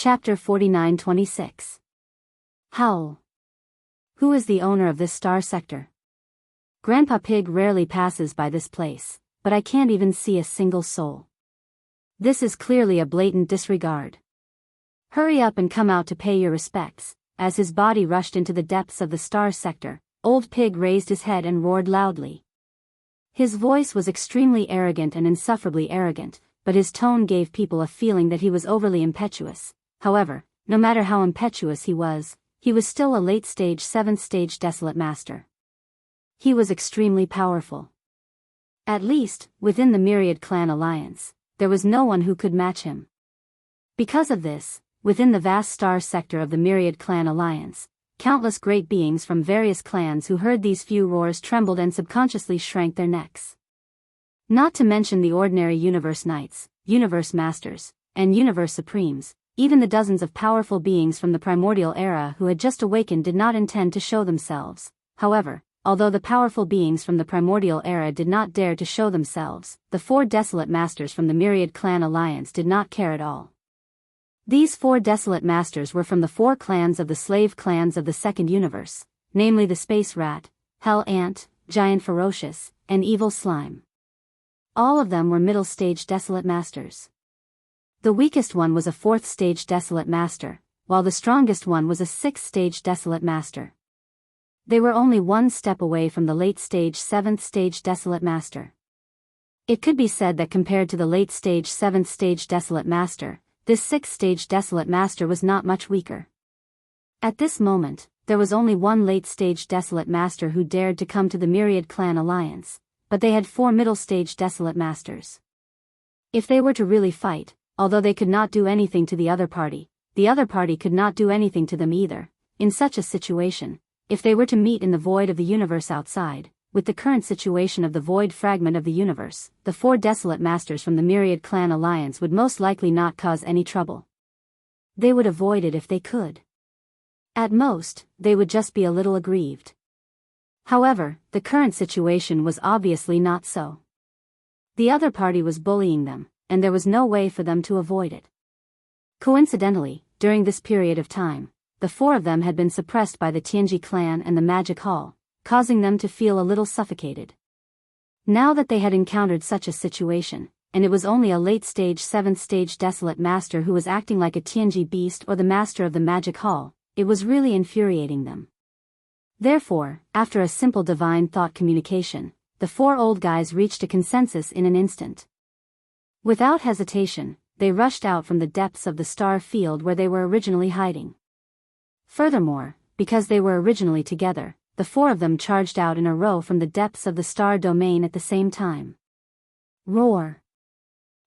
Chapter 49-26. Howl. Who is the owner of this star sector? Grandpa Pig rarely passes by this place, but I can't even see a single soul. This is clearly a blatant disregard. Hurry up and come out to pay your respects. As his body rushed into the depths of the star sector, Old Pig raised his head and roared loudly. His voice was extremely arrogant and insufferably arrogant, but his tone gave people a feeling that he was overly impetuous. However, no matter how impetuous he was still a late-stage 7th-stage desolate master. He was extremely powerful. At least, within the Myriad Clan Alliance, there was no one who could match him. Because of this, within the vast star sector of the Myriad Clan Alliance, countless great beings from various clans who heard these few roars trembled and subconsciously shrank their necks. Not to mention the ordinary Universe Knights, Universe Masters, and Universe Supremes. Even the dozens of powerful beings from the primordial era who had just awakened did not intend to show themselves. However, although the powerful beings from the primordial era did not dare to show themselves, the 4 desolate masters from the Myriad Clan Alliance did not care at all. These 4 desolate masters were from the 4 clans of the slave clans of the Second Universe, namely the Space Rat, Hell Ant, Giant Ferocious, and Evil Slime. All of them were middle-stage desolate masters. The weakest one was a 4th-stage desolate master, while the strongest one was a 6th-stage desolate master. They were only one step away from the late-stage 7th-stage desolate master. It could be said that compared to the late-stage 7th-stage desolate master, this 6th-stage desolate master was not much weaker. At this moment, there was only one late-stage desolate master who dared to come to the Myriad Clan Alliance, but they had 4 middle-stage desolate masters. If they were to really fight, although they could not do anything to the other party could not do anything to them either. In such a situation, if they were to meet in the void of the universe outside, with the current situation of the void fragment of the universe, the 4 desolate masters from the Myriad Clan Alliance would most likely not cause any trouble. They would avoid it if they could. At most, they would just be a little aggrieved. However, the current situation was obviously not so. The other party was bullying them, and there was no way for them to avoid it. Coincidentally, during this period of time, the 4 of them had been suppressed by the Tianji clan and the Magic Hall, causing them to feel a little suffocated. Now that they had encountered such a situation, and it was only a late-stage 7th-stage desolate master who was acting like a Tianji beast or the master of the Magic Hall, it was really infuriating them. Therefore, after a simple divine thought communication, the 4 old guys reached a consensus in an instant. Without hesitation, they rushed out from the depths of the star field where they were originally hiding. Furthermore, because they were originally together, the 4 of them charged out in a row from the depths of the star domain at the same time. Roar!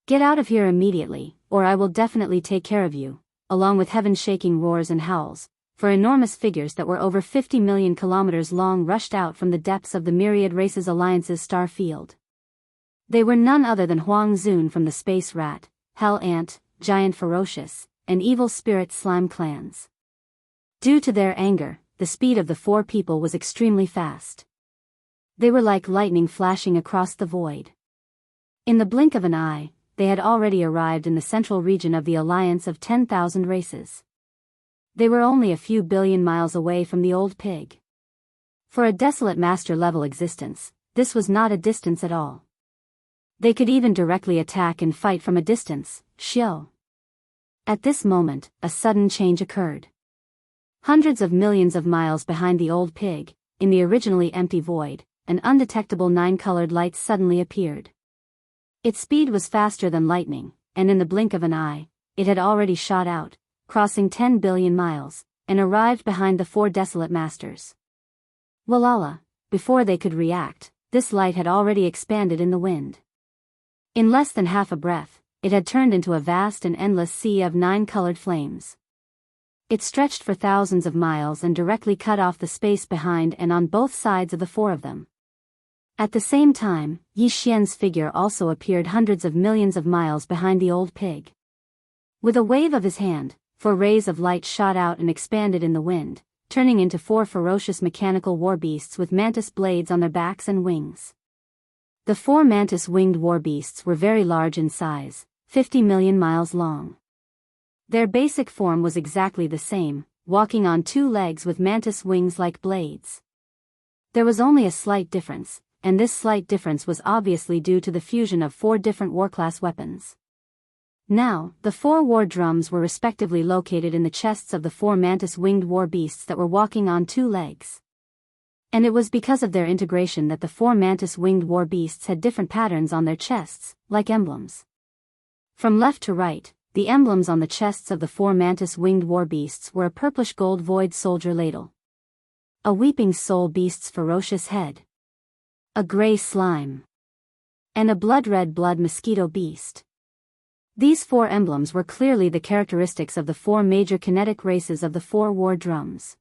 Get out of here immediately, or I will definitely take care of you, along with heaven-shaking roars and howls, for enormous figures that were over 50 million kilometers long rushed out from the depths of the Myriad Races Alliance's star field. They were none other than Huang Zun from the Space Rat, Hell Ant, Giant Ferocious, and Evil Spirit Slime clans. Due to their anger, the speed of the 4 people was extremely fast. They were like lightning flashing across the void. In the blink of an eye, they had already arrived in the central region of the Alliance of 10,000 races. They were only a few billion miles away from the Old Pig. For a desolate master-level existence, this was not a distance at all. They could even directly attack and fight from a distance, Xiao. At this moment, a sudden change occurred. Hundreds of millions of miles behind the Old Pig, in the originally empty void, an undetectable 9-colored light suddenly appeared. Its speed was faster than lightning, and in the blink of an eye, it had already shot out, crossing 10 billion miles, and arrived behind the 4 desolate masters. Walala, before they could react, this light had already expanded in the wind. In less than half a breath, it had turned into a vast and endless sea of 9-colored flames. It stretched for thousands of miles and directly cut off the space behind and on both sides of the 4 of them. At the same time, Yi Xian's figure also appeared hundreds of millions of miles behind the Old Pig. With a wave of his hand, 4 rays of light shot out and expanded in the wind, turning into 4 ferocious mechanical war beasts with mantis blades on their backs and wings. The 4 mantis-winged war beasts were very large in size, 50 million miles long. Their basic form was exactly the same, walking on two legs with mantis wings like blades. There was only a slight difference, and this slight difference was obviously due to the fusion of 4 different war-class weapons. Now, the 4 war drums were respectively located in the chests of the 4 mantis-winged war beasts that were walking on 2 legs. And it was because of their integration that the 4 mantis-winged war beasts had different patterns on their chests, like emblems. From left to right, the emblems on the chests of the 4 mantis-winged war beasts were a purplish gold void soldier ladle, a weeping soul beast's ferocious head, a gray slime, and a blood-red blood mosquito beast. These 4 emblems were clearly the characteristics of the 4 major kinetic races of the 4 war drums.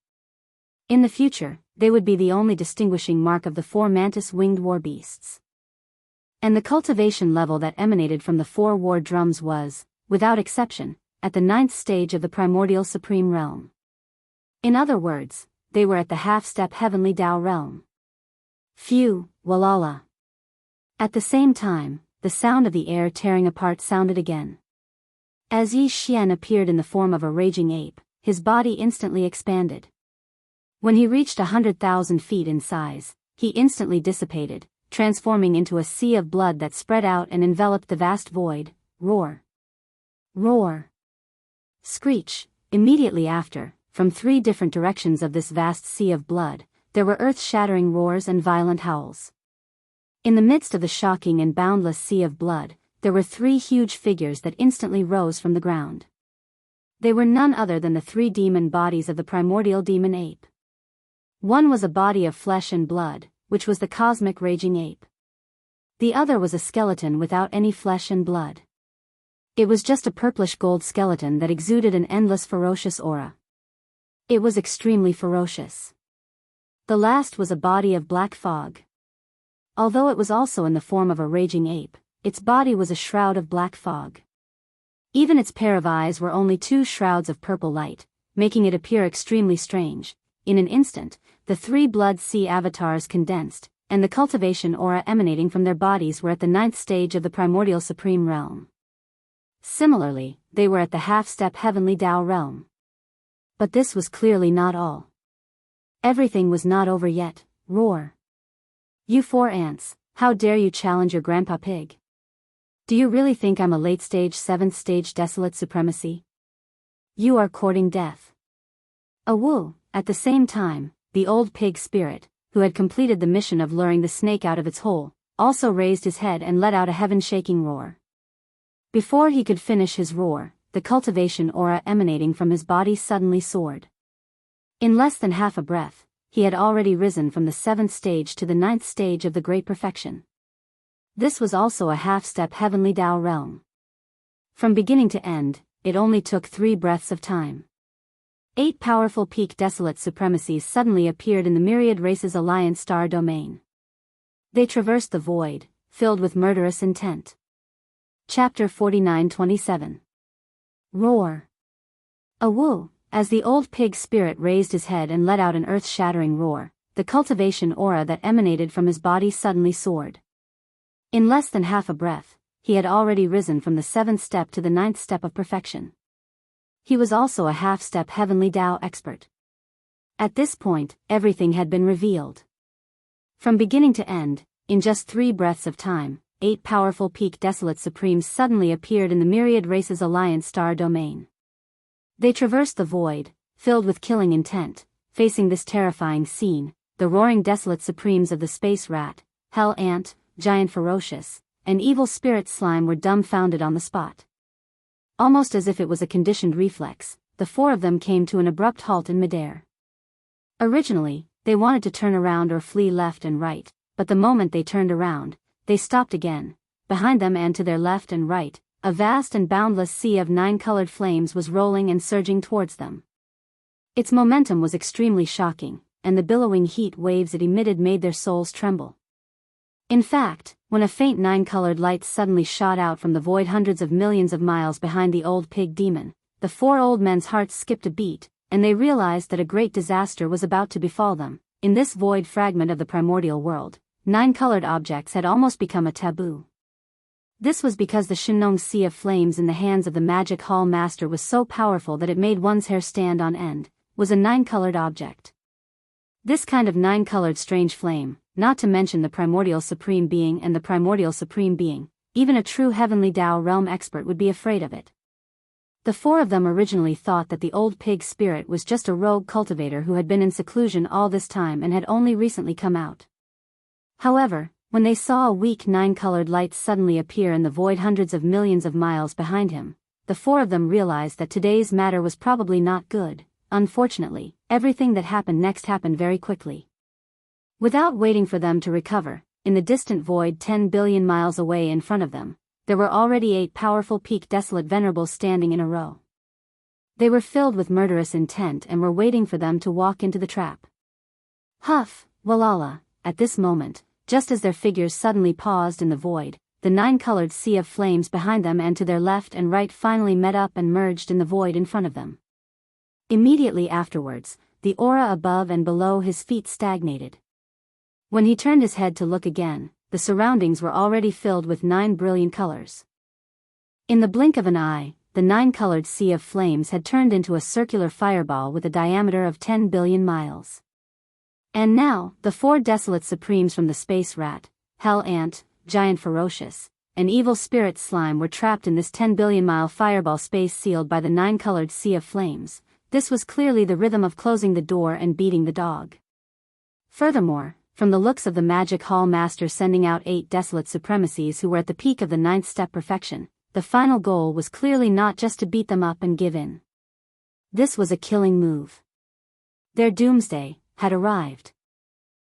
In the future, they would be the only distinguishing mark of the 4 mantis-winged war beasts. And the cultivation level that emanated from the 4 war drums was, without exception, at the 9th stage of the primordial supreme realm. In other words, they were at the half-step heavenly Tao realm. Phew, walala. At the same time, the sound of the air tearing apart sounded again. As Yi Xian appeared in the form of a raging ape, his body instantly expanded. When he reached 100,000 feet in size, he instantly dissipated, transforming into a sea of blood that spread out and enveloped the vast void. Roar. Roar. Screech. Immediately after, from 3 different directions of this vast sea of blood, there were earth-shattering roars and violent howls. In the midst of the shocking and boundless sea of blood, there were 3 huge figures that instantly rose from the ground. They were none other than the 3 demon bodies of the primordial demon ape. One was a body of flesh and blood, which was the cosmic raging ape. The other was a skeleton without any flesh and blood. It was just a purplish gold skeleton that exuded an endless ferocious aura. It was extremely ferocious. The last was a body of black fog. Although it was also in the form of a raging ape, its body was a shroud of black fog. Even its pair of eyes were only 2 shrouds of purple light, making it appear extremely strange. In an instant, the 3 blood sea avatars condensed, and the cultivation aura emanating from their bodies were at the 9th stage of the primordial supreme realm. Similarly, they were at the half-step heavenly Tao realm. But this was clearly not all. Everything was not over yet. Roar. You 4 ants, how dare you challenge your grandpa pig? Do you really think I'm a late-stage 7th stage desolate supremacy? You are courting death. Awoo. At the same time, the old pig spirit, who had completed the mission of luring the snake out of its hole, also raised his head and let out a heaven-shaking roar. Before he could finish his roar, the cultivation aura emanating from his body suddenly soared. In less than half a breath, he had already risen from the 7th stage to the 9th stage of the Great Perfection. This was also a half-step heavenly Tao realm. From beginning to end, it only took 3 breaths of time. 8 powerful peak desolate supremacies suddenly appeared in the Myriad Races Alliance star domain. They traversed the void, filled with murderous intent. Chapter 49-27. Roar. Awoo. As the old pig spirit raised his head and let out an earth-shattering roar, the cultivation aura that emanated from his body suddenly soared. In less than half a breath, he had already risen from the 7th step to the 9th step of perfection. He was also a half-step heavenly Tao expert. At this point, everything had been revealed. From beginning to end, in just 3 breaths of time, 8 powerful peak desolate supremes suddenly appeared in the Myriad Races Alliance star domain. They traversed the void, filled with killing intent. Facing this terrifying scene, the roaring desolate supremes of the space rat, hell ant, giant ferocious, and evil spirit slime were dumbfounded on the spot. Almost as if it was a conditioned reflex, the 4 of them came to an abrupt halt in midair. Originally, they wanted to turn around or flee left and right, but the moment they turned around, they stopped again. Behind them and to their left and right, a vast and boundless sea of 9-colored flames was rolling and surging towards them. Its momentum was extremely shocking, and the billowing heat waves it emitted made their souls tremble. In fact, when a faint 9-colored light suddenly shot out from the void hundreds of millions of miles behind the old pig demon, the 4 old men's hearts skipped a beat, and they realized that a great disaster was about to befall them. In this void fragment of the primordial world, 9-colored objects had almost become a taboo. This was because the Shinong Sea of Flames in the hands of the Magic Hall Master was so powerful that it made one's hair stand on end, was a 9-colored object. This kind of 9-colored strange flame, not to mention the Primordial Supreme Being and the Primordial Supreme Being, even a true Heavenly Tao realm expert would be afraid of it. The 4 of them originally thought that the old pig spirit was just a rogue cultivator who had been in seclusion all this time and had only recently come out. However, when they saw a weak 9-colored light suddenly appear in the void hundreds of millions of miles behind him, the 4 of them realized that today's matter was probably not good. Unfortunately, everything that happened next happened very quickly. Without waiting for them to recover, in the distant void 10 billion miles away in front of them, there were already 8 powerful peak desolate venerables standing in a row. They were filled with murderous intent and were waiting for them to walk into the trap. Huff, Walala, at this moment, just as their figures suddenly paused in the void, the 9-colored sea of flames behind them and to their left and right finally met up and merged in the void in front of them. Immediately afterwards, the aura above and below his feet stagnated. When he turned his head to look again, the surroundings were already filled with 9 brilliant colors. In the blink of an eye, the 9-colored sea of flames had turned into a circular fireball with a diameter of 10 billion miles. And now, the 4 desolate supremes from the space rat, hell ant, giant ferocious, and evil spirit slime were trapped in this 10 billion mile fireball space sealed by the 9-colored sea of flames. This was clearly the rhythm of closing the door and beating the dog. Furthermore, from the looks of the Magic Hall Master sending out 8 desolate supremacies who were at the peak of the 9th step perfection, the final goal was clearly not just to beat them up and give in. This was a killing move. Their doomsday had arrived.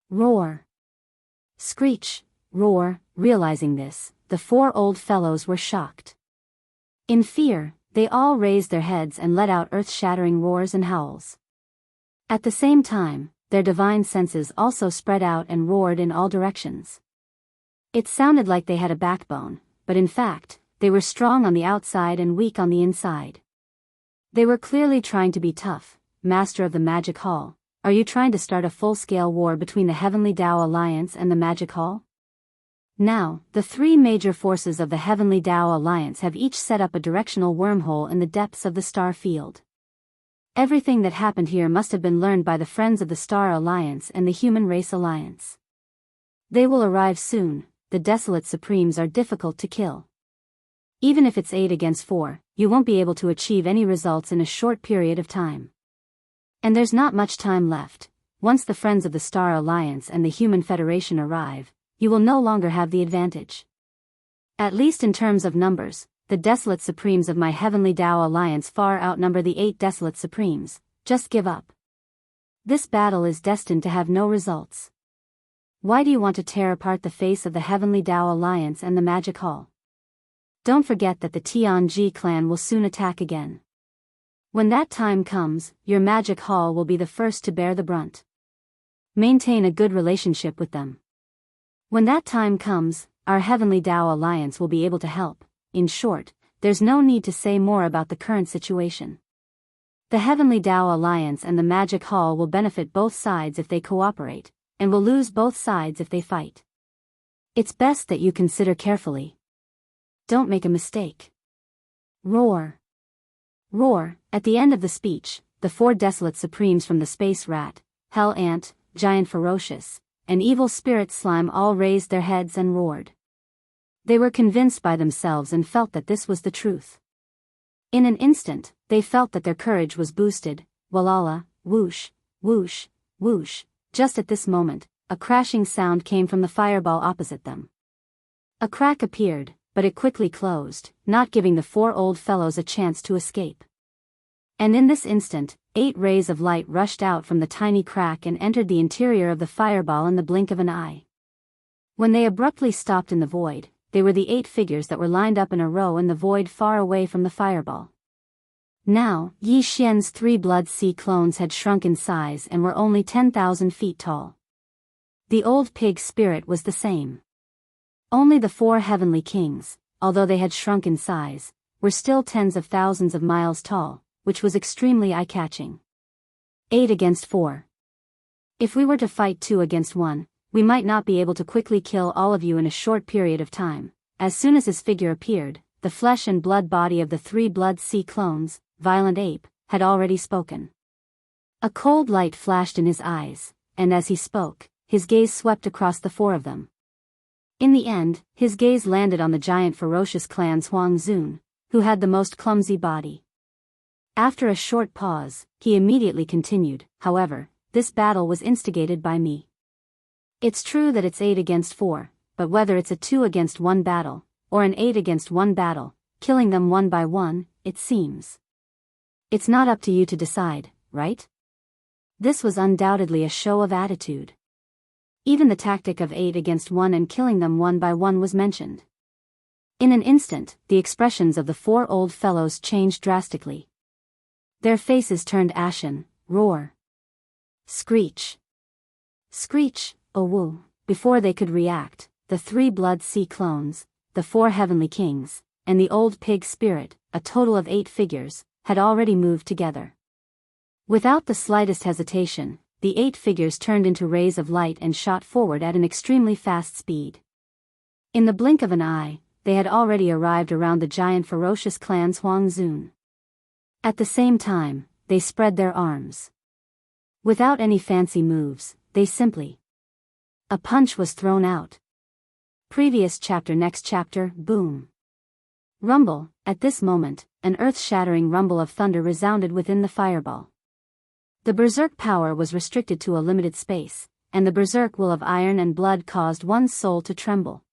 Roar. Screech, roar. Realizing this, the 4 old fellows were shocked. In fear, they all raised their heads and let out earth-shattering roars and howls. At the same time, their divine senses also spread out and roared in all directions. It sounded like they had a backbone, but in fact, they were strong on the outside and weak on the inside. They were clearly trying to be tough. Master of the Magic Hall, are you trying to start a full-scale war between the Heavenly Tao Alliance and the Magic Hall? Now, the 3 major forces of the Heavenly Tao Alliance have each set up a directional wormhole in the depths of the star field. Everything that happened here must have been learned by the Friends of the Star Alliance and the Human Race Alliance. They will arrive soon. The Desolate Supremes are difficult to kill. Even if it's 8 against 4, you won't be able to achieve any results in a short period of time. And there's not much time left. Once the Friends of the Star Alliance and the Human Federation arrive, you will no longer have the advantage. At least in terms of numbers, the Desolate Supremes of my Heavenly Tao Alliance far outnumber the 8 Desolate Supremes. Just give up. This battle is destined to have no results. Why do you want to tear apart the face of the Heavenly Tao Alliance and the Magic Hall? Don't forget that the Tianji clan will soon attack again. When that time comes, your Magic Hall will be the first to bear the brunt. Maintain a good relationship with them. When that time comes, our Heavenly Tao Alliance will be able to help. In short, there's no need to say more about the current situation. The Heavenly Tao Alliance and the Magic Hall will benefit both sides if they cooperate, and will lose both sides if they fight. It's best that you consider carefully. Don't make a mistake. Roar. Roar. At the end of the speech, the 4 desolate supremes from the space rat, hell ant, giant ferocious, and evil spirit slime all raised their heads and roared. They were convinced by themselves and felt that this was the truth. In an instant, they felt that their courage was boosted. Walala, whoosh, whoosh, whoosh. Just at this moment, a crashing sound came from the fireball opposite them. A crack appeared, but it quickly closed, not giving the 4 old fellows a chance to escape. And in this instant, 8 rays of light rushed out from the tiny crack and entered the interior of the fireball in the blink of an eye. When they abruptly stopped in the void, they were the 8 figures that were lined up in a row in the void far away from the fireball. Now, Yi Xian's 3 Blood Sea clones had shrunk in size and were only 10,000 feet tall. The old pig spirit was the same. Only the 4 heavenly kings, although they had shrunk in size, were still tens of thousands of miles tall, which was extremely eye-catching. 8 against 4. If we were to fight 2 against 1, we might not be able to quickly kill all of you in a short period of time, as soon as his figure appeared, the flesh and blood body of the 3 Blood Sea clones, Violent Ape, had already spoken. A cold light flashed in his eyes, and as he spoke, his gaze swept across the 4 of them. In the end, his gaze landed on the giant ferocious clan's Huang Zun, who had the most clumsy body. After a short pause, he immediately continued, however, this battle was instigated by me. It's true that it's 8 against 4, but whether it's a 2 against 1 battle, or an 8 against 1 battle, killing them one by one, it seems. It's not up to you to decide, right? This was undoubtedly a show of attitude. Even the tactic of 8 against 1 and killing them one by one was mentioned. In an instant, the expressions of the 4 old fellows changed drastically. Their faces turned ashen, roar. Screech. Screech, oh woo. Before they could react, the 3 Blood Sea clones, the 4 heavenly kings, and the old pig spirit, a total of 8 figures, had already moved together. Without the slightest hesitation, the 8 figures turned into rays of light and shot forward at an extremely fast speed. In the blink of an eye, they had already arrived around the giant ferocious clan's Huang Zun. At the same time, they spread their arms. Without any fancy moves, they simply. A punch was thrown out. Previous chapter. Next chapter. Boom. Rumble. At this moment, an earth-shattering rumble of thunder resounded within the fireball. The berserk power was restricted to a limited space, and the berserk will of iron and blood caused one's soul to tremble.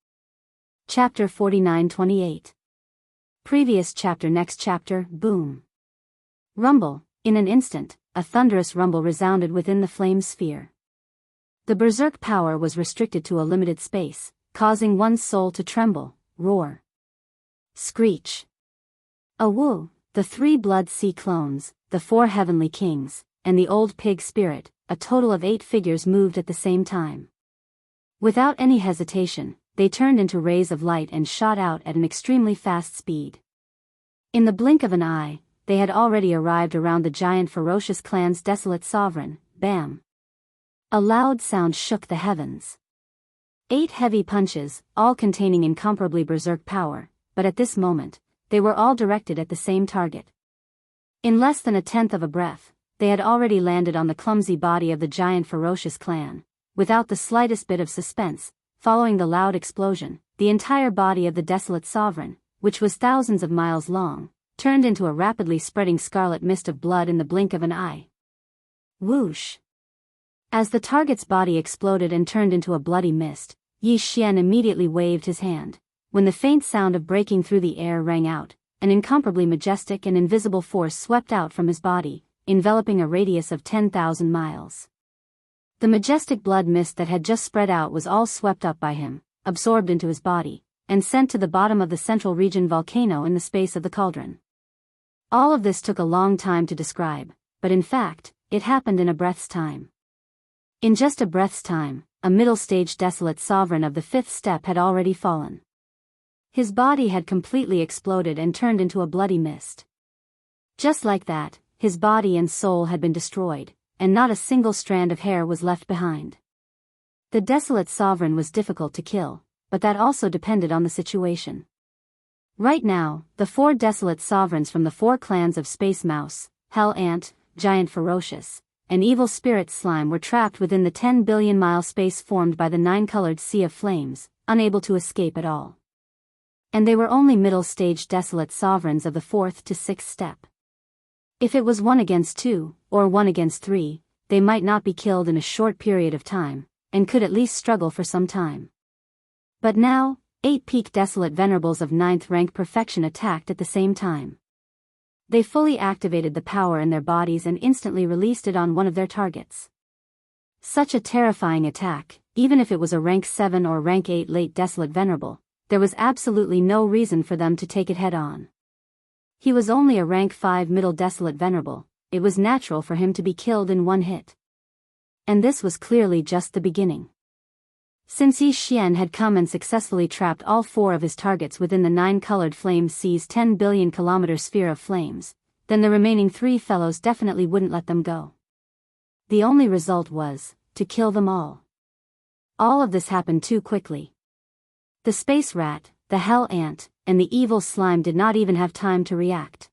Chapter 49-28. Previous chapter. Next chapter. Boom. Rumble. In an instant, a thunderous rumble resounded within the flame sphere. The berserk power was restricted to a limited space, causing one's soul to tremble, roar. Screech. A woo. The 3 Blood Sea clones, the 4 heavenly kings, and the old pig spirit, a total of 8 figures moved at the same time. Without any hesitation, they turned into rays of light and shot out at an extremely fast speed. In the blink of an eye, they had already arrived around the giant ferocious clan's desolate sovereign, Bam. A loud sound shook the heavens. 8 heavy punches, all containing incomparably berserk power, but at this moment, they were all directed at the same target. In less than a tenth of a breath, they had already landed on the clumsy body of the giant ferocious clan. Without the slightest bit of suspense, following the loud explosion, the entire body of the desolate sovereign, which was thousands of miles long, turned into a rapidly spreading scarlet mist of blood in the blink of an eye. Whoosh! As the target's body exploded and turned into a bloody mist, Yi Xian immediately waved his hand. When the faint sound of breaking through the air rang out, an incomparably majestic and invisible force swept out from his body, enveloping a radius of 10,000 miles. The majestic blood mist that had just spread out was all swept up by him, absorbed into his body, and sent to the bottom of the central region volcano in the space of the cauldron. All of this took a long time to describe, but in fact, it happened in a breath's time. In just a breath's time, a middle-stage desolate sovereign of the 5th step had already fallen. His body had completely exploded and turned into a bloody mist. Just like that, his body and soul had been destroyed, and not a single strand of hair was left behind. The desolate sovereign was difficult to kill, but that also depended on the situation. Right now, the 4 desolate sovereigns from the 4 clans of Space Mouse, Hell Ant, Giant Ferocious, and Evil Spirit Slime were trapped within the 10 billion mile space formed by the 9-colored sea of flames, unable to escape at all. And they were only middle-stage desolate sovereigns of the 4th to 6th step. If it was 1 against 2, or 1 against 3, they might not be killed in a short period of time, and could at least struggle for some time. But now, 8 peak desolate venerables of 9th rank perfection attacked at the same time. They fully activated the power in their bodies and instantly released it on one of their targets. Such a terrifying attack, even if it was a rank 7 or rank 8 late desolate venerable, there was absolutely no reason for them to take it head-on. He was only a rank 5 middle desolate venerable, it was natural for him to be killed in one hit. And this was clearly just the beginning. Since Yi Xian had come and successfully trapped all 4 of his targets within the 9-colored flame sea's 10 billion kilometer sphere of flames, then the remaining 3 fellows definitely wouldn't let them go. The only result was, to kill them all. All of this happened too quickly. The space rat, the hell ant, and the evil slime did not even have time to react.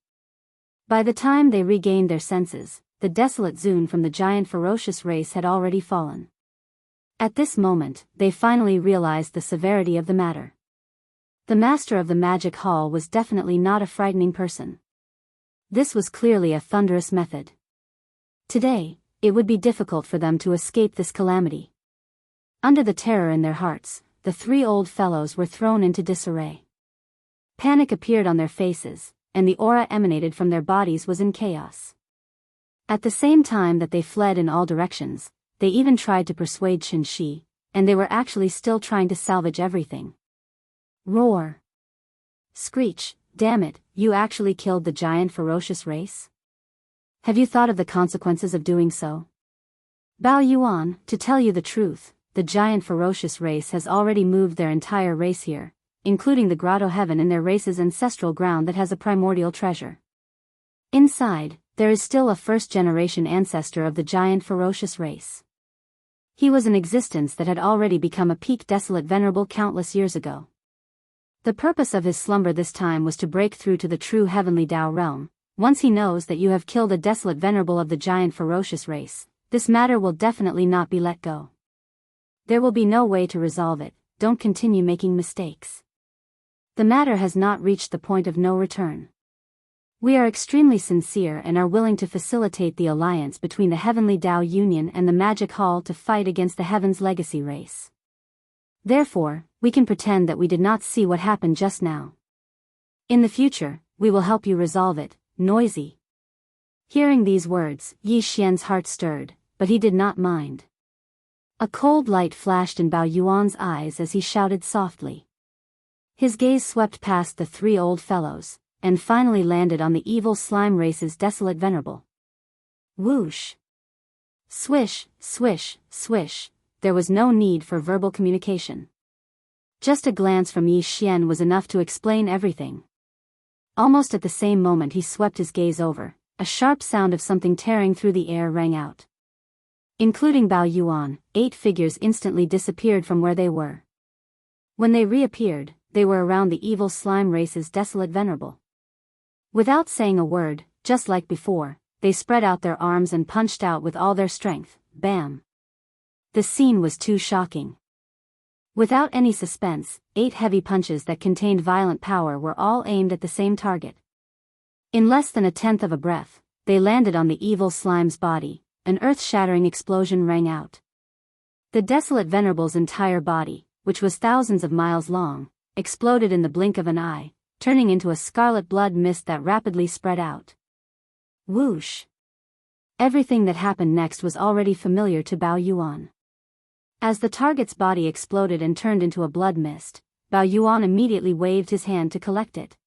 By the time they regained their senses, the desolate Zune from the giant ferocious race had already fallen. At this moment, they finally realized the severity of the matter. The master of the magic hall was definitely not a frightening person. This was clearly a thunderous method. Today, it would be difficult for them to escape this calamity. Under the terror in their hearts, the three old fellows were thrown into disarray. Panic appeared on their faces, and the aura emanated from their bodies was in chaos. At the same time that they fled in all directions, they even tried to persuade Qinshi, and they were actually still trying to salvage everything. Roar. Screech, damn it, you actually killed the giant ferocious race? Have you thought of the consequences of doing so? Bao Yuan, to tell you the truth, the giant ferocious race has already moved their entire race here, including the grotto heaven in their race's ancestral ground that has a primordial treasure. Inside, there is still a first-generation ancestor of the giant ferocious race. He was an existence that had already become a peak desolate venerable countless years ago. The purpose of his slumber this time was to break through to the true heavenly Tao realm. Once he knows that you have killed a desolate venerable of the giant ferocious race, this matter will definitely not be let go. There will be no way to resolve it, don't continue making mistakes. The matter has not reached the point of no return. We are extremely sincere and are willing to facilitate the alliance between the Heavenly Tao Union and the Magic Hall to fight against the Heaven's Legacy race. Therefore, we can pretend that we did not see what happened just now. In the future, we will help you resolve it, Noisy. Hearing these words, Yi Xian's heart stirred, but he did not mind. A cold light flashed in Bao Yuan's eyes as he shouted softly. His gaze swept past the three old fellows, and finally landed on the evil slime race's desolate venerable. Whoosh! Swish, swish, swish, there was no need for verbal communication. Just a glance from Yi Xian was enough to explain everything. Almost at the same moment he swept his gaze over, a sharp sound of something tearing through the air rang out. Including Bao Yuan, 8 figures instantly disappeared from where they were. When they reappeared, they were around the evil slime race's desolate venerable. Without saying a word, just like before, they spread out their arms and punched out with all their strength, bam. The scene was too shocking. Without any suspense, 8 heavy punches that contained violent power were all aimed at the same target. In less than a tenth of a breath, they landed on the evil slime's body. An earth-shattering explosion rang out. The desolate venerable's entire body, which was thousands of miles long, exploded in the blink of an eye, turning into a scarlet blood mist that rapidly spread out. Whoosh! Everything that happened next was already familiar to Bao Yuan. As the target's body exploded and turned into a blood mist, Bao Yuan immediately waved his hand to collect it.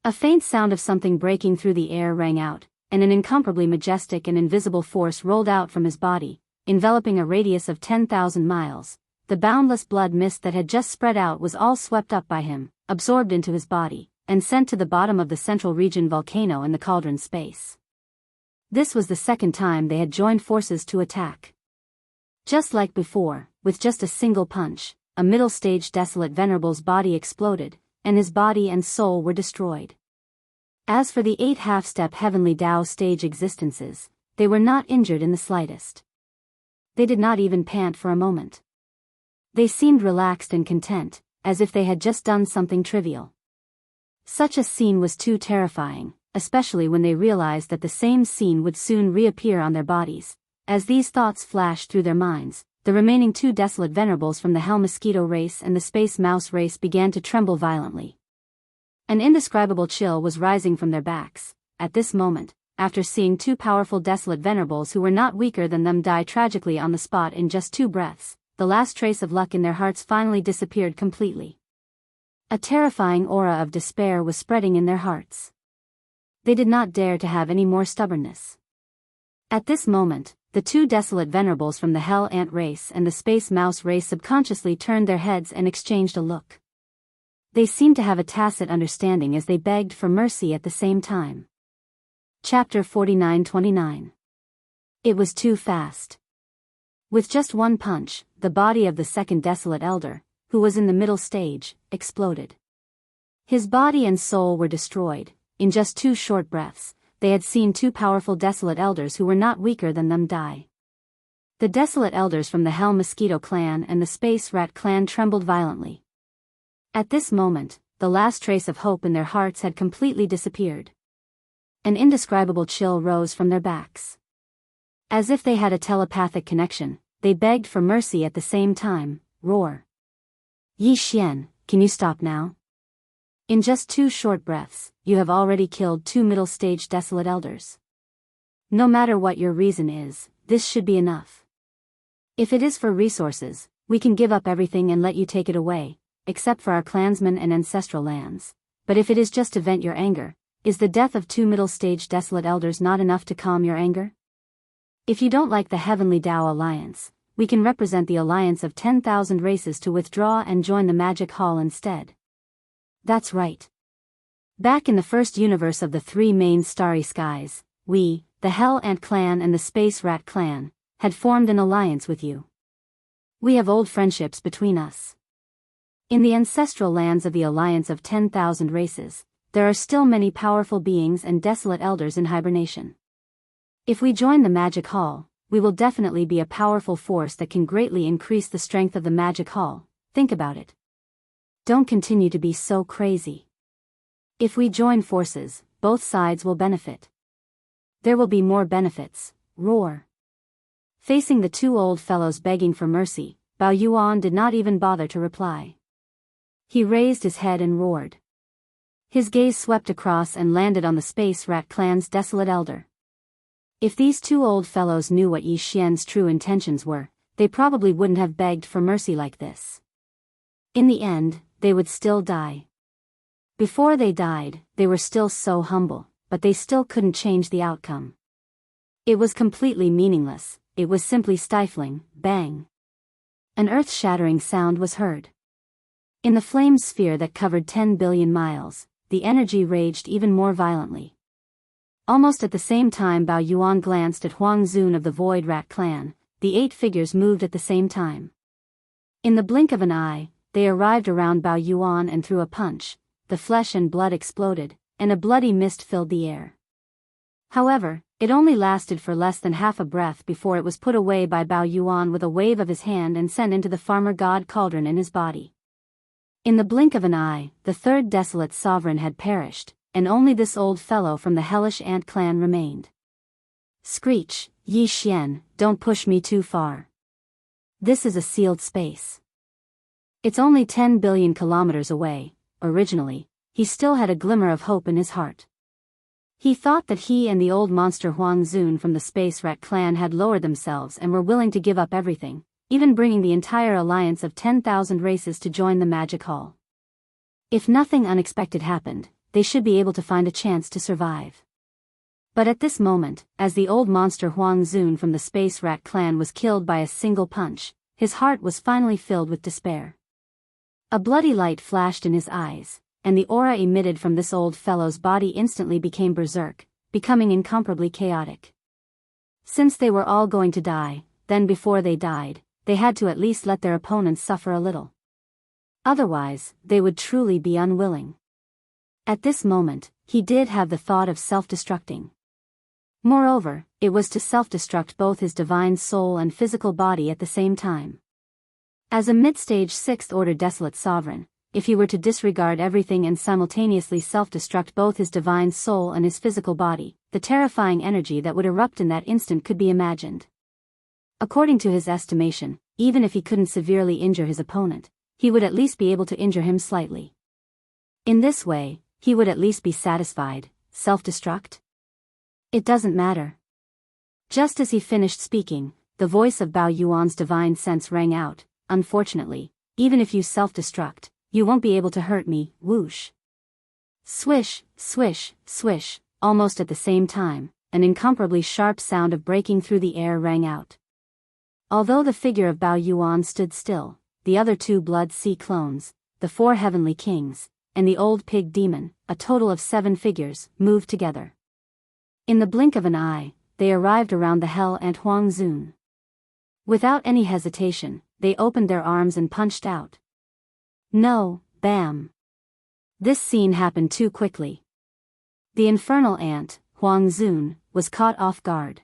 A faint sound of something breaking through the air rang out, and an incomparably majestic and invisible force rolled out from his body, enveloping a radius of 10,000 miles. The boundless blood mist that had just spread out was all swept up by him, absorbed into his body, and sent to the bottom of the central region volcano in the cauldron space. This was the second time they had joined forces to attack. Just like before, with just a single punch, a middle-stage desolate venerable's body exploded, and his body and soul were destroyed. As for the 8 half-step heavenly Tao stage existences, they were not injured in the slightest. They did not even pant for a moment. They seemed relaxed and content, as if they had just done something trivial. Such a scene was too terrifying, especially when they realized that the same scene would soon reappear on their bodies. As these thoughts flashed through their minds, the remaining 2 desolate venerables from the Hell Mosquito race and the Space Mouse race began to tremble violently. An indescribable chill was rising from their backs. At this moment, after seeing 2 powerful desolate venerables who were not weaker than them die tragically on the spot in just 2 breaths, the last trace of luck in their hearts finally disappeared completely. A terrifying aura of despair was spreading in their hearts. They did not dare to have any more stubbornness. At this moment, the 2 desolate venerables from the Hell Ant race and the Space Mouse race subconsciously turned their heads and exchanged a look. They seemed to have a tacit understanding as they begged for mercy at the same time. Chapter 49-29. It was too fast. With just one punch, the body of the second desolate elder, who was in the middle stage, exploded. His body and soul were destroyed. In just 2 short breaths, they had seen 2 powerful desolate elders who were not weaker than them die. The desolate elders from the Hell Mosquito clan and the Space Rat clan trembled violently. At this moment, the last trace of hope in their hearts had completely disappeared. An indescribable chill rose from their backs. As if they had a telepathic connection, they begged for mercy at the same time. Roar. Yi Xian, can you stop now? In just 2 short breaths, you have already killed 2 middle-stage desolate elders. No matter what your reason is, this should be enough. If it is for resources, we can give up everything and let you take it away, except for our clansmen and ancestral lands. But if it is just to vent your anger, is the death of 2 middle-stage desolate elders not enough to calm your anger? If you don't like the Heavenly Tao Alliance, we can represent the alliance of 10,000 races to withdraw and join the Magic Hall instead. That's right. Back in the first universe of the 3 main starry skies, we, the Hell Ant clan and the Space Rat clan, had formed an alliance with you. We have old friendships between us. In the ancestral lands of the alliance of 10,000 races, there are still many powerful beings and desolate elders in hibernation. If we join the Magic Hall, we will definitely be a powerful force that can greatly increase the strength of the Magic Hall. Think about it. Don't continue to be so crazy. If we join forces, both sides will benefit. There will be more benefits. Roar. Facing the 2 old fellows begging for mercy, Bao Yuan did not even bother to reply. He raised his head and roared. His gaze swept across and landed on the Space Rat clan's desolate elder. If these 2 old fellows knew what Yi Xian's true intentions were, they probably wouldn't have begged for mercy like this. In the end, they would still die. Before they died, they were still so humble, but they still couldn't change the outcome. It was completely meaningless, it was simply stifling. Bang. An earth-shattering sound was heard. In the flame sphere that covered 10 billion miles, the energy raged even more violently. Almost at the same time Bao Yuan glanced at Huang Zun of the Void Rat clan, the 8 figures moved at the same time. In the blink of an eye, they arrived around Bao Yuan and threw a punch. The flesh and blood exploded, and a bloody mist filled the air. However, it only lasted for less than half a breath before it was put away by Bao Yuan with a wave of his hand and sent into the farmer god cauldron in his body. In the blink of an eye, the 3rd desolate sovereign had perished, and only this old fellow from the hellish ant clan remained. Screech, Yi Xian, don't push me too far. This is a sealed space. It's only 10 billion kilometers away. Originally, he still had a glimmer of hope in his heart. He thought that he and the old monster Huang Zun from the Space Rat clan had lowered themselves and were willing to give up everything, even bringing the entire alliance of 10,000 races to join the Magic Hall. If nothing unexpected happened, they should be able to find a chance to survive. But at this moment, as the old monster Huang Zun from the Space Rat clan was killed by a single punch, his heart was finally filled with despair. A bloody light flashed in his eyes, and the aura emitted from this old fellow's body instantly became berserk, becoming incomparably chaotic. Since they were all going to die, then before they died, they had to at least let their opponents suffer a little. Otherwise, they would truly be unwilling. At this moment, he did have the thought of self-destructing. Moreover, it was to self-destruct both his divine soul and physical body at the same time. As a mid-stage 6th-order desolate sovereign, if he were to disregard everything and simultaneously self-destruct both his divine soul and his physical body, the terrifying energy that would erupt in that instant could be imagined. According to his estimation, even if he couldn't severely injure his opponent, he would at least be able to injure him slightly. In this way, he would at least be satisfied. Self-destruct? It doesn't matter. Just as he finished speaking, the voice of Bao Yuan's divine sense rang out. Unfortunately, even if you self-destruct, you won't be able to hurt me. Whoosh. Swish, swish, swish, almost at the same time, an incomparably sharp sound of breaking through the air rang out. Although the figure of Bao Yuan stood still, the other 2 Blood Sea clones, the 4 heavenly kings, and the old pig demon, a total of 7 figures, moved together. In the blink of an eye, they arrived around the Hell Ant Huang Zun. Without any hesitation, they opened their arms and punched out. No, bam. This scene happened too quickly. The infernal ant, Huang Zun, was caught off guard.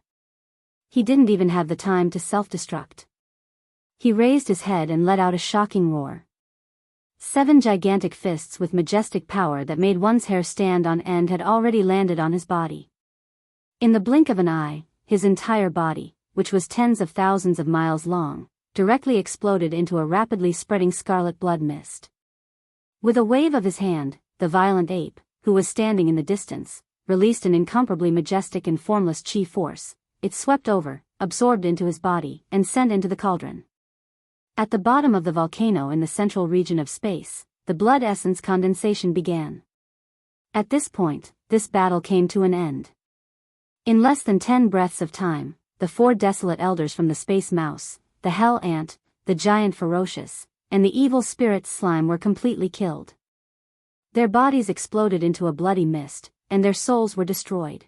He didn't even have the time to self-destruct. He raised his head and let out a shocking roar. 7 gigantic fists with majestic power that made one's hair stand on end had already landed on his body. In the blink of an eye, his entire body, which was tens of thousands of miles long, directly exploded into a rapidly spreading scarlet blood mist. With a wave of his hand, the violent ape, who was standing in the distance, released an incomparably majestic and formless chi force. It swept over, absorbed into his body, and sent into the cauldron. At the bottom of the volcano in the central region of space, the blood essence condensation began. At this point, this battle came to an end. In less than 10 breaths of time, the 4 desolate elders from the space mouse, the hell ant, the giant ferocious, and the evil spirit slime were completely killed. Their bodies exploded into a bloody mist, and their souls were destroyed.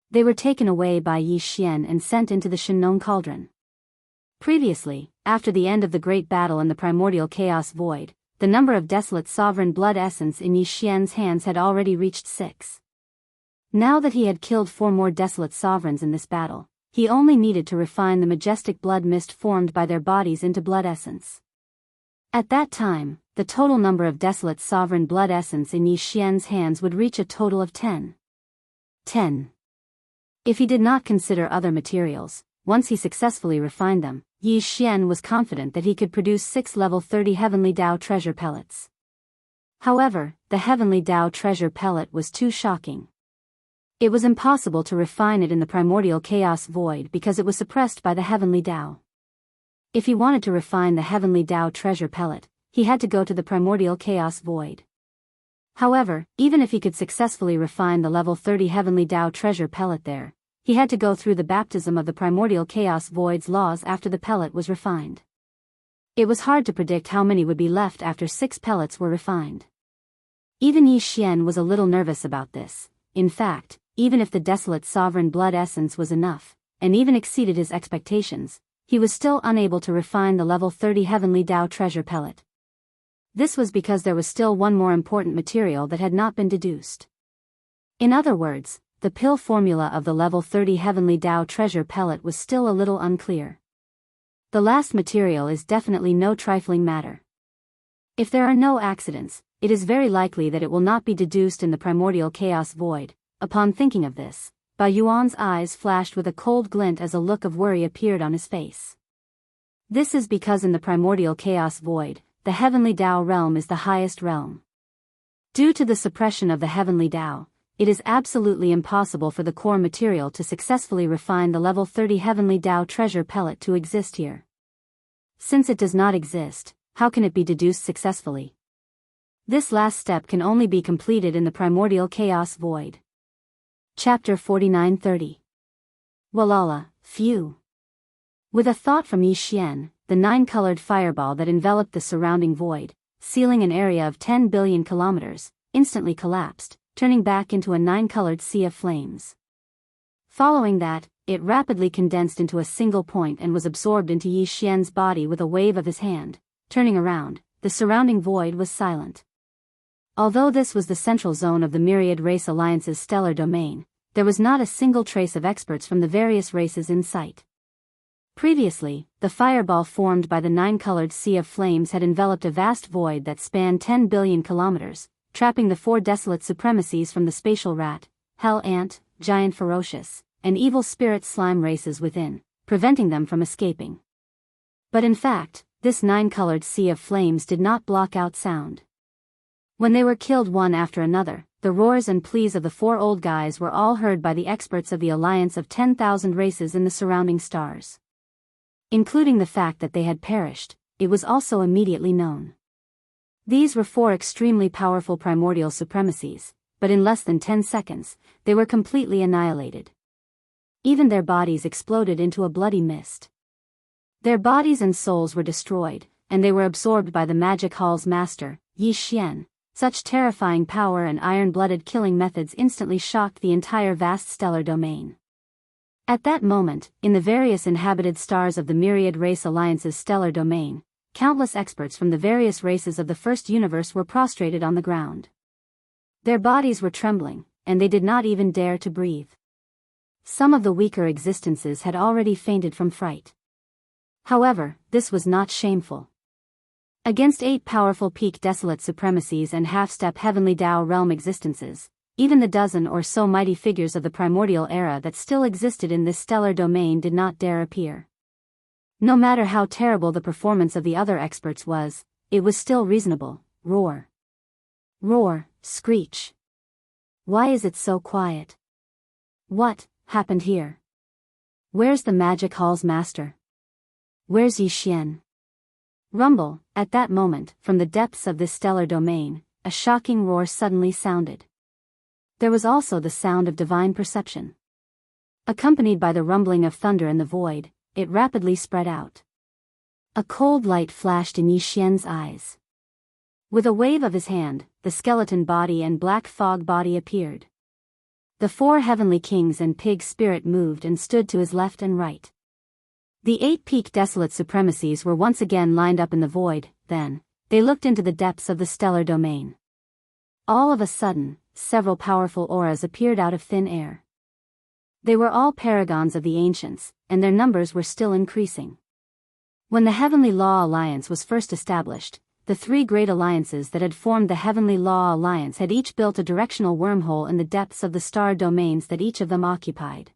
They were taken away by Yi Xian and sent into the Shenong cauldron. Previously, after the end of the great battle in the primordial chaos void, the number of desolate sovereign blood essence in Yi Xian's hands had already reached 6. Now that he had killed 4 more desolate sovereigns in this battle, he only needed to refine the majestic blood mist formed by their bodies into blood essence. At that time, the total number of desolate sovereign blood essence in Yi Xian's hands would reach a total of 10. 10. If he did not consider other materials, once he successfully refined them, Yi Xian was confident that he could produce 6 level 30 Heavenly Dao treasure pellets. However, the Heavenly Dao treasure pellet was too shocking. It was impossible to refine it in the primordial chaos void because it was suppressed by the Heavenly Dao. If he wanted to refine the Heavenly Dao treasure pellet, he had to go to the primordial chaos void. However, even if he could successfully refine the level 30 Heavenly Dao treasure pellet there, he had to go through the baptism of the primordial chaos void's laws after the pellet was refined. It was hard to predict how many would be left after 6 pellets were refined. Even Yi Xian was a little nervous about this. In fact, even if the desolate sovereign blood essence was enough, and even exceeded his expectations, he was still unable to refine the level 30 Heavenly Dao treasure pellet. This was because there was still one more important material that had not been deduced. In other words, the pill formula of the level 30 Heavenly Dao treasure pellet was still a little unclear. The last material is definitely no trifling matter. If there are no accidents, it is very likely that it will not be deduced in the primordial chaos void. Upon thinking of this, Bai Yuan's eyes flashed with a cold glint as a look of worry appeared on his face. This is because in the primordial chaos void, the Heavenly Dao realm is the highest realm. Due to the suppression of the Heavenly Dao, it is absolutely impossible for the core material to successfully refine the level 30 Heavenly Dao treasure pellet to exist here. Since it does not exist, how can it be deduced successfully? This last step can only be completed in the primordial chaos void. Chapter 49-30. Walala, phew. With a thought from Yi Xian, the 9-colored fireball that enveloped the surrounding void, sealing an area of 10 billion kilometers, instantly collapsed, turning back into a 9-colored sea of flames. Following that, it rapidly condensed into a single point and was absorbed into Yi Xian's body with a wave of his hand. Turning around, the surrounding void was silent. Although this was the central zone of the Myriad Race Alliance's stellar domain, there was not a single trace of experts from the various races in sight. Previously, the fireball formed by the 9-colored sea of flames had enveloped a vast void that spanned 10 billion kilometers, trapping the 4 desolate supremacies from the spatial rat, hell ant, giant ferocious, and evil spirit slime races within, preventing them from escaping. But in fact, this 9-colored sea of flames did not block out sound. When they were killed one after another, the roars and pleas of the 4 old guys were all heard by the experts of the alliance of 10,000 races in the surrounding stars. Including the fact that they had perished, it was also immediately known. These were 4 extremely powerful primordial supremacies, but in less than 10 seconds, they were completely annihilated. Even their bodies exploded into a bloody mist. Their bodies and souls were destroyed, and they were absorbed by the Magic Hall's master, Yi Xian. Such terrifying power and iron-blooded killing methods instantly shocked the entire vast stellar domain. At that moment, in the various inhabited stars of the Myriad Race Alliance's stellar domain, countless experts from the various races of the first universe were prostrated on the ground. Their bodies were trembling, and they did not even dare to breathe. Some of the weaker existences had already fainted from fright. However, this was not shameful. Against 8 powerful peak desolate supremacies and half-step heavenly Tao realm existences, even the dozen or so mighty figures of the primordial era that still existed in this stellar domain did not dare appear. No matter how terrible the performance of the other experts was, it was still reasonable. Roar. Roar, screech. Why is it so quiet? What happened here? Where's the magic hall's master? Where's Yi Xian? Rumble. At that moment, from the depths of this stellar domain, a shocking roar suddenly sounded. There was also the sound of divine perception. Accompanied by the rumbling of thunder in the void, it rapidly spread out. A cold light flashed in Yi Xian's eyes. With a wave of his hand, the skeleton body and black fog body appeared. The 4 heavenly kings and pig spirit moved and stood to his left and right. The 8 peak desolate supremacies were once again lined up in the void. Then they looked into the depths of the stellar domain. All of a sudden, several powerful auras appeared out of thin air. They were all paragons of the ancients, and their numbers were still increasing. When the Heavenly Law Alliance was first established, the 3 great alliances that had formed the Heavenly Law Alliance had each built a directional wormhole in the depths of the star domains that each of them occupied.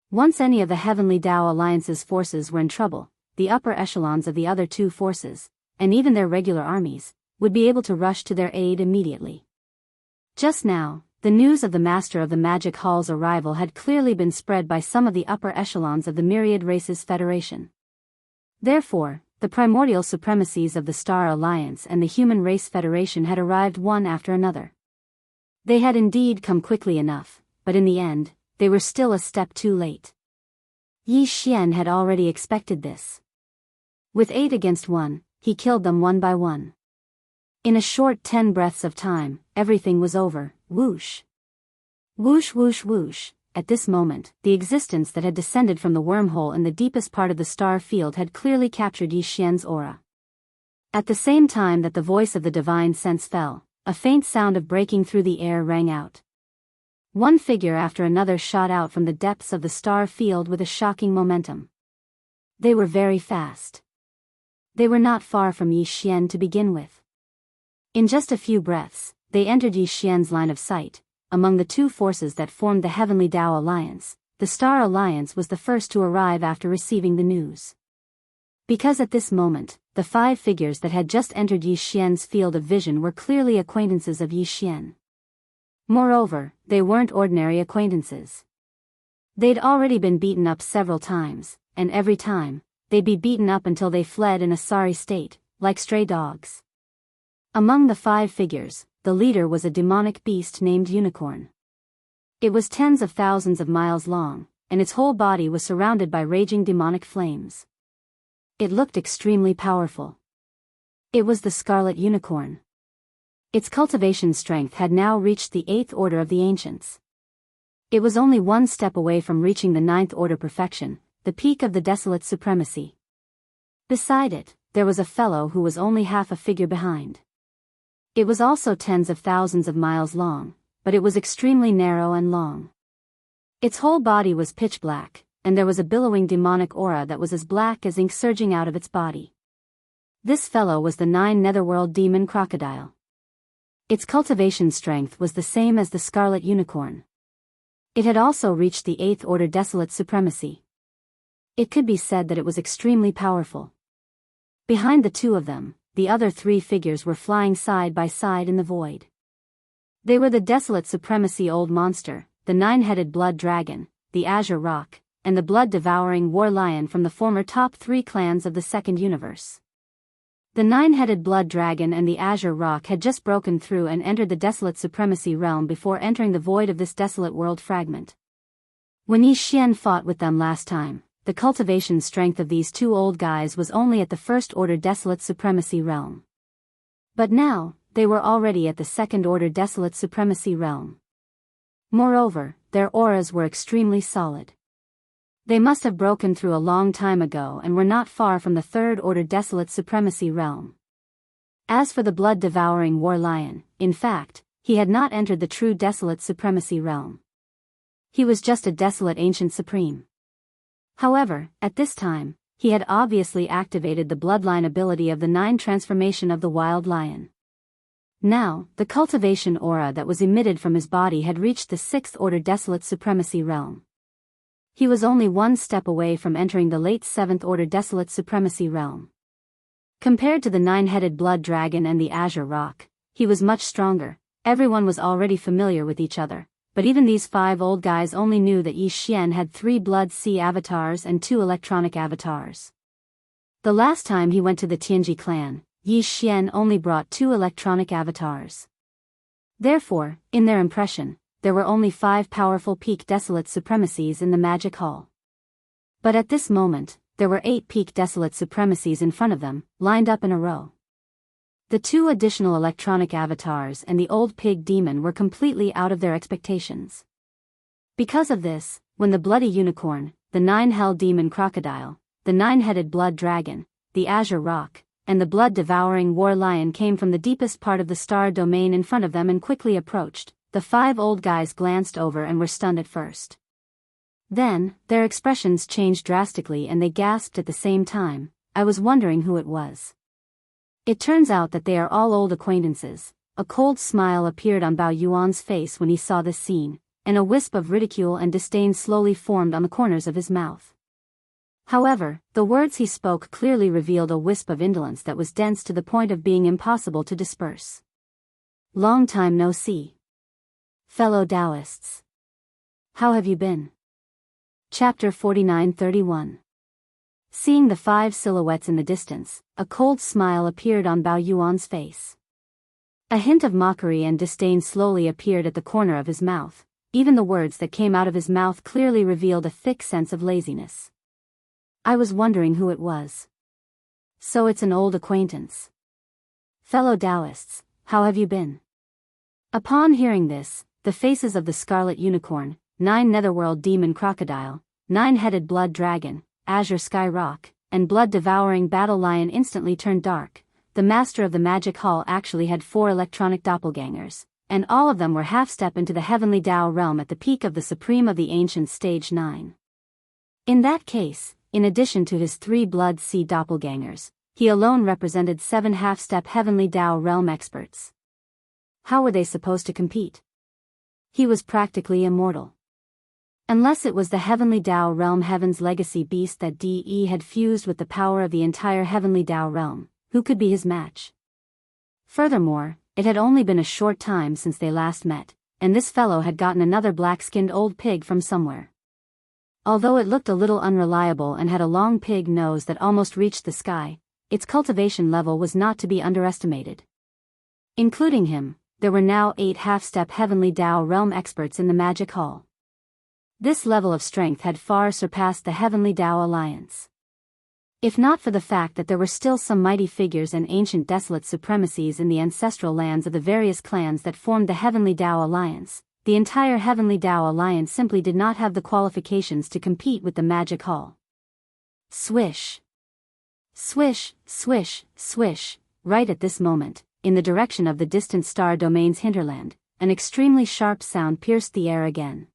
Once any of the Heavenly Tao Alliance's forces were in trouble, the upper echelons of the other 2 forces, and even their regular armies, would be able to rush to their aid immediately. Just now, the news of the Master of the Magic Hall's arrival had clearly been spread by some of the upper echelons of the Myriad Races Federation. Therefore, the primordial supremacies of the Star Alliance and the Human Race Federation had arrived one after another. They had indeed come quickly enough, but in the end, they were still a step too late. Yi Xian had already expected this. With 8 against 1, he killed them one by one. In a short 10 breaths of time, everything was over. Whoosh. Whoosh whoosh whoosh. At this moment, the existence that had descended from the wormhole in the deepest part of the star field had clearly captured Yi Xian's aura. At the same time that the voice of the divine sense fell, a faint sound of breaking through the air rang out. One figure after another shot out from the depths of the star field with a shocking momentum. They were very fast. They were not far from Yi Xian to begin with. In just a few breaths, they entered Yi Xian's line of sight. Among the 2 forces that formed the Heavenly Tao Alliance, the Star Alliance was the first to arrive after receiving the news. Because at this moment, the 5 figures that had just entered Yi Xian's field of vision were clearly acquaintances of Yi Xian. Moreover, they weren't ordinary acquaintances. They'd already been beaten up several times, and every time, they'd be beaten up until they fled in a sorry state, like stray dogs. Among the 5 figures, the leader was a demonic beast named Unicorn. It was tens of thousands of miles long, and its whole body was surrounded by raging demonic flames. It looked extremely powerful. It was the Scarlet Unicorn. Its cultivation strength had now reached the 8th order of the ancients. It was only 1 step away from reaching the 9th order perfection, the peak of the desolate supremacy. Beside it, there was a fellow who was only half a figure behind. It was also tens of thousands of miles long, but it was extremely narrow and long. Its whole body was pitch black, and there was a billowing demonic aura that was as black as ink surging out of its body. This fellow was the 9 netherworld demon crocodile. Its cultivation strength was the same as the Scarlet Unicorn. It had also reached the 8th order desolate supremacy. It could be said that it was extremely powerful. Behind the 2 of them, the other 3 figures were flying side by side in the void. They were the desolate supremacy old monster, the 9-headed blood dragon, the azure rock, and the blood-devouring war lion from the former top 3 clans of the Second Universe. The 9-headed blood dragon and the azure rock had just broken through and entered the desolate supremacy realm before entering the void of this desolate world fragment. When Yi Xian fought with them last time, the cultivation strength of these 2 old guys was only at the 1st order desolate supremacy realm. But now, they were already at the 2nd order desolate supremacy realm. Moreover, their auras were extremely solid. They must have broken through a long time ago and were not far from the 3rd order desolate supremacy realm. As for the blood-devouring war lion, in fact, he had not entered the true desolate supremacy realm. He was just a desolate ancient supreme. However, at this time, he had obviously activated the bloodline ability of the 9 transformation of the wild lion. Now, the cultivation aura that was emitted from his body had reached the 6th order desolate supremacy realm. He was only one step away from entering the late 7th order desolate supremacy realm. Compared to the 9-headed blood dragon and the azure rock, he was much stronger. Everyone was already familiar with each other, but even these 5 old guys only knew that Yi Xian had 3 blood sea avatars and 2 electronic avatars. The last time he went to the Tianji clan, Yi Xian only brought 2 electronic avatars. Therefore, in their impression, there were only 5 powerful peak desolate supremacies in the magic hall. But at this moment, there were 8 peak desolate supremacies in front of them, lined up in a row. The 2 additional electronic avatars and the old pig demon were completely out of their expectations. Because of this, when the bloody unicorn, the 9-hell demon crocodile, the 9-headed blood dragon, the azure rock, and the blood-devouring war lion came from the deepest part of the star domain in front of them and quickly approached, the 5 old guys glanced over and were stunned at first. Then, their expressions changed drastically and they gasped at the same time. I was wondering who it was. It turns out that they are all old acquaintances. A cold smile appeared on Bao Yuan's face when he saw this scene, and a wisp of ridicule and disdain slowly formed on the corners of his mouth. However, the words he spoke clearly revealed a wisp of indolence that was dense to the point of being impossible to disperse. Long time no see. Fellow Taoists. How have you been? Chapter 49-31. Seeing the 5 silhouettes in the distance, a cold smile appeared on Bao Yuan's face. A hint of mockery and disdain slowly appeared at the corner of his mouth. Even the words that came out of his mouth clearly revealed a thick sense of laziness. I was wondering who it was. So it's an old acquaintance. Fellow Taoists, how have you been? Upon hearing this, the faces of the scarlet unicorn, 9 netherworld demon crocodile, 9-headed blood dragon, azure sky rock, and blood-devouring battle lion instantly turned dark. The master of the magic hall actually had 4 electronic doppelgangers, and all of them were half-step into the heavenly Tao realm at the peak of the supreme of the ancient stage 9. In that case, in addition to his 3 blood sea doppelgangers, he alone represented 7 half-step heavenly Tao realm experts. How were they supposed to compete? He was practically immortal. Unless it was the heavenly Tao realm heaven's legacy beast that De had fused with the power of the entire heavenly Tao realm, who could be his match? Furthermore, it had only been a short time since they last met, and this fellow had gotten another black-skinned old pig from somewhere. Although it looked a little unreliable and had a long pig nose that almost reached the sky, its cultivation level was not to be underestimated. Including him, there were now 8 half-step heavenly Tao realm experts in the magic hall. This level of strength had far surpassed the Heavenly Tao Alliance. If not for the fact that there were still some mighty figures and ancient desolate supremacies in the ancestral lands of the various clans that formed the Heavenly Tao Alliance, the entire Heavenly Tao Alliance simply did not have the qualifications to compete with the Magic Hall. Swish! Swish, swish, swish, right at this moment, in the direction of the distant star domain's hinterland, an extremely sharp sound pierced the air again.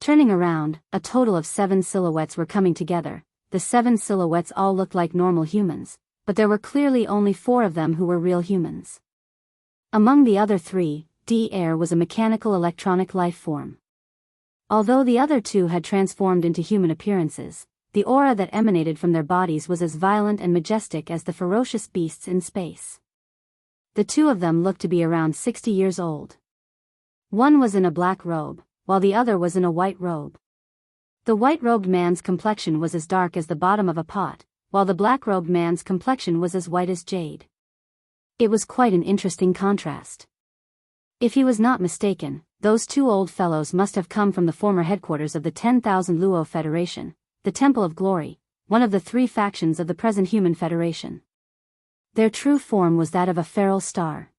Turning around, a total of 7 silhouettes were coming together. The 7 silhouettes all looked like normal humans, but there were clearly only 4 of them who were real humans. Among the other 3, D-Air was a mechanical electronic life form. Although the other 2 had transformed into human appearances, the aura that emanated from their bodies was as violent and majestic as the ferocious beasts in space. The 2 of them looked to be around 60 years old. One was in a black robe, while the other was in a white robe. The white-robed man's complexion was as dark as the bottom of a pot, while the black-robed man's complexion was as white as jade. It was quite an interesting contrast. If he was not mistaken, those 2 old fellows must have come from the former headquarters of the 10,000 Luo Federation, the Temple of Glory, one of the 3 factions of the present Human Federation. Their true form was that of a feral star.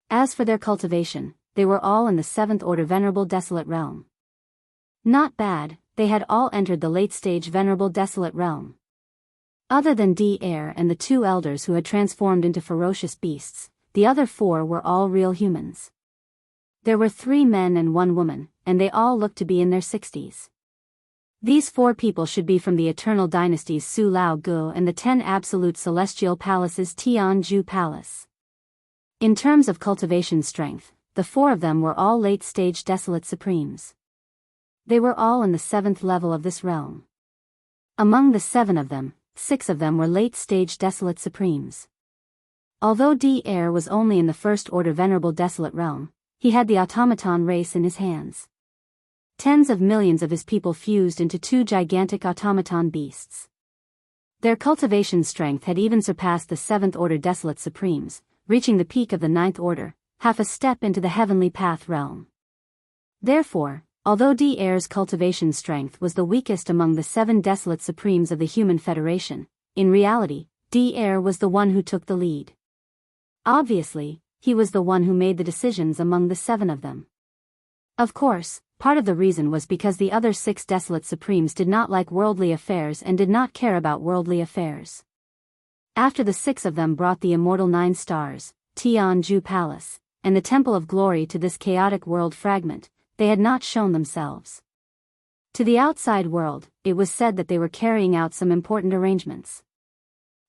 As for their cultivation, they were all in the 7th order Venerable Desolate Realm. Not bad, they had all entered the late-stage Venerable Desolate Realm. Other than D-Air and the 2 elders who had transformed into ferocious beasts, the other 4 were all real humans. There were 3 men and 1 woman, and they all looked to be in their 60s. These 4 people should be from the eternal dynasties Su Lao Gu and the 10 absolute celestial palaces Tianju Palace. In terms of cultivation strength, the 4 of them were all late-stage desolate supremes. They were all in the 7th level of this realm. Among the 7 of them, 6 of them were late-stage desolate supremes. Although Air was only in the first order venerable desolate realm, he had the automaton race in his hands. Tens of millions of his people fused into 2 gigantic automaton beasts. Their cultivation strength had even surpassed the 7th order desolate supremes, reaching the peak of the 9th order, half a step into the heavenly path realm. Therefore, although Air's cultivation strength was the weakest among the 7 desolate supremes of the Human Federation, in reality, Air was the one who took the lead. Obviously, he was the one who made the decisions among the 7 of them. Of course, part of the reason was because the other 6 desolate supremes did not like worldly affairs and did not care about worldly affairs. After the 6 of them brought the immortal 9 stars, Tianju Palace, and the Temple of Glory to this chaotic world fragment, they had not shown themselves. To the outside world, it was said that they were carrying out some important arrangements.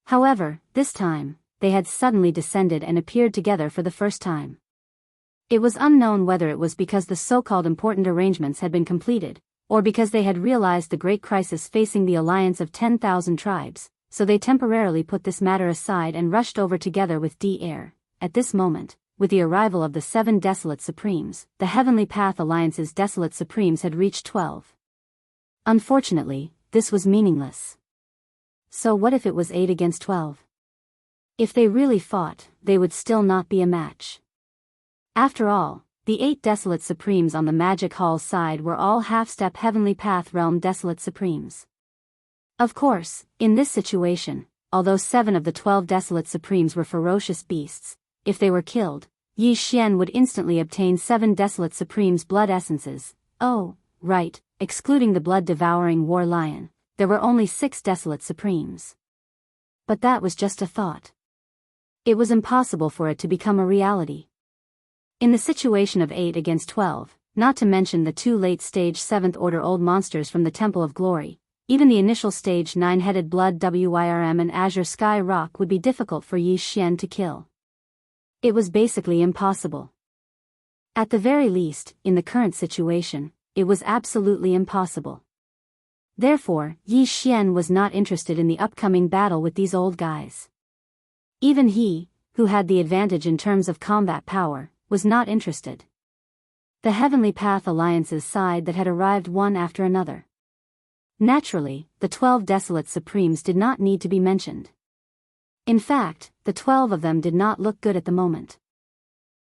However, this time, they had suddenly descended and appeared together for the first time. It was unknown whether it was because the so-called important arrangements had been completed, or because they had realized the great crisis facing the alliance of 10,000 tribes, so they temporarily put this matter aside and rushed over together with Air. At this moment, with the arrival of the 7 desolate supremes, the Heavenly Path Alliance's desolate supremes had reached 12. Unfortunately, this was meaningless. So what if it was 8 against 12? If they really fought, they would still not be a match. After all, the 8 desolate supremes on the Magic Hall side were all half-step Heavenly Path Realm desolate supremes. Of course, in this situation, although 7 of the 12 desolate supremes were ferocious beasts, if they were killed, Yi Xian would instantly obtain 7 desolate supremes' blood essences. Oh, right, excluding the blood-devouring war lion, there were only 6 desolate supremes. But that was just a thought. It was impossible for it to become a reality. In the situation of 8 against 12, not to mention the 2 late-stage 7th order old monsters from the Temple of Glory, even the initial stage 9-headed blood Wyrm and Azure Sky Rock would be difficult for Yi Xian to kill. It was basically impossible. At the very least, in the current situation, it was absolutely impossible. Therefore, Yi Xian was not interested in the upcoming battle with these old guys. Even he, who had the advantage in terms of combat power, was not interested. The Heavenly Path Alliance's side that had arrived one after another. Naturally, the 12 desolate supremes did not need to be mentioned. In fact, the 12 of them did not look good at the moment.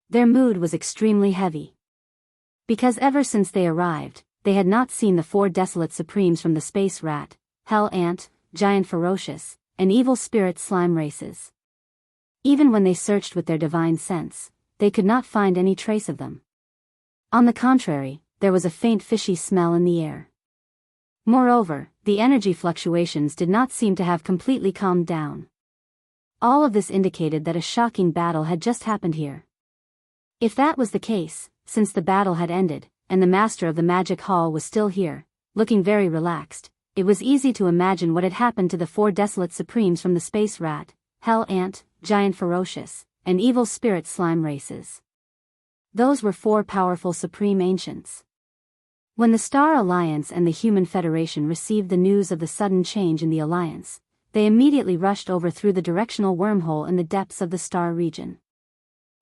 Their mood was extremely heavy. Because ever since they arrived, they had not seen the 4 desolate supremes from the space rat, hell ant, giant ferocious, and evil spirit slime races. Even when they searched with their divine sense, they could not find any trace of them. On the contrary, there was a faint fishy smell in the air. Moreover, the energy fluctuations did not seem to have completely calmed down. All of this indicated that a shocking battle had just happened here. If that was the case, since the battle had ended, and the master of the Magic Hall was still here, looking very relaxed, it was easy to imagine what had happened to the 4 desolate supremes from the space rat, hell ant, giant ferocious, and evil spirit slime races. Those were 4 powerful supreme ancients. When the Star Alliance and the Human Federation received the news of the sudden change in the alliance, they immediately rushed over through the directional wormhole in the depths of the star region.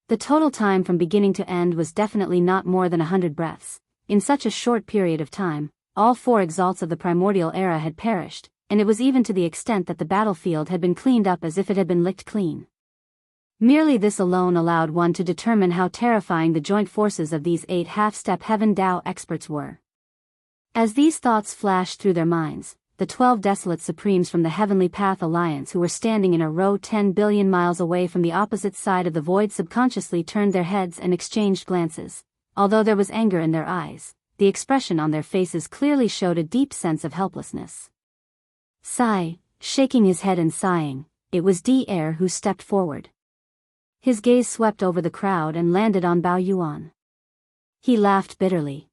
The total time from beginning to end was definitely not more than 100 breaths. In such a short period of time, all 4 exalts of the primordial era had perished, and it was even to the extent that the battlefield had been cleaned up as if it had been licked clean. Merely this alone allowed one to determine how terrifying the joint forces of these 8 half-step Heaven Dao experts were. As these thoughts flashed through their minds, the 12 desolate supremes from the Heavenly Path Alliance who were standing in a row 10 billion miles away from the opposite side of the void subconsciously turned their heads and exchanged glances. Although there was anger in their eyes, the expression on their faces clearly showed a deep sense of helplessness. Sigh, shaking his head and sighing, it was Air who stepped forward. His gaze swept over the crowd and landed on Bao Yuan. He laughed bitterly.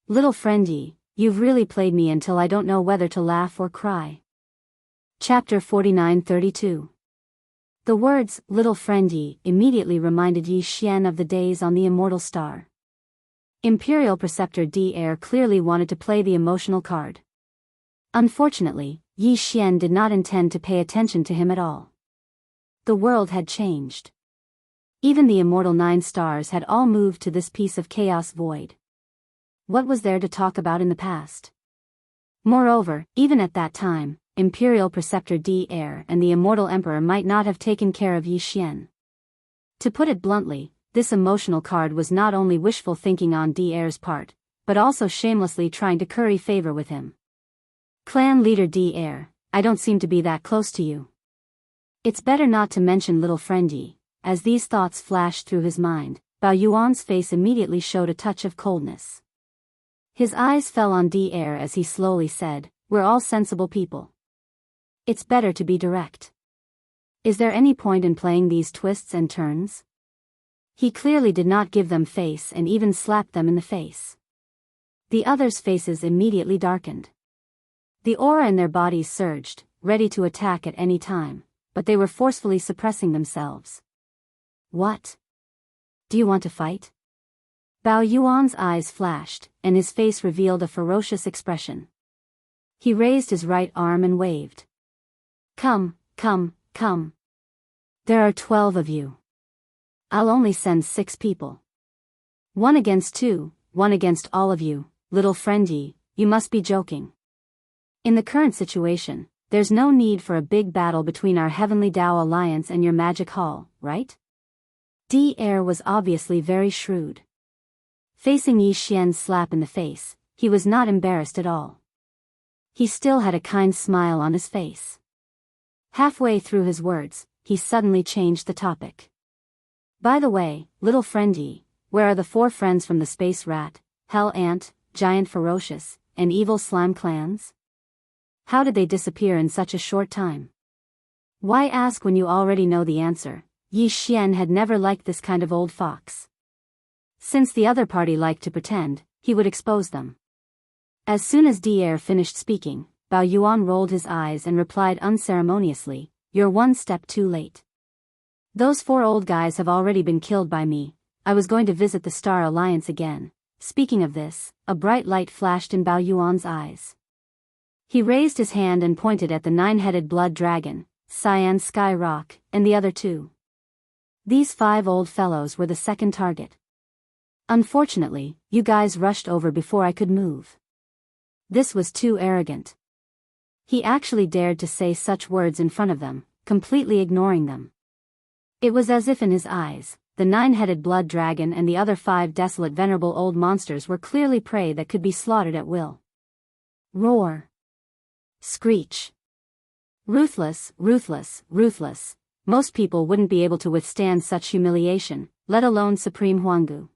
Little friendy, you've really played me until I don't know whether to laugh or cry. Chapter 49-32. The words, little friendy, immediately reminded Yi Xian of the days on the immortal star. Imperial Preceptor Di clearly wanted to play the emotional card. Unfortunately, Yi Xian did not intend to pay attention to him at all. The world had changed. Even the immortal 9 stars had all moved to this piece of chaos void. What was there to talk about in the past? Moreover, even at that time, Imperial Preceptor Di and the immortal emperor might not have taken care of Yi Xian. To put it bluntly, this emotional card was not only wishful thinking on Di's part, but also shamelessly trying to curry favor with him. Clan leader Di, I don't seem to be that close to you. It's better not to mention little friendy. As these thoughts flashed through his mind, Bao Yuan's face immediately showed a touch of coldness. His eyes fell on Di as he slowly said, we're all sensible people. It's better to be direct. Is there any point in playing these twists and turns? He clearly did not give them face and even slapped them in the face. The others' faces immediately darkened. The aura in their bodies surged, ready to attack at any time, but they were forcefully suppressing themselves. What? Do you want to fight? Bao Yuan's eyes flashed, and his face revealed a ferocious expression. He raised his right arm and waved. Come, come, come. There are 12 of you. I'll only send 6 people. 1 against 2, 1 against all of you, little friendy, you must be joking. In the current situation, there's no need for a big battle between our Heavenly Dao Alliance and your magic hall, right? Di was obviously very shrewd. Facing Yi Xian's slap in the face, he was not embarrassed at all. He still had a kind smile on his face. Halfway through his words, he suddenly changed the topic. By the way, little friendy, where are the 4 friends from the Space Rat, Hell Ant, Giant Ferocious, and Evil Slime clans? How did they disappear in such a short time? Why ask when you already know the answer? Yi Xian had never liked this kind of old fox. Since the other party liked to pretend, he would expose them. As soon as Di finished speaking, Bao Yuan rolled his eyes and replied unceremoniously, you're 1 step too late. Those 4 old guys have already been killed by me. I was going to visit the Star Alliance again. Speaking of this, a bright light flashed in Bao Yuan's eyes. He raised his hand and pointed at the 9-headed blood dragon, Cyan Sky Rock, and the other 2. These 5 old fellows were the second target. Unfortunately, you guys rushed over before I could move. This was too arrogant. He actually dared to say such words in front of them, completely ignoring them. It was as if in his eyes, the 9-headed blood dragon and the other 5 desolate venerable old monsters were clearly prey that could be slaughtered at will. Roar. Screech. Ruthless, ruthless, ruthless. Most people wouldn't be able to withstand such humiliation, let alone Supreme Huanggu.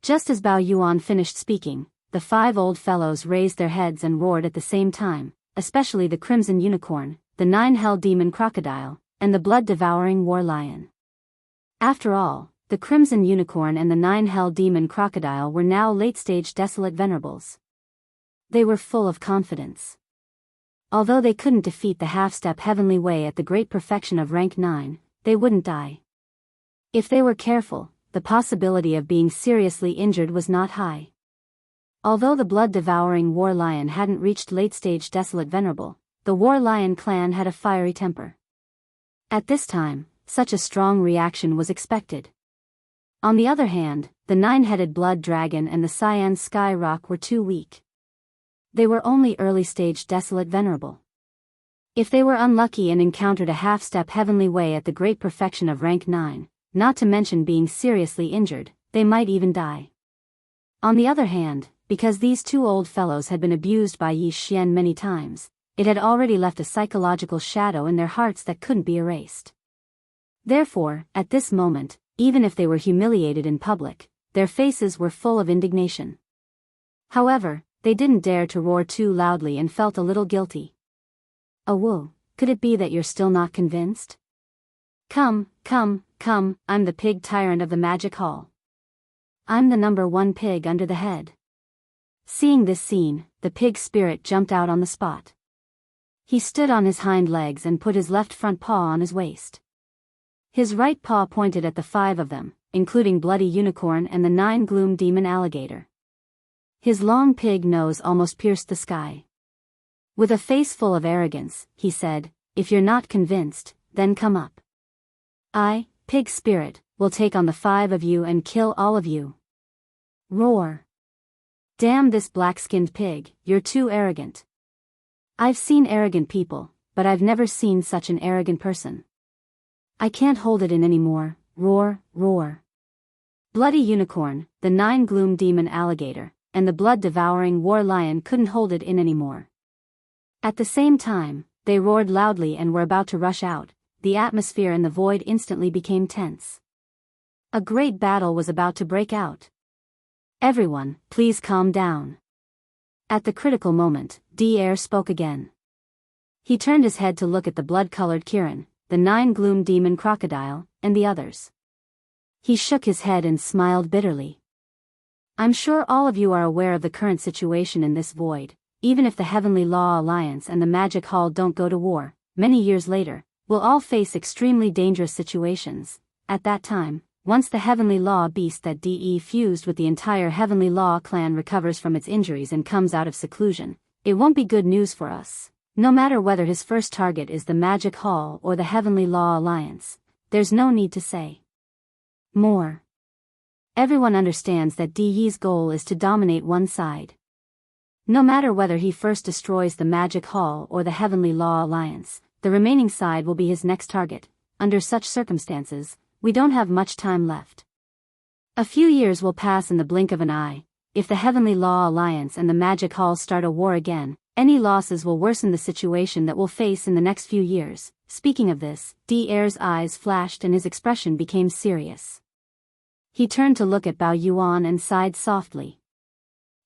Just as Bao Yuan finished speaking, the 5 old fellows raised their heads and roared at the same time, especially the Crimson Unicorn, the 9-Hell Demon Crocodile, and the blood-devouring War Lion. After all, the Crimson Unicorn and the 9-Hell Demon Crocodile were now late-stage desolate venerables. They were full of confidence. Although they couldn't defeat the half-step heavenly way at the great perfection of rank 9, they wouldn't die. If they were careful, the possibility of being seriously injured was not high. Although the blood-devouring War Lion hadn't reached late-stage desolate venerable, the War Lion clan had a fiery temper. At this time, such a strong reaction was expected. On the other hand, the 9-headed blood dragon and the Cyan Sky Rock were too weak. They were only early-stage desolate venerable. If they were unlucky and encountered a half-step heavenly way at the great perfection of rank 9, not to mention being seriously injured, they might even die. On the other hand, because these 2 old fellows had been abused by Yi Xian many times, it had already left a psychological shadow in their hearts that couldn't be erased. Therefore, at this moment, even if they were humiliated in public, their faces were full of indignation. However, they didn't dare to roar too loudly and felt a little guilty. Whoa, could it be that you're still not convinced? Come, come, come, I'm the pig tyrant of the magic hall. I'm the #1 pig under the head. Seeing this scene, the pig spirit jumped out on the spot. He stood on his hind legs and put his left front paw on his waist. His right paw pointed at the 5 of them, including Bloody Unicorn and the 9 Gloom Demon Alligator. His long pig nose almost pierced the sky. With a face full of arrogance, he said, "If you're not convinced, then come up. I, Pig Spirit, will take on the 5 of you and kill all of you." Roar. Damn this black-skinned pig, you're too arrogant. I've seen arrogant people, but I've never seen such an arrogant person. I can't hold it in anymore. Roar, roar. Bloody Unicorn, the 9 Gloom Demon Alligator, and the blood-devouring War Lion couldn't hold it in anymore. At the same time, they roared loudly and were about to rush out. The atmosphere in the void instantly became tense. A great battle was about to break out. "Everyone, please calm down." At the critical moment, D-Air spoke again. He turned his head to look at the blood-colored Kirin, the 9 Gloom Demon Crocodile, and the others. He shook his head and smiled bitterly. "I'm sure all of you are aware of the current situation in this void. Even if the Heavenly Law Alliance and the Magic Hall don't go to war, many years later, we'll all face extremely dangerous situations. At that time, once the Heavenly Law beast that DE fused with the entire Heavenly Law clan recovers from its injuries and comes out of seclusion, it won't be good news for us. No matter whether his first target is the Magic Hall or the Heavenly Law Alliance, there's no need to say more. Everyone understands that DE's goal is to dominate one side. No matter whether he first destroys the Magic Hall or the Heavenly Law Alliance, the remaining side will be his next target. Under such circumstances, we don't have much time left. A few years will pass in the blink of an eye. If the Heavenly Law Alliance and the Magic Hall start a war again, any losses will worsen the situation that we'll face in the next few years." Speaking of this, D-Air's eyes flashed and his expression became serious. He turned to look at Bao Yuan and sighed softly.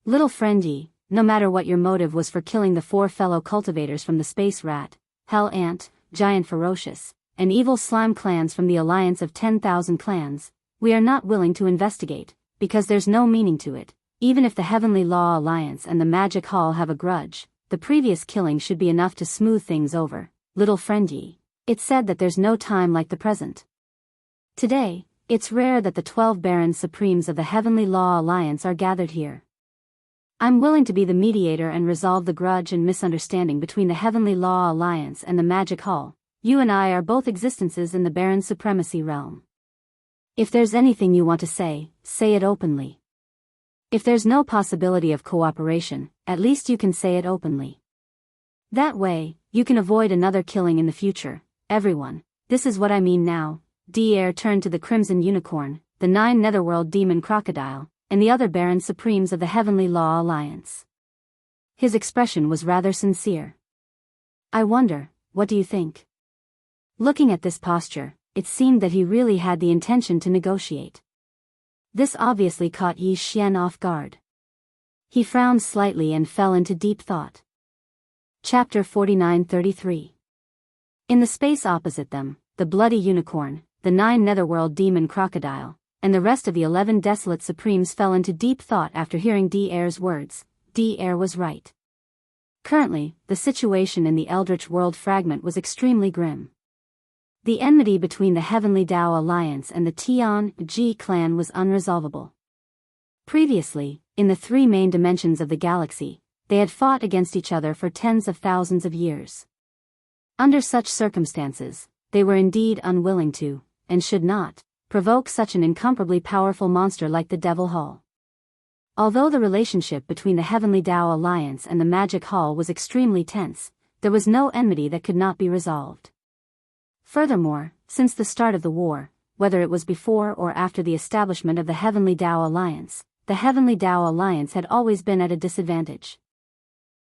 "Little friend Yi, no matter what your motive was for killing the 4 fellow cultivators from the Space Rat, Hell Ant, Giant Ferocious, and Evil Slime clans from the Alliance of 10,000 clans, we are not willing to investigate, because there's no meaning to it. Even if the Heavenly Law Alliance and the Magic Hall have a grudge, the previous killing should be enough to smooth things over. Little friend Yi, it's said that there's no time like the present. Today, it's rare that the 12 Barons Supremes of the Heavenly Law Alliance are gathered here. I'm willing to be the mediator and resolve the grudge and misunderstanding between the Heavenly Law Alliance and the Magic Hall. You and I are both existences in the Baron Supremacy realm. If there's anything you want to say it openly. If there's no possibility of cooperation, at least you can say it openly. That way, you can avoid another killing in the future. Everyone, this is what I mean now." D-Air turned to the Crimson Unicorn, the 9 Netherworld Demon Crocodile, and the other Baron Supremes of the Heavenly Law Alliance. His expression was rather sincere. "I wonder, what do you think?" Looking at this posture, it seemed that he really had the intention to negotiate. This obviously caught Yi Xian off guard. He frowned slightly and fell into deep thought. Chapter 49-33. In the space opposite them, the Bloody Unicorn, the 9 Netherworld Demon Crocodile, and the rest of the 11 Desolate Supremes fell into deep thought after hearing D-Air's words. D-Air was right. Currently, the situation in the Eldritch World Fragment was extremely grim. The enmity between the Heavenly Dao Alliance and the Tian-Ji clan was unresolvable. Previously, in the 3 main dimensions of the galaxy, they had fought against each other for tens of thousands of years. Under such circumstances, they were indeed unwilling to, and should not, provoke such an incomparably powerful monster like the Devil Hall. Although the relationship between the Heavenly Dao Alliance and the Magic Hall was extremely tense, there was no enmity that could not be resolved. Furthermore, since the start of the war, whether it was before or after the establishment of the Heavenly Dao Alliance, the Heavenly Dao Alliance had always been at a disadvantage.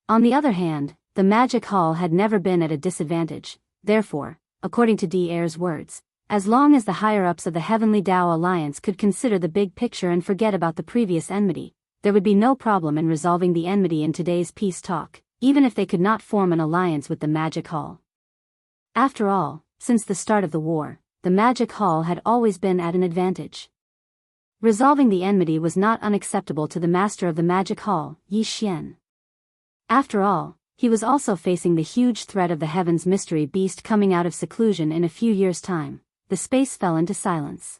On the other hand, the Magic Hall had never been at a disadvantage. Therefore, according to D-Air's words, as long as the higher-ups of the Heavenly Dao Alliance could consider the big picture and forget about the previous enmity, there would be no problem in resolving the enmity in today's peace talk, even if they could not form an alliance with the Magic Hall. After all, since the start of the war, the Magic Hall had always been at an advantage. Resolving the enmity was not unacceptable to the master of the magic hall, Yi Xian. After all, he was also facing the huge threat of the heavens mystery beast coming out of seclusion in a few years' time. The space fell into silence.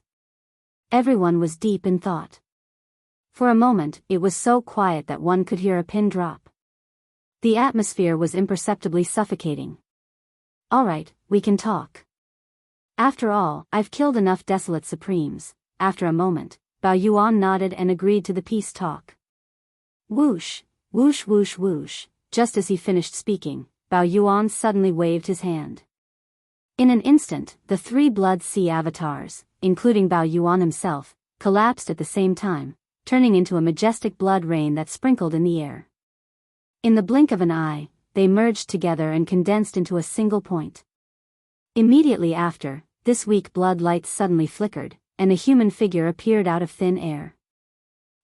Everyone was deep in thought. For a moment, it was so quiet that one could hear a pin drop. The atmosphere was imperceptibly suffocating. "All right, we can talk. After all, I've killed enough desolate supremes." After a moment, Bao Yuan nodded and agreed to the peace talk. Whoosh, whoosh whoosh whoosh. Just as he finished speaking, Bao Yuan suddenly waved his hand. In an instant, the 3 Blood Sea avatars, including Bao Yuan himself, collapsed at the same time, turning into a majestic blood rain that sprinkled in the air. In the blink of an eye, they merged together and condensed into a single point. Immediately after, this weak blood light suddenly flickered, and a human figure appeared out of thin air.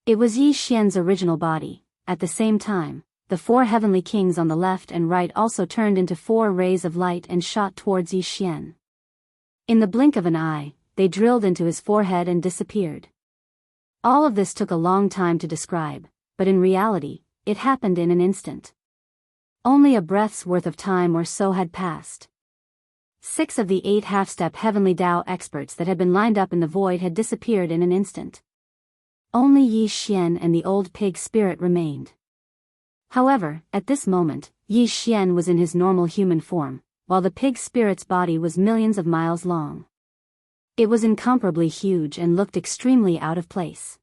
It was Yi Xian's original body. At the same time, the 4 heavenly kings on the left and right also turned into 4 rays of light and shot towards Yi Xian. In the blink of an eye, they drilled into his forehead and disappeared. All of this took a long time to describe, but in reality, it happened in an instant. Only a breath's worth of time or so had passed. 6 of the 8 half-step heavenly Tao experts that had been lined up in the void had disappeared in an instant. Only Yi Xian and the old pig spirit remained. However, at this moment, Yi Xian was in his normal human form, while the pig spirit's body was millions of miles long. It was incomparably huge and looked extremely out of place.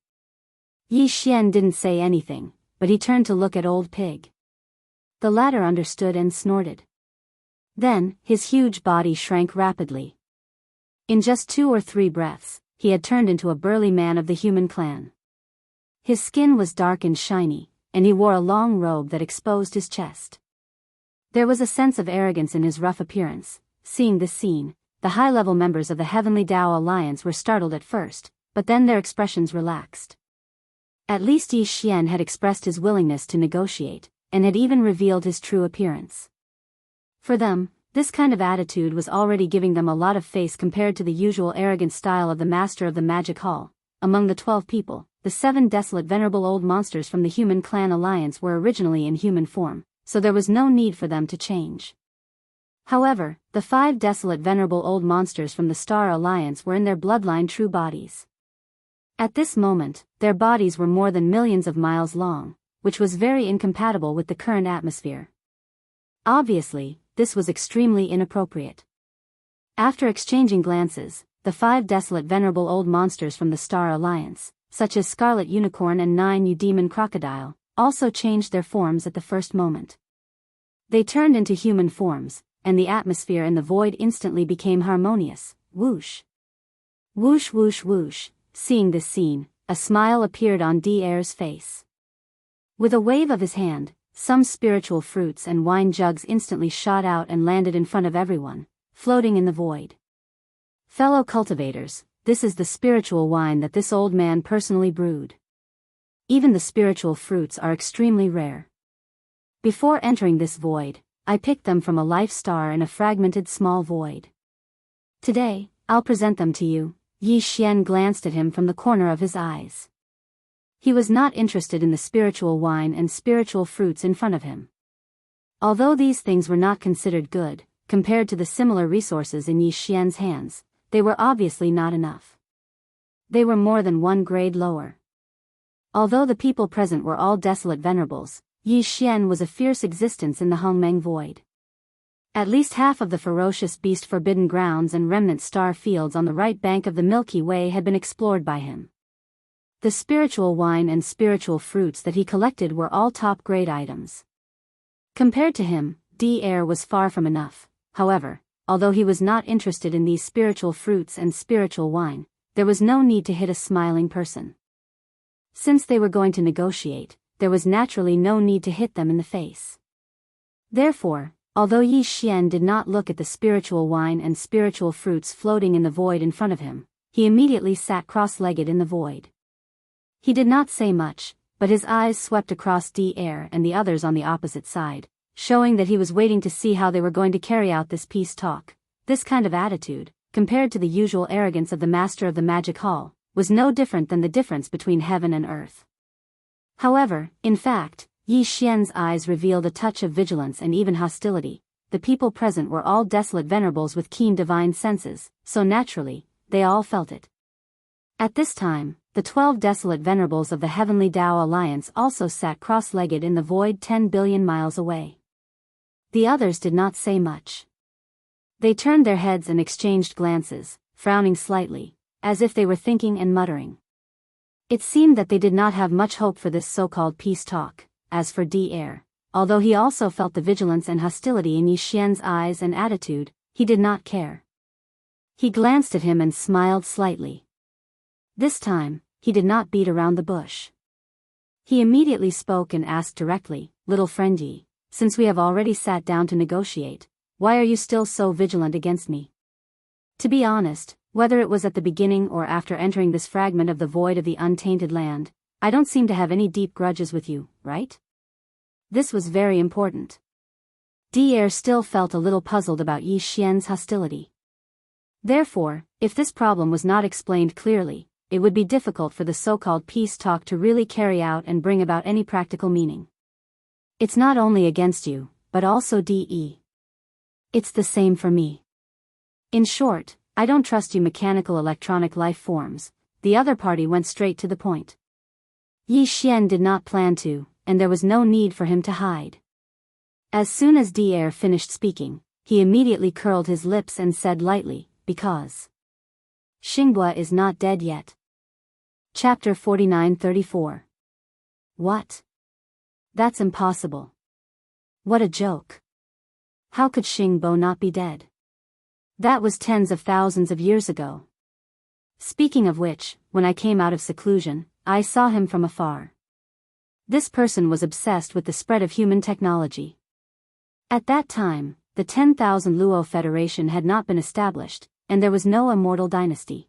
Yi Xian didn't say anything, but he turned to look at old pig. The latter understood and snorted. Then, his huge body shrank rapidly. In just 2 or 3 breaths, he had turned into a burly man of the human clan. His skin was dark and shiny, and he wore a long robe that exposed his chest. There was a sense of arrogance in his rough appearance. Seeing this scene, the high-level members of the Heavenly Tao Alliance were startled at first, but then their expressions relaxed. At least Yi Xian had expressed his willingness to negotiate, and had even revealed his true appearance. For them, this kind of attitude was already giving them a lot of face compared to the usual arrogant style of the master of the magic hall. Among the 12 people, the 7 desolate venerable old monsters from the Human Clan Alliance were originally in human form, so there was no need for them to change. However, the 5 desolate venerable old monsters from the Star Alliance were in their bloodline true bodies. At this moment, their bodies were more than millions of miles long, which was very incompatible with the current atmosphere. Obviously, this was extremely inappropriate. After exchanging glances, the 5 desolate venerable old monsters from the Star Alliance, such as Scarlet Unicorn and 9 Demon Crocodile, also changed their forms at the first moment. They turned into human forms, and the atmosphere in the void instantly became harmonious. Whoosh! Whoosh whoosh whoosh. Seeing this scene, a smile appeared on D'Air's face. With a wave of his hand, some spiritual fruits and wine jugs instantly shot out and landed in front of everyone, floating in the void. Fellow cultivators, this is the spiritual wine that this old man personally brewed. Even the spiritual fruits are extremely rare. Before entering this void, I picked them from a life star in a fragmented small void. Today, I'll present them to you. Yi Xian glanced at him from the corner of his eyes. He was not interested in the spiritual wine and spiritual fruits in front of him. Although these things were not considered good, compared to the similar resources in Yi Xian's hands, they were obviously not enough. They were more than 1 grade lower. Although the people present were all desolate venerables, Yi Xian was a fierce existence in the Hongmeng void. At least half of the ferocious beast forbidden grounds and remnant star fields on the right bank of the Milky Way had been explored by him. The spiritual wine and spiritual fruits that he collected were all top-grade items. Compared to him, D'Air was far from enough. However, although he was not interested in these spiritual fruits and spiritual wine, there was no need to hit a smiling person. Since they were going to negotiate, there was naturally no need to hit them in the face. Therefore, although Yi Xian did not look at the spiritual wine and spiritual fruits floating in the void in front of him, he immediately sat cross-legged in the void. He did not say much, but his eyes swept across D'Air and the others on the opposite side, showing that he was waiting to see how they were going to carry out this peace talk. This kind of attitude, compared to the usual arrogance of the master of the magic hall, was no different than the difference between heaven and earth. However, in fact, Yi Xian's eyes revealed a touch of vigilance and even hostility. The people present were all desolate venerables with keen divine senses, so naturally, they all felt it. At this time, the 12 desolate venerables of the Heavenly Tao Alliance also sat cross-legged in the void 10 billion miles away. The others did not say much. They turned their heads and exchanged glances, frowning slightly, as if they were thinking and muttering. It seemed that they did not have much hope for this so-called peace talk. As for D-Air, although he also felt the vigilance and hostility in Yi Xian's eyes and attitude, he did not care. He glanced at him and smiled slightly. This time, he did not beat around the bush. He immediately spoke and asked directly, "Little friend Yi, since we have already sat down to negotiate, why are you still so vigilant against me?" To be honest, whether it was at the beginning or after entering this fragment of the void of the untainted land, I don't seem to have any deep grudges with you, right? This was very important. D-Air still felt a little puzzled about Yi Xian's hostility. Therefore, if this problem was not explained clearly, it would be difficult for the so-called peace talk to really carry out and bring about any practical meaning. It's not only against you, but also D.E. It's the same for me. In short, I don't trust you mechanical electronic life forms. The other party went straight to the point. Yi Xian did not plan to, and there was no need for him to hide. As soon as D-Air finished speaking, he immediately curled his lips and said lightly, "Because Xinghua is not dead yet." Chapter 49-34. What? That's impossible. What a joke. How could Xingbo not be dead? That was tens of thousands of years ago. Speaking of which, when I came out of seclusion, I saw him from afar. This person was obsessed with the spread of human technology. At that time, the 10,000 Luo Federation had not been established, and there was no immortal dynasty.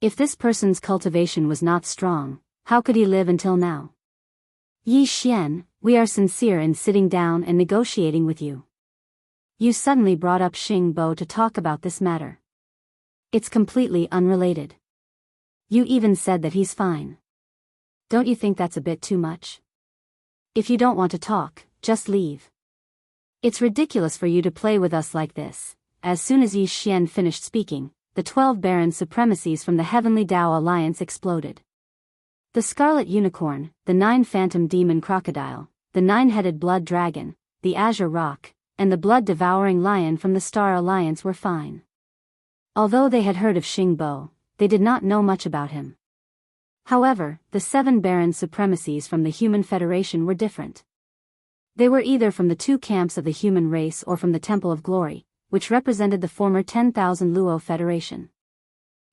If this person's cultivation was not strong, how could he live until now? Yi Xian, we are sincere in sitting down and negotiating with you. You suddenly brought up Xingbo to talk about this matter. It's completely unrelated. You even said that he's fine. Don't you think that's a bit too much? If you don't want to talk, just leave. It's ridiculous for you to play with us like this. As soon as Yi Xian finished speaking, the 12 barren supremacies from the Heavenly Tao Alliance exploded. The Scarlet Unicorn, the 9 Phantom Demon Crocodile, the 9-headed Blood Dragon, the Azure Rock, and the Blood-Devouring Lion from the Star Alliance were fine. Although they had heard of Xingbo, they did not know much about him. However, the 7 barren supremacies from the Human Federation were different. They were either from the 2 camps of the human race or from the Temple of Glory, which represented the former 10,000 Luo Federation.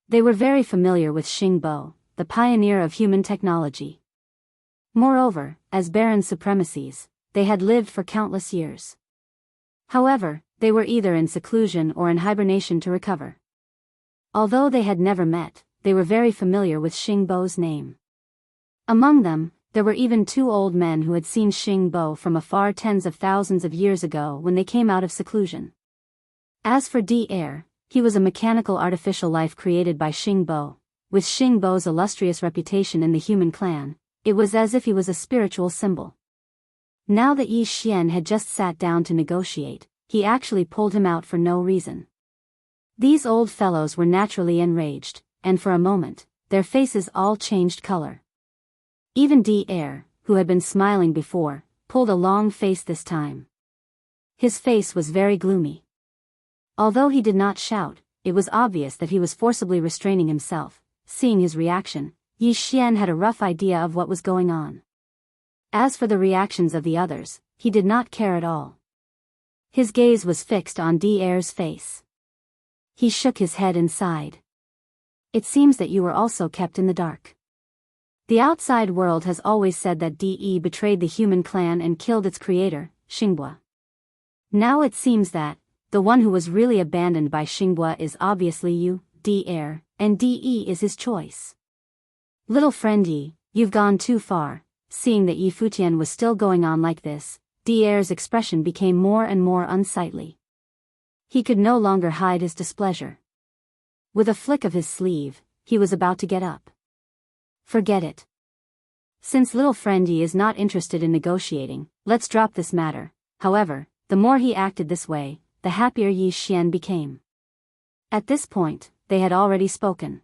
They were very familiar with Xingbo, the pioneer of human technology. Moreover, as barren supremacies, they had lived for countless years. However, they were either in seclusion or in hibernation to recover. Although they had never met, they were very familiar with Xingbo's name. Among them, there were even 2 old men who had seen Xingbo from afar tens of thousands of years ago when they came out of seclusion. As for D-Air, he was a mechanical artificial life created by Xingbo. With Xingbo's illustrious reputation in the human clan, it was as if he was a spiritual symbol. Now that Yi Xian had just sat down to negotiate, he actually pulled him out for no reason. These old fellows were naturally enraged, and for a moment, their faces all changed color. Even D-Air, who had been smiling before, pulled a long face this time. His face was very gloomy. Although he did not shout, it was obvious that he was forcibly restraining himself. Seeing his reaction, Yi Xian had a rough idea of what was going on. As for the reactions of the others, he did not care at all. His gaze was fixed on D-Air's face. He shook his head and sighed. It seems that you were also kept in the dark. The outside world has always said that De betrayed the human clan and killed its creator, Xinghua. Now it seems that the one who was really abandoned by Xinghua is obviously you, D-Air, and De is his choice. Little friend Yi, you've gone too far. Seeing that Yi Futian was still going on like this, D-Air's expression became more and more unsightly. He could no longer hide his displeasure. With a flick of his sleeve, he was about to get up. Forget it. Since little friend Yi is not interested in negotiating, let's drop this matter. However, the more he acted this way, the happier Yi Xian became. At this point, they had already spoken.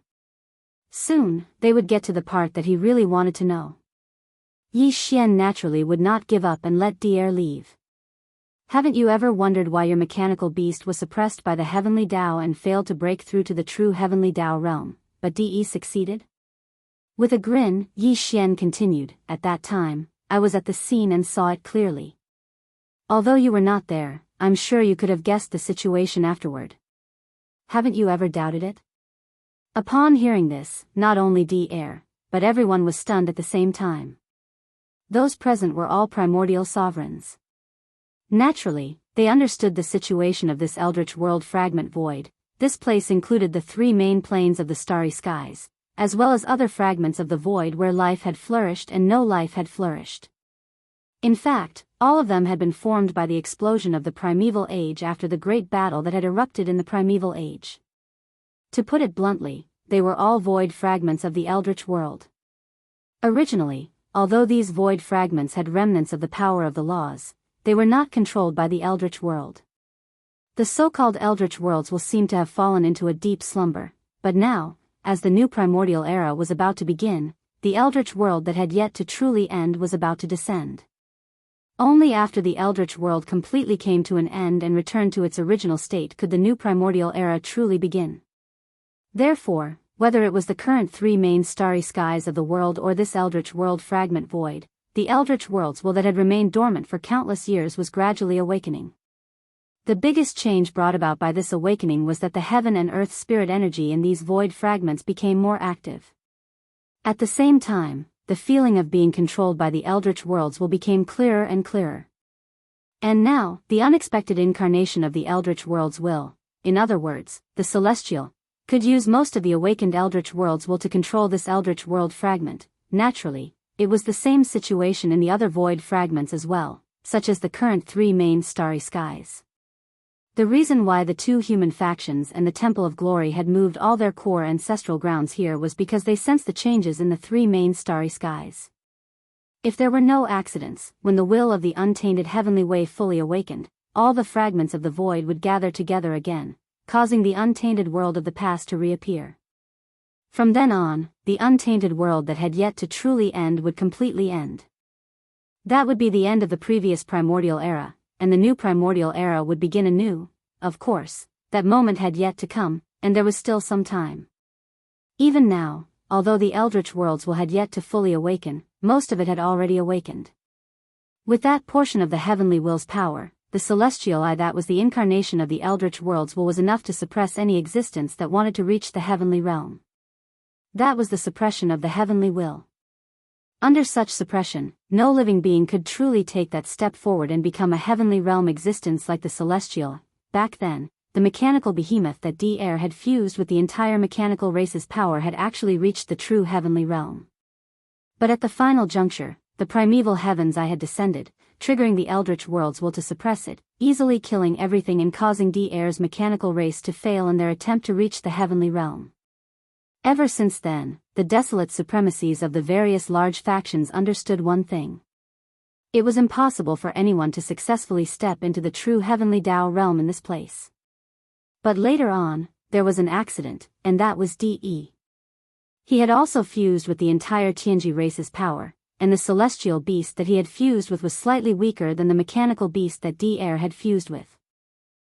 Soon, they would get to the part that he really wanted to know. Yi Xian naturally would not give up and let Di'er leave. Haven't you ever wondered why your mechanical beast was suppressed by the heavenly Tao and failed to break through to the true heavenly Tao realm, but De succeeded? With a grin, Yi Xian continued, at that time, I was at the scene and saw it clearly. Although you were not there, I'm sure you could have guessed the situation afterward. Haven't you ever doubted it? Upon hearing this, not only Di'er, but everyone was stunned at the same time. Those present were all primordial sovereigns. Naturally, they understood the situation of this eldritch world fragment void. This place included the three main planes of the starry skies, as well as other fragments of the void where life had flourished and no life had flourished. In fact, all of them had been formed by the explosion of the primeval age after the great battle that had erupted in the primeval age. To put it bluntly, they were all void fragments of the eldritch world. Originally, although these void fragments had remnants of the power of the laws, they were not controlled by the eldritch world. The so-called eldritch worlds will seem to have fallen into a deep slumber, but now, as the new primordial era was about to begin, the eldritch world that had yet to truly end was about to descend. Only after the eldritch world completely came to an end and returned to its original state could the new primordial era truly begin. Therefore, whether it was the current three main starry skies of the world or this eldritch world fragment void, the eldritch worlds that had remained dormant for countless years was gradually awakening. The biggest change brought about by this awakening was that the heaven and earth spirit energy in these void fragments became more active. At the same time, the feeling of being controlled by the eldritch worlds became clearer and clearer. And now, the unexpected incarnation of the eldritch worlds will, in other words, the celestial, could use most of the awakened eldritch worlds to control this eldritch world fragment. Naturally, it was the same situation in the other void fragments as well, such as the current three main starry skies. The reason why the two human factions and the Temple of Glory had moved all their core ancestral grounds here was because they sensed the changes in the three main starry skies. If there were no accidents, when the will of the untainted heavenly way fully awakened, all the fragments of the void would gather together again, causing the untainted world of the past to reappear. From then on, the untainted world that had yet to truly end would completely end. That would be the end of the previous primordial era, and the new primordial era would begin anew. Of course, that moment had yet to come, and there was still some time. Even now, although the eldritch worlds had yet to fully awaken, most of it had already awakened. With that portion of the heavenly will's power, the celestial eye that was the incarnation of the eldritch worlds was enough to suppress any existence that wanted to reach the heavenly realm. That was the suppression of the heavenly will. Under such suppression, no living being could truly take that step forward and become a heavenly realm existence like the celestial. Back then, the mechanical behemoth that Di'er had fused with the entire mechanical race's power had actually reached the true heavenly realm. But at the final juncture, the primeval heavens eye had descended, triggering the eldritch worlds to suppress it, easily killing everything and causing Di'er's mechanical race to fail in their attempt to reach the heavenly realm. Ever since then, the desolate supremacies of the various large factions understood one thing. It was impossible for anyone to successfully step into the true heavenly Tao realm in this place. But later on, there was an accident, and that was De. He had also fused with the entire Tianji race's power, and the celestial beast that he had fused with was slightly weaker than the mechanical beast that Di'er had fused with.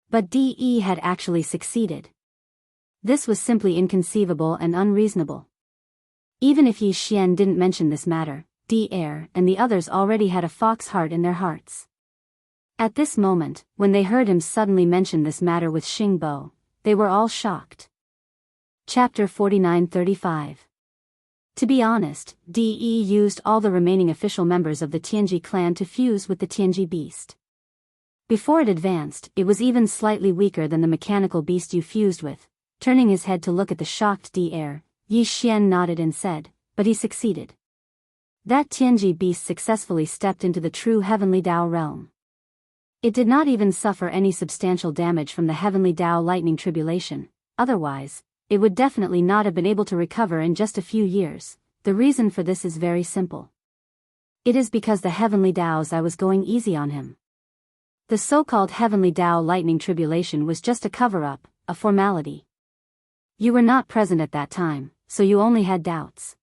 But De had actually succeeded. This was simply inconceivable and unreasonable. Even if Yi Xian didn't mention this matter, Di'er and the others already had a fox heart in their hearts. At this moment, when they heard him suddenly mention this matter with Xingbo, they were all shocked. Chapter 49-35. To be honest, De used all the remaining official members of the Tianji clan to fuse with the Tianji beast. Before it advanced, it was even slightly weaker than the mechanical beast you fused with. Turning his head to look at the shocked Di'er, Yi Xian nodded and said, but he succeeded. That Tianji beast successfully stepped into the true heavenly Tao realm. It did not even suffer any substantial damage from the heavenly Tao lightning tribulation, otherwise, it would definitely not have been able to recover in just a few years. The reason for this is very simple. It is because the heavenly Tao's I was going easy on him. The so-called heavenly Tao lightning tribulation was just a cover-up, a formality. You were not present at that time, so you only had doubts.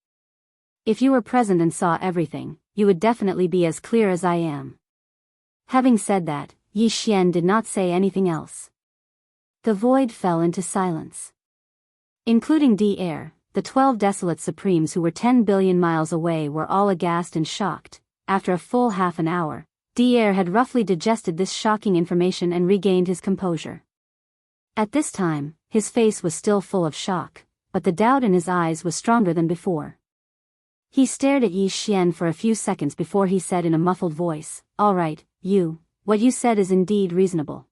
If you were present and saw everything, you would definitely be as clear as I am. Having said that, Yi Xian did not say anything else. The void fell into silence. Including D Air, the 12 desolate supremes who were 10 billion miles away were all aghast and shocked. After a full half an hour, D Air had roughly digested this shocking information and regained his composure. At this time, his face was still full of shock, but the doubt in his eyes was stronger than before. He stared at Yi Xian for a few seconds before he said in a muffled voice, "All right, what you said is indeed reasonable.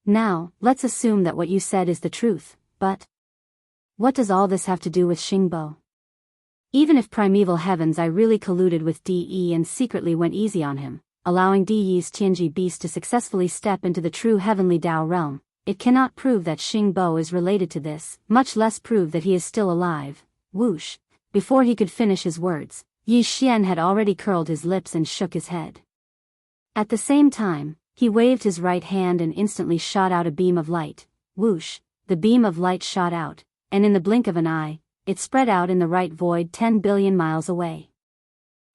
Now, let's assume that what you said is the truth, but what does all this have to do with Xingbo? Even if primeval heavens I really colluded with De and secretly went easy on him, allowing De's Tianji beast to successfully step into the true heavenly Tao realm, it cannot prove that Xingbo is related to this, much less prove that he is still alive." Whoosh! Before he could finish his words, Yi Xian had already curled his lips and shook his head. At the same time, he waved his right hand and instantly shot out a beam of light. Whoosh! The beam of light shot out, and in the blink of an eye, it spread out in the right void 10 billion miles away.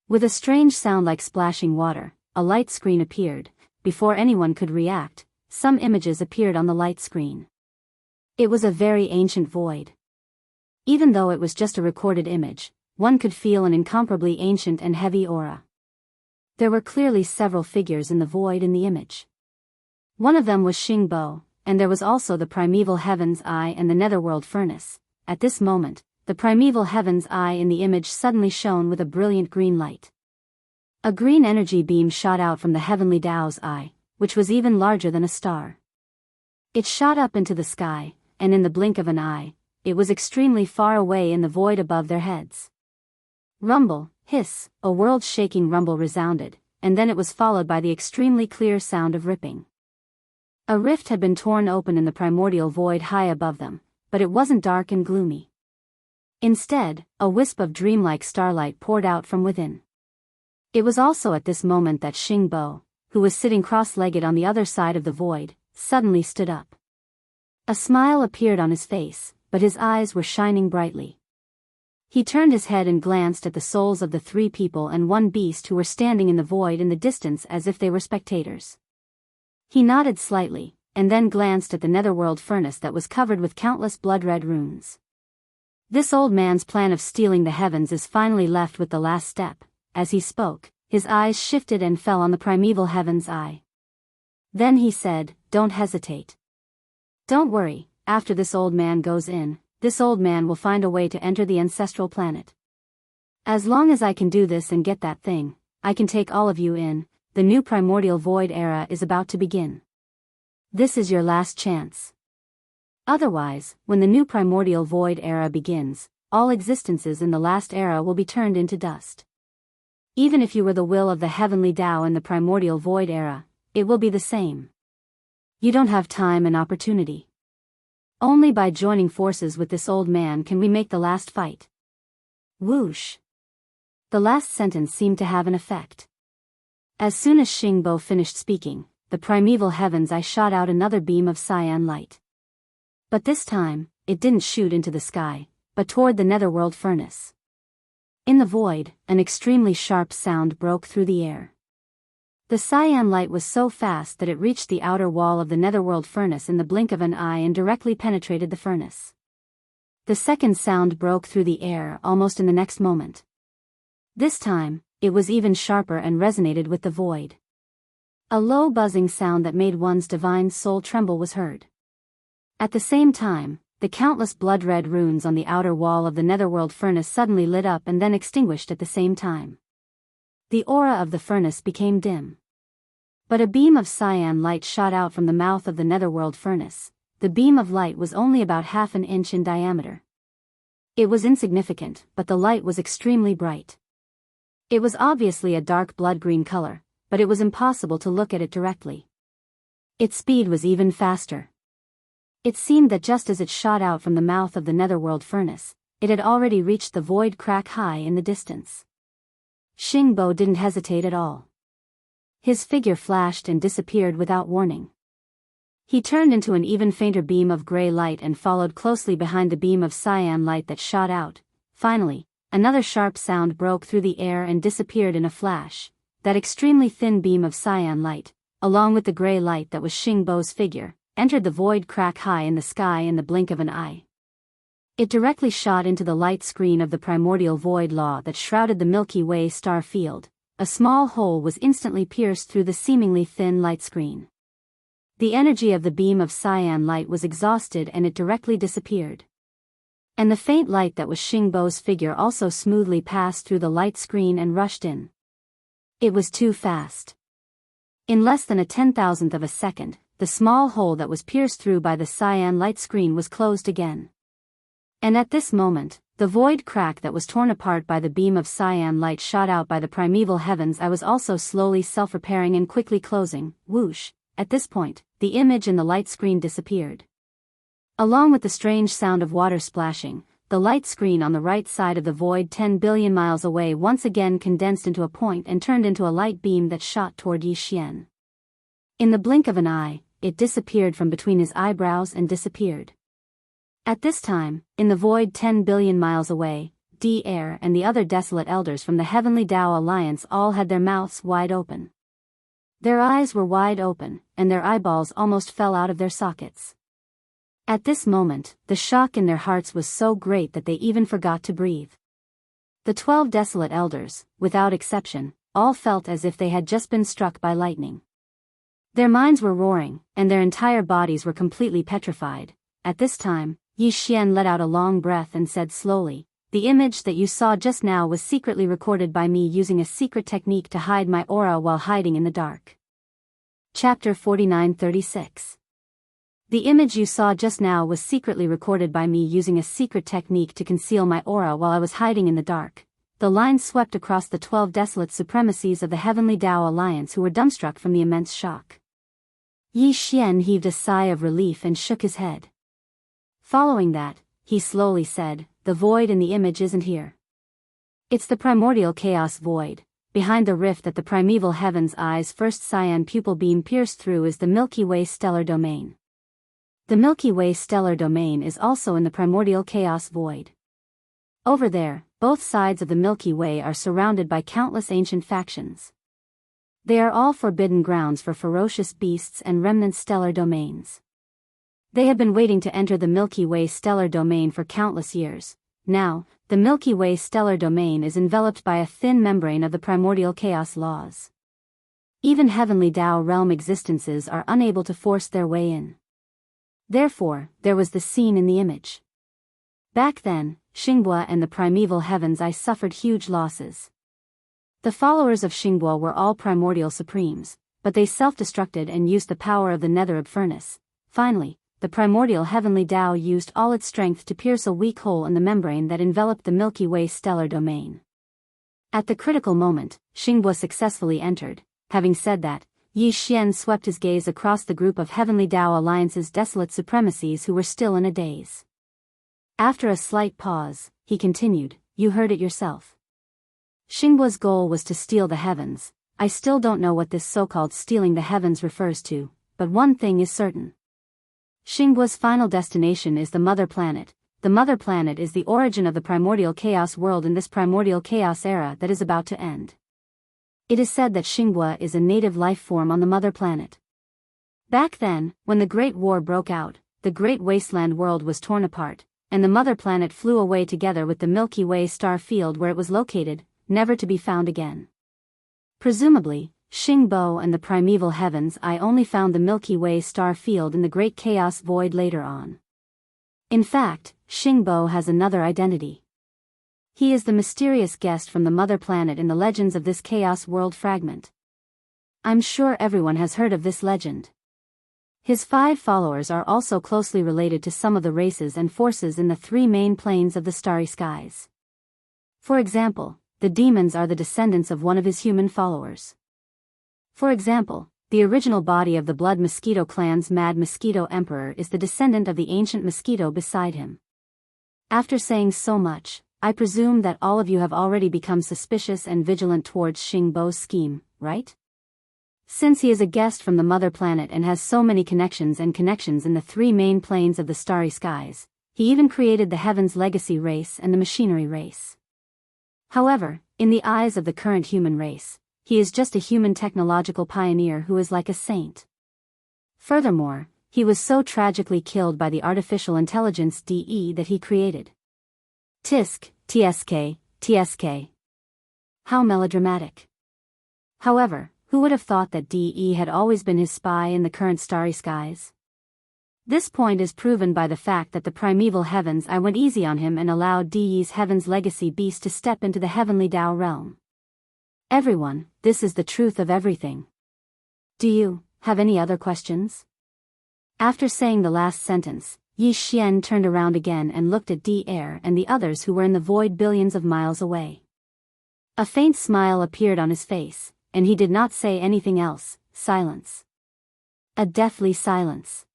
With a strange sound like splashing water, a light screen appeared. Before anyone could react, some images appeared on the light screen. It was a very ancient void. Even though it was just a recorded image, one could feel an incomparably ancient and heavy aura. There were clearly several figures in the void in the image. One of them was Xingbo, and there was also the primeval heaven's eye and the netherworld furnace. At this moment, the primeval heaven's eye in the image suddenly shone with a brilliant green light. A green energy beam shot out from the heavenly Tao's eye, which was even larger than a star. It shot up into the sky, and in the blink of an eye, it was extremely far away in the void above their heads. Rumble, hiss, a world-shaking rumble resounded, and then it was followed by the extremely clear sound of ripping. A rift had been torn open in the primordial void high above them, but it wasn't dark and gloomy. Instead, a wisp of dreamlike starlight poured out from within. It was also at this moment that Xingbo, who was sitting cross-legged on the other side of the void, suddenly stood up. A smile appeared on his face, but his eyes were shining brightly. He turned his head and glanced at the souls of the 3 people and 1 beast who were standing in the void in the distance as if they were spectators. He nodded slightly, and then glanced at the netherworld furnace that was covered with countless blood-red runes. This old man's plan of stealing the heavens is finally left with the last step. As he spoke, his eyes shifted and fell on the primeval heaven's eye. Then he said, "Don't hesitate. Don't worry. After this old man goes in, this old man will find a way to enter the ancestral planet. As long as I can do this and get that thing, I can take all of you in. The new primordial void era is about to begin. This is your last chance. Otherwise, when the new primordial void era begins, all existences in the last era will be turned into dust. Even if you were the will of the heavenly Tao in the primordial void era, it will be the same. You don't have time and opportunity. Only by joining forces with this old man can we make the last fight." Whoosh! The last sentence seemed to have an effect. As soon as Xingbo finished speaking, the primeval heavens eye shot out another beam of cyan light. But this time, it didn't shoot into the sky, but toward the netherworld furnace. In the void, an extremely sharp sound broke through the air. The cyan light was so fast that it reached the outer wall of the netherworld furnace in the blink of an eye and directly penetrated the furnace. The second sound broke through the air almost in the next moment. This time, it was even sharper and resonated with the void. A low buzzing sound that made one's divine soul tremble was heard. At the same time, the countless blood-red runes on the outer wall of the netherworld furnace suddenly lit up and then extinguished at the same time. The aura of the furnace became dim. But a beam of cyan light shot out from the mouth of the netherworld furnace. The beam of light was only about half an inch in diameter. It was insignificant, but the light was extremely bright. It was obviously a dark blood-green color, but it was impossible to look at it directly. Its speed was even faster. It seemed that just as it shot out from the mouth of the netherworld furnace, it had already reached the void crack high in the distance. Xingbo didn't hesitate at all. His figure flashed and disappeared without warning. He turned into an even fainter beam of gray light and followed closely behind the beam of cyan light that shot out. Finally, another sharp sound broke through the air and disappeared in a flash. That extremely thin beam of cyan light, along with the gray light that was Xingbo's figure, entered the void crack high in the sky in the blink of an eye. It directly shot into the light screen of the primordial void law that shrouded the Milky Way star field. A small hole was instantly pierced through the seemingly thin light screen. The energy of the beam of cyan light was exhausted and it directly disappeared. And the faint light that was Xingbo's figure also smoothly passed through the light screen and rushed in. It was too fast. In less than a 10,000th of a second, the small hole that was pierced through by the cyan light screen was closed again. And at this moment, the void crack that was torn apart by the beam of cyan light shot out by the primeval heavens I was also slowly self-repairing and quickly closing. Whoosh! At this point, the image in the light screen disappeared. Along with the strange sound of water splashing, the light screen on the right side of the void 10 billion miles away once again condensed into a point and turned into a light beam that shot toward Yi Xian. In the blink of an eye, it disappeared from between his eyebrows and disappeared. At this time, in the void 10 billion miles away, Air and the other desolate elders from the Heavenly Tao Alliance all had their mouths wide open. Their eyes were wide open, and their eyeballs almost fell out of their sockets. At this moment, the shock in their hearts was so great that they even forgot to breathe. The 12 desolate elders, without exception, all felt as if they had just been struck by lightning. Their minds were roaring, and their entire bodies were completely petrified. At this time, Yi Xian let out a long breath and said slowly, "The image that you saw just now was secretly recorded by me using a secret technique to hide my aura while hiding in the dark." Chapter 49:36. The image you saw just now was secretly recorded by me using a secret technique to conceal my aura while I was hiding in the dark. The line swept across the 12 desolate supremacies of the Heavenly Tao Alliance who were dumbstruck from the immense shock. Yi Xian heaved a sigh of relief and shook his head. Following that, he slowly said, "The void in the image isn't here. It's the primordial chaos void. Behind the rift that the primeval heaven's eye's first cyan pupil beam pierced through is the Milky Way stellar domain. The Milky Way stellar domain is also in the primordial chaos void. Over there, both sides of the Milky Way are surrounded by countless ancient factions. They are all forbidden grounds for ferocious beasts and remnant stellar domains. They have been waiting to enter the Milky Way stellar domain for countless years. Now, the Milky Way stellar domain is enveloped by a thin membrane of the primordial chaos laws. Even heavenly Tao realm existences are unable to force their way in. Therefore, there was the scene in the image. Back then, Xingbo and the primeval heavens I suffered huge losses. The followers of Xingbo were all primordial supremes, but they self-destructed and used the power of the netherib furnace. Finally, the primordial heavenly Tao used all its strength to pierce a weak hole in the membrane that enveloped the Milky Way stellar domain. At the critical moment, Xingbo successfully entered. Having said that, Yi Xian swept his gaze across the group of Heavenly Tao Alliance's desolate supremacies who were still in a daze. After a slight pause, he continued, "You heard it yourself. Xingbo's goal was to steal the heavens. I still don't know what this so-called stealing the heavens refers to, but one thing is certain. Xingbo's final destination is the Mother Planet. The Mother Planet is the origin of the primordial chaos world in this primordial chaos era that is about to end. It is said that Xingbo is a native life form on the Mother Planet. Back then, when the Great War broke out, the Great Wasteland world was torn apart, and the Mother Planet flew away together with the Milky Way star field where it was located, never to be found again. Presumably, Xingbo and the primeval heavens I only found the Milky Way star field in the Great Chaos Void later on. In fact, Xingbo has another identity. He is the mysterious guest from the Mother Planet in the legends of this Chaos World fragment. I'm sure everyone has heard of this legend. His 5 followers are also closely related to some of the races and forces in the 3 main planes of the starry skies. For example, the demons are the descendants of one of his human followers. For example, the original body of the Blood Mosquito clan's Mad Mosquito Emperor is the descendant of the ancient mosquito beside him. After saying so much, I presume that all of you have already become suspicious and vigilant towards Xing Bo's scheme, right? Since he is a guest from the mother planet and has so many connections in the three main planes of the starry skies, he even created the Heaven's Legacy race and the Machinery race. However, in the eyes of the current human race, he is just a human technological pioneer who is like a saint. Furthermore, he was so tragically killed by the artificial intelligence DE that he created. Tisk, TSK, TSK. How melodramatic. However, who would have thought that DE had always been his spy in the current starry skies? This point is proven by the fact that the primeval heavens I went easy on him and allowed DE's Heaven's Legacy beast to step into the heavenly Tao realm. Everyone, this is the truth of everything. Do you have any other questions? After saying the last sentence, Yi Xian turned around again and looked at D-Air and the others who were in the void billions of miles away. A faint smile appeared on his face, and he did not say anything else. Silence. A deathly silence.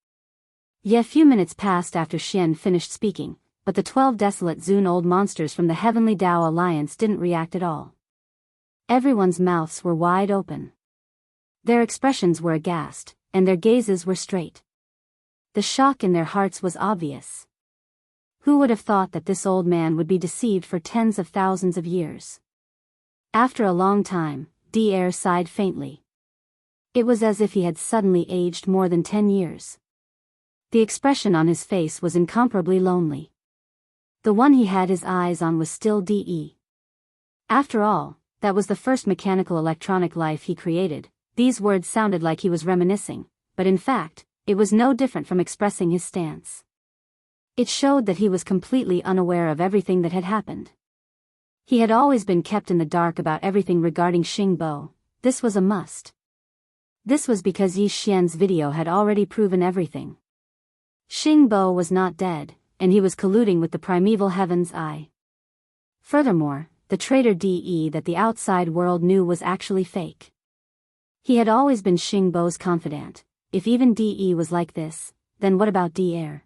A few minutes passed after Xian finished speaking, but the 12 desolate Zun old monsters from the Heavenly Tao Alliance didn't react at all. Everyone's mouths were wide open. Their expressions were aghast, and their gazes were straight. The shock in their hearts was obvious. Who would have thought that this old man would be deceived for tens of thousands of years? After a long time, D-Air sighed faintly. It was as if he had suddenly aged more than 10 years. The expression on his face was incomparably lonely. The one he had his eyes on was still DE. After all, that was the first mechanical electronic life he created. These words sounded like he was reminiscing, but in fact, it was no different from expressing his stance. It showed that he was completely unaware of everything that had happened. He had always been kept in the dark about everything regarding Xing Bo. This was a must. This was because Yi Xian's video had already proven everything. Xing Bo was not dead, and he was colluding with the primeval heaven's eye. Furthermore, the traitor DE that the outside world knew was actually fake. He had always been Xing Bo's confidant. If even DE was like this, then what about D-Air?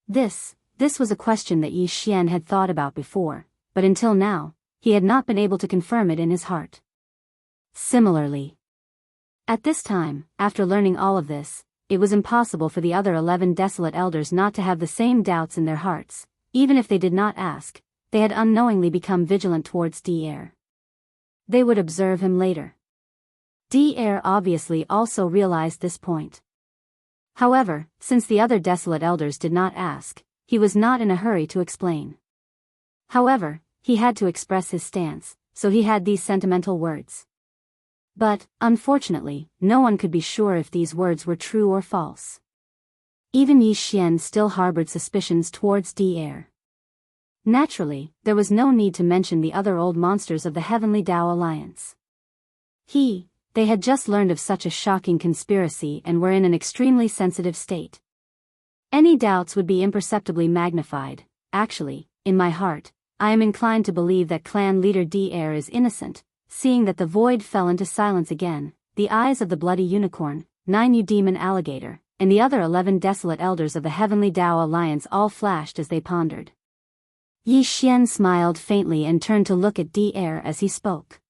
This was a question that Yi Xian had thought about before, but until now, he had not been able to confirm it in his heart. Similarly, at this time, after learning all of this, it was impossible for the other 11 desolate elders not to have the same doubts in their hearts. Even if they did not ask, they had unknowingly become vigilant towards D-Air. They would observe him later. D-Air obviously also realized this point. However, since the other desolate elders did not ask, he was not in a hurry to explain. However, he had to express his stance, so he had these sentimental words. But, unfortunately, no one could be sure if these words were true or false. Even Yi Xian still harbored suspicions towards D-Air. Naturally, there was no need to mention the other old monsters of the Heavenly Tao Alliance. They had just learned of such a shocking conspiracy and were in an extremely sensitive state. Any doubts would be imperceptibly magnified. Actually, in my heart, I am inclined to believe that clan leader D-Air is innocent. Seeing that the void fell into silence again, the eyes of the bloody unicorn, 9U demon alligator, and the other 11 desolate elders of the Heavenly Tao Alliance all flashed as they pondered. Yi Xian smiled faintly and turned to look at D-Air as he spoke.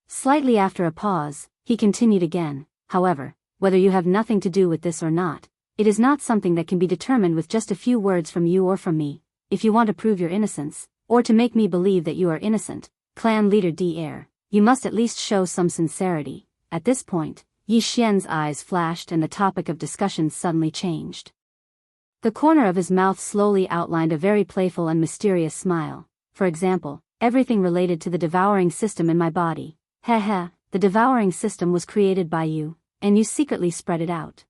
Slightly after a pause, he continued again, however, whether you have nothing to do with this or not, it is not something that can be determined with just a few words from you or from me. If you want to prove your innocence, or to make me believe that you are innocent, clan leader D-Air, you must at least show some sincerity. At this point, Yi Xian's eyes flashed and the topic of discussion suddenly changed. The corner of his mouth slowly outlined a very playful and mysterious smile. For example, everything related to the devouring system in my body. Heh, the devouring system was created by you, and you secretly spread it out.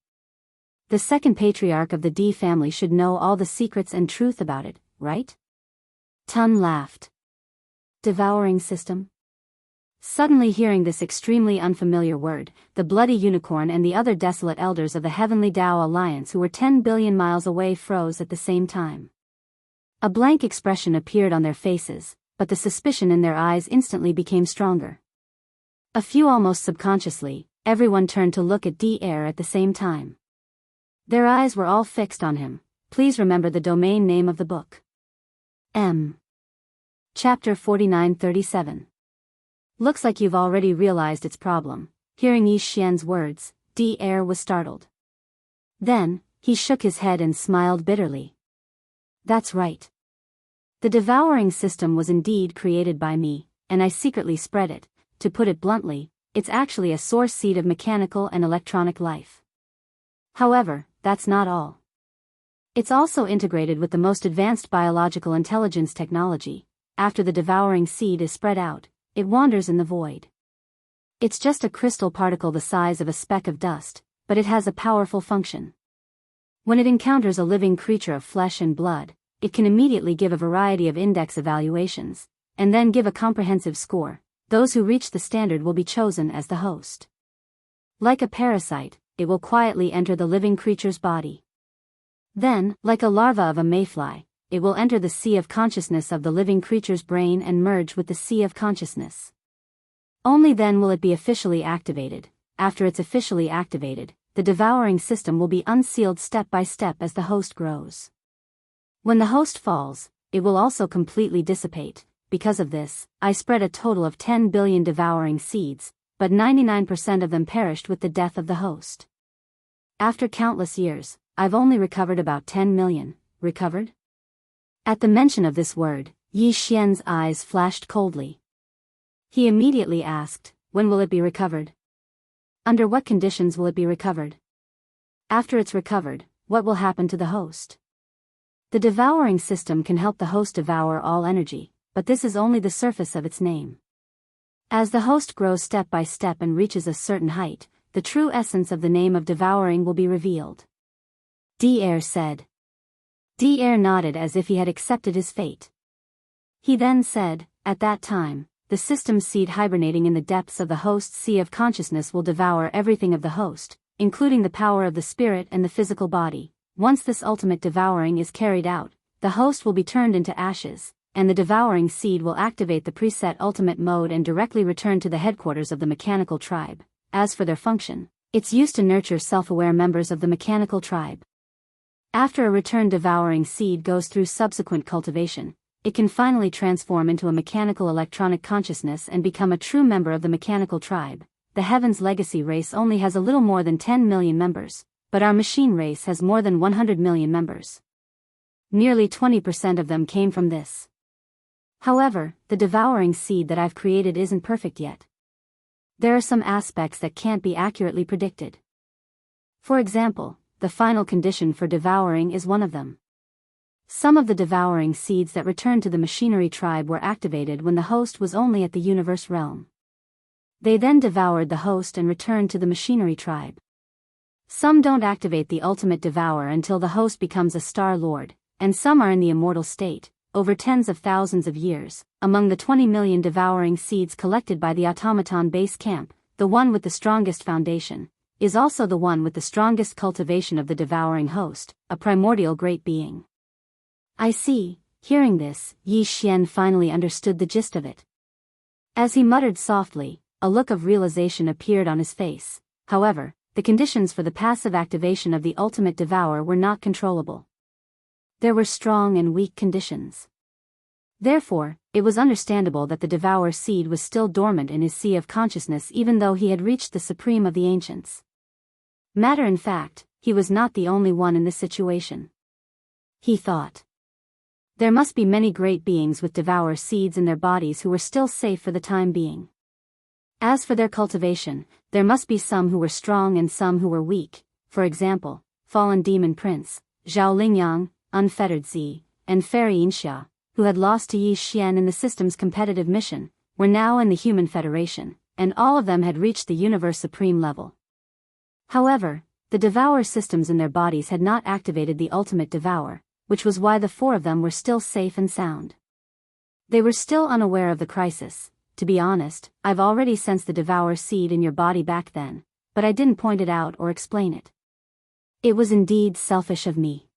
The second patriarch of the D family should know all the secrets and truth about it, right? Tun laughed. Devouring system? Suddenly hearing this extremely unfamiliar word, the bloody unicorn and the other desolate elders of the Heavenly Tao Alliance who were 10 billion miles away froze at the same time. A blank expression appeared on their faces, but the suspicion in their eyes instantly became stronger. A few almost subconsciously, everyone turned to look at Air at the same time. Their eyes were all fixed on him. Please remember the domain name of the book. Chapter 4937. Looks like you've already realized its problem. Hearing Yi Xian's words, Air was startled. Then, he shook his head and smiled bitterly. That's right. The devouring system was indeed created by me, and I secretly spread it. To put it bluntly, it's actually a source seed of mechanical and electronic life. However, that's not all. It's also integrated with the most advanced biological intelligence technology. After the devouring seed is spread out, it wanders in the void. It's just a crystal particle the size of a speck of dust, but it has a powerful function. When it encounters a living creature of flesh and blood, it can immediately give a variety of index evaluations, and then give a comprehensive score. Those who reach the standard will be chosen as the host. Like a parasite, it will quietly enter the living creature's body. Then, like a larva of a mayfly, it will enter the sea of consciousness of the living creature's brain and merge with the sea of consciousness. Only then will it be officially activated. After it's officially activated, the devouring system will be unsealed step by step as the host grows. When the host falls, it will also completely dissipate. Because of this, I spread a total of 10 billion devouring seeds, but 99% of them perished with the death of the host. After countless years, I've only recovered about 10 million. Recovered? At the mention of this word, Yi Xian's eyes flashed coldly. He immediately asked, when will it be recovered? Under what conditions will it be recovered? After it's recovered, what will happen to the host? The devouring system can help the host devour all energy, but this is only the surface of its name. As the host grows step by step and reaches a certain height, the true essence of the name of devouring will be revealed. Air said. Air nodded as if he had accepted his fate. He then said, at that time, the system seed hibernating in the depths of the host's sea of consciousness will devour everything of the host, including the power of the spirit and the physical body. Once this ultimate devouring is carried out, the host will be turned into ashes, and the devouring seed will activate the preset ultimate mode and directly return to the headquarters of the mechanical tribe. As for their function, it's used to nurture self-aware members of the mechanical tribe. After a returned devouring seed goes through subsequent cultivation, it can finally transform into a mechanical electronic consciousness and become a true member of the mechanical tribe. The Heaven's Legacy race only has a little more than 10 million members, but our machine race has more than 100 million members. Nearly 20% of them came from this. However, the devouring seed that I've created isn't perfect yet. There are some aspects that can't be accurately predicted. For example, the final condition for devouring is one of them. Some of the devouring seeds that returned to the machinery tribe were activated when the host was only at the universe realm. They then devoured the host and returned to the machinery tribe. Some don't activate the ultimate devour until the host becomes a star lord, and some are in the immortal state, over tens of thousands of years. Among the 20 million devouring seeds collected by the automaton base camp, the one with the strongest foundation is also the one with the strongest cultivation of the devouring host, a primordial great being. I see. Hearing this, Yi Xian finally understood the gist of it. As he muttered softly, a look of realization appeared on his face. However, the conditions for the passive activation of the ultimate devour were not controllable. There were strong and weak conditions. Therefore, it was understandable that the devour seed was still dormant in his sea of consciousness even though he had reached the supreme of the ancients. Matter in fact, he was not the only one in this situation. He thought. There must be many great beings with devour seeds in their bodies who were still safe for the time being. As for their cultivation, there must be some who were strong and some who were weak. For example, Fallen Demon Prince, Zhao Lingyang, Unfettered Z, and Fairy Inxia, who had lost to Yi Xian in the system's competitive mission, were now in the Human Federation, and all of them had reached the Universe Supreme level. However, the Devour systems in their bodies had not activated the ultimate Devour, which was why the four of them were still safe and sound. They were still unaware of the crisis. To be honest, I've already sensed the Devour seed in your body back then, but I didn't point it out or explain it. It was indeed selfish of me.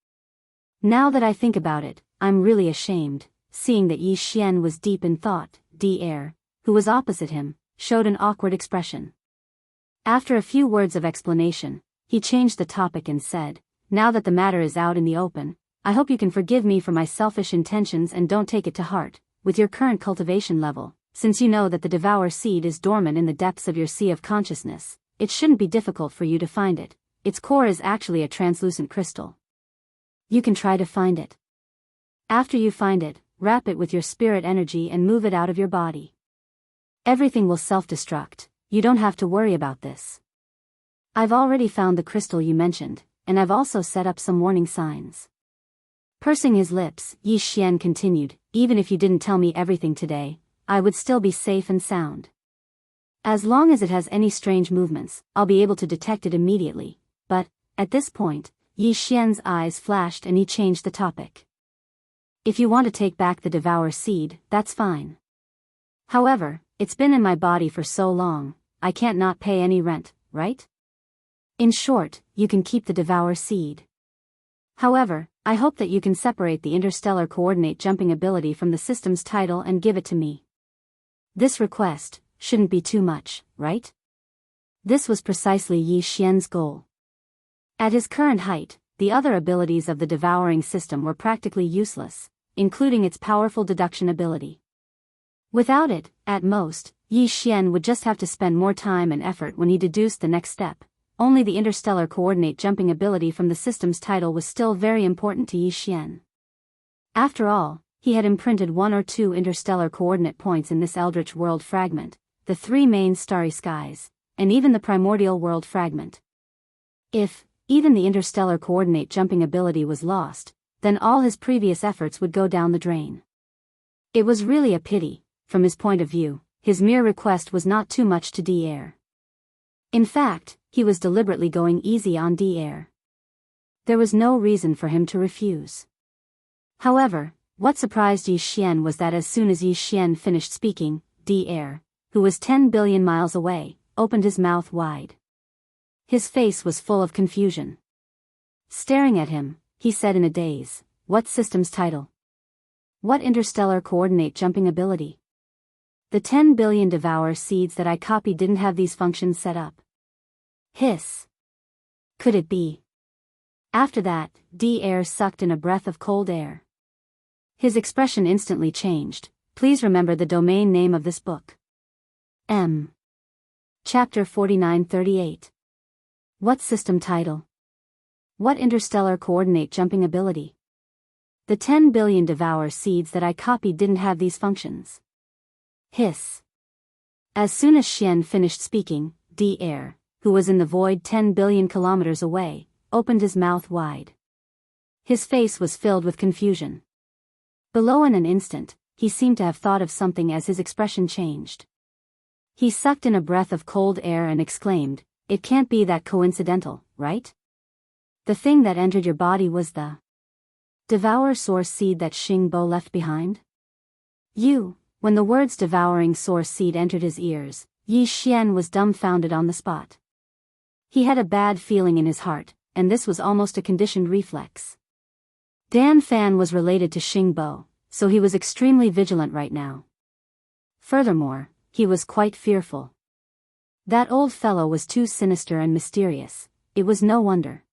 Now that I think about it, I'm really ashamed. Seeing that Yi Xian was deep in thought, Air, who was opposite him, showed an awkward expression. After a few words of explanation, he changed the topic and said, "Now that the matter is out in the open, I hope you can forgive me for my selfish intentions and don't take it to heart. With your current cultivation level, since you know that the devour seed is dormant in the depths of your sea of consciousness, it shouldn't be difficult for you to find it. Its core is actually a translucent crystal. You can try to find it. After you find it, wrap it with your spirit energy and move it out of your body. Everything will self-destruct. You don't have to worry about this. I've already found the crystal you mentioned, and I've also set up some warning signs." Pursing his lips, Yi Xian continued, "Even if you didn't tell me everything today, I would still be safe and sound. As long as it has any strange movements, I'll be able to detect it immediately." But, at this point, Yi Xian's eyes flashed and he changed the topic. "If you want to take back the devour seed, that's fine. However, it's been in my body for so long, I can't not pay any rent, right? In short, you can keep the devour seed. However, I hope that you can separate the interstellar coordinate jumping ability from the system's title and give it to me. This request shouldn't be too much, right?" This was precisely Yi Xian's goal. At his current height, the other abilities of the devouring system were practically useless, including its powerful deduction ability. Without it, at most, Yi Xian would just have to spend more time and effort when he deduced the next step. Only the interstellar coordinate jumping ability from the system's title was still very important to Yi Xian. After all, he had imprinted 1 or 2 interstellar coordinate points in this eldritch world fragment, the 3 main starry skies, and even the primordial world fragment. If even the interstellar coordinate jumping ability was lost, then all his previous efforts would go down the drain. It was really a pity. From his point of view, his mere request was not too much to D-Air. In fact, he was deliberately going easy on D-Air. There was no reason for him to refuse. However, what surprised Yi Xian was that as soon as Yi Xian finished speaking, D-Air, who was 10 billion miles away, opened his mouth wide. His face was full of confusion. Staring at him, he said in a daze, "What system's title? What interstellar coordinate jumping ability? The 10 billion devour seeds that I copied didn't have these functions set up." Hiss. Could it be? After that, D-Air sucked in a breath of cold air. His expression instantly changed. "Please remember the domain name of this book. M. Chapter 4938. What system title? What interstellar coordinate jumping ability? The 10 billion devour seeds that I copied didn't have these functions." Hiss. As soon as Xian finished speaking, D-Air, who was in the void 10 billion kilometers away, opened his mouth wide. His face was filled with confusion. Below in an instant, he seemed to have thought of something as his expression changed. He sucked in a breath of cold air and exclaimed, "It can't be that coincidental, right? The thing that entered your body was the devour source seed that Xing Bo left behind?" When the words devouring source seed entered his ears, Yi Xian was dumbfounded on the spot. He had a bad feeling in his heart, and this was almost a conditioned reflex. Dan Fan was related to Xing Bo, so he was extremely vigilant right now. Furthermore, he was quite fearful. That old fellow was too sinister and mysterious. It was no wonder.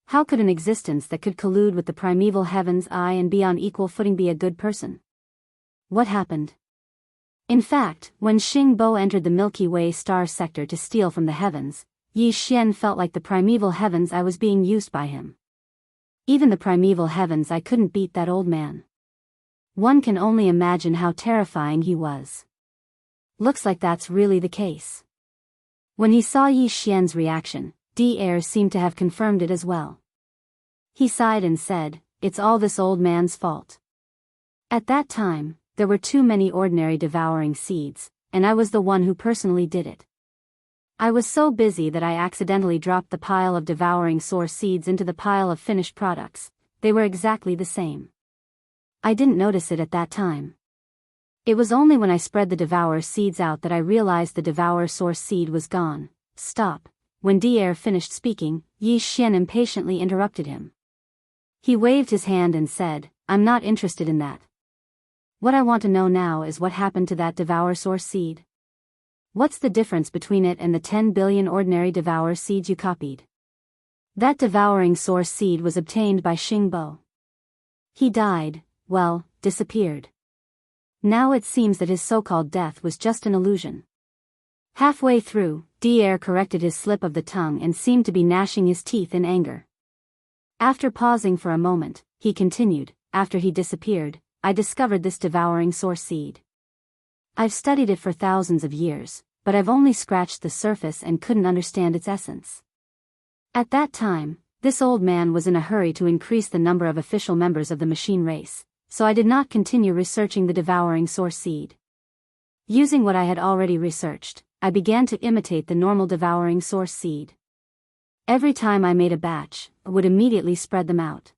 How could an existence that could collude with the primeval heaven's eye and be on equal footing be a good person? What happened? In fact, when Xing Bo entered the Milky Way star sector to steal from the heavens, Yi Xian felt like the primeval heavens I was being used by him. Even the primeval heavens I couldn't beat that old man. One can only imagine how terrifying he was. Looks like that's really the case. When he saw Yi Xian's reaction, D-Air seemed to have confirmed it as well. He sighed and said, "It's all this old man's fault. At that time, there were too many ordinary devouring seeds, and I was the one who personally did it. I was so busy that I accidentally dropped the pile of devouring source seeds into the pile of finished products. They were exactly the same. I didn't notice it at that time. It was only when I spread the devour seeds out that I realized the devour source seed was gone." Stop. When D-Air finished speaking, Yi Xian impatiently interrupted him. He waved his hand and said, "I'm not interested in that. What I want to know now is what happened to that devour source seed. What's the difference between it and the 10 billion ordinary devour seeds you copied? That devouring source seed was obtained by Xingbo. He died, well, disappeared. Now it seems that his so-called death was just an illusion. Halfway through, Dier corrected his slip of the tongue and seemed to be gnashing his teeth in anger. After pausing for a moment, he continued, after he disappeared, I discovered this devouring source seed. I've studied it for thousands of years, but I've only scratched the surface and couldn't understand its essence. At that time, this old man was in a hurry to increase the number of official members of the machine race, so I did not continue researching the devouring source seed. Using what I had already researched, I began to imitate the normal devouring source seed. Every time I made a batch, I would immediately spread them out.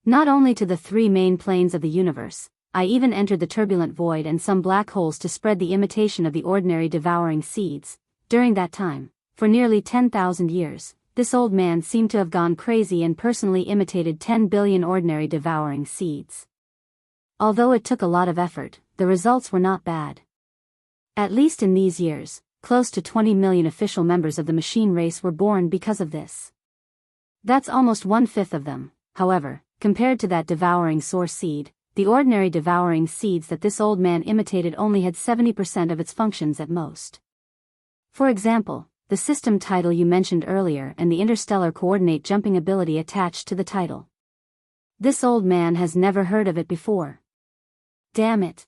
Not only to the 3 main planes of the universe, I even entered the turbulent void and some black holes to spread the imitation of the ordinary devouring seeds. During that time, for nearly 10,000 years, this old man seemed to have gone crazy and personally imitated 10 billion ordinary devouring seeds. Although it took a lot of effort, the results were not bad. At least in these years, close to 20 million official members of the machine race were born because of this. That's almost 1/5 of them, however, compared to that devouring source seed. The ordinary devouring seeds that this old man imitated only had 70% of its functions at most. For example, the system title you mentioned earlier and the interstellar coordinate jumping ability attached to the title. This old man has never heard of it before. Damn it.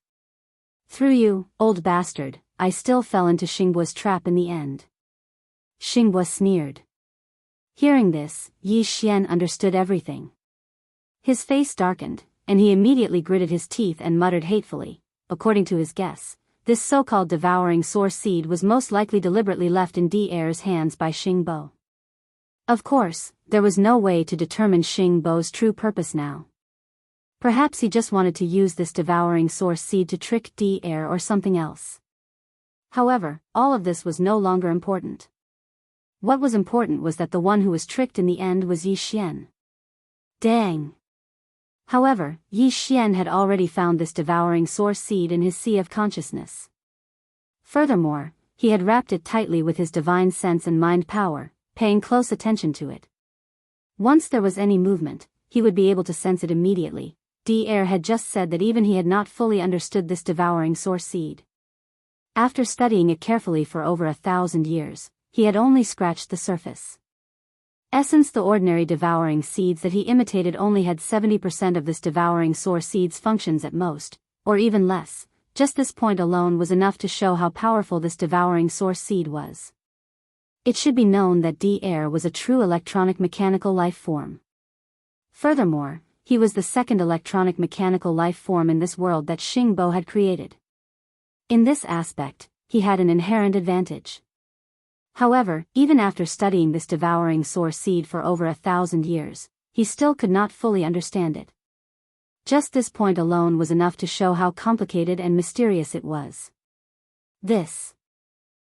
Through you, old bastard, I still fell into Xingbo's trap in the end. Xingbo sneered. Hearing this, Yi Xian understood everything. His face darkened, and he immediately gritted his teeth and muttered hatefully. According to his guess, this so-called devouring source seed was most likely deliberately left in Dier's hands by Xingbo. Of course, there was no way to determine Xingbo's true purpose now. Perhaps he just wanted to use this devouring source seed to trick Dier or something else. However, all of this was no longer important. What was important was that the one who was tricked in the end was Yi Xian. Dang! However, Yi Xian had already found this devouring source seed in his sea of consciousness. Furthermore, he had wrapped it tightly with his divine sense and mind power, paying close attention to it. Once there was any movement, he would be able to sense it immediately. Dier had just said that even he had not fully understood this devouring source seed. After studying it carefully for over 1,000 years, he had only scratched the surface. Essence the ordinary devouring seeds that he imitated only had 70% of this devouring source seed's functions at most, or even less. Just this point alone was enough to show how powerful this devouring source seed was. It should be known that Dier was a true electronic mechanical life form. Furthermore, he was the second electronic mechanical life form in this world that Xingbo had created. In this aspect, he had an inherent advantage. However, even after studying this devouring source seed for over 1,000 years, he still could not fully understand it. Just this point alone was enough to show how complicated and mysterious it was.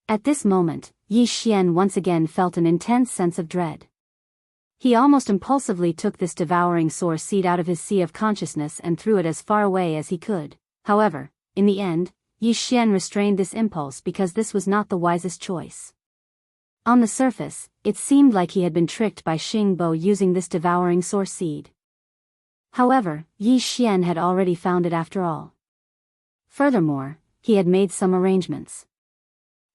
At this moment, Yi Xian once again felt an intense sense of dread. He almost impulsively took this devouring source seed out of his sea of consciousness and threw it as far away as he could. However, in the end, Yi Xian restrained this impulse because this was not the wisest choice. On the surface, it seemed like he had been tricked by Xingbo using this devouring source seed. However, Yi Xian had already found it after all. Furthermore, he had made some arrangements.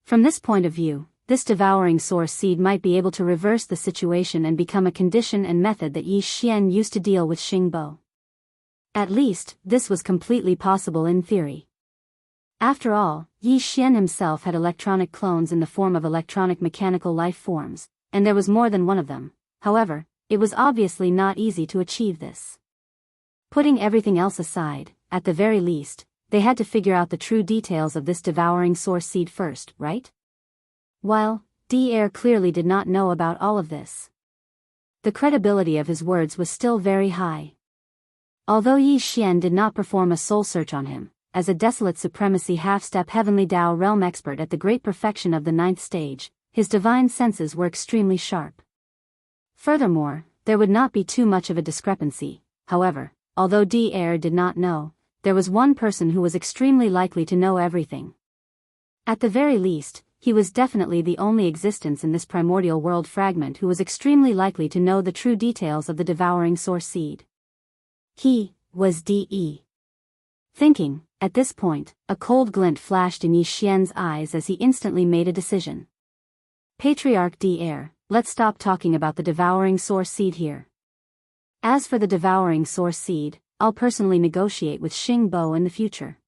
From this point of view, this devouring source seed might be able to reverse the situation and become a condition and method that Yi Xian used to deal with Xingbo. At least, this was completely possible in theory. After all, Yi Xian himself had electronic clones in the form of electronic mechanical life forms, and there was more than one of them. However, it was obviously not easy to achieve this. Putting everything else aside, at the very least, they had to figure out the true details of this devouring source seed first, right? While Dier clearly did not know about all of this, the credibility of his words was still very high. Although Yi Xian did not perform a soul search on him, as a desolate supremacy half-step heavenly Tao realm expert at the great perfection of the 9th stage, his divine senses were extremely sharp. Furthermore, there would not be too much of a discrepancy. However, although Dier did not know, there was one person who was extremely likely to know everything. At the very least, he was definitely the only existence in this primordial world fragment who was extremely likely to know the true details of the devouring source seed. He was D.E. Thinking, at this point, a cold glint flashed in Yi Xian's eyes as he instantly made a decision. Patriarch D-Heir, let's stop talking about the devouring source seed here. As for the devouring source seed, I'll personally negotiate with Xing Bo in the future.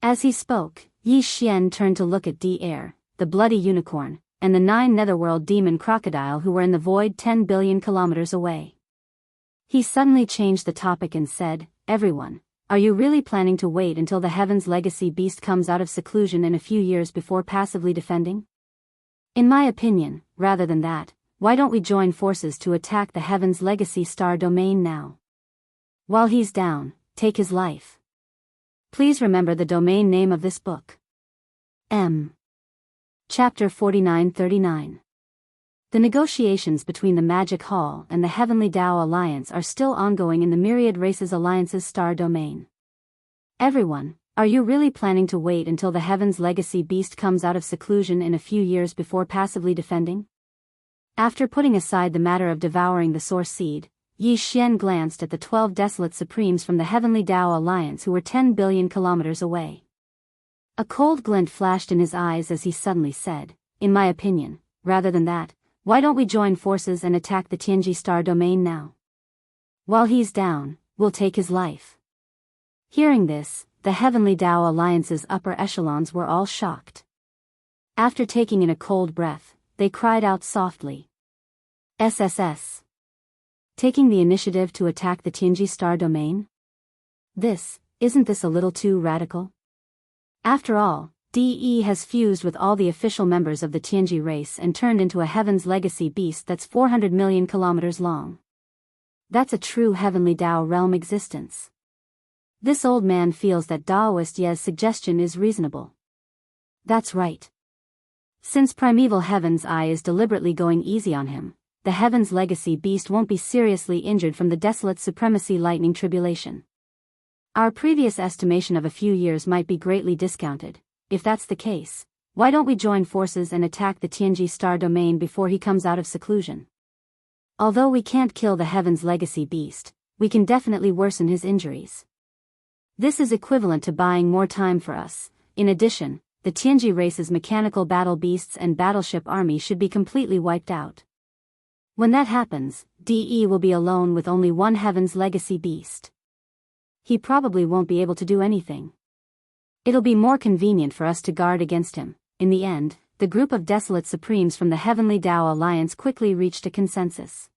As he spoke, Yi Xian turned to look at D-Heir, the bloody unicorn, and the 9 netherworld demon crocodile who were in the void 10 billion kilometers away. He suddenly changed the topic and said, "Everyone, are you really planning to wait until the Heaven's Legacy beast comes out of seclusion in a few years before passively defending? In my opinion, rather than that, why don't we join forces to attack the Heaven's Legacy star domain now? While he's down, take his life." Please remember the domain name of this book. Chapter 4939. The negotiations between the Magic Hall and the Heavenly Tao Alliance are still ongoing in the Myriad Races Alliance's star domain. Everyone, are you really planning to wait until the Heaven's Legacy beast comes out of seclusion in a few years before passively defending? After putting aside the matter of devouring the source seed, Yi Xian glanced at the 12 desolate supremes from the Heavenly Tao Alliance who were 10 billion kilometers away. A cold glint flashed in his eyes as he suddenly said, "In my opinion, rather than that, why don't we join forces and attack the Tianji star domain now? While he's down, we'll take his life." Hearing this, the Heavenly Tao Alliance's upper echelons were all shocked. After taking in a cold breath, they cried out softly. "SSS. Taking the initiative to attack the Tianji star domain? Isn't this a little too radical? After all, DE has fused with all the official members of the Tianji race and turned into a Heaven's Legacy beast that's 400 million kilometers long. That's a true Heavenly Tao realm existence. This old man feels that Daoist Ye's suggestion is reasonable. That's right. Since Primeval Heaven's Eye is deliberately going easy on him, the Heaven's Legacy beast won't be seriously injured from the Desolate Supremacy Lightning Tribulation. Our previous estimation of a few years might be greatly discounted. If that's the case, why don't we join forces and attack the Tianji star domain before he comes out of seclusion? Although we can't kill the Heaven's Legacy beast, we can definitely worsen his injuries. This is equivalent to buying more time for us. In addition, the Tianji race's mechanical battle beasts and battleship army should be completely wiped out. When that happens, DE will be alone with only one Heaven's Legacy beast. He probably won't be able to do anything. It'll be more convenient for us to guard against him. In the end, the group of desolate supremes from the Heavenly Tao Alliance quickly reached a consensus.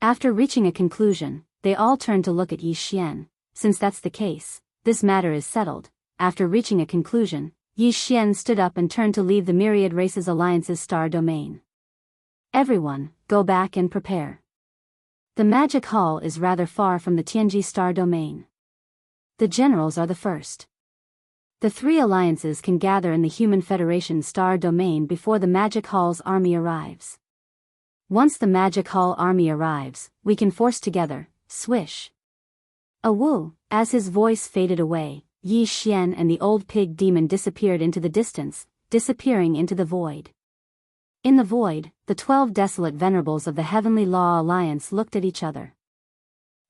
After reaching a conclusion, they all turned to look at Yi Xian. Since that's the case, this matter is settled. After reaching a conclusion, Yi Xian stood up and turned to leave the Myriad Races Alliance's star domain. Everyone, go back and prepare. The Magic Hall is rather far from the Tianji star domain. The generals are the first. The 3 alliances can gather in the Human Federation star domain before the Magic Hall's army arrives. Once the Magic Hall army arrives, we can force together, swish. A woo, as his voice faded away, Yi Xian and the old pig demon disappeared into the distance, disappearing into the void. In the void, the 12 desolate venerables of the Heavenly Law Alliance looked at each other.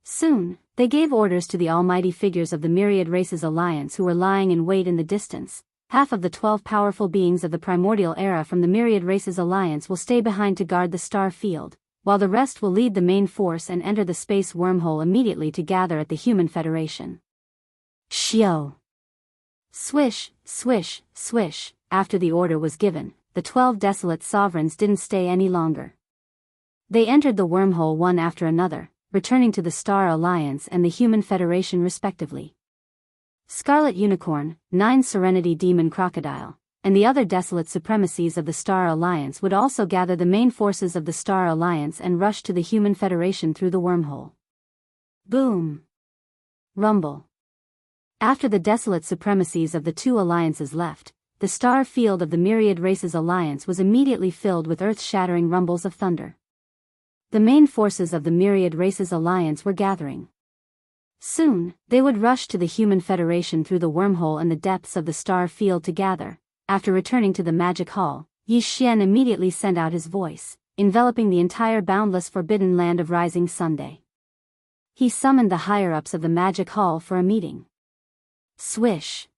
Soon, they gave orders to the almighty figures of the Myriad Races Alliance who were lying in wait in the distance. Half of the 12 powerful beings of the primordial era from the Myriad Races Alliance will stay behind to guard the star field, while the rest will lead the main force and enter the space wormhole immediately to gather at the Human Federation. Shio! Swish, swish, swish. After the order was given, the 12 desolate sovereigns didn't stay any longer. They entered the wormhole one after another, returning to the Star Alliance and the Human Federation respectively. Scarlet Unicorn, 9 Serenity Demon Crocodile, and the other desolate supremacies of the Star Alliance would also gather the main forces of the Star Alliance and rush to the Human Federation through the wormhole. Boom! Rumble. After the desolate supremacies of the 2 alliances left, the star field of the Myriad Races Alliance was immediately filled with earth-shattering rumbles of thunder. The main forces of the Myriad Races Alliance were gathering. Soon, they would rush to the Human Federation through the wormhole and the depths of the star field to gather. after returning to the magic hall, Yi Xian immediately sent out his voice, enveloping the entire boundless forbidden land of rising Sunday. He summoned the higher-ups of the magic hall for a meeting. Swish!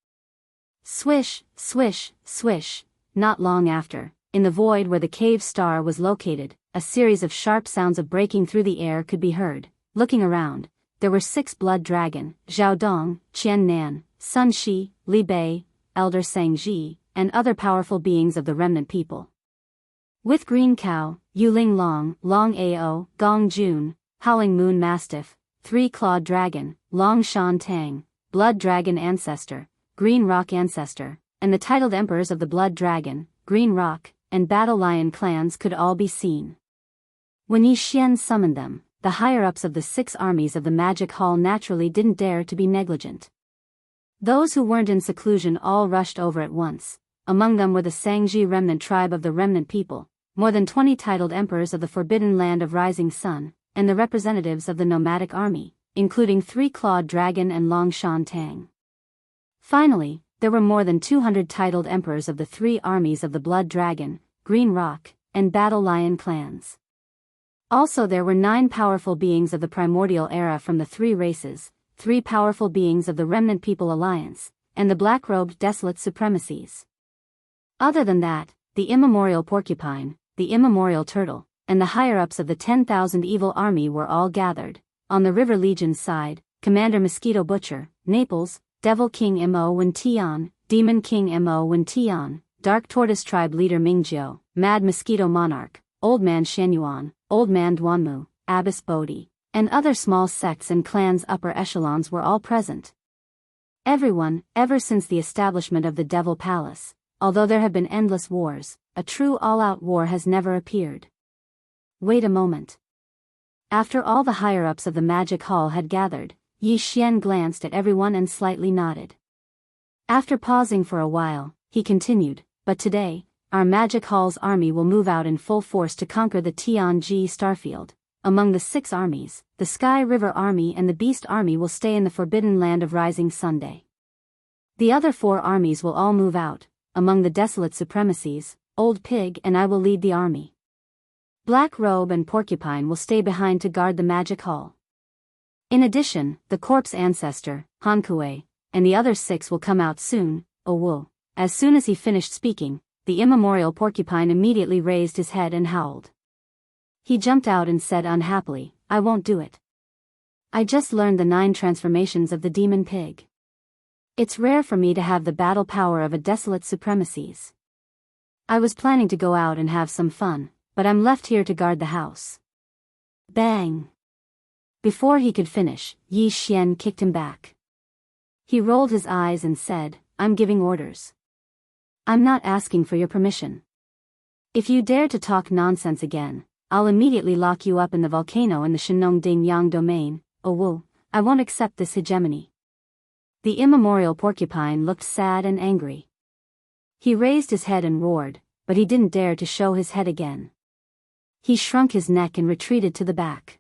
Swish, swish, swish. Not long after, in the void where the cave star was located, a series of sharp sounds of breaking through the air could be heard. Looking around, there were 6 blood dragon, Zhao Dong, Qian Nan, Sun Shi, Li Bei, Elder Sang Ji, and other powerful beings of the remnant people. With Green Cow, Yuling Long, Long Ao, Gong Jun, Howling Moon Mastiff, 3-clawed dragon, Long Shan Tang, Blood Dragon Ancestor, Green Rock Ancestor, and the titled emperors of the Blood Dragon, Green Rock, and Battle Lion clans could all be seen. When Yi Xian summoned them, the higher-ups of the 6 armies of the Magic Hall naturally didn't dare to be negligent. Those who weren't in seclusion all rushed over at once. Among them were the Sangji remnant tribe of the remnant people, more than 20 titled emperors of the forbidden land of rising sun, and the representatives of the nomadic army, including 3-clawed dragon and Long Shan Tang. Finally, there were more than 200 titled emperors of the 3 armies of the Blood Dragon, Green Rock, and Battle Lion clans. Also there were 9 powerful beings of the primordial era from the 3 races, 3 powerful beings of the Remnant People Alliance, and the black-robed Desolate Supremacies. Other than that, the immemorial porcupine, the immemorial turtle, and the higher-ups of the 10,000 evil army were all gathered. On the River Legion's side, Commander Mosquito Butcher, Naples, Devil King Mo Wen Tian, Demon King Mo Wen Tian, Dark Tortoise Tribe Leader Mingjiu, Mad Mosquito Monarch, Old Man Shenyuan, Old Man Duanmu, Abbess Bodhi, and other small sects and clans' upper echelons were all present. Everyone, ever since the establishment of the Devil Palace, although there have been endless wars, a true all-out war has never appeared. Wait a moment. After all the higher-ups of the Magic Hall had gathered, Yi Xian glanced at everyone and slightly nodded. After pausing for a while, he continued, but today, our Magic Hall's army will move out in full force to conquer the Tianji Starfield. Among the 6 armies, the Sky River Army and the Beast Army will stay in the Forbidden Land of Rising Sunday. The other 4 armies will all move out. Among the Desolate Supremacies, Old Pig and I will lead the army. Black Robe and Porcupine will stay behind to guard the Magic Hall. In addition, the Corpse Ancestor, Hankue, and the other 6 will come out soon. Wu. As soon as he finished speaking, the immemorial Porcupine immediately raised his head and howled. He jumped out and said unhappily, I won't do it. I just learned the 9 transformations of the Demon Pig. It's rare for me to have the battle power of a Desolate Supremacies. I was planning to go out and have some fun, but I'm left here to guard the house. Bang! Before he could finish, Yi Xian kicked him back. He rolled his eyes and said, I'm giving orders. I'm not asking for your permission. If you dare to talk nonsense again, I'll immediately lock you up in the volcano in the Shenongding Yang domain. Wu, I won't accept this hegemony. The immemorial Porcupine looked sad and angry. He raised his head and roared, but he didn't dare to show his head again. He shrunk his neck and retreated to the back.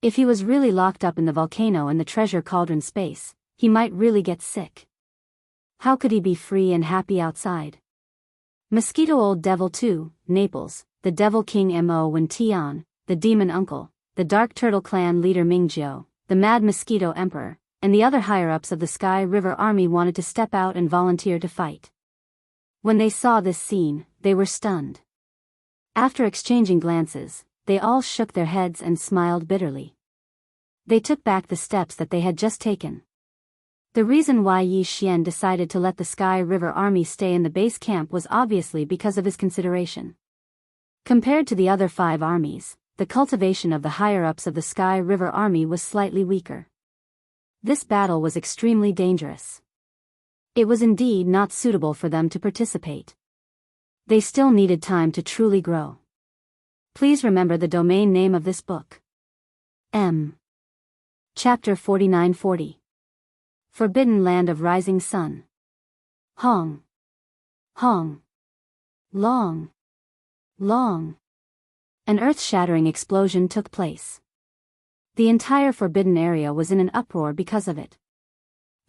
If he was really locked up in the volcano in the treasure cauldron space, he might really get sick. How could he be free and happy outside? Mosquito Old Devil 2, Naples, the Devil King Mo Wen Tian, the Demon Uncle, the Dark Turtle Clan leader Mingjiu, the Mad Mosquito Emperor, and the other higher-ups of the Sky River Army wanted to step out and volunteer to fight. When they saw this scene, they were stunned. After exchanging glances, they all shook their heads and smiled bitterly. They took back the steps that they had just taken. The reason why Yi Xian decided to let the Sky River Army stay in the base camp was obviously because of his consideration. Compared to the other 5 armies, the cultivation of the higher-ups of the Sky River Army was slightly weaker. This battle was extremely dangerous. It was indeed not suitable for them to participate. They still needed time to truly grow. Please remember the domain name of this book. Chapter 4940. Forbidden Land of Rising Sun. Hong. Hong. Long. Long. An earth-shattering explosion took place. The entire forbidden area was in an uproar because of it.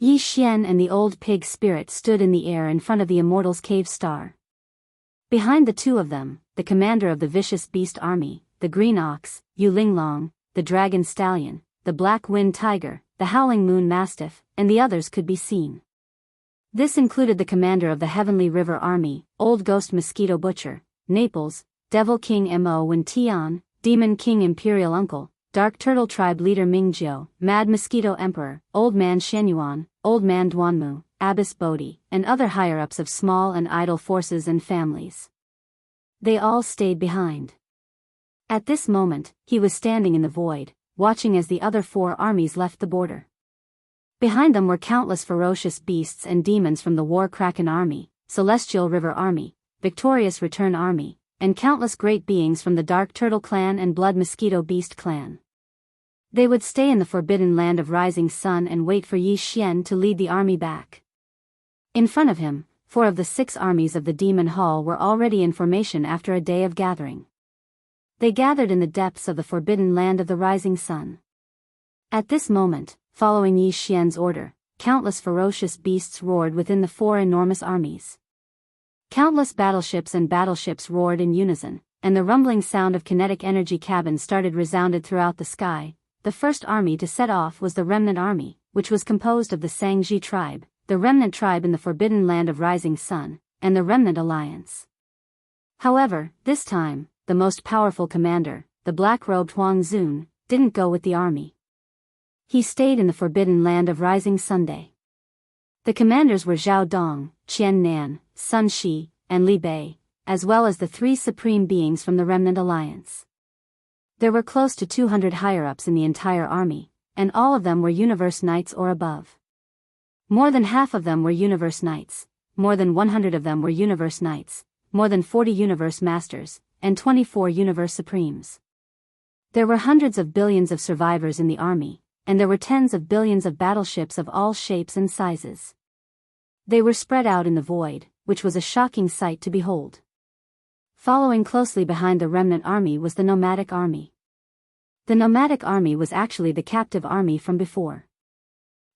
Yi Xian and the old pig spirit stood in the air in front of the immortal's cave star. Behind the two of them, the commander of the vicious beast army, the green ox, Yu Linglong, the dragon stallion, the black wind tiger, the howling moon mastiff, and the others could be seen. This included the commander of the Heavenly River Army, Old Ghost Mosquito Butcher, Naples, Devil King Mo Wen Tian, Demon King Imperial Uncle, Dark Turtle Tribe Leader Mingjiu, Mad Mosquito Emperor, Old Man Shenyuan, Old Man Duanmu, Abbess Bodhi, and other higher-ups of small and idle forces and families. They all stayed behind. At this moment, he was standing in the void, watching as the other four armies left the border. Behind them were countless ferocious beasts and demons from the War Kraken Army, Celestial River Army, Victorious Return Army, and countless great beings from the Dark Turtle Clan and Blood Mosquito Beast Clan. They would stay in the forbidden land of Rising Sun and wait for Yi Xian to lead the army back. In front of him, 4 of the 6 armies of the Demon Hall were already in formation after a day of gathering. They gathered in the depths of the forbidden land of the Rising Sun. At this moment, following Yi Xian's order, countless ferocious beasts roared within the 4 enormous armies. Countless battleships and battleships roared in unison, and the rumbling sound of kinetic energy cabins started resounded throughout the sky. The first army to set off was the Remnant Army, which was composed of the Sangji tribe, the Remnant tribe in the forbidden land of Rising Sun, and the Remnant Alliance. However, this time, the most powerful commander, the black-robed Huang Zun, didn't go with the army. He stayed in the forbidden land of Rising Sunday. The commanders were Zhao Dong, Qian Nan, Sun Shi, and Li Bei, as well as the 3 supreme beings from the Remnant Alliance. There were close to 200 higher-ups in the entire army, and all of them were Universe Knights or above. More than half of them were Universe Knights, more than 100 of them were Universe Knights, more than 40 Universe Masters, and 24 Universe Supremes. There were hundreds of billions of survivors in the army, and there were tens of billions of battleships of all shapes and sizes. They were spread out in the void, which was a shocking sight to behold. Following closely behind the Remnant Army was the Nomadic Army. The Nomadic Army was actually the captive army from before.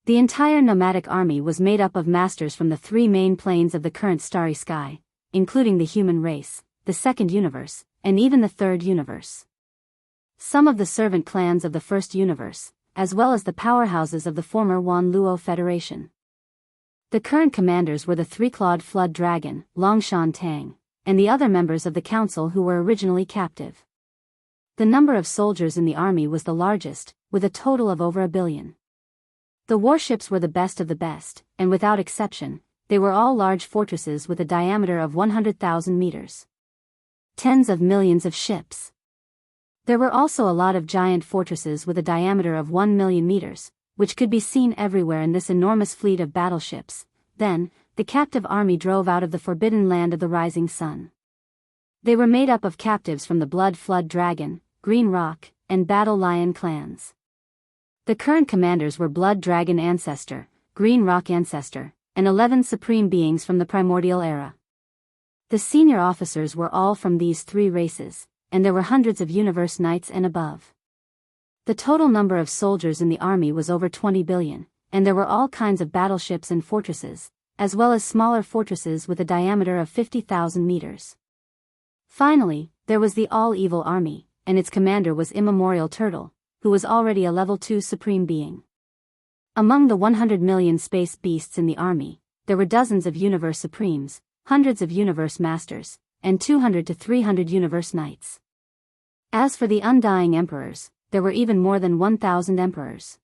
The entire Nomadic Army was made up of masters from the 3 main planes of the current starry sky, including the human race, the second universe, and even the third universe. Some of the servant clans of the first universe, as well as the powerhouses of the former Wan Luo Federation. The current commanders were the 3-clawed Flood Dragon, Longshan Tang, and the other members of the council who were originally captive. The number of soldiers in the army was the largest, with a total of over 1 billion. The warships were the best of the best, and without exception, they were all large fortresses with a diameter of 100,000 meters. Tens of millions of ships. There were also a lot of giant fortresses with a diameter of 1 million meters, which could be seen everywhere in this enormous fleet of battleships. Then, the captive army drove out of the forbidden land of the Rising Sun. They were made up of captives from the Blood Flood Dragon, Green Rock, and Battle Lion clans. The current commanders were Blood Dragon Ancestor, Green Rock Ancestor, and 11 supreme beings from the Primordial Era. The senior officers were all from these 3 races, and there were hundreds of Universe Knights and above. The total number of soldiers in the army was over 20 billion, and there were all kinds of battleships and fortresses, as well as smaller fortresses with a diameter of 50,000 meters. Finally, there was the All-Evil Army, and its commander was Immemorial Turtle, who was already a level 2 supreme being. Among the 100 million space beasts in the army, there were dozens of Universe Supremes, hundreds of Universe Masters, and 200 to 300 Universe Knights. As for the Undying Emperors, there were even more than 1,000 Emperors.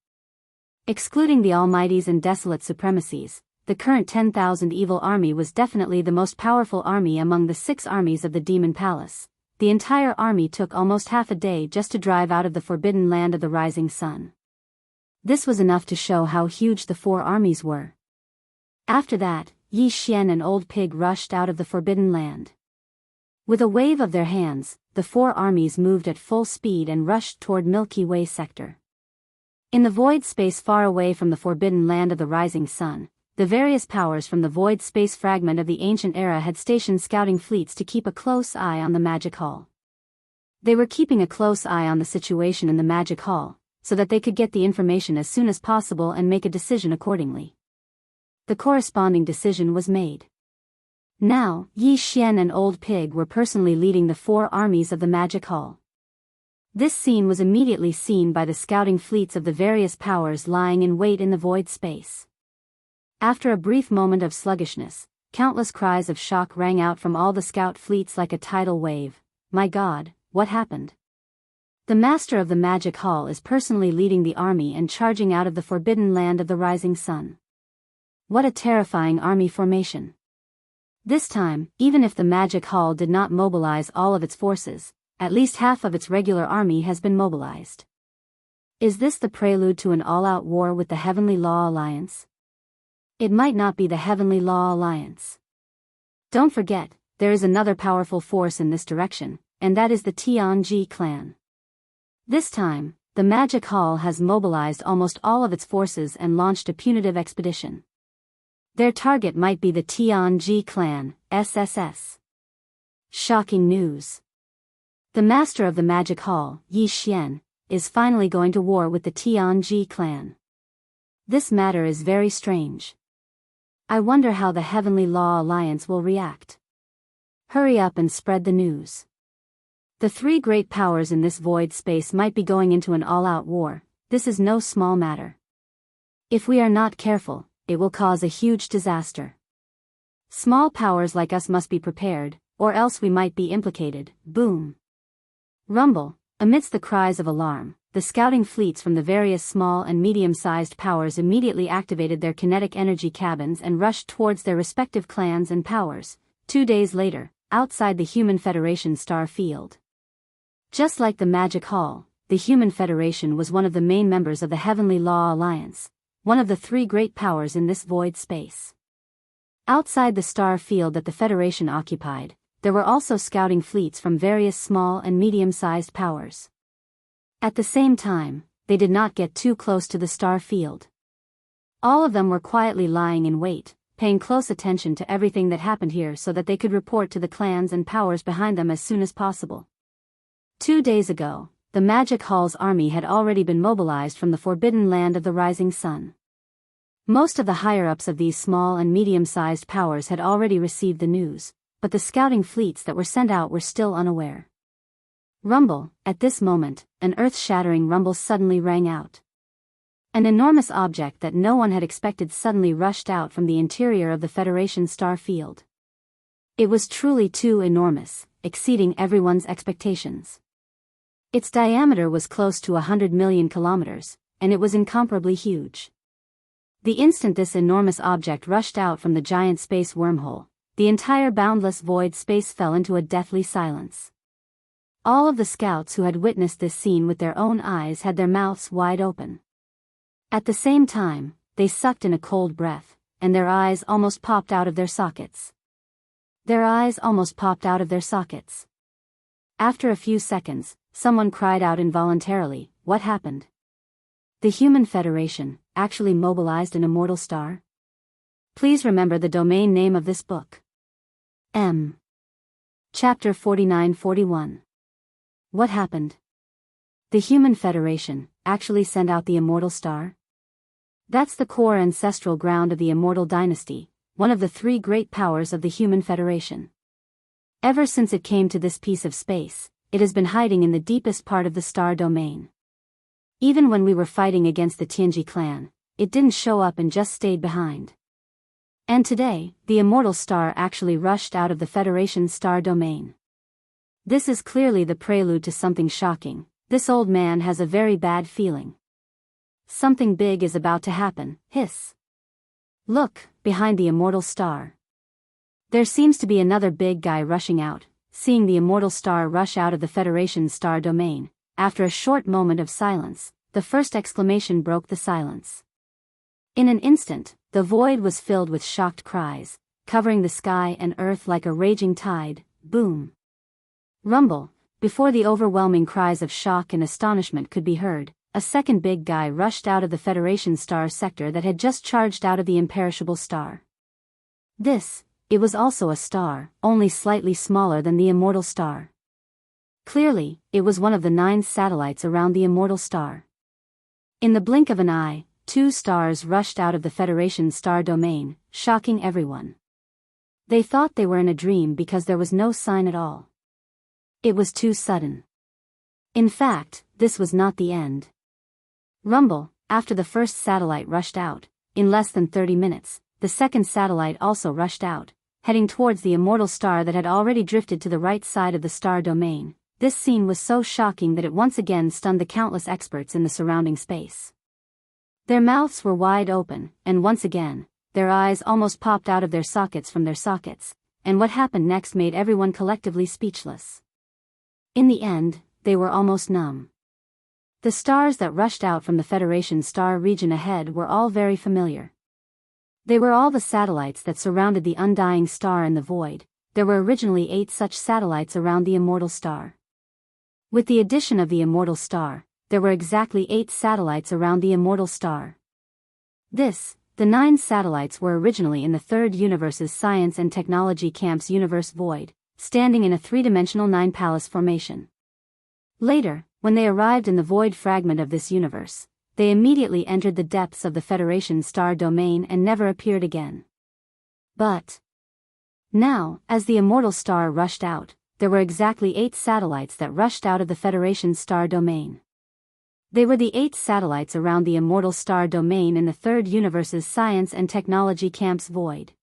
Excluding the Almighties and Desolate Supremacies, the current 10,000 Evil Army was definitely the most powerful army among the 6 armies of the Demon Palace. The entire army took almost half a day just to drive out of the forbidden land of the Rising Sun. This was enough to show how huge the 4 armies were. After that, Yi Xian and Old Pig rushed out of the forbidden land. With a wave of their hands, the 4 armies moved at full speed and rushed toward Milky Way sector. In the void space far away from the forbidden land of the Rising Sun, the various powers from the void space fragment of the ancient era had stationed scouting fleets to keep a close eye on the Magic Hall. They were keeping a close eye on the situation in the Magic Hall, so that they could get the information as soon as possible and make a decision accordingly. The corresponding decision was made. Now, Yi Xian and Old Pig were personally leading the 4 armies of the Magic Hall. This scene was immediately seen by the scouting fleets of the various powers lying in wait in the void space. After a brief moment of sluggishness, countless cries of shock rang out from all the scout fleets like a tidal wave. My God, what happened? The master of the Magic Hall is personally leading the army and charging out of the forbidden land of the rising sun. What a terrifying army formation. This time, even if the Magic Hall did not mobilize all of its forces, at least half of its regular army has been mobilized. Is this the prelude to an all-out war with the Heavenly Law Alliance? It might not be the Heavenly Law Alliance. Don't forget, there is another powerful force in this direction, and that is the Tianji clan. This time, the Magic Hall has mobilized almost all of its forces and launched a punitive expedition. Their target might be the Tianji clan, SSS. Shocking news. The master of the Magic Hall, Yi Xian, is finally going to war with the Tianji clan. This matter is very strange. I wonder how the Heavenly Law Alliance will react. Hurry up and spread the news. The 3 great powers in this void space might be going into an all-out war. This is no small matter. If we are not careful, it will cause a huge disaster. Small powers like us must be prepared, or else we might be implicated. Boom. Rumble. Amidst the cries of alarm, the scouting fleets from the various small and medium-sized powers immediately activated their kinetic energy cabins and rushed towards their respective clans and powers. 2 days later, outside the Human Federation star field. Just like the Magic Hall, the Human Federation was one of the main members of the Heavenly Law Alliance, one of the 3 great powers in this void space. Outside the star field that the Federation occupied, there were also scouting fleets from various small and medium-sized powers. At the same time, they did not get too close to the star field. All of them were quietly lying in wait, paying close attention to everything that happened here so that they could report to the clans and powers behind them as soon as possible. 2 days ago, the Magic Hall's army had already been mobilized from the forbidden land of the rising sun. Most of the higher-ups of these small and medium-sized powers had already received the news, but the scouting fleets that were sent out were still unaware. Rumble. At this moment, an earth-shattering rumble suddenly rang out. An enormous object that no one had expected suddenly rushed out from the interior of the Federation star field. It was truly too enormous, exceeding everyone's expectations. Its diameter was close to 100 million kilometers, and it was incomparably huge. The instant this enormous object rushed out from the giant space wormhole, the entire boundless void space fell into a deathly silence. All of the scouts who had witnessed this scene with their own eyes had their mouths wide open. At the same time, they sucked in a cold breath, and their eyes almost popped out of their sockets. Their eyes almost popped out of their sockets. After a few seconds, someone cried out involuntarily, "What happened?" The Human Federation actually mobilized an immortal star? Please remember the domain name of this book. Chapter 49-41. What happened? The Human Federation actually sent out the immortal star? That's the core ancestral ground of the Immortal Dynasty, one of the 3 great powers of the Human Federation. Ever since it came to this piece of space, it has been hiding in the deepest part of the star domain. Even when we were fighting against the Tianji clan, it didn't show up and just stayed behind. And today, the immortal star actually rushed out of the Federation star domain. This is clearly the prelude to something shocking. This old man has a very bad feeling. Something big is about to happen. Hiss. Look, behind the immortal star. There seems to be another big guy rushing out. Seeing the immortal star rush out of the Federation star domain, after a short moment of silence, the first exclamation broke the silence. In an instant, the void was filled with shocked cries, covering the sky and earth like a raging tide. Boom. Rumble. Before the overwhelming cries of shock and astonishment could be heard, a second big guy rushed out of the Federation star sector that had just charged out of the imperishable star. It was also a star, only slightly smaller than the immortal star. Clearly, it was one of the 9 satellites around the immortal star. In the blink of an eye, two stars rushed out of the Federation's star domain, shocking everyone. They thought they were in a dream because there was no sign at all. It was too sudden. In fact, this was not the end. Rumble, after the first satellite rushed out, in less than 30 minutes, the second satellite also rushed out, heading towards the immortal star that had already drifted to the right side of the star domain. This scene was so shocking that it once again stunned the countless experts in the surrounding space. Their mouths were wide open, and once again, their eyes almost popped out of their sockets from their sockets, and what happened next made everyone collectively speechless. In the end, they were almost numb. The stars that rushed out from the Federation star region ahead were all very familiar. They were all the satellites that surrounded the undying star in the void. There were originally 8 such satellites around the immortal star. With the addition of the immortal star, there were exactly 8 satellites around the immortal star. The 9 satellites were originally in the third universe's science and technology camp's universe void, standing in a 3-dimensional 9-palace formation. Later, when they arrived in the void fragment of this universe, they immediately entered the depths of the Federation star domain and never appeared again. But now, as the immortal star rushed out, there were exactly 8 satellites that rushed out of the Federation star domain. They were the 8 satellites around the immortal star domain in the third universe's science and technology camp's void.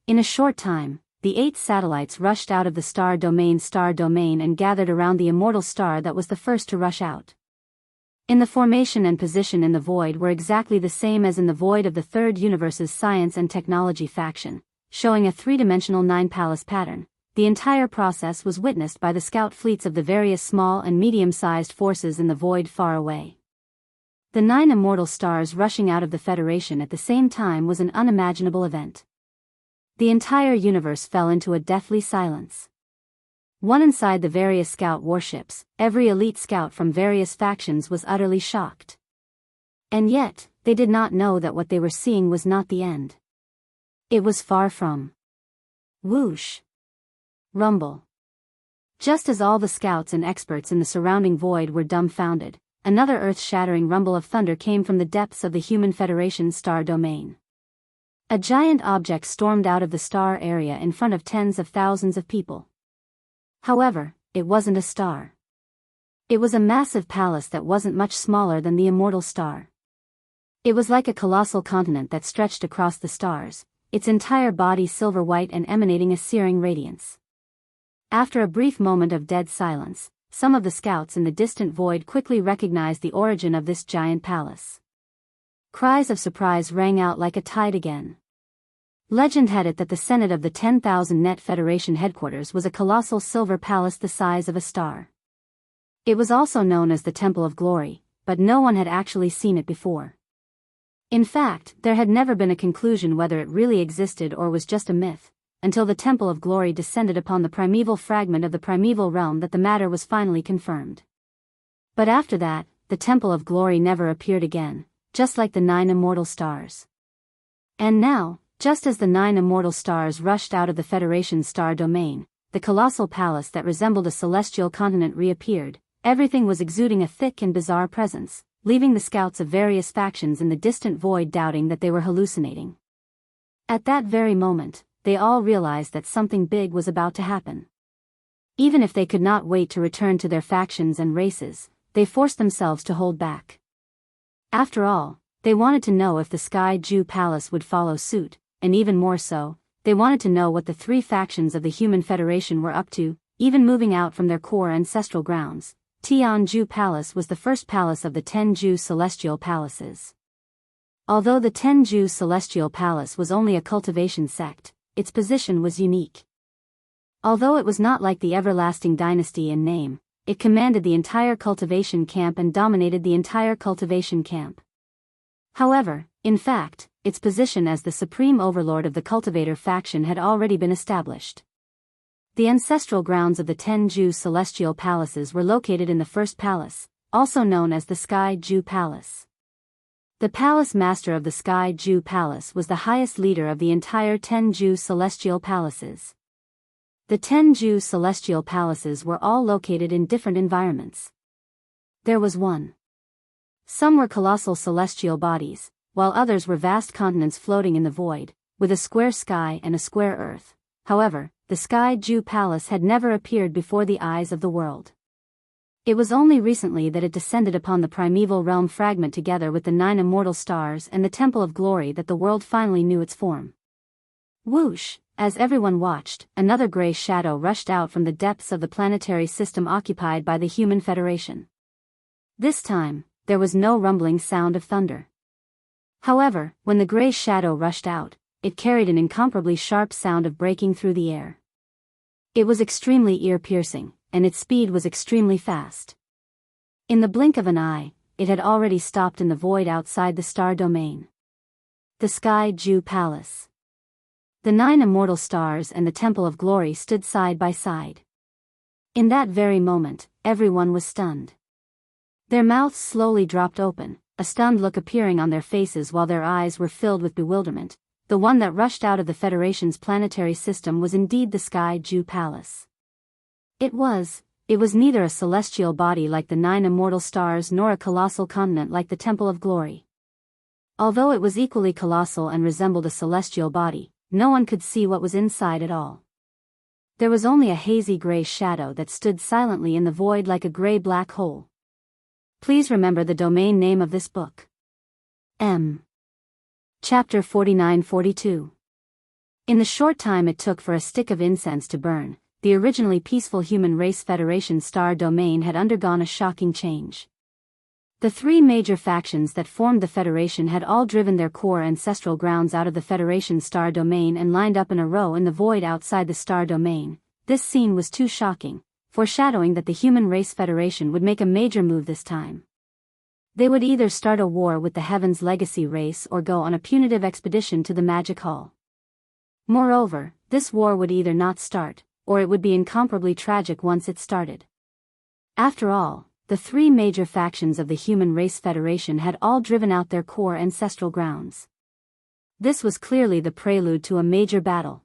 In a short time, the 8 satellites rushed out of the star domain and gathered around the immortal star that was the first to rush out. In the formation and position in the void were exactly the same as in the void of the third universe's science and technology faction, showing a 3-dimensional 9-palace pattern. The entire process was witnessed by the scout fleets of the various small and medium-sized forces in the void far away. The 9 immortal stars rushing out of the Federation at the same time was an unimaginable event. The entire universe fell into a deathly silence. One inside the various scout warships, every elite scout from various factions was utterly shocked. And yet, they did not know that what they were seeing was not the end. It was far from. Whoosh. Rumble. Just as all the scouts and experts in the surrounding void were dumbfounded, another earth-shattering rumble of thunder came from the depths of the Human Federation star domain. A giant object stormed out of the star area in front of tens of thousands of people. However, it wasn't a star. It was a massive palace that wasn't much smaller than the immortal star. It was like a colossal continent that stretched across the stars, its entire body silver-white and emanating a searing radiance. After a brief moment of dead silence, some of the scouts in the distant void quickly recognized the origin of this giant palace. Cries of surprise rang out like a tide again. Legend had it that the Senate of the 10,000 Net Federation headquarters was a colossal silver palace the size of a star. It was also known as the Temple of Glory, but no one had actually seen it before. In fact, there had never been a conclusion whether it really existed or was just a myth, until the Temple of Glory descended upon the primeval fragment of the primeval realm that the matter was finally confirmed. But after that, the Temple of Glory never appeared again, just like the 9 immortal stars. And now, just as the 9 immortal stars rushed out of the Federation's star domain, the colossal palace that resembled a celestial continent reappeared. Everything was exuding a thick and bizarre presence, leaving the scouts of various factions in the distant void doubting that they were hallucinating. At that very moment, they all realized that something big was about to happen. Even if they could not wait to return to their factions and races, they forced themselves to hold back. After all, they wanted to know if the Sky Jew Palace would follow suit, and even more so, they wanted to know what the 3 factions of the Human Federation were up to, even moving out from their core ancestral grounds. Tian Ju Palace was the first palace of the 10 Ju Celestial Palaces. Although the 10 Ju Celestial Palace was only a cultivation sect, its position was unique. Although it was not like the Everlasting Dynasty in name, it commanded the entire cultivation camp and dominated the entire cultivation camp. However, in fact, its position as the supreme overlord of the cultivator faction had already been established. The ancestral grounds of the 10 Ju Celestial Palaces were located in the first palace, also known as the Sky Jew Palace. The palace master of the Sky Jew Palace was the highest leader of the entire 10 Ju Celestial Palaces. The 10 Ju Celestial Palaces were all located in different environments. There was one. Some were colossal celestial bodies, while others were vast continents floating in the void, with a square sky and a square earth. However, the Sky Jew Palace had never appeared before the eyes of the world. It was only recently that it descended upon the primeval realm fragment together with the 9 immortal stars and the Temple of Glory that the world finally knew its form. Whoosh! As everyone watched, another gray shadow rushed out from the depths of the planetary system occupied by the Human Federation. This time, there was no rumbling sound of thunder. However, when the gray shadow rushed out, it carried an incomparably sharp sound of breaking through the air. It was extremely ear-piercing, and its speed was extremely fast. In the blink of an eye, it had already stopped in the void outside the star domain. The Sky Jew Palace. The 9 immortal stars and the Temple of Glory stood side by side. In that very moment, everyone was stunned. Their mouths slowly dropped open, a stunned look appearing on their faces while their eyes were filled with bewilderment. The one that rushed out of the Federation's planetary system was indeed the Sky Jew Palace. It was neither a celestial body like the 9 immortal stars nor a colossal continent like the Temple of Glory. Although it was equally colossal and resembled a celestial body, no one could see what was inside at all. There was only a hazy gray shadow that stood silently in the void like a gray black hole. Please remember the domain name of this book. Chapter 49-42. In the short time it took for a stick of incense to burn, the originally peaceful Human Race Federation star domain had undergone a shocking change. The 3 major factions that formed the Federation had all driven their core ancestral grounds out of the Federation star domain and lined up in a row in the void outside the star domain. This scene was too shocking, foreshadowing that the Human Race Federation would make a major move this time. They would either start a war with the Heaven's Legacy race or go on a punitive expedition to the Magic Hall. Moreover, this war would either not start, or it would be incomparably tragic once it started. After all, the 3 major factions of the Human Race Federation had all driven out their core ancestral grounds. This was clearly the prelude to a major battle.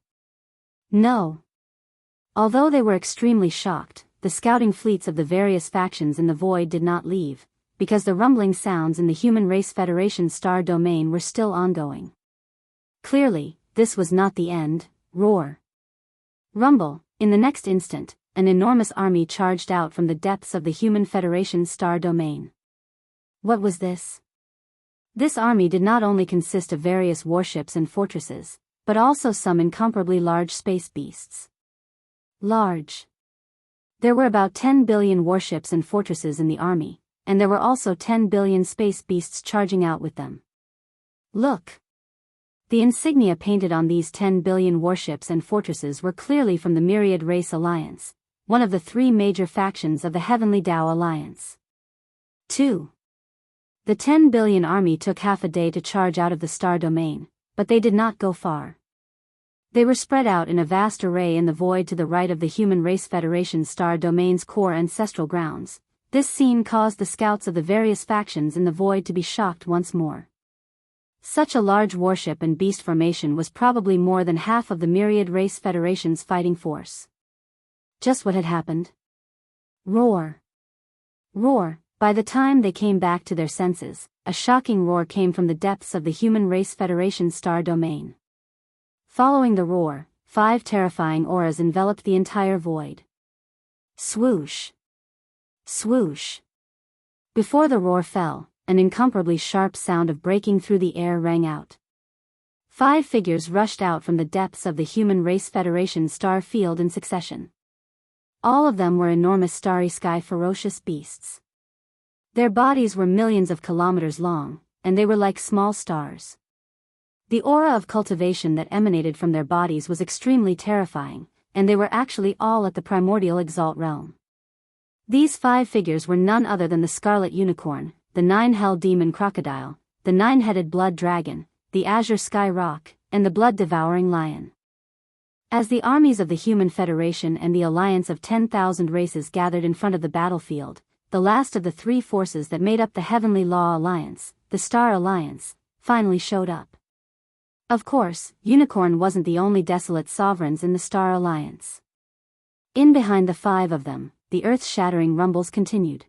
No. Although they were extremely shocked, the scouting fleets of the various factions in the void did not leave, because the rumbling sounds in the Human Race Federation star domain were still ongoing. Clearly, this was not the end. Roar. Rumble. In the next instant, an enormous army charged out from the depths of the Human Federation star domain. What was this? This army did not only consist of various warships and fortresses, but also some incomparably large space beasts. Large. There were about 10 billion warships and fortresses in the army, and there were also 10 billion space beasts charging out with them. Look! The insignia painted on these 10 billion warships and fortresses were clearly from the Myriad Race Alliance, one of the 3 major factions of the Heavenly Tao Alliance. 2. The 10 billion army took half a day to charge out of the star domain, but they did not go far. They were spread out in a vast array in the void to the right of the Human Race Federation star domain's core ancestral grounds. This scene caused the scouts of the various factions in the void to be shocked once more. Such a large warship and beast formation was probably more than half of the Myriad Race Federation's fighting force. Just what had happened? Roar. Roar. By the time they came back to their senses, a shocking roar came from the depths of the Human Race Federation star domain. Following the roar, 5 terrifying auras enveloped the entire void. Swoosh. Swoosh. Before the roar fell, an incomparably sharp sound of breaking through the air rang out. 5 figures rushed out from the depths of the Human Race Federation star field in succession. All of them were enormous starry sky ferocious beasts. Their bodies were millions of kilometers long, and they were like small stars. The aura of cultivation that emanated from their bodies was extremely terrifying, and they were actually all at the primordial exalt realm. These 5 figures were none other than the Scarlet Unicorn, the 9 Hell Demon Crocodile, the 9-headed Blood Dragon, the Azure Sky Rock, and the Blood-Devouring Lion. As the armies of the Human Federation and the alliance of 10,000 races gathered in front of the battlefield, the last of the 3 forces that made up the Heavenly Law Alliance, the Star Alliance, finally showed up. Of course, Unicorn wasn't the only desolate sovereigns in the Star Alliance. In behind the 5 of them, the earth-shattering rumbles continued.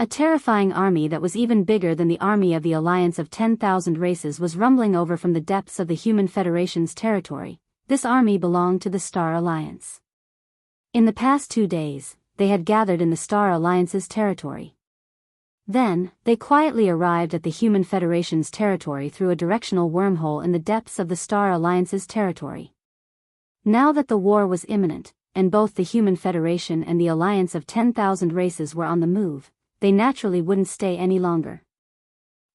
A terrifying army that was even bigger than the army of the Alliance of 10,000 Races was rumbling over from the depths of the Human Federation's territory. This army belonged to the Star Alliance. In the past 2 days, they had gathered in the Star Alliance's territory. Then, they quietly arrived at the Human Federation's territory through a directional wormhole in the depths of the Star Alliance's territory. Now that the war was imminent, and both the Human Federation and the Alliance of 10,000 Races were on the move, they naturally wouldn't stay any longer.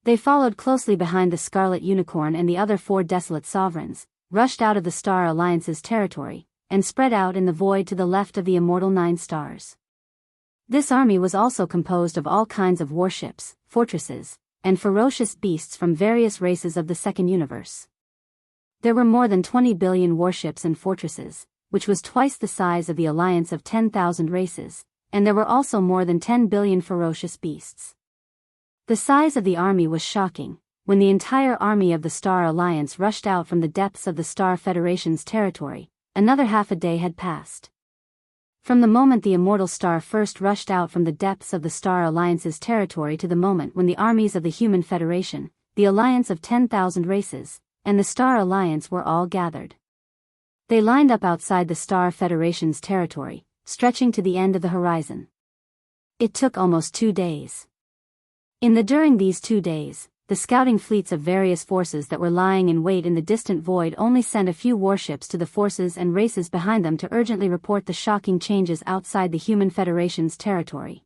They followed closely behind the Scarlet Unicorn and the other 4 desolate sovereigns, rushed out of the Star Alliance's territory, and spread out in the void to the left of the immortal 9 stars. This army was also composed of all kinds of warships, fortresses, and ferocious beasts from various races of the Second Universe. There were more than 20 billion warships and fortresses, which was twice the size of the Alliance of 10,000 Races, and there were also more than 10 billion ferocious beasts. The size of the army was shocking. When the entire army of the Star Alliance rushed out from the depths of the Star Federation's territory, another half a day had passed. From the moment the immortal star first rushed out from the depths of the Star Alliance's territory to the moment when the armies of the Human Federation, the Alliance of 10,000 Races, and the Star Alliance were all gathered. They lined up outside the Star Federation's territory, stretching to the end of the horizon. It took almost 2 days. During these 2 days, the scouting fleets of various forces that were lying in wait in the distant void only sent a few warships to the forces and races behind them to urgently report the shocking changes outside the Human Federation's territory.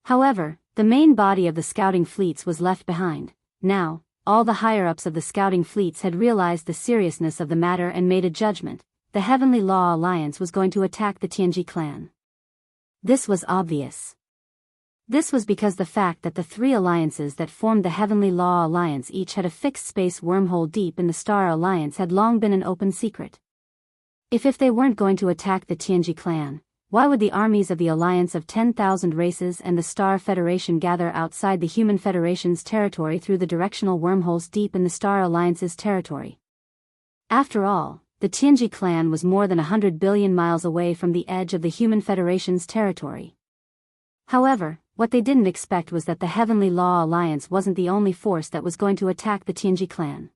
However, the main body of the scouting fleets was left behind. Now, all the higher-ups of the scouting fleets had realized the seriousness of the matter and made a judgment. The Heavenly Law Alliance was going to attack the Tianji clan. This was obvious. This was because the fact that the 3 alliances that formed the Heavenly Law Alliance each had a fixed space wormhole deep in the Star Alliance had long been an open secret. If they weren't going to attack the Tianji clan, why would the armies of the Alliance of 10,000 Races and the Star Federation gather outside the Human Federation's territory through the directional wormholes deep in the Star Alliance's territory? After all, the Tianji clan was more than 100 billion miles away from the edge of the Human Federation's territory. However, what they didn't expect was that the Heavenly Law Alliance wasn't the only force that was going to attack the Tianji clan.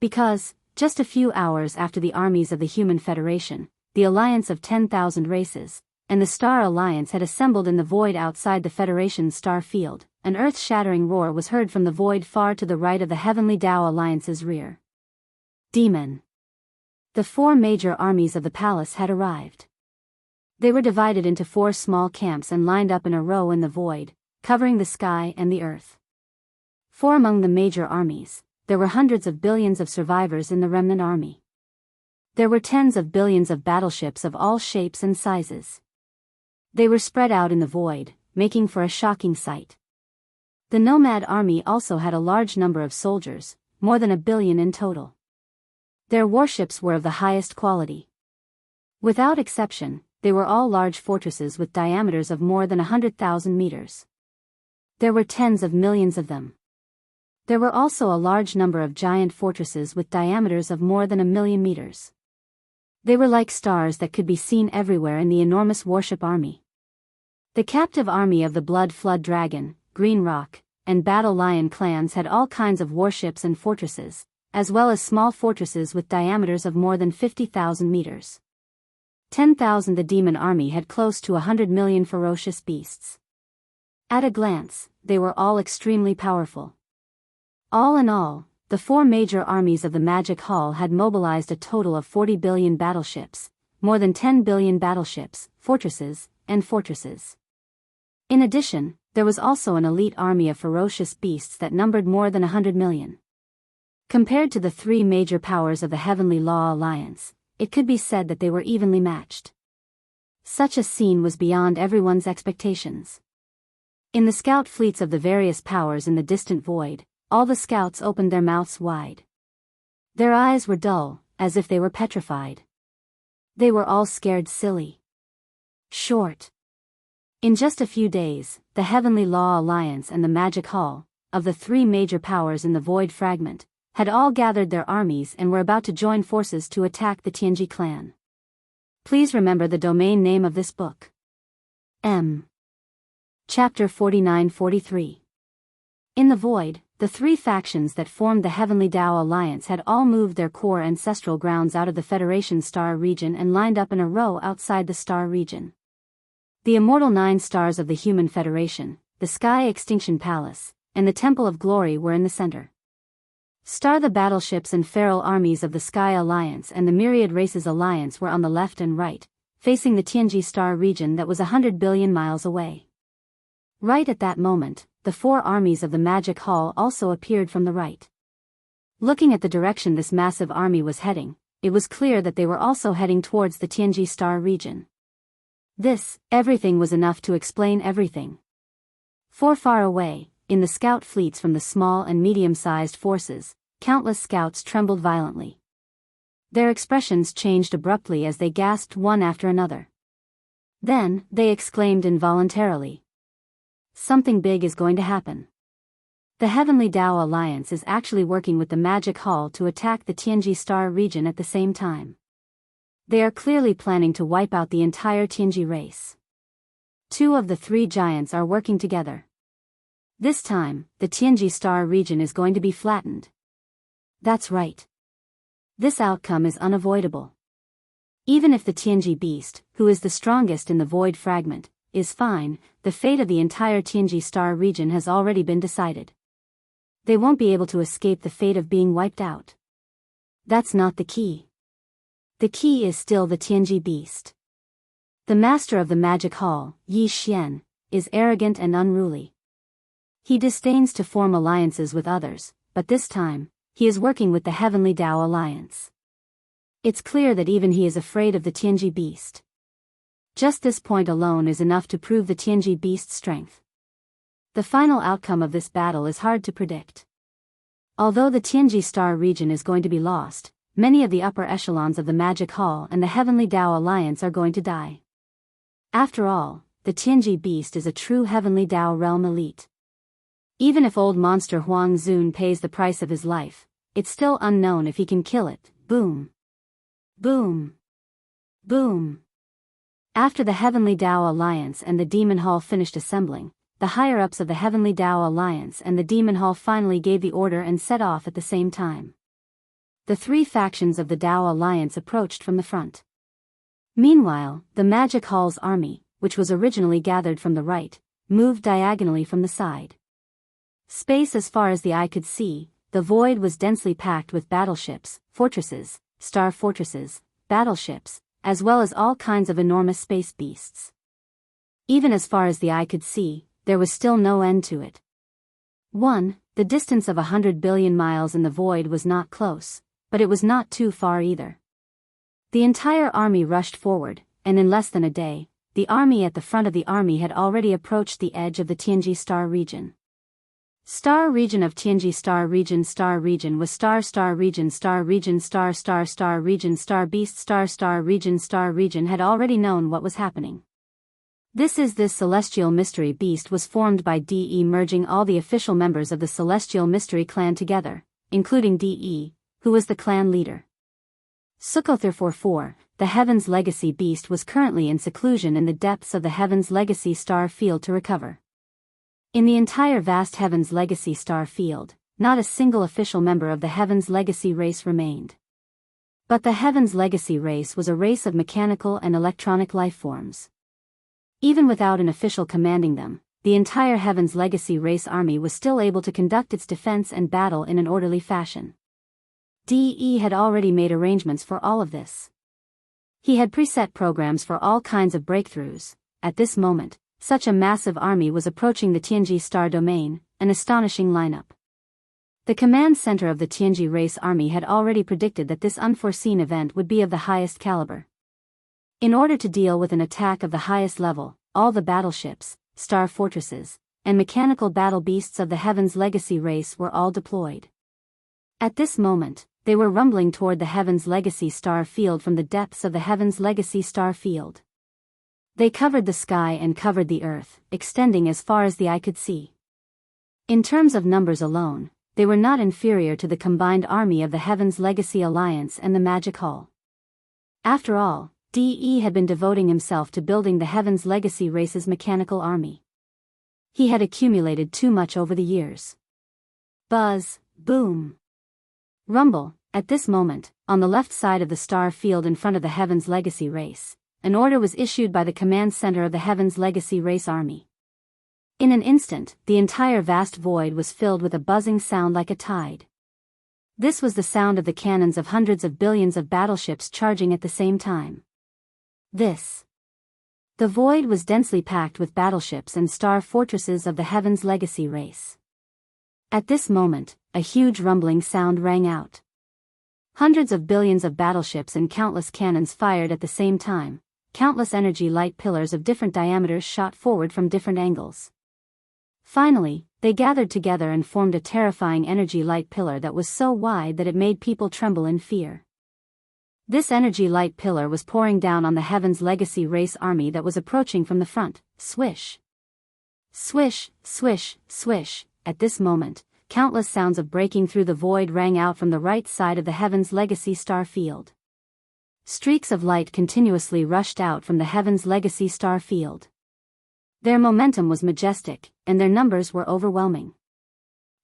Because, just a few hours after the armies of the Human Federation, the Alliance of 10,000 Races, and the Star Alliance had assembled in the void outside the Federation's star field, an earth-shattering roar was heard from the void far to the right of the Heavenly Tao Alliance's rear. Demon. The 4 major armies of the palace had arrived. They were divided into 4 small camps and lined up in a row in the void, covering the sky and the earth. For among the major armies, there were hundreds of billions of survivors in the remnant army. There were tens of billions of battleships of all shapes and sizes. They were spread out in the void, making for a shocking sight. The Nomad army also had a large number of soldiers, more than 1 billion in total. Their warships were of the highest quality. Without exception, they were all large fortresses with diameters of more than 100,000 meters. There were tens of millions of them. There were also a large number of giant fortresses with diameters of more than 1 million meters. They were like stars that could be seen everywhere in the enormous warship army. The captive army of the Blood Flood Dragon, Green Rock, and Battle Lion clans had all kinds of warships and fortresses, as well as small fortresses with diameters of more than 50,000 meters. 10,000. The demon army had close to 100 million ferocious beasts. At a glance, they were all extremely powerful. All in all, the 4 major armies of the Magic Hall had mobilized a total of 40 billion battleships, more than 10 billion battleships, fortresses, and fortresses. In addition, there was also an elite army of ferocious beasts that numbered more than 100 million. Compared to the 3 major powers of the Heavenly Law Alliance, it could be said that they were evenly matched. Such a scene was beyond everyone's expectations. In the scout fleets of the various powers in the distant void, all the scouts opened their mouths wide. Their eyes were dull, as if they were petrified. They were all scared silly. Short. In just a few days, the Heavenly Law Alliance and the Magic Hall, of the 3 major powers in the Void Fragment, had all gathered their armies and were about to join forces to attack the Tianji clan. Please remember the domain name of this book. Chapter 49-43. In the void, the three factions that formed the Heavenly Tao Alliance had all moved their core ancestral grounds out of the Federation star region and lined up in a row outside the star region. The immortal 9 stars of the Human Federation, the Sky Extinction Palace, and the Temple of Glory were in the center. The battleships and feral armies of the Sky Alliance and the Myriad Races Alliance were on the left and right, facing the Tianji star region that was 100 billion miles away. Right at that moment, the 4 armies of the Magic Hall also appeared from the right. Looking at the direction this massive army was heading, it was clear that they were also heading towards the Tianji star region. Everything was enough to explain everything. Far away, in the scout fleets from the small and medium-sized forces, countless scouts trembled violently. Their expressions changed abruptly as they gasped one after another. Then, they exclaimed involuntarily. Something big is going to happen. The Heavenly Tao Alliance is actually working with the Magic Hall to attack the Tianji star region at the same time. They are clearly planning to wipe out the entire Tianji race. 2 of the 3 giants are working together. This time, the Tianji star region is going to be flattened. That's right. This outcome is unavoidable. Even if the Tianji beast, who is the strongest in the void fragment, is fine, the fate of the entire Tianji star region has already been decided. They won't be able to escape the fate of being wiped out. That's not the key. The key is still the Tianji beast. The master of the Magic Hall, Yi Xian, is arrogant and unruly. He disdains to form alliances with others, but this time, he is working with the Heavenly Tao Alliance. It's clear that even he is afraid of the Tianji beast. Just this point alone is enough to prove the Tianji beast's strength. The final outcome of this battle is hard to predict. Although the Tianji star region is going to be lost, many of the upper echelons of the Magic Hall and the Heavenly Tao Alliance are going to die. After all, the Tianji beast is a true Heavenly Tao realm elite. Even if old monster Huang Zun pays the price of his life, it's still unknown if he can kill it. Boom. Boom. Boom. After the Heavenly Tao Alliance and the Demon Hall finished assembling, the higher-ups of the Heavenly Tao Alliance and the Demon Hall finally gave the order and set off at the same time. The 3 factions of the Tao Alliance approached from the front. Meanwhile, the Magic Hall's army, which was originally gathered from the right, moved diagonally from the side. Space as far as the eye could see, the void was densely packed with battleships, fortresses, star fortresses, battleships, as well as all kinds of enormous space beasts. Even as far as the eye could see, there was still no end to it. The distance of 100 billion miles in the void was not close, but it was not too far either. The entire army rushed forward, and in less than a day, the army at the front of the army had already approached the edge of the Tianji star region. Star region of Tianji star region was star region star region star region star beast star region had already known what was happening. This celestial mystery beast was formed by DE merging all the official members of the celestial mystery clan together, including DE, who was the clan leader. Sukkother 44, the Heaven's Legacy beast was currently in seclusion in the depths of the Heaven's Legacy star field to recover. In the entire vast Heaven's Legacy star field, not a single official member of the Heaven's Legacy race remained. But the Heaven's Legacy race was a race of mechanical and electronic lifeforms. Even without an official commanding them, the entire Heaven's Legacy race army was still able to conduct its defense and battle in an orderly fashion. DE had already made arrangements for all of this. He had preset programs for all kinds of breakthroughs. At this moment, such a massive army was approaching the Tianji star domain, an astonishing lineup. The command center of the Tianji race army had already predicted that this unforeseen event would be of the highest caliber. In order to deal with an attack of the highest level, all the battleships, star fortresses, and mechanical battle beasts of the Heaven's Legacy race were all deployed. At this moment, they were rumbling toward the Heaven's Legacy star field from the depths of the Heaven's Legacy star field. They covered the sky and covered the earth, extending as far as the eye could see. In terms of numbers alone, they were not inferior to the combined army of the Heaven's Legacy Alliance and the Magic Hall. After all, DE had been devoting himself to building the Heaven's Legacy race's mechanical army. He had accumulated too much over the years. Buzz, boom. Rumble. At this moment, on the left side of the star field in front of the Heaven's Legacy race, an order was issued by the command center of the Heaven's Legacy race army. In an instant, the entire vast void was filled with a buzzing sound like a tide. This was the sound of the cannons of hundreds of billions of battleships charging at the same time. The void was densely packed with battleships and star fortresses of the Heaven's Legacy race. At this moment, a huge rumbling sound rang out. Hundreds of billions of battleships and countless cannons fired at the same time. Countless energy light pillars of different diameters shot forward from different angles. Finally, they gathered together and formed a terrifying energy light pillar that was so wide that it made people tremble in fear. This energy light pillar was pouring down on the Heaven's Legacy race army that was approaching from the front. Swish. Swish, swish, swish. At this moment, countless sounds of breaking through the void rang out from the right side of the Heaven's Legacy star field. Streaks of light continuously rushed out from the Heaven's Legacy star field. Their momentum was majestic, and their numbers were overwhelming.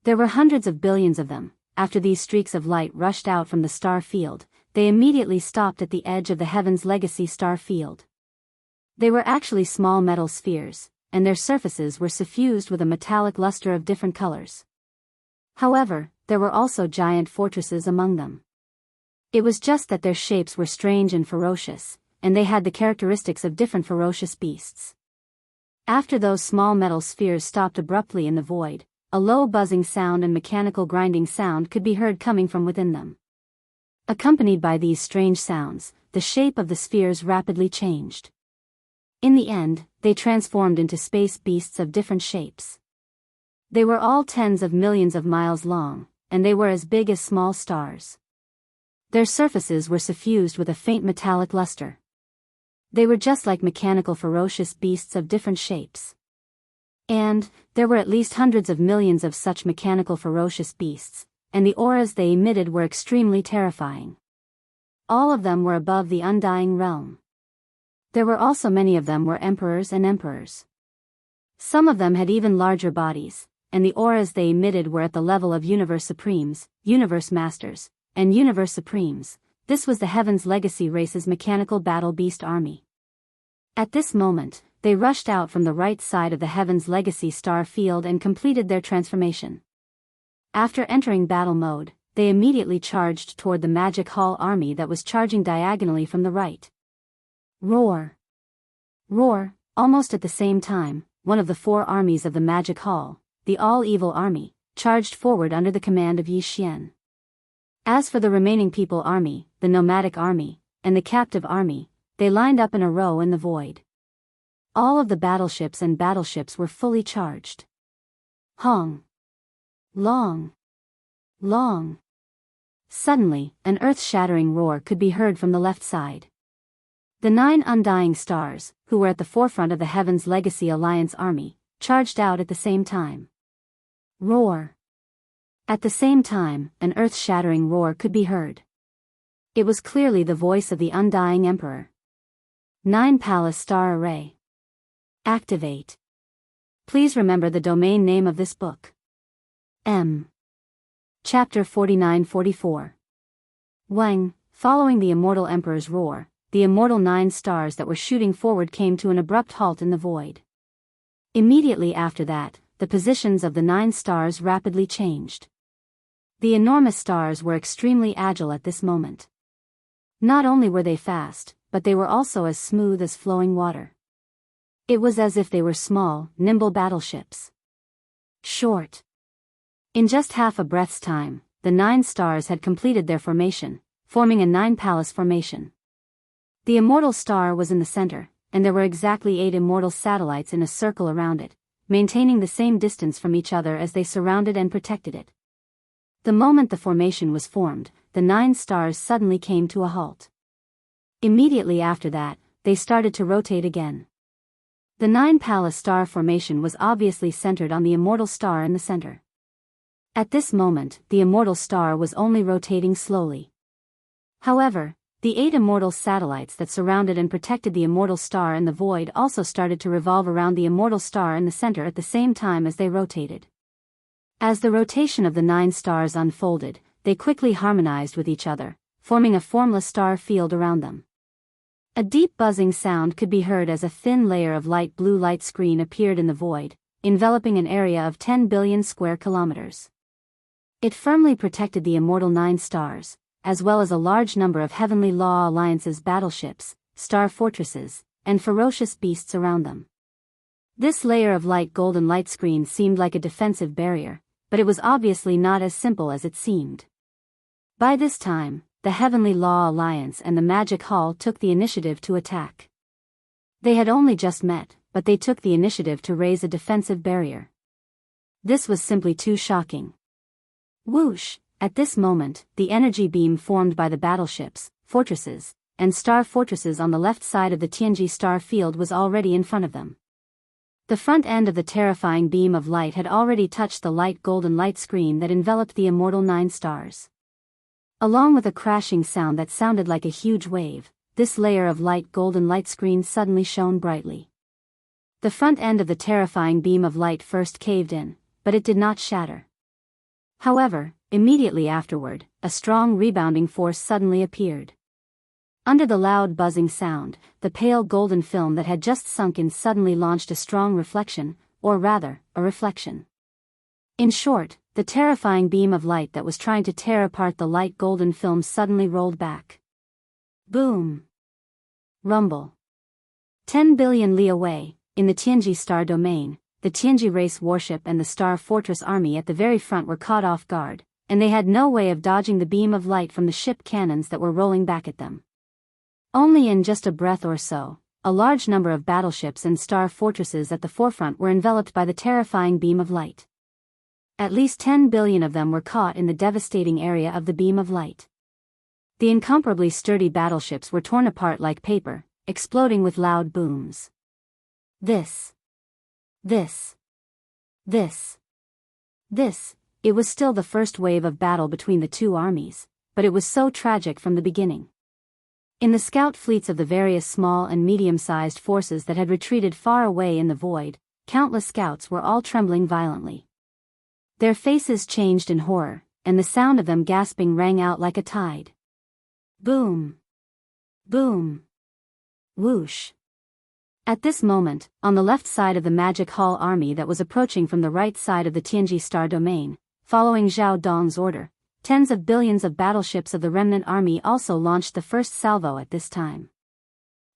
There were hundreds of billions of them. After these streaks of light rushed out from the star field, they immediately stopped at the edge of the Heaven's Legacy star field. They were actually small metal spheres, and their surfaces were suffused with a metallic luster of different colors. However, there were also giant fortresses among them. It was just that their shapes were strange and ferocious, and they had the characteristics of different ferocious beasts. After those small metal spheres stopped abruptly in the void, a low buzzing sound and mechanical grinding sound could be heard coming from within them. Accompanied by these strange sounds, the shape of the spheres rapidly changed. In the end, they transformed into space beasts of different shapes. They were all tens of millions of miles long, and they were as big as small stars. Their surfaces were suffused with a faint metallic luster. They were just like mechanical ferocious beasts of different shapes. And there were at least hundreds of millions of such mechanical ferocious beasts, and the auras they emitted were extremely terrifying. All of them were above the undying realm. There were also many of them were emperors and emperors. Some of them had even larger bodies, and the auras they emitted were at the level of Universe Supremes, Universe Masters, and Universe Supremes. This was the Heaven's Legacy race's mechanical battle beast army. At this moment, they rushed out from the right side of the Heaven's Legacy star field and completed their transformation. After entering battle mode, they immediately charged toward the Magic Hall army that was charging diagonally from the right. Roar! Roar! Almost at the same time, one of the four armies of the Magic Hall, the All-Evil Army, charged forward under the command of Yi Xian. As for the remaining People Army, the Nomadic Army, and the Captive Army, they lined up in a row in the void. All of the battleships and battleships were fully charged. Hong! Long! Long! Suddenly, an earth-shattering roar could be heard from the left side. The 9 undying stars, who were at the forefront of the Heaven's Legacy Alliance army, charged out at the same time. Roar! At the same time, an earth-shattering roar could be heard. It was clearly the voice of the Undying Emperor. 9 Palace Star Array. Activate. Please remember the domain name of this book. M. Chapter 49-44. Wang, following the Immortal Emperor's roar, the immortal 9 stars that were shooting forward came to an abrupt halt in the void. Immediately after that, the positions of the 9 stars rapidly changed. The enormous stars were extremely agile at this moment. Not only were they fast, but they were also as smooth as flowing water. It was as if they were small, nimble battleships. Short. In just half a breath's time, the 9 stars had completed their formation, forming a 9-palace formation. The immortal star was in the center, and there were exactly 8 immortal satellites in a circle around it, maintaining the same distance from each other as they surrounded and protected it. The moment the formation was formed, the 9 stars suddenly came to a halt. Immediately after that, they started to rotate again. The 9-palace star formation was obviously centered on the immortal star in the center. At this moment, the immortal star was only rotating slowly. However, The 8 immortal satellites that surrounded and protected the immortal star in the void also started to revolve around the immortal star in the center at the same time as they rotated. As the rotation of the 9 stars unfolded, they quickly harmonized with each other, forming a formless star field around them. A deep buzzing sound could be heard as a thin layer of light blue light screen appeared in the void, enveloping an area of 10 billion square kilometers. It firmly protected the immortal 9 stars, as well as a large number of Heavenly Law Alliance's battleships, star fortresses, and ferocious beasts around them. This layer of light golden light screen seemed like a defensive barrier, but it was obviously not as simple as it seemed. By this time, the Heavenly Law Alliance and the Magic Hall took the initiative to attack. They had only just met, but they took the initiative to raise a defensive barrier. This was simply too shocking. Whoosh! At this moment, the energy beam formed by the battleships, fortresses, and star fortresses on the left side of the Tianji star field was already in front of them. The front end of the terrifying beam of light had already touched the light golden light screen that enveloped the immortal 9 stars. Along with a crashing sound that sounded like a huge wave, this layer of light golden light screen suddenly shone brightly. The front end of the terrifying beam of light first caved in, but it did not shatter. However, immediately afterward, a strong rebounding force suddenly appeared. Under the loud buzzing sound, the pale golden film that had just sunk in suddenly launched a strong reflection, or rather, a reflection. In short, the terrifying beam of light that was trying to tear apart the light golden film suddenly rolled back. Boom! Rumble. 10 billion li away, in the Tianji star domain, the Tianji race warship and the Star Fortress army at the very front were caught off guard, and they had no way of dodging the beam of light from the ship cannons that were rolling back at them. Only in just a breath or so, a large number of battleships and star fortresses at the forefront were enveloped by the terrifying beam of light. At least 10 billion of them were caught in the devastating area of the beam of light. The incomparably sturdy battleships were torn apart like paper, exploding with loud booms. It was still the first wave of battle between the two armies, but it was so tragic from the beginning. In the scout fleets of the various small and medium-sized forces that had retreated far away in the void, countless scouts were all trembling violently. Their faces changed in horror, and the sound of them gasping rang out like a tide. Boom! Boom! Whoosh! At this moment, on the left side of the Magic Hall army that was approaching from the right side of the Tianji star domain, following Zhao Dong's order, tens of billions of battleships of the remnant army also launched the first salvo at this time.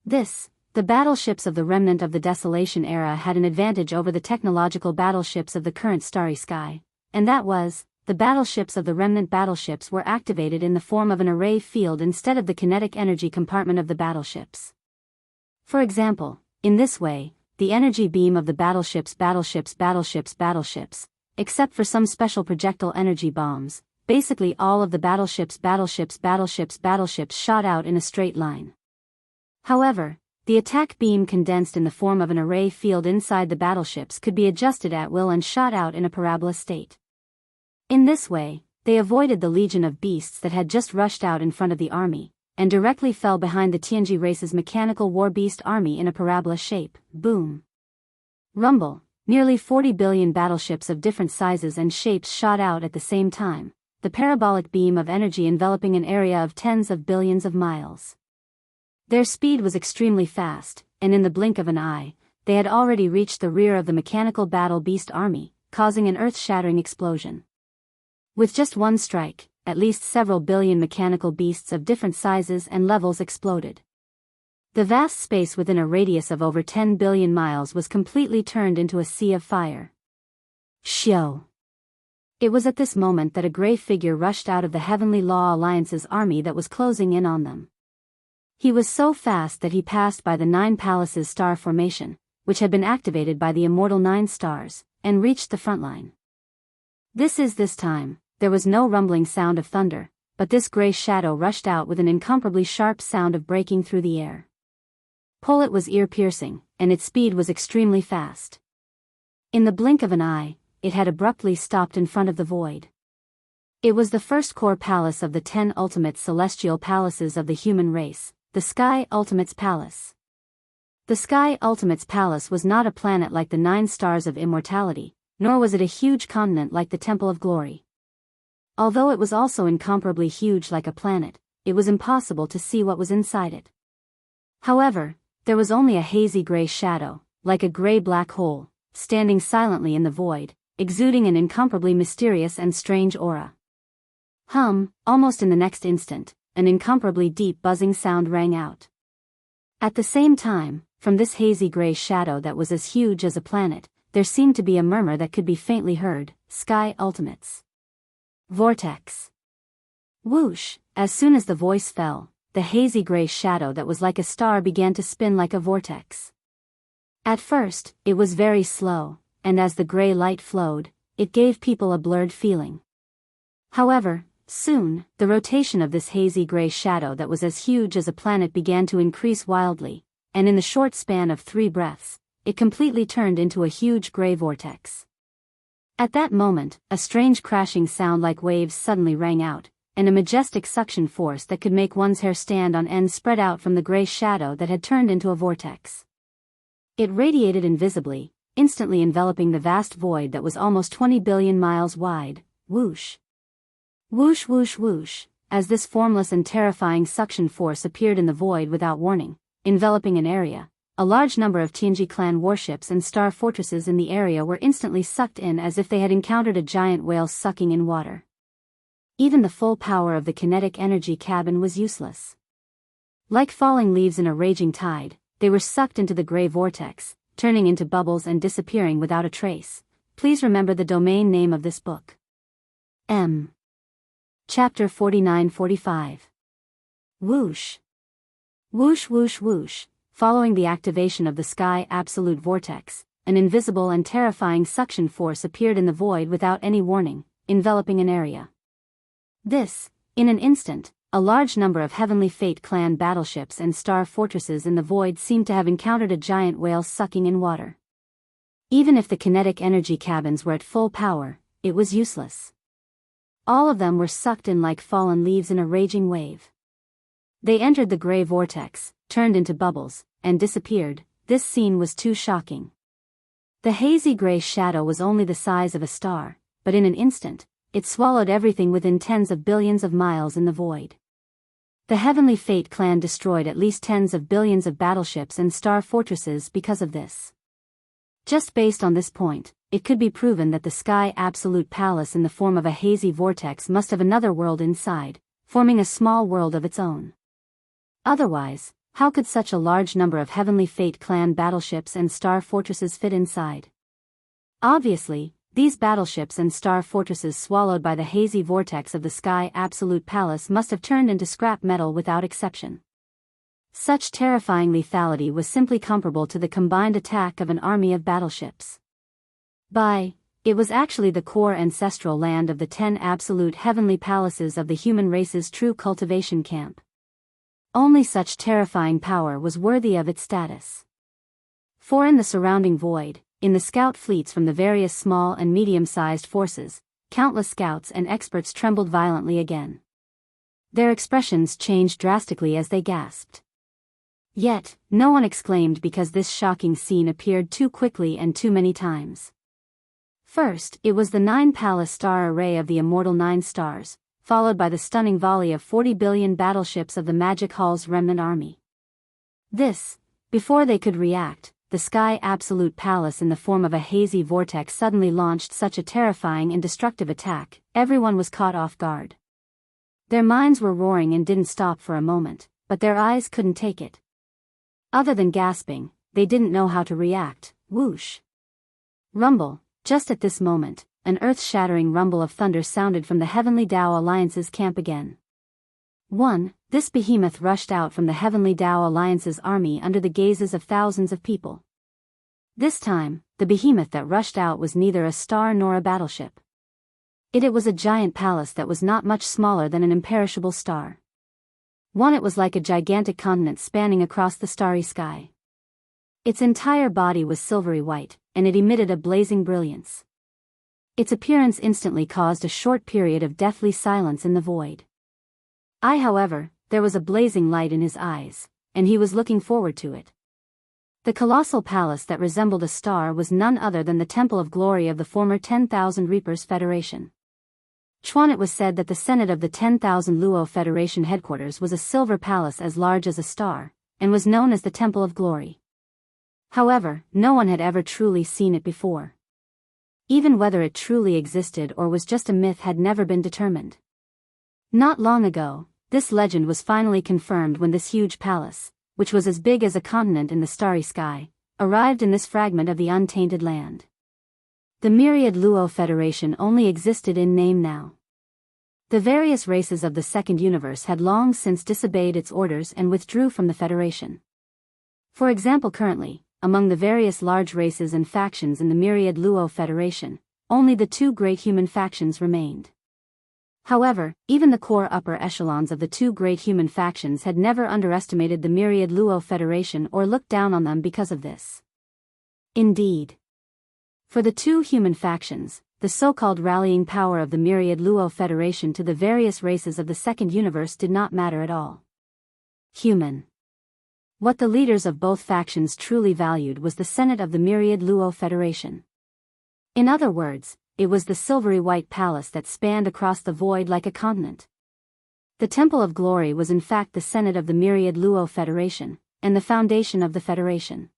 The battleships of the remnant of the Desolation era had an advantage over the technological battleships of the current starry sky, and that was, the battleships of the remnant battleships were activated in the form of an array field instead of the kinetic energy compartment of the battleships. For example, in this way, the energy beam of the battleships, except for some special projectile energy bombs, basically all of the battleships shot out in a straight line. However, the attack beam condensed in the form of an array field inside the battleships could be adjusted at will and shot out in a parabola state. In this way, they avoided the legion of beasts that had just rushed out in front of the army, and directly fell behind the Tianji race's mechanical war beast army in a parabola shape. Boom! Rumble! Nearly 40 billion battleships of different sizes and shapes shot out at the same time, the parabolic beam of energy enveloping an area of tens of billions of miles. Their speed was extremely fast, and in the blink of an eye, they had already reached the rear of the mechanical battle beast army, causing an earth-shattering explosion. With just one strike, at least several billion mechanical beasts of different sizes and levels exploded. The vast space within a radius of over 10 billion miles was completely turned into a sea of fire. Shio! It was at this moment that a gray figure rushed out of the Heavenly Law Alliance's army that was closing in on them. He was so fast that he passed by the 9 Palaces star formation, which had been activated by the immortal 9 stars, and reached the front line. This time, there was no rumbling sound of thunder, but this gray shadow rushed out with an incomparably sharp sound of breaking through the air. It was ear-piercing, and its speed was extremely fast. In the blink of an eye, it had abruptly stopped in front of the void. It was the first core palace of the 10 ultimate celestial palaces of the human race, the Sky Ultimate's Palace. The Sky Ultimate's Palace was not a planet like the 9 stars of immortality, nor was it a huge continent like the Temple of Glory. Although it was also incomparably huge like a planet, it was impossible to see what was inside it. However, there was only a hazy gray shadow, like a gray black hole, standing silently in the void, exuding an incomparably mysterious and strange aura. Almost in the next instant, an incomparably deep buzzing sound rang out. At the same time, from this hazy gray shadow that was as huge as a planet, there seemed to be a murmur that could be faintly heard, Sky Ultimates. Vortex. Whoosh, as soon as the voice fell, the hazy gray shadow that was like a star began to spin like a vortex. At first, it was very slow, and as the gray light flowed, it gave people a blurred feeling. However, soon, the rotation of this hazy gray shadow that was as huge as a planet began to increase wildly, and in the short span of 3 breaths, it completely turned into a huge gray vortex. At that moment, a strange crashing sound like waves suddenly rang out, and a majestic suction force that could make one's hair stand on end spread out from the gray shadow that had turned into a vortex. It radiated invisibly, instantly enveloping the vast void that was almost 20 billion miles wide. Whoosh. Whoosh whoosh whoosh, as this formless and terrifying suction force appeared in the void without warning, enveloping an area, a large number of Tianji clan warships and star fortresses in the area were instantly sucked in as if they had encountered a giant whale sucking in water. Even the full power of the kinetic energy cabin was useless. Like falling leaves in a raging tide, they were sucked into the gray vortex, turning into bubbles and disappearing without a trace. Please remember the domain name of this book. Chapter 49-45. Whoosh. Whoosh whoosh whoosh, following the activation of the Sky Absolute Vortex, an invisible and terrifying suction force appeared in the void without any warning, enveloping an area. In an instant, a large number of Heavenly Fate clan battleships and star fortresses in the void seemed to have encountered a giant whale sucking in water. Even if the kinetic energy cabins were at full power, it was useless. All of them were sucked in like fallen leaves in a raging wave. They entered the gray vortex, turned into bubbles, and disappeared. This scene was too shocking. The hazy gray shadow was only the size of a star, but in an instant, it swallowed everything within tens of billions of miles in the void. The Heavenly Fate clan destroyed at least tens of billions of battleships and star fortresses because of this. Just based on this point, it could be proven that the Sky Absolute Palace in the form of a hazy vortex must have another world inside, forming a small world of its own. Otherwise, how could such a large number of Heavenly Fate clan battleships and star fortresses fit inside? Obviously, these battleships and star fortresses swallowed by the hazy vortex of the Sky Absolute Palace must have turned into scrap metal without exception. Such terrifying lethality was simply comparable to the combined attack of an army of battleships. It was actually the core ancestral land of the 10 absolute heavenly palaces of the human race's true cultivation camp. Only such terrifying power was worthy of its status. For in the surrounding void, in the scout fleets from the various small and medium-sized forces, countless scouts and experts trembled violently again. Their expressions changed drastically as they gasped. Yet, no one exclaimed because this shocking scene appeared too quickly and too many times. First, it was the 9-palace star array of the immortal 9 stars, followed by the stunning volley of 40 billion battleships of the Magic Hall's remnant army. Before they could react, the Sky Absolute Palace in the form of a hazy vortex suddenly launched such a terrifying and destructive attack, everyone was caught off guard. Their minds were roaring and didn't stop for a moment, but their eyes couldn't take it. Other than gasping, they didn't know how to react. Whoosh. Rumble. Just at this moment, an earth-shattering rumble of thunder sounded from the Heavenly Tao Alliance's camp again. This behemoth rushed out from the Heavenly Tao Alliance's army under the gazes of thousands of people. This time, the behemoth that rushed out was neither a star nor a battleship. It was a giant palace that was not much smaller than an imperishable star. It was like a gigantic continent spanning across the starry sky. Its entire body was silvery white, and it emitted a blazing brilliance. Its appearance instantly caused a short period of deathly silence in the void. However, there was a blazing light in his eyes, and he was looking forward to it. The colossal palace that resembled a star was none other than the Temple of Glory of the former 10,000 Reapers Federation. Chuan, it was said that the Senate of the 10,000 Luo Federation headquarters was a silver palace as large as a star, and was known as the Temple of Glory. However, no one had ever truly seen it before. Even whether it truly existed or was just a myth had never been determined. Not long ago, this legend was finally confirmed when this huge palace, which was as big as a continent in the starry sky, arrived in this fragment of the untainted land. The myriad Luo Federation only existed in name now. The various races of the Second Universe had long since disobeyed its orders and withdrew from the Federation. For example, currently, among the various large races and factions in the myriad Luo Federation, only the two great human factions remained. However, even the core upper echelons of the two great human factions had never underestimated the myriad Luo Federation or looked down on them because of this. Indeed, for the two human factions, the so-called rallying power of the myriad Luo Federation to the various races of the Second Universe did not matter at all. Human. What the leaders of both factions truly valued was the Senate of the myriad Luo Federation. In other words, it was the silvery white palace that spanned across the void like a continent. The Temple of Glory was in fact the Senate of the myriad Luo Federation, and the foundation of the Federation.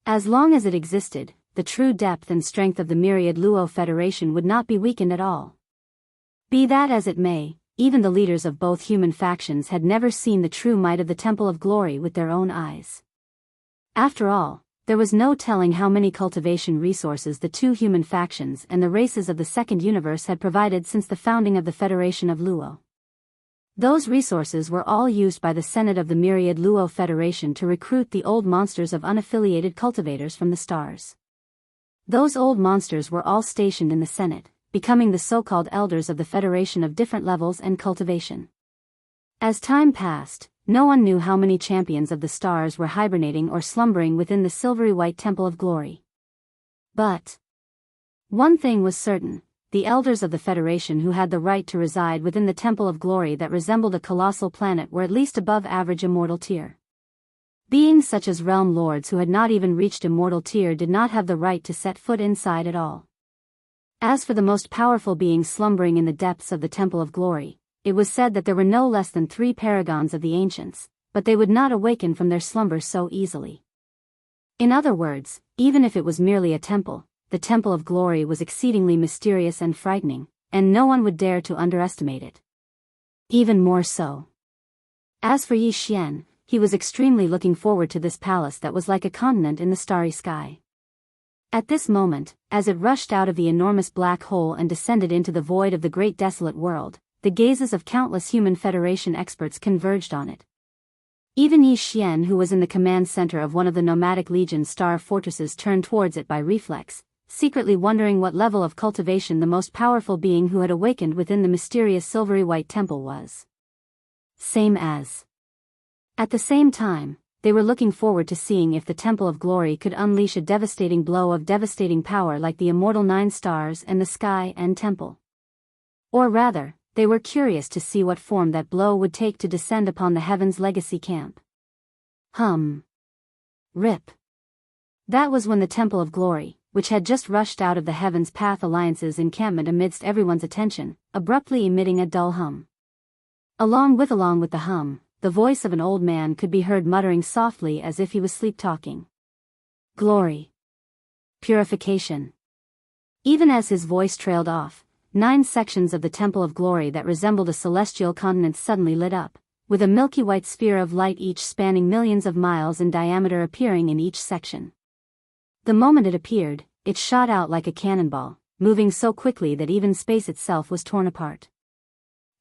As long as it existed, the true depth and strength of the myriad Luo Federation would not be weakened at all. Be that as it may, even the leaders of both human factions had never seen the true might of the Temple of Glory with their own eyes. After all, there was no telling how many cultivation resources the two human factions and the races of the Second Universe had provided since the founding of the Federation of Luo. Those resources were all used by the Senate of the myriad Luo Federation to recruit the old monsters of unaffiliated cultivators from the stars. Those old monsters were all stationed in the Senate, becoming the so-called elders of the Federation of different levels and cultivation. As time passed, no one knew how many champions of the stars were hibernating or slumbering within the silvery white Temple of Glory. But one thing was certain: the elders of the Federation who had the right to reside within the Temple of Glory that resembled a colossal planet were at least above average immortal tier. Beings such as realm lords who had not even reached immortal tier did not have the right to set foot inside at all. As for the most powerful beings slumbering in the depths of the Temple of Glory, it was said that there were no less than 3 paragons of the ancients, but they would not awaken from their slumber so easily. In other words, even if it was merely a temple, the Temple of Glory was exceedingly mysterious and frightening, and no one would dare to underestimate it. Even more so. As for Yi Xian, he was extremely looking forward to this palace that was like a continent in the starry sky. At this moment, as it rushed out of the enormous black hole and descended into the void of the great desolate world, the gazes of countless human Federation experts converged on it. Even Yi Xian, who was in the command center of one of the nomadic legion star fortresses, turned towards it by reflex, secretly wondering what level of cultivation the most powerful being who had awakened within the mysterious silvery white temple was. Same as. At the same time, they were looking forward to seeing if the Temple of Glory could unleash a devastating blow of devastating power like the immortal 9 stars and the sky and temple. Or rather, they were curious to see what form that blow would take to descend upon the Heaven's Legacy camp. Rip. That was when the Temple of Glory, which had just rushed out of the Heaven's Path Alliance's encampment amidst everyone's attention, abruptly emitting a dull hum. Along with the hum, the voice of an old man could be heard muttering softly as if he was sleep-talking. Glory. Purification. Even as his voice trailed off, 9 sections of the Temple of Glory that resembled a celestial continent suddenly lit up, with a milky white sphere of light each spanning millions of miles in diameter appearing in each section. The moment it appeared, it shot out like a cannonball, moving so quickly that even space itself was torn apart.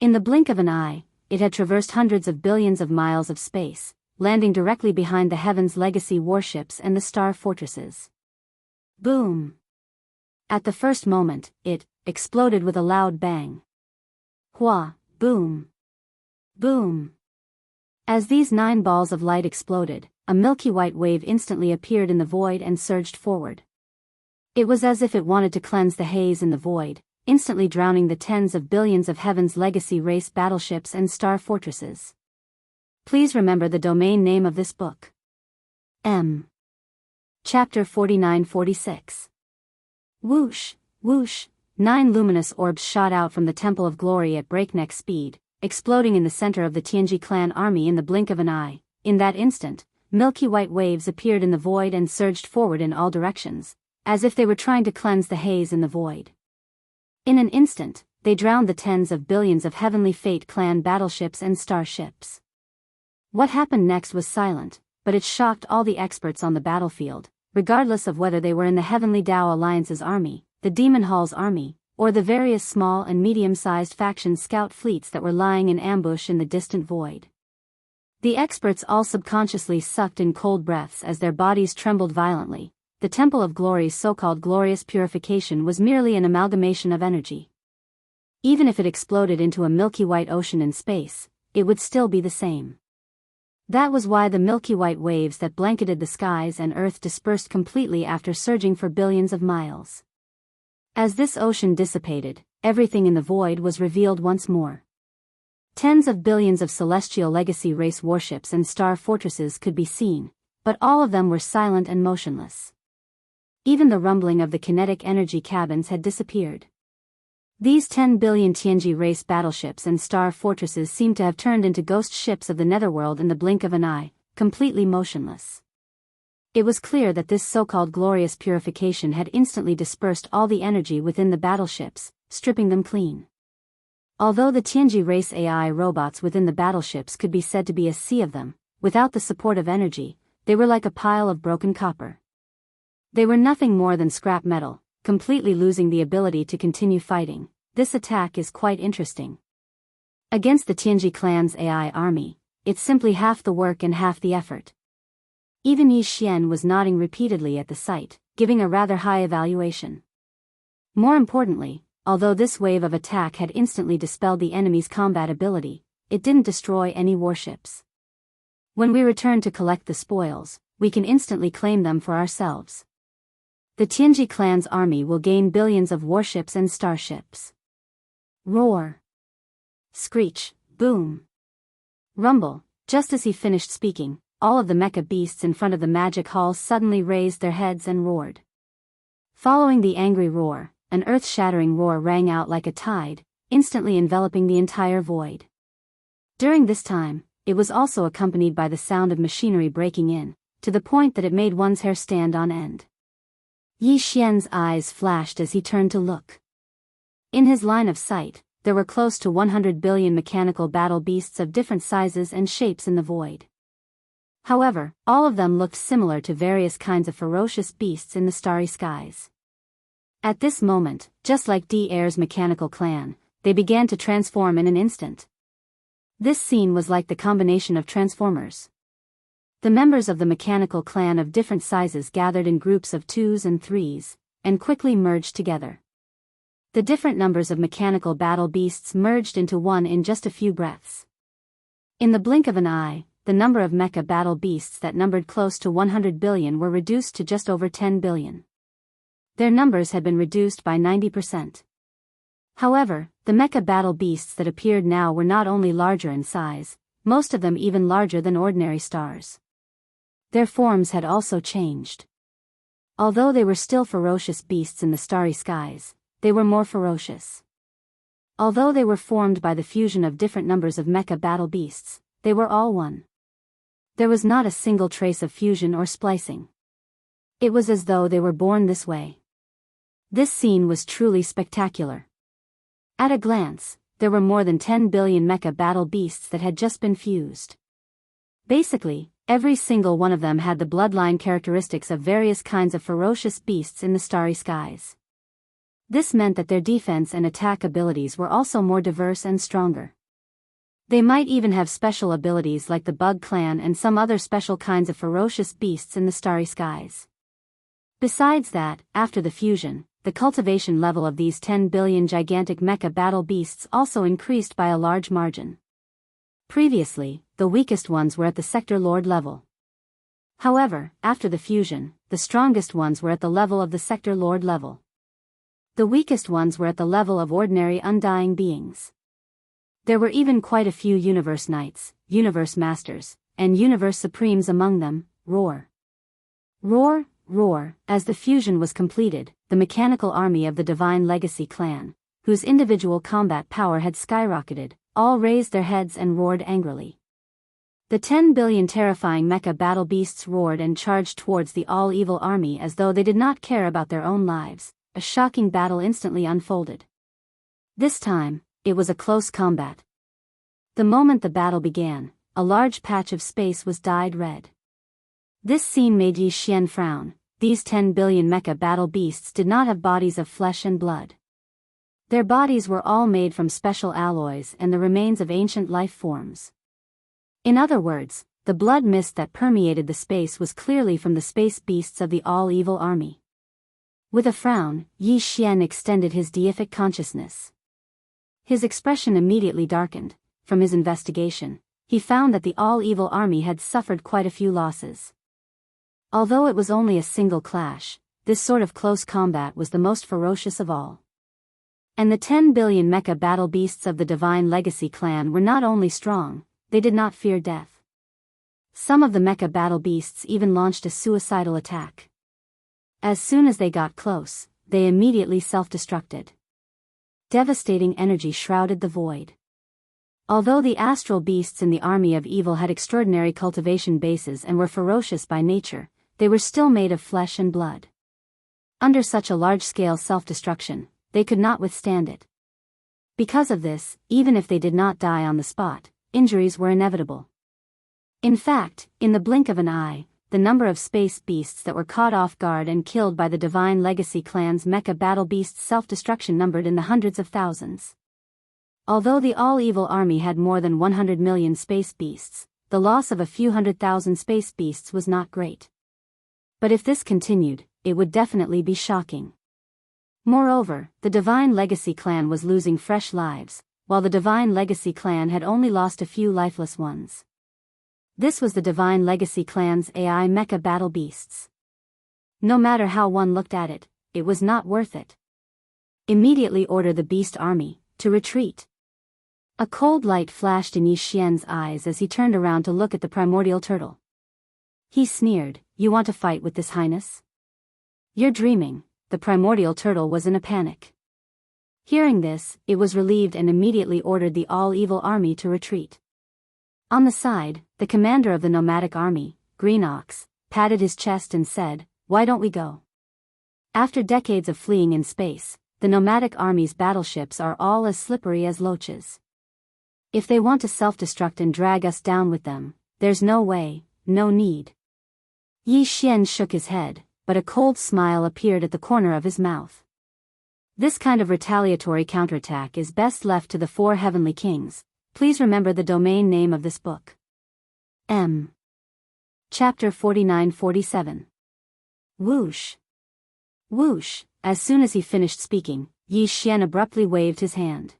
In the blink of an eye, it had traversed hundreds of billions of miles of space, landing directly behind the Heaven's Legacy warships and the star fortresses. Boom! At the first moment, it exploded with a loud bang. Hua, boom! Boom! As these 9 balls of light exploded, a milky white wave instantly appeared in the void and surged forward. It was as if it wanted to cleanse the haze in the void, instantly drowning the tens of billions of Heaven's legacy race battleships and star fortresses. Please remember the domain name of this book. M. Chapter 49-46. Whoosh, whoosh, 9 luminous orbs shot out from the Temple of Glory at breakneck speed, exploding in the center of the Tianji clan army in the blink of an eye. In that instant, milky white waves appeared in the void and surged forward in all directions, as if they were trying to cleanse the haze in the void. In an instant, they drowned the tens of billions of Heavenly Fate clan battleships and starships. What happened next was silent, but it shocked all the experts on the battlefield, regardless of whether they were in the Heavenly Tao Alliance's army, the Demon Hall's army, or the various small and medium-sized faction scout fleets that were lying in ambush in the distant void. The experts all subconsciously sucked in cold breaths as their bodies trembled violently. The Temple of Glory's so-called glorious purification was merely an amalgamation of energy. Even if it exploded into a milky white ocean in space, it would still be the same. That was why the milky white waves that blanketed the skies and earth dispersed completely after surging for billions of miles. As this ocean dissipated, everything in the void was revealed once more. Tens of billions of celestial legacy race warships and star fortresses could be seen, but all of them were silent and motionless. Even the rumbling of the kinetic energy cabins had disappeared. These 10 billion Tianji race battleships and star fortresses seemed to have turned into ghost ships of the netherworld in the blink of an eye, completely motionless. It was clear that this so-called glorious purification had instantly dispersed all the energy within the battleships, stripping them clean. Although the Tianji race AI robots within the battleships could be said to be a sea of them, without the support of energy, they were like a pile of broken copper. They were nothing more than scrap metal, completely losing the ability to continue fighting. This attack is quite interesting. Against the Tianji clan's AI army, it's simply half the work and half the effort. Even Yi Xian was nodding repeatedly at the sight, giving a rather high evaluation. More importantly, although this wave of attack had instantly dispelled the enemy's combat ability, it didn't destroy any warships. When we return to collect the spoils, we can instantly claim them for ourselves. The Tianji clan's army will gain billions of warships and starships. Roar. Screech, boom. Rumble. Just as he finished speaking, all of the mecha beasts in front of the magic hall suddenly raised their heads and roared. Following the angry roar, an earth-shattering roar rang out like a tide, instantly enveloping the entire void. During this time, it was also accompanied by the sound of machinery breaking in, to the point that it made one's hair stand on end. Yi Xian's eyes flashed as he turned to look. In his line of sight, there were close to 100 billion mechanical battle beasts of different sizes and shapes in the void. However, all of them looked similar to various kinds of ferocious beasts in the starry skies. At this moment, just like D-Air's mechanical clan, they began to transform in an instant. This scene was like the combination of Transformers. The members of the mechanical clan of different sizes gathered in groups of 2s and 3s, and quickly merged together. The different numbers of mechanical battle beasts merged into one in just a few breaths. In the blink of an eye, the number of mecha battle beasts that numbered close to 100 billion were reduced to just over 10 billion. Their numbers had been reduced by 90%. However, the mecha battle beasts that appeared now were not only larger in size, most of them even larger than ordinary stars. Their forms had also changed. Although they were still ferocious beasts in the starry skies, they were more ferocious. Although they were formed by the fusion of different numbers of mecha battle beasts, they were all one. There was not a single trace of fusion or splicing. It was as though they were born this way. This scene was truly spectacular. At a glance, there were more than 10 billion mecha battle beasts that had just been fused. Basically, every single one of them had the bloodline characteristics of various kinds of ferocious beasts in the starry skies. This meant that their defense and attack abilities were also more diverse and stronger. They might even have special abilities like the Bug Clan and some other special kinds of ferocious beasts in the starry skies. Besides that, after the fusion, the cultivation level of these 10 billion gigantic mecha battle beasts also increased by a large margin. Previously, the weakest ones were at the Sector Lord level. However, after the fusion, the the strongest ones were at the level of the Sector Lord level. The weakest ones were at the level of ordinary undying beings. There were even quite a few Universe Knights, Universe Masters, and Universe Supremes among them. Roar. Roar, roar, as the fusion was completed, the mechanical army of the Divine Legacy clan, whose individual combat power had skyrocketed, all raised their heads and roared angrily. The 10 billion terrifying mecha battle beasts roared and charged towards the all-evil army as though they did not care about their own lives. A shocking battle instantly unfolded. This time, it was a close combat. The moment the battle began, a large patch of space was dyed red. This scene made Yi Xian frown. These 10 billion mecha battle beasts did not have bodies of flesh and blood. Their bodies were all made from special alloys and the remains of ancient life forms. In other words, the blood mist that permeated the space was clearly from the space beasts of the all-evil army. With a frown, Yi Xian extended his deific consciousness. His expression immediately darkened. From his investigation, he found that the all-evil army had suffered quite a few losses. Although it was only a single clash, this sort of close combat was the most ferocious of all. And the 10 billion mecha battle beasts of the Divine Legacy clan were not only strong, they did not fear death. Some of the mecha battle beasts even launched a suicidal attack. As soon as they got close, they immediately self-destructed. Devastating energy shrouded the void. Although the astral beasts in the army of evil had extraordinary cultivation bases and were ferocious by nature, they were still made of flesh and blood. Under such a large-scale self-destruction, they could not withstand it. Because of this, even if they did not die on the spot, injuries were inevitable. In fact, in the blink of an eye, the number of space beasts that were caught off guard and killed by the Divine Legacy clan's mecha battle beasts' self-destruction numbered in the hundreds of thousands. Although the all-evil army had more than 100 million space beasts, the loss of a few 100,000 space beasts was not great. But if this continued, it would definitely be shocking. Moreover, the Divine Legacy clan was losing fresh lives, while the Divine Legacy clan had only lost a few lifeless ones. This was the Divine Legacy clan's AI mecha battle beasts. No matter how one looked at it, it was not worth it. Immediately order the beast army to retreat. A cold light flashed in Yi Xian's eyes as he turned around to look at the primordial turtle. He sneered, "You want to fight with this highness? You're dreaming." The primordial turtle was in a panic. Hearing this, it was relieved and immediately ordered the all-evil army to retreat. On the side, the commander of the nomadic army, Green Ox, patted his chest and said, "Why don't we go?" After decades of fleeing in space, the nomadic army's battleships are all as slippery as loaches. If they want to self-destruct and drag us down with them, there's no way, no need. Yi Xian shook his head, but a cold smile appeared at the corner of his mouth. This kind of retaliatory counterattack is best left to the 4 heavenly kings. Please remember the domain name of this book. M. Chapter 49-47. Whoosh. Whoosh. As soon as he finished speaking, Yi Xian abruptly waved his hand.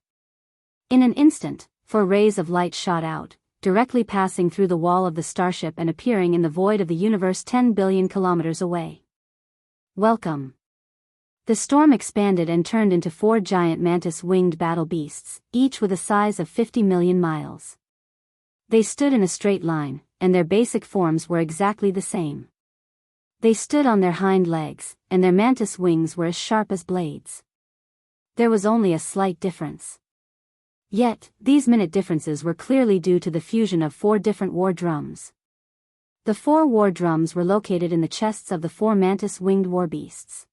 In an instant, 4 rays of light shot out, directly passing through the wall of the starship and appearing in the void of the universe 10 billion kilometers away. Welcome. The storm expanded and turned into 4 giant mantis-winged battle beasts, each with a size of 50 million miles. They stood in a straight line, and their basic forms were exactly the same. They stood on their hind legs, and their mantis wings were as sharp as blades. There was only a slight difference. Yet, these minute differences were clearly due to the fusion of 4 different war drums. The 4 war drums were located in the chests of the 4 mantis-winged war beasts.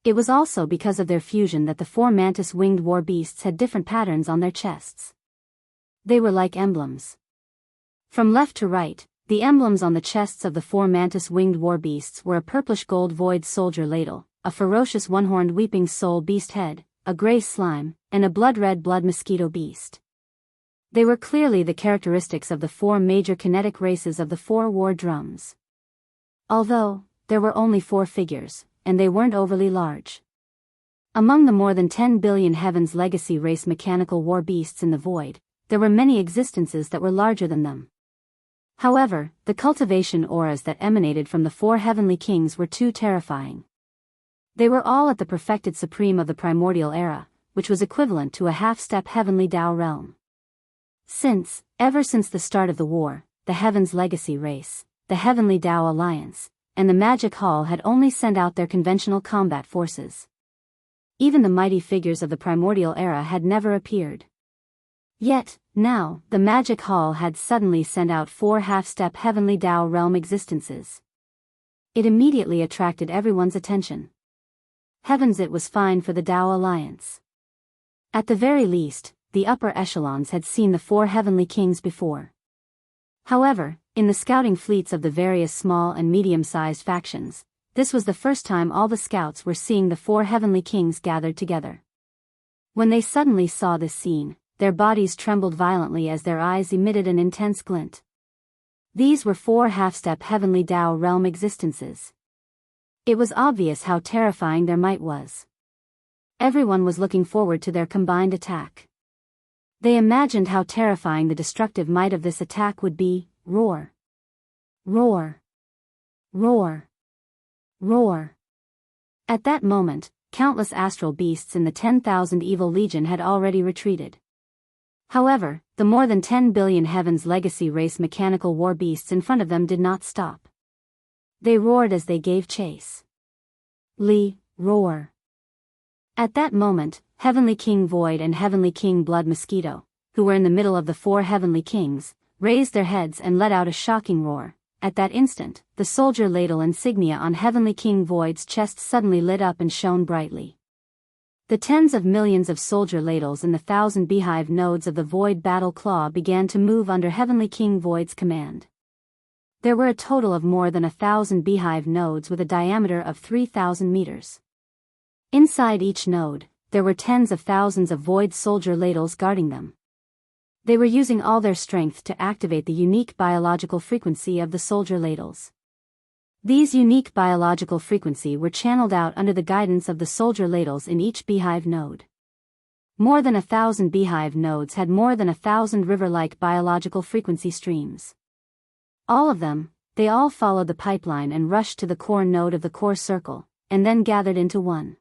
It was also because of their fusion that the 4 mantis-winged war beasts had different patterns on their chests. They were like emblems. From left to right, the emblems on the chests of the 4 mantis-winged war beasts were a purplish gold void soldier ladle, a ferocious one-horned weeping soul beast head, a gray slime, and a blood-red blood mosquito beast. They were clearly the characteristics of the 4 major kinetic races of the 4 war drums. Although, there were only 4 figures, and they weren't overly large. Among the more than 10 billion Heaven's Legacy race mechanical war beasts in the void, there were many existences that were larger than them. However, the cultivation auras that emanated from the four heavenly kings were too terrifying. They were all at the perfected supreme of the primordial era, which was equivalent to a half-step heavenly Tao realm. Ever since the start of the war, the Heaven's Legacy race, the Heavenly Tao Alliance, and the Magic Hall had only sent out their conventional combat forces. Even the mighty figures of the primordial era had never appeared. Yet, now, the Magic Hall had suddenly sent out four half-step Heavenly Tao realm existences. It immediately attracted everyone's attention. Heavens, it was fine for the Tao Alliance. At the very least, the upper echelons had seen the four heavenly kings before. However, in the scouting fleets of the various small and medium-sized factions, this was the first time all the scouts were seeing the four heavenly kings gathered together. When they suddenly saw this scene, their bodies trembled violently as their eyes emitted an intense glint. These were four half-step heavenly Tao realm existences. It was obvious how terrifying their might was. Everyone was looking forward to their combined attack. They imagined how terrifying the destructive might of this attack would be. Roar. Roar. Roar. Roar. At that moment, countless astral beasts in the 10,000 evil legion had already retreated. However, the more than 10 billion Heaven's Legacy race mechanical war beasts in front of them did not stop. They roared as they gave chase. Roar. At that moment, Heavenly King Void and Heavenly King Blood Mosquito, who were in the middle of the four heavenly kings, raised their heads and let out a shocking roar. At that instant, the soldier ladle insignia on Heavenly King Void's chest suddenly lit up and shone brightly. The tens of millions of soldier ladles in the 1,000 beehive nodes of the Void Battle Claw began to move under Heavenly King Void's command. There were a total of more than 1,000 beehive nodes with a diameter of 3,000 meters. Inside each node, there were tens of thousands of Void soldier ladles guarding them. They were using all their strength to activate the unique biological frequency of the soldier ladles. These unique biological frequency were channeled out under the guidance of the soldier ladles in each beehive node. More than 1,000 beehive nodes had more than 1,000 river-like biological frequency streams. All of them, they all followed the pipeline and rushed to the core node of the core circle, and then gathered into one.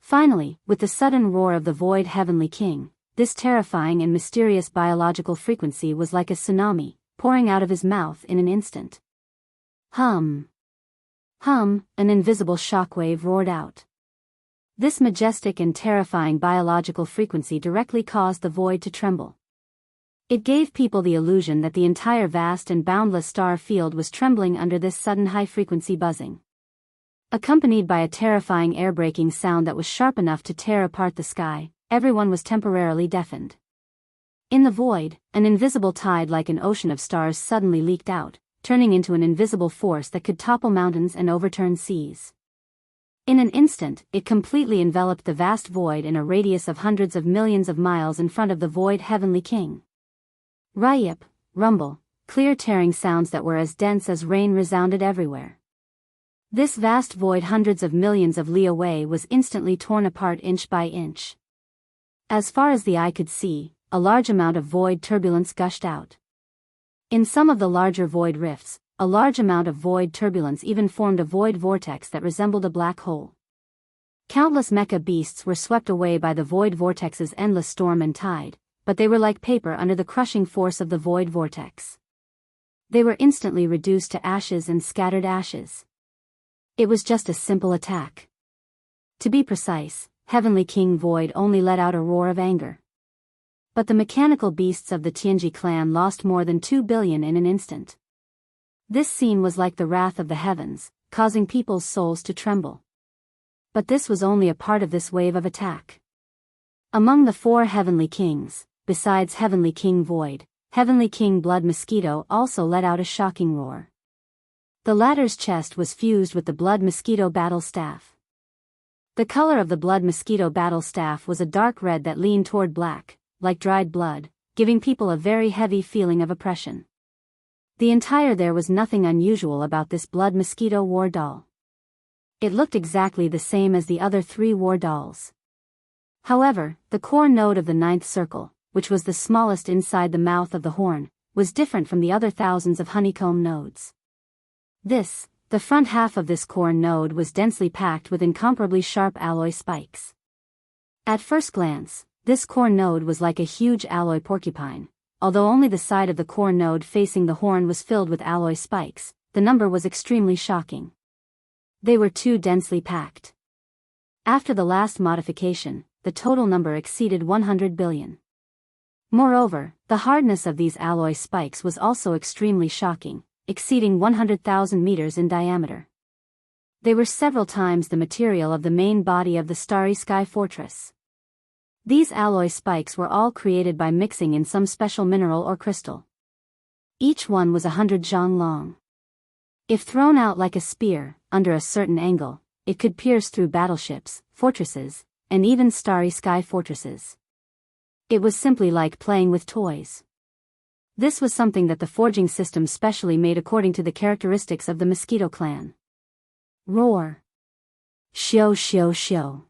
Finally, with the sudden roar of the Void Heavenly King, this terrifying and mysterious biological frequency was like a tsunami, pouring out of his mouth in an instant. Hum. Hum, an invisible shockwave roared out. This majestic and terrifying biological frequency directly caused the void to tremble. It gave people the illusion that the entire vast and boundless star field was trembling under this sudden high-frequency buzzing. Accompanied by a terrifying air-breaking sound that was sharp enough to tear apart the sky, everyone was temporarily deafened. In the void, an invisible tide like an ocean of stars suddenly leaked out, turning into an invisible force that could topple mountains and overturn seas. In an instant, it completely enveloped the vast void in a radius of hundreds of millions of miles in front of the Void Heavenly King. Ryip, rumble, clear tearing sounds that were as dense as rain resounded everywhere. This vast void hundreds of millions of li away was instantly torn apart inch by inch. As far as the eye could see, a large amount of void turbulence gushed out. In some of the larger void rifts, a large amount of void turbulence even formed a void vortex that resembled a black hole. Countless mecha beasts were swept away by the void vortex's endless storm and tide, but they were like paper under the crushing force of the void vortex. They were instantly reduced to ashes and scattered ashes. It was just a simple attack. To be precise, Heavenly King Void only let out a roar of anger. But the mechanical beasts of the Tianji clan lost more than 2 billion in an instant. This scene was like the wrath of the heavens, causing people's souls to tremble. But this was only a part of this wave of attack. Among the four heavenly kings, besides Heavenly King Void, Heavenly King Blood Mosquito also let out a shocking roar. The latter's chest was fused with the Blood Mosquito battle staff. The color of the Blood Mosquito battle staff was a dark red that leaned toward black, like dried blood, giving people a very heavy feeling of oppression. There was nothing unusual about this Blood Mosquito war doll. It looked exactly the same as the other 3 war dolls. However, the core node of the 9th circle, which was the smallest inside the mouth of the horn, was different from the other thousands of honeycomb nodes. The front half of this core node was densely packed with incomparably sharp alloy spikes. At first glance, this core node was like a huge alloy porcupine. Although only the side of the core node facing the horn was filled with alloy spikes, the number was extremely shocking. They were too densely packed. After the last modification, the total number exceeded 100 billion. Moreover, the hardness of these alloy spikes was also extremely shocking, exceeding 100,000 meters in diameter. They were several times the material of the main body of the starry sky fortress. These alloy spikes were all created by mixing in some special mineral or crystal. Each one was 100 zhang long. If thrown out like a spear, under a certain angle, it could pierce through battleships, fortresses, and even starry sky fortresses. It was simply like playing with toys. This was something that the forging system specially made according to the characteristics of the mosquito clan. Roar. Shio shio shio.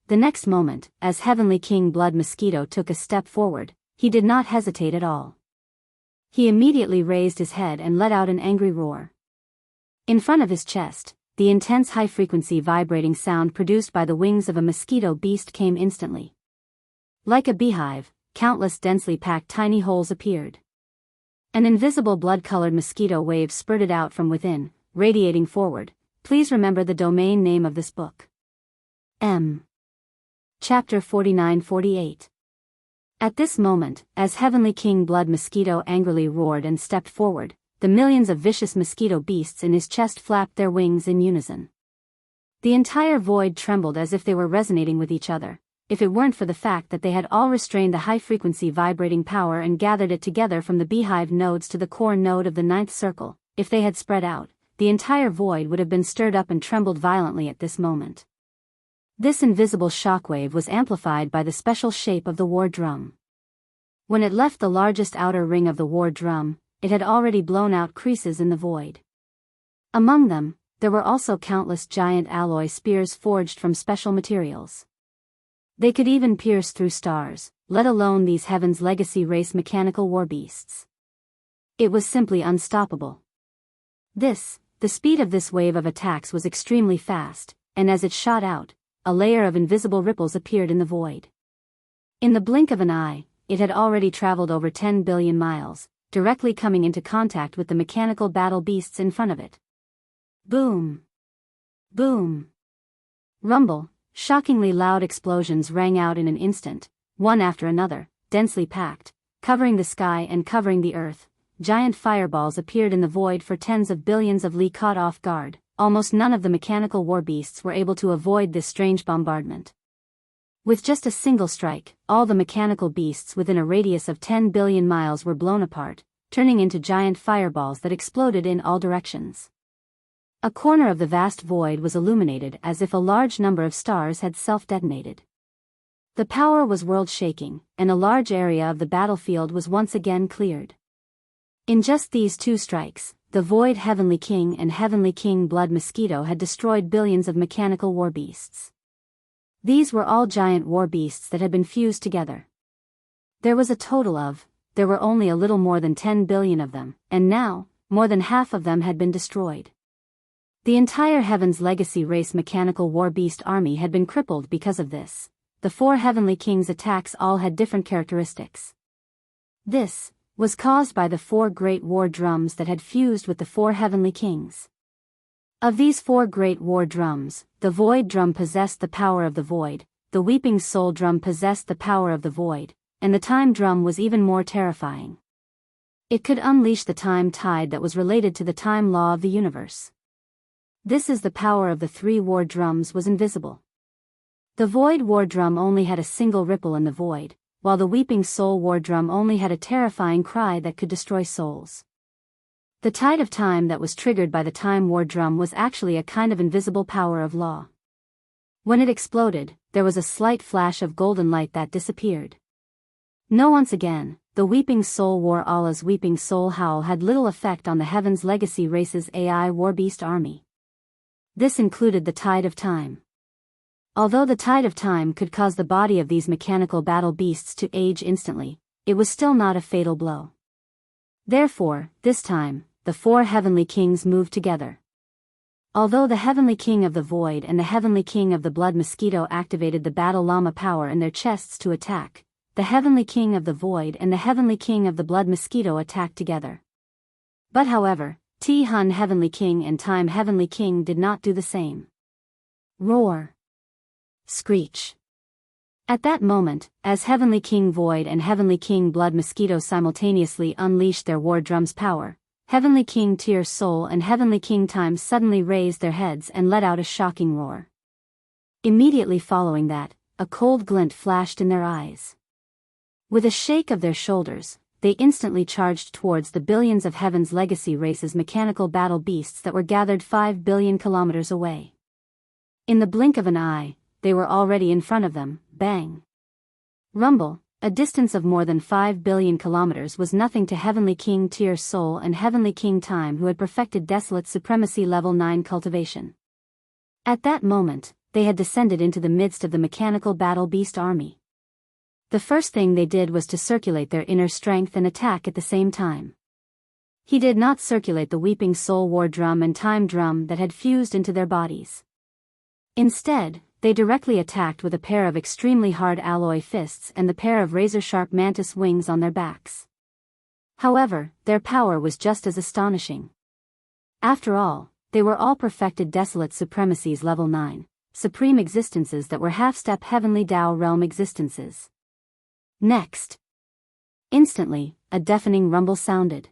The next moment, as Heavenly King Blood Mosquito took a step forward, he did not hesitate at all. He immediately raised his head and let out an angry roar. In front of his chest, the intense high-frequency vibrating sound produced by the wings of a mosquito beast came instantly. Like a beehive, countless densely packed tiny holes appeared. An invisible blood-colored mosquito wave spurted out from within, radiating forward. Please remember the domain name of this book. Chapter 49-48. At this moment, as Heavenly King Blood Mosquito angrily roared and stepped forward, the millions of vicious mosquito beasts in his chest flapped their wings in unison. The entire void trembled as if they were resonating with each other, if it weren't for the fact that they had all restrained the high-frequency vibrating power and gathered it together from the beehive nodes to the core node of the ninth circle. If they had spread out, the entire void would have been stirred up and trembled violently at this moment. This invisible shockwave was amplified by the special shape of the war drum. When it left the largest outer ring of the war drum, it had already blown out creases in the void. Among them, there were also countless giant alloy spears forged from special materials. They could even pierce through stars, let alone these Heaven's Legacy race mechanical war beasts. It was simply unstoppable. The speed of this wave of attacks was extremely fast, and as it shot out, a layer of invisible ripples appeared in the void. In the blink of an eye, it had already traveled over 10 billion miles, directly coming into contact with the mechanical battle beasts in front of it. Boom! Boom! Rumble, shockingly loud explosions rang out in an instant, one after another, densely packed, covering the sky and covering the earth. Giant fireballs appeared in the void for tens of billions of li caught off guard. Almost none of the mechanical war beasts were able to avoid this strange bombardment. With just a single strike, all the mechanical beasts within a radius of 10 billion miles were blown apart, turning into giant fireballs that exploded in all directions. A corner of the vast void was illuminated as if a large number of stars had self-detonated. The power was world-shaking, and a large area of the battlefield was once again cleared. In just these two strikes, the Void Heavenly King and Heavenly King Blood Mosquito had destroyed billions of mechanical war beasts. These were all giant war beasts that had been fused together. There were only a little more than 10 billion of them, and now, more than half of them had been destroyed. The entire Heaven's Legacy race mechanical war beast army had been crippled because of this. The four Heavenly Kings' attacks all had different characteristics. This was caused by the four great war drums that had fused with the four Heavenly Kings. Of these four great war drums, the Void Drum possessed the power of the Void, the Weeping Soul Drum possessed the power of the Void, and the Time Drum was even more terrifying. It could unleash the time tide that was related to the time law of the universe. This is the power of the three war drums was invisible. The Void War Drum only had a single ripple in the void, while the Weeping Soul War Drum only had a terrifying cry that could destroy souls. The tide of time that was triggered by the Time War Drum was actually a kind of invisible power of law. When it exploded, there was a slight flash of golden light that disappeared. Once again, the Weeping Soul War Allah's Weeping Soul Howl had little effect on the Heaven's Legacy race's AI Warbeast army. This included the Tide of Time. Although the Tide of Time could cause the body of these mechanical battle beasts to age instantly, it was still not a fatal blow. Therefore, this time, the four heavenly kings moved together. Although the heavenly king of the void and the heavenly king of the blood mosquito activated the battle llama power in their chests to attack, the heavenly king of the void and the heavenly king of the blood mosquito attacked together. But however, Hun heavenly king and Time heavenly king did not do the same. Roar. Screech. At that moment, as heavenly king void and heavenly king blood mosquito simultaneously unleashed their war drum's power, heavenly king Tear Soul and heavenly king Time suddenly raised their heads and let out a shocking roar. Immediately following that, a cold glint flashed in their eyes. With a shake of their shoulders, they instantly charged towards the billions of Heaven's Legacy race's mechanical battle beasts that were gathered 5 billion kilometers away. In the blink of an eye, they were already in front of them. Bang! Rumble, a distance of more than 5 billion kilometers, was nothing to Heavenly King Tear Soul and Heavenly King Time, who had perfected Desolate Supremacy Level 9 cultivation. At that moment, they had descended into the midst of the mechanical battle beast army. The first thing they did was to circulate their inner strength and attack at the same time. He did not circulate the Weeping Soul War Drum and Time Drum that had fused into their bodies. Instead, they directly attacked with a pair of extremely hard alloy fists and the pair of razor-sharp mantis wings on their backs. However, their power was just as astonishing. After all, they were all perfected Desolate Supremacies Level 9, supreme existences that were half-step Heavenly Tao Realm existences. Next. Instantly, a deafening rumble sounded.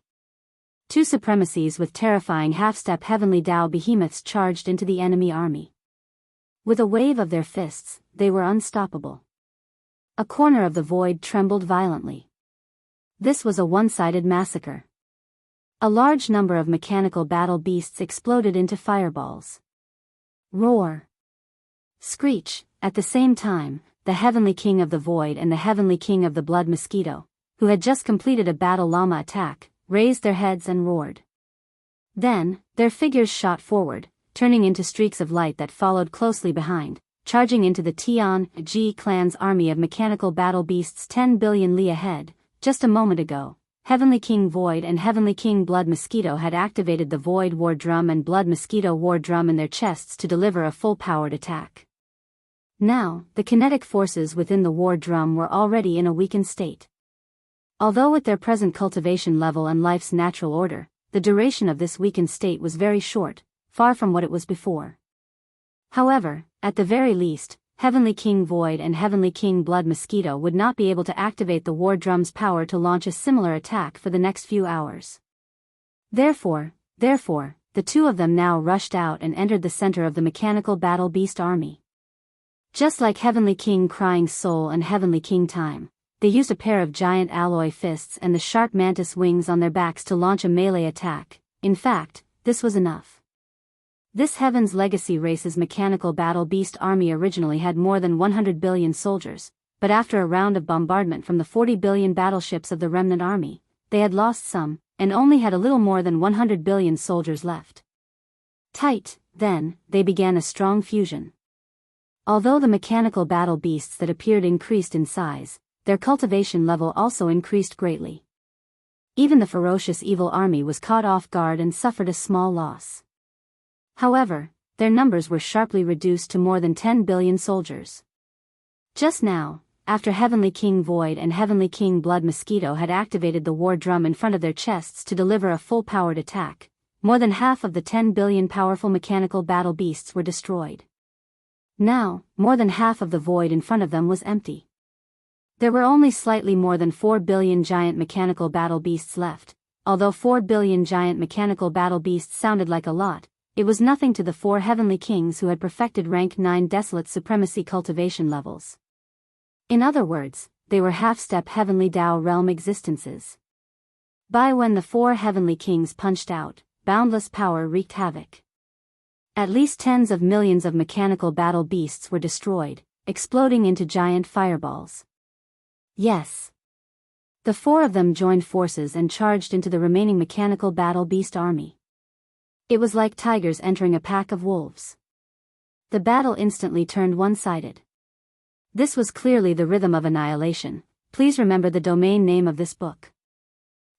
Two supremacies with terrifying half-step Heavenly Tao behemoths charged into the enemy army. With a wave of their fists, they were unstoppable. A corner of the void trembled violently. This was a one-sided massacre. A large number of mechanical battle beasts exploded into fireballs. Roar. Screech. At the same time, the Heavenly King of the Void and the Heavenly King of the Blood Mosquito, who had just completed a battle llama attack, raised their heads and roared. Then, their figures shot forward, turning into streaks of light that followed closely behind, charging into the Tian Ji clan's army of mechanical battle beasts 10 billion li ahead. Just a moment ago, Heavenly King Void and Heavenly King Blood Mosquito had activated the Void War Drum and Blood Mosquito War Drum in their chests to deliver a full-powered attack. Now, the kinetic forces within the War Drum were already in a weakened state. Although with their present cultivation level and life's natural order, the duration of this weakened state was very short, far from what it was before. However, at the very least, Heavenly King Void and Heavenly King Blood Mosquito would not be able to activate the War Drum's power to launch a similar attack for the next few hours. Therefore, the two of them now rushed out and entered the center of the mechanical battle beast army. Just like Heavenly King Crying Soul and Heavenly King Time, they used a pair of giant alloy fists and the sharp mantis wings on their backs to launch a melee attack. In fact, this was enough. This Heaven's Legacy race's mechanical battle beast army originally had more than 100 billion soldiers, but after a round of bombardment from the 40 billion battleships of the remnant army, they had lost some, and only had a little more than 100 billion soldiers left. Then, they began a strong fusion. Although the mechanical battle beasts that appeared increased in size, their cultivation level also increased greatly. Even the ferocious evil army was caught off guard and suffered a small loss. However, their numbers were sharply reduced to more than 10 billion soldiers. Just now, after Heavenly King Void and Heavenly King Blood Mosquito had activated the War Drum in front of their chests to deliver a full-powered attack, more than half of the 10 billion powerful mechanical battle beasts were destroyed. Now, more than half of the void in front of them was empty. There were only slightly more than 4 billion giant mechanical battle beasts left. Although 4 billion giant mechanical battle beasts sounded like a lot, it was nothing to the 4 heavenly kings who had perfected rank 9 Desolate Supremacy cultivation levels. In other words, they were half-step Heavenly Tao realm existences. By when the 4 heavenly kings punched out, boundless power wreaked havoc. At least tens of millions of mechanical battle beasts were destroyed, exploding into giant fireballs. Yes. The 4 of them joined forces and charged into the remaining mechanical battle beast army. It was like tigers entering a pack of wolves. The battle instantly turned one-sided. This was clearly the rhythm of annihilation, please remember the domain name of this book.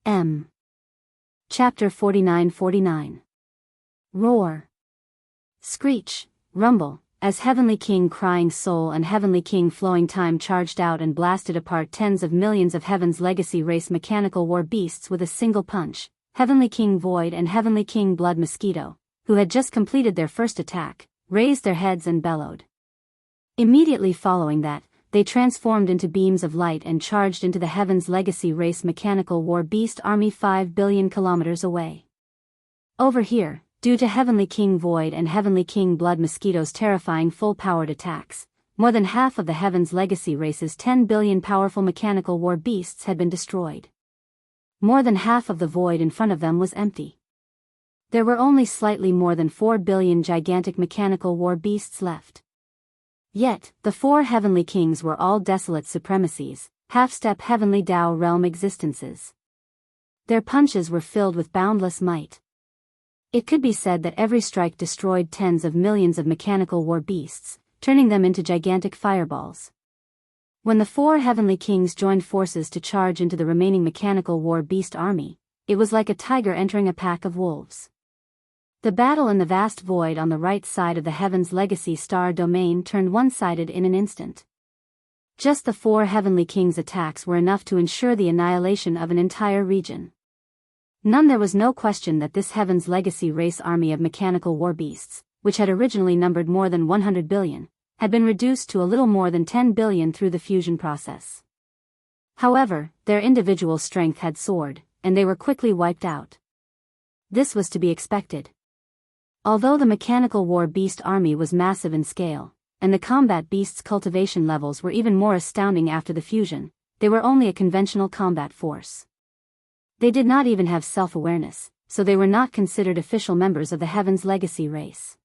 M. Chapter 4949. Roar. Screech, rumble, as Heavenly King Crying Soul and Heavenly King Flowing Time charged out and blasted apart tens of millions of Heaven's legacy race mechanical war beasts with a single punch. Heavenly King Void and Heavenly King Blood Mosquito, who had just completed their first attack, raised their heads and bellowed. Immediately following that, they transformed into beams of light and charged into the Heaven's legacy race mechanical war beast army 5 billion kilometers away. Over here, due to Heavenly King Void and Heavenly King Blood Mosquito's terrifying full-powered attacks, more than half of the Heaven's legacy race's 10 billion powerful mechanical war beasts had been destroyed. More than half of the void in front of them was empty. There were only slightly more than 4 billion gigantic mechanical war beasts left. Yet, the 4 heavenly kings were all desolate supremacies, half-step heavenly Tao realm existences. Their punches were filled with boundless might. It could be said that every strike destroyed tens of millions of mechanical war beasts, turning them into gigantic fireballs. When the 4 heavenly kings joined forces to charge into the remaining mechanical war beast army, it was like a tiger entering a pack of wolves. The battle in the vast void on the right side of the Heaven's legacy star domain turned one-sided in an instant. Just the 4 heavenly kings' attacks were enough to ensure the annihilation of an entire region. There was no question that this Heaven's legacy race army of mechanical war beasts, which had originally numbered more than 100 billion, had been reduced to a little more than 10 billion through the fusion process. However, their individual strength had soared, and they were quickly wiped out. This was to be expected. Although the mechanical war beast army was massive in scale, and the combat beasts' cultivation levels were even more astounding after the fusion, they were only a conventional combat force. They did not even have self-awareness, so they were not considered official members of the Heaven's legacy race.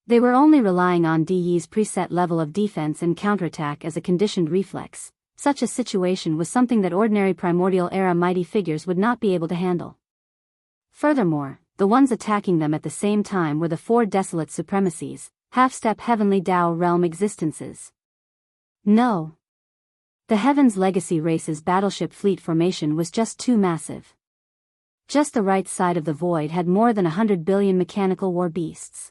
They were only relying on DE's preset level of defense and counterattack as a conditioned reflex. Such a situation was something that ordinary primordial era mighty figures would not be able to handle. Furthermore, the ones attacking them at the same time were the 4 desolate supremacies, half-step heavenly Tao realm existences. No. The Heaven's legacy race's battleship fleet formation was just too massive. Just the right side of the void had more than 100 billion mechanical war beasts.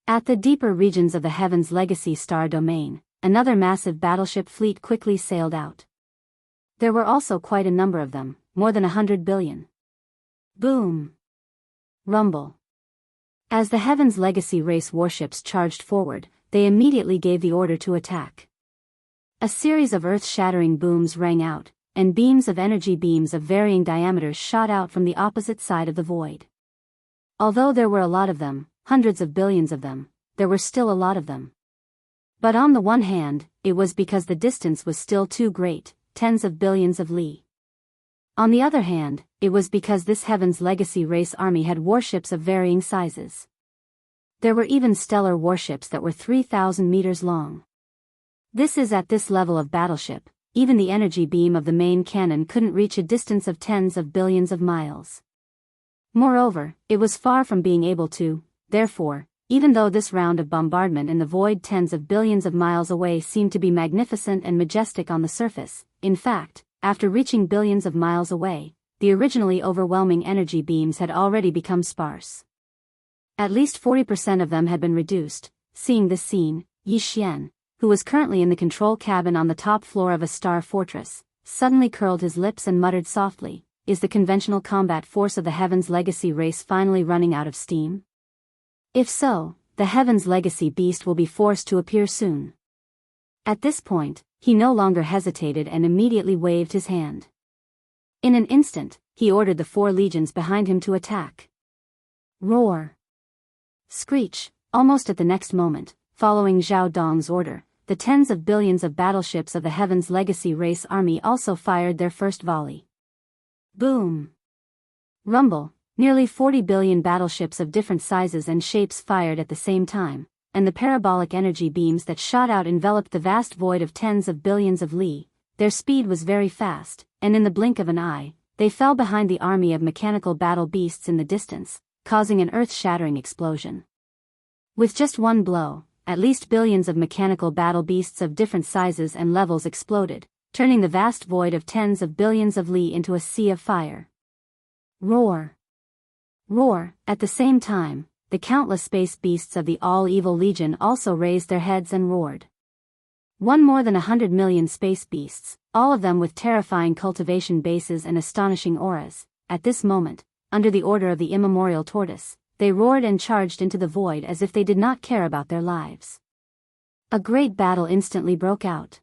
At the deeper regions of the Heaven's legacy star domain, another massive battleship fleet quickly sailed out. There were also quite a number of them, more than 100 billion. Boom. Rumble. As the Heaven's legacy race warships charged forward, they immediately gave the order to attack. A series of earth-shattering booms rang out, and beams of energy beams of varying diameters shot out from the opposite side of the void. Although there were a lot of them, hundreds of billions of them, there were still a lot of them. But on the one hand, it was because the distance was still too great, tens of billions of li. On the other hand, it was because this Heaven's legacy race army had warships of varying sizes. There were even stellar warships that were 3,000 meters long. This is at this level of battleship, even the energy beam of the main cannon couldn't reach a distance of tens of billions of miles. Moreover, it was far from being able to, therefore, even though this round of bombardment in the void tens of billions of miles away seemed to be magnificent and majestic on the surface, in fact, after reaching billions of miles away, the originally overwhelming energy beams had already become sparse. At least 40% of them had been reduced. Seeing this scene, Yi Xian, who was currently in the control cabin on the top floor of a star fortress, suddenly curled his lips and muttered softly, "Is the conventional combat force of the Heaven's legacy race finally running out of steam? If so, the Heaven's legacy beast will be forced to appear soon." At this point, he no longer hesitated and immediately waved his hand. In an instant, he ordered the 4 legions behind him to attack. Roar. Screech. Almost at the next moment, following Zhao Dong's order, the tens of billions of battleships of the Heaven's legacy race army also fired their first volley. Boom. Rumble. Nearly 40 billion battleships of different sizes and shapes fired at the same time, and the parabolic energy beams that shot out enveloped the vast void of tens of billions of li. Their speed was very fast, and in the blink of an eye, they fell behind the army of mechanical battle beasts in the distance, causing an earth-shattering explosion. With just one blow, at least billions of mechanical battle beasts of different sizes and levels exploded, turning the vast void of tens of billions of li into a sea of fire. Roar! Roar! At the same time, the countless space beasts of the All-Evil Legion also raised their heads and roared. More than 100 million space beasts, all of them with terrifying cultivation bases and astonishing auras. At this moment, under the order of the immemorial tortoise, they roared and charged into the void as if they did not care about their lives. A great battle instantly broke out.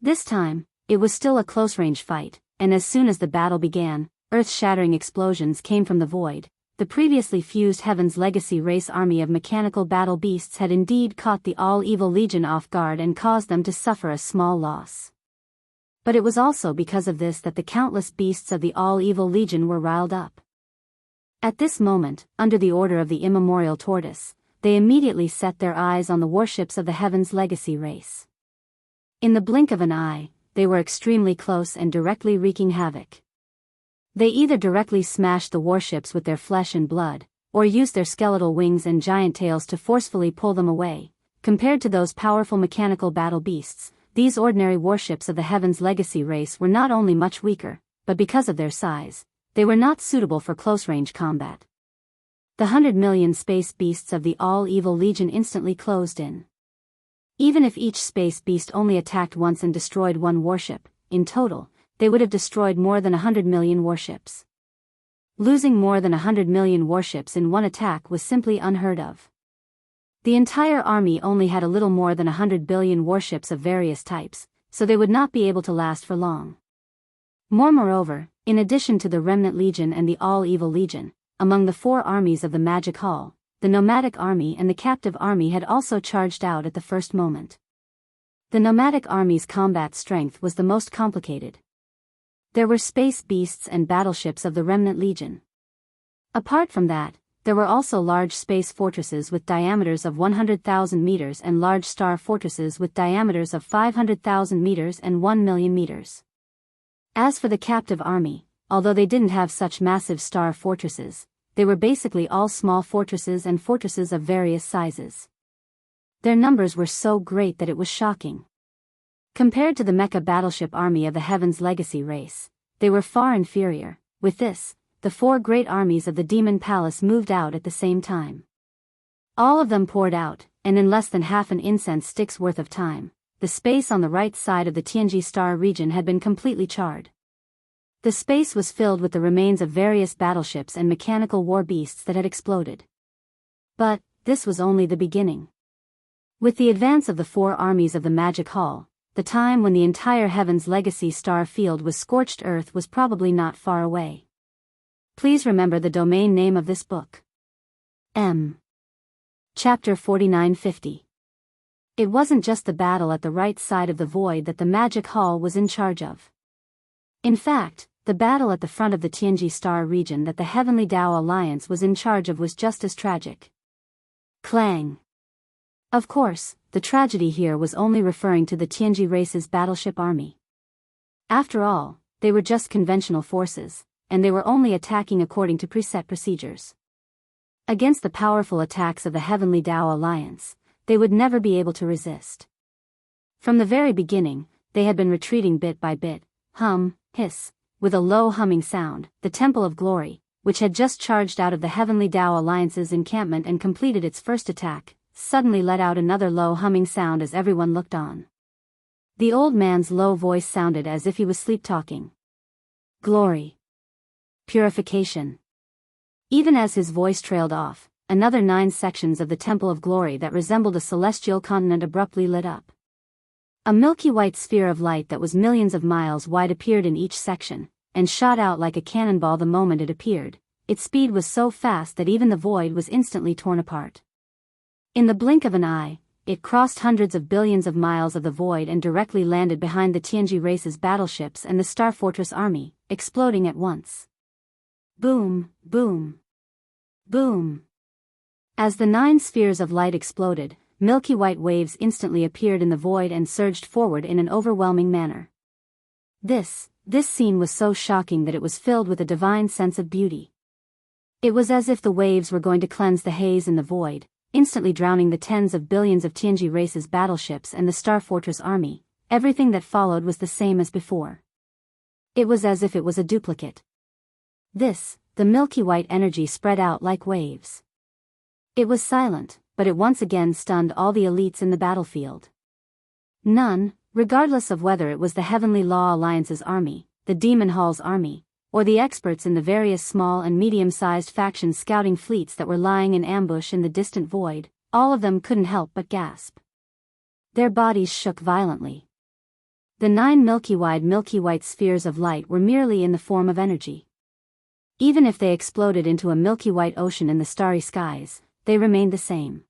This time, it was still a close-range fight, and as soon as the battle began, earth-shattering explosions came from the void. The previously fused Heaven's Legacy race army of mechanical battle beasts had indeed caught the All-Evil Legion off guard and caused them to suffer a small loss. But it was also because of this that the countless beasts of the All-Evil Legion were riled up. At this moment, under the order of the immemorial tortoise, they immediately set their eyes on the warships of the Heaven's Legacy race. In the blink of an eye, they were extremely close and directly wreaking havoc. They either directly smashed the warships with their flesh and blood, or used their skeletal wings and giant tails to forcefully pull them away. Compared to those powerful mechanical battle beasts, these ordinary warships of the Heaven's Legacy race were not only much weaker, but because of their size, they were not suitable for close-range combat. The 100 million space beasts of the All-Evil Legion instantly closed in. Even if each space beast only attacked once and destroyed one warship, in total, they would have destroyed more than 100 million warships. Losing more than 100 million warships in one attack was simply unheard of. The entire army only had a little more than 100 billion warships of various types, so they would not be able to last for long. Moreover, in addition to the Remnant Legion and the All-Evil Legion, among the four armies of the Magic Hall, the Nomadic Army and the Captive Army had also charged out at the first moment. The Nomadic Army's combat strength was the most complicated. There were space beasts and battleships of the Remnant Legion. Apart from that, there were also large space fortresses with diameters of 100,000 meters and large star fortresses with diameters of 500,000 meters and 1 million meters. As for the Captive Army, although they didn't have such massive star fortresses, they were basically all small fortresses and fortresses of various sizes. Their numbers were so great that it was shocking. Compared to the Mecha Battleship Army of the Heaven's Legacy race, they were far inferior. With this, the four great armies of the Demon Palace moved out at the same time. All of them poured out, and in less than half an incense stick's worth of time, the space on the right side of the Tianji Star region had been completely charred. The space was filled with the remains of various battleships and mechanical war beasts that had exploded. But this was only the beginning. With the advance of the four armies of the Magic Hall, the time when the entire Heaven's Legacy star field was scorched earth was probably not far away. Please remember the domain name of this book. Chapter 4950. It wasn't just the battle at the right side of the void that the Magic Hall was in charge of. In fact, the battle at the front of the Tianji Star region that the Heavenly Dao Alliance was in charge of was just as tragic. Clang. Of course, the tragedy here was only referring to the Tianji race's battleship army. After all, they were just conventional forces, and they were only attacking according to preset procedures. Against the powerful attacks of the Heavenly Dao Alliance, they would never be able to resist. From the very beginning, they had been retreating bit by bit, hiss, with a low humming sound. The Temple of Glory, which had just charged out of the Heavenly Dao Alliance's encampment and completed its first attack, suddenly let out another low humming sound as everyone looked on. The old man's low voice sounded as if he was sleep-talking. Glory. Purification. Even as his voice trailed off, another 9 sections of the Temple of Glory that resembled a celestial continent abruptly lit up. A milky white sphere of light that was millions of miles wide appeared in each section, and shot out like a cannonball the moment it appeared. Its speed was so fast that even the void was instantly torn apart. In the blink of an eye, it crossed hundreds of billions of miles of the void and directly landed behind the Tianji race's battleships and the Star Fortress army, exploding at once. Boom, boom, boom. As the 9 spheres of light exploded, milky white waves instantly appeared in the void and surged forward in an overwhelming manner. This scene was so shocking that it was filled with a divine sense of beauty. It was as if the waves were going to cleanse the haze in the void, instantly drowning the tens of billions of Tianji race's battleships and the Star Fortress army. everything that followed was the same as before. It was as if it was a duplicate. The milky white energy spread out like waves. It was silent, but it once again stunned all the elites in the battlefield. None, regardless of whether it was the Heavenly Law Alliance's army, the Demon Hall's army, or the experts in the various small and medium-sized factions scouting fleets that were lying in ambush in the distant void, all of them couldn't help but gasp. Their bodies shook violently. The 9 milky white spheres of light were merely in the form of energy. Even if they exploded into a milky white ocean in the starry skies, they remained the same.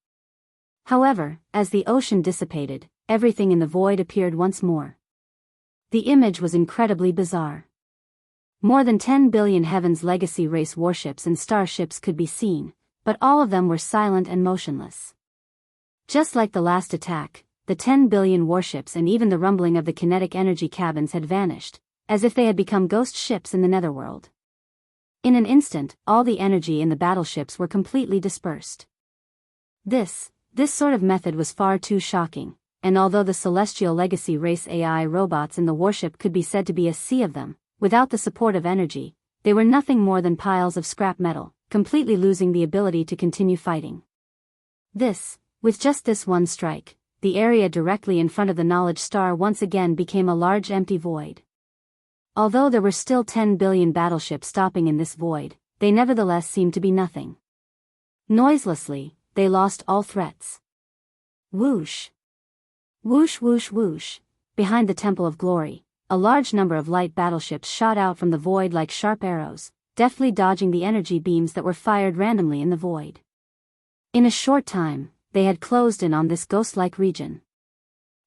However, as the ocean dissipated, everything in the void appeared once more. The image was incredibly bizarre. More than 10 billion Heaven's Legacy race warships and starships could be seen, but all of them were silent and motionless. Just like the last attack, the 10 billion warships and even the rumbling of the kinetic energy cabins had vanished, as if they had become ghost ships in the netherworld. In an instant, all the energy in the battleships were completely dispersed. This sort of method was far too shocking, and although the Celestial Legacy race AI robots in the warship could be said to be a sea of them, without the support of energy, they were nothing more than piles of scrap metal, completely losing the ability to continue fighting. With just this one strike, the area directly in front of the Knowledge Star once again became a large empty void. Although there were still 10 billion battleships stopping in this void, they nevertheless seemed to be nothing. Noiselessly, they lost all threats. Whoosh! Whoosh whoosh whoosh! Behind the Temple of Glory, a large number of light battleships shot out from the void like sharp arrows, deftly dodging the energy beams that were fired randomly in the void. In a short time, they had closed in on this ghost-like region.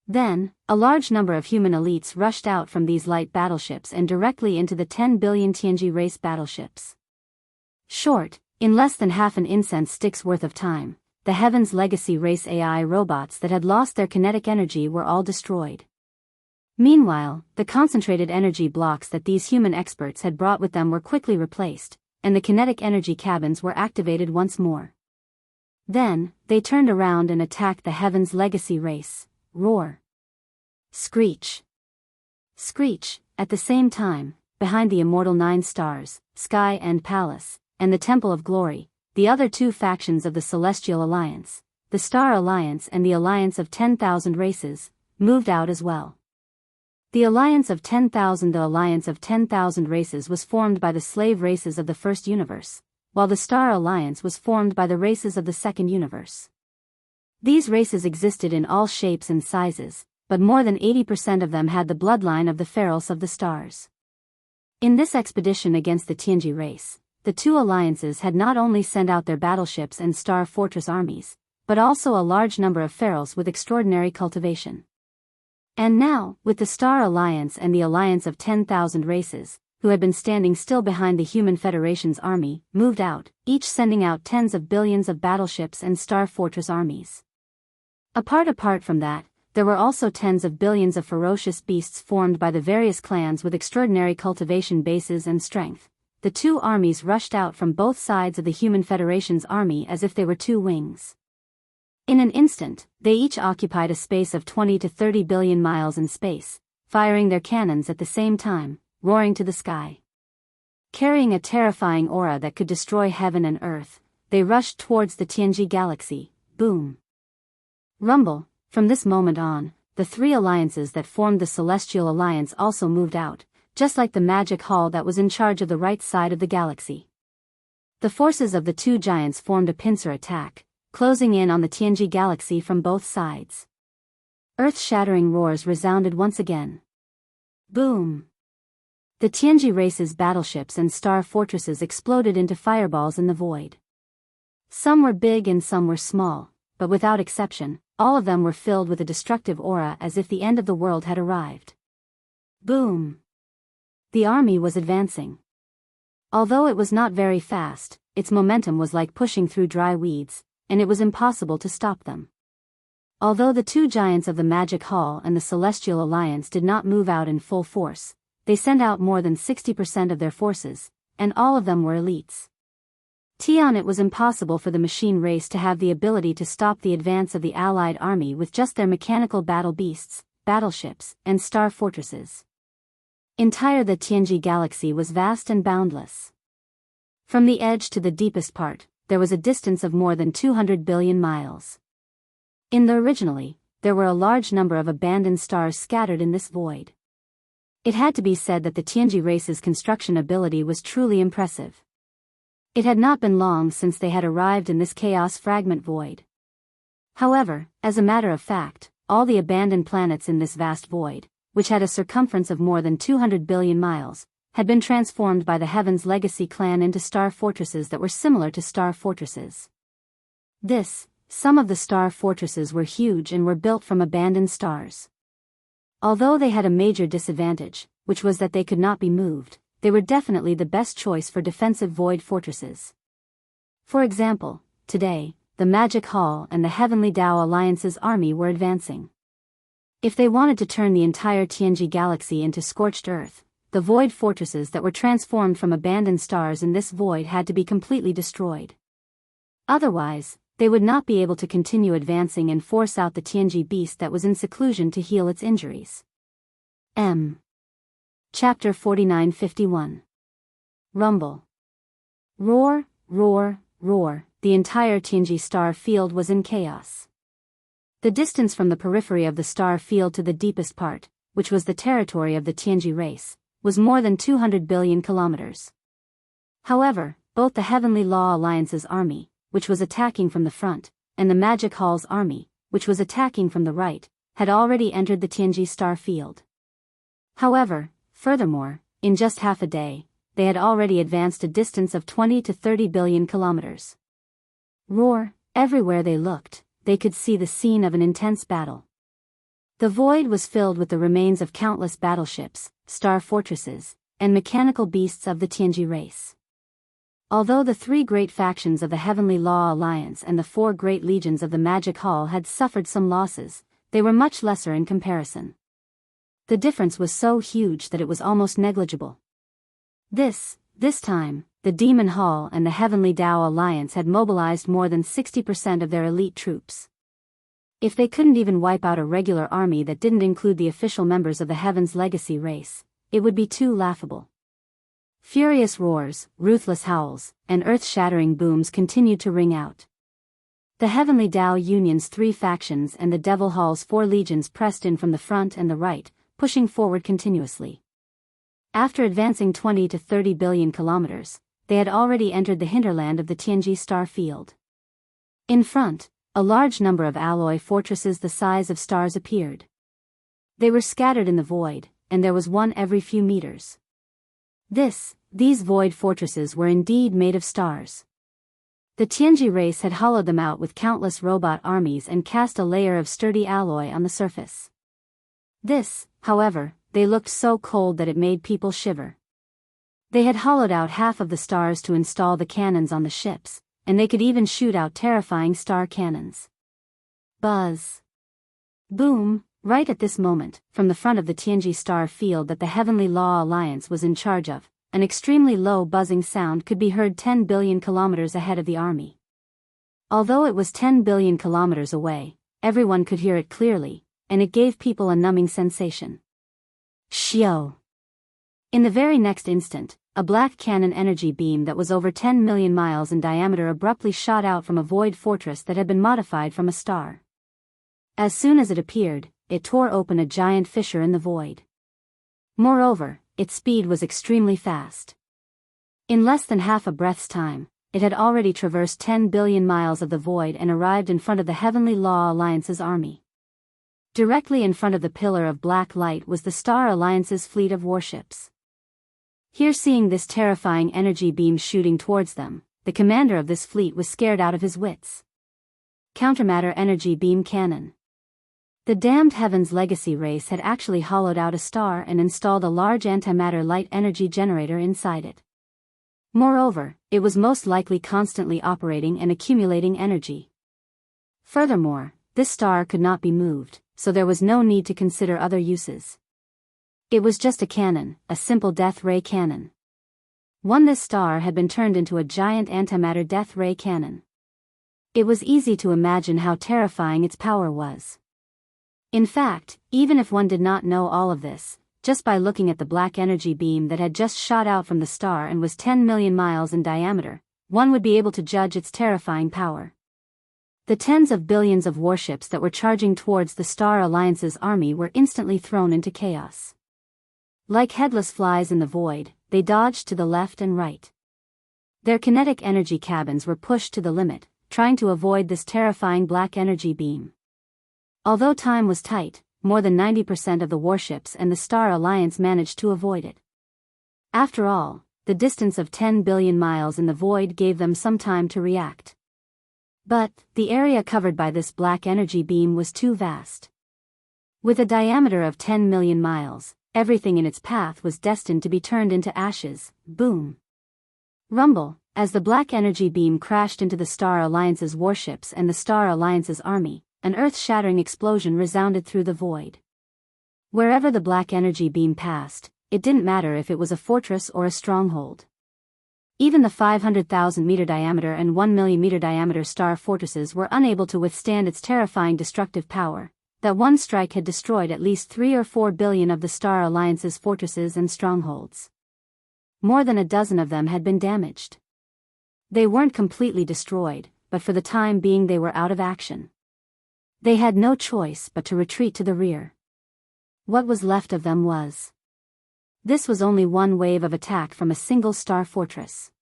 Then, a large number of human elites rushed out from these light battleships and directly into the 10 billion Tianji race battleships. In less than half an incense stick's worth of time, the Heaven's Legacy race AI robots that had lost their kinetic energy were all destroyed. Meanwhile, the concentrated energy blocks that these human experts had brought with them were quickly replaced, and the kinetic energy cabins were activated once more. Then, they turned around and attacked the Heaven's Legacy race. Roar. Screech. Screech, at the same time, behind the immortal 9 stars, Sky and Palace, and the Temple of Glory, the other 2 factions of the Celestial Alliance, the Star Alliance and the Alliance of 10,000 races, moved out as well. The Alliance of 10,000 races was formed by the slave races of the first universe, while the Star Alliance was formed by the races of the second universe. These races existed in all shapes and sizes, but more than 80% of them had the bloodline of the Pharaohs of the stars. In this expedition against the Tianji race, the 2 alliances had not only sent out their battleships and star fortress armies, but also a large number of pharaohs with extraordinary cultivation. And now, with the Star Alliance and the Alliance of 10,000 races, who had been standing still behind the Human Federation's army, moved out, each sending out tens of billions of battleships and star fortress armies. Apart from that, there were also tens of billions of ferocious beasts formed by the various clans with extraordinary cultivation bases and strength. The 2 armies rushed out from both sides of the Human Federation's army as if they were 2 wings. In an instant, they each occupied a space of 20 to 30 billion miles in space, firing their cannons at the same time, roaring to the sky. Carrying a terrifying aura that could destroy heaven and earth, they rushed towards the Tianji galaxy. Boom. Rumble. From this moment on, the 3 alliances that formed the Celestial Alliance also moved out, just like the magic hall that was in charge of the right side of the galaxy. The forces of the 2 giants formed a pincer attack, closing in on the Tianji galaxy from both sides. Earth-shattering roars resounded once again. Boom! The Tianji race's battleships and star fortresses exploded into fireballs in the void. Some were big and some were small, but without exception, all of them were filled with a destructive aura as if the end of the world had arrived. Boom! The army was advancing. Although it was not very fast, its momentum was like pushing through dry weeds, and it was impossible to stop them. Although the 2 giants of the Magic Hall and the Celestial Alliance did not move out in full force, they sent out more than 60% of their forces, and all of them were elites. It was impossible for the machine race to have the ability to stop the advance of the Allied army with just their mechanical battle beasts, battleships, and star fortresses. Entire the Tianji galaxy was vast and boundless. From the edge to the deepest part, there was a distance of more than 200 billion miles. In the originally, there were a large number of abandoned stars scattered in this void. It had to be said that the Tianji race's construction ability was truly impressive. It had not been long since they had arrived in this chaos fragment void. However, as a matter of fact, all the abandoned planets in this vast void, which had a circumference of more than 200 billion miles, had been transformed by the Heaven's Legacy clan into star fortresses that were similar to star fortresses. Some of the star fortresses were huge and were built from abandoned stars. Although they had a major disadvantage, which was that they could not be moved, they were definitely the best choice for defensive void fortresses. For example, today, the Magic Hall and the Heavenly Tao Alliance's army were advancing. If they wanted to turn the entire Tianji galaxy into scorched earth, the void fortresses that were transformed from abandoned stars in this void had to be completely destroyed. Otherwise, they would not be able to continue advancing and force out the Tianji beast that was in seclusion to heal its injuries. Chapter 4951. Rumble. Roar, roar, roar, the entire Tianji star field was in chaos. The distance from the periphery of the star field to the deepest part, which was the territory of the Tianji race, was more than 200 billion kilometers. However, both the Heavenly Law Alliance's army, which was attacking from the front, and the Magic Hall's army, which was attacking from the right, had already entered the Tianji star field. However, furthermore, in just half a day, they had already advanced a distance of 20 to 30 billion kilometers. Roar, everywhere they looked, they could see the scene of an intense battle. The void was filled with the remains of countless battleships, star fortresses, and mechanical beasts of the Tianji race. Although the three great factions of the Heavenly Law Alliance and the four great legions of the Magic Hall had suffered some losses, they were much lesser in comparison. The difference was so huge that it was almost negligible. This time, the Demon Hall and the Heavenly Tao Alliance had mobilized more than 60% of their elite troops. If they couldn't even wipe out a regular army that didn't include the official members of the Heaven's Legacy race, it would be too laughable. Furious roars, ruthless howls, and earth-shattering booms continued to ring out. The Heavenly Tao Union's three factions and the Devil Hall's four legions pressed in from the front and the right, pushing forward continuously. After advancing 20 to 30 billion kilometers, they had already entered the hinterland of the Tianji star field. In front, a large number of alloy fortresses the size of stars appeared. They were scattered in the void, and there was one every few meters. These void fortresses were indeed made of stars. The Tianji race had hollowed them out with countless robot armies and cast a layer of sturdy alloy on the surface. However, they looked so cold that it made people shiver. They had hollowed out half of the stars to install the cannons on the ships, and they could even shoot out terrifying star cannons. Buzz. Boom. Right at this moment, from the front of the Tianji star field that the Heavenly Law Alliance was in charge of, an extremely low buzzing sound could be heard 10 billion kilometers ahead of the army. Although it was 10 billion kilometers away, everyone could hear it clearly, and it gave people a numbing sensation. Shio! In the very next instant, a black cannon energy beam that was over 10 million miles in diameter abruptly shot out from a void fortress that had been modified from a star. As soon as it appeared, it tore open a giant fissure in the void. Moreover, its speed was extremely fast. In less than half a breath's time, it had already traversed 10 billion miles of the void and arrived in front of the Heavenly Law Alliance's army. Directly in front of the pillar of black light was the Star Alliance's fleet of warships. Here, seeing this terrifying energy beam shooting towards them, the commander of this fleet was scared out of his wits. Countermatter energy beam cannon. The damned Heaven's Legacy race had actually hollowed out a star and installed a large antimatter light energy generator inside it. Moreover, it was most likely constantly operating and accumulating energy. Furthermore, this star could not be moved, so there was no need to consider other uses. It was just a cannon, a simple death ray cannon. This star had been turned into a giant antimatter death ray cannon. It was easy to imagine how terrifying its power was. In fact, even if one did not know all of this, just by looking at the black energy beam that had just shot out from the star and was 10 million miles in diameter, one would be able to judge its terrifying power. The tens of billions of warships that were charging towards the Star Alliance's army were instantly thrown into chaos. Like headless flies in the void, they dodged to the left and right. Their kinetic energy cabins were pushed to the limit, trying to avoid this terrifying black energy beam. Although time was tight, more than 90% of the warships and the Star Alliance managed to avoid it. After all, the distance of 10 billion miles in the void gave them some time to react. But, the area covered by this black energy beam was too vast. With a diameter of 10 million miles, everything in its path was destined to be turned into ashes. Boom. Rumble, as the black energy beam crashed into the Star Alliance's warships and the Star Alliance's army, an earth-shattering explosion resounded through the void. Wherever the black energy beam passed, it didn't matter if it was a fortress or a stronghold. Even the 500,000-meter diameter and 1 million-meter diameter star fortresses were unable to withstand its terrifying destructive power. That one strike had destroyed at least 3 or 4 billion of the Star Alliance's fortresses and strongholds. More than a dozen of them had been damaged. They weren't completely destroyed, but for the time being they were out of action. They had no choice but to retreat to the rear. What was left of them was. This was only one wave of attack from a single star fortress.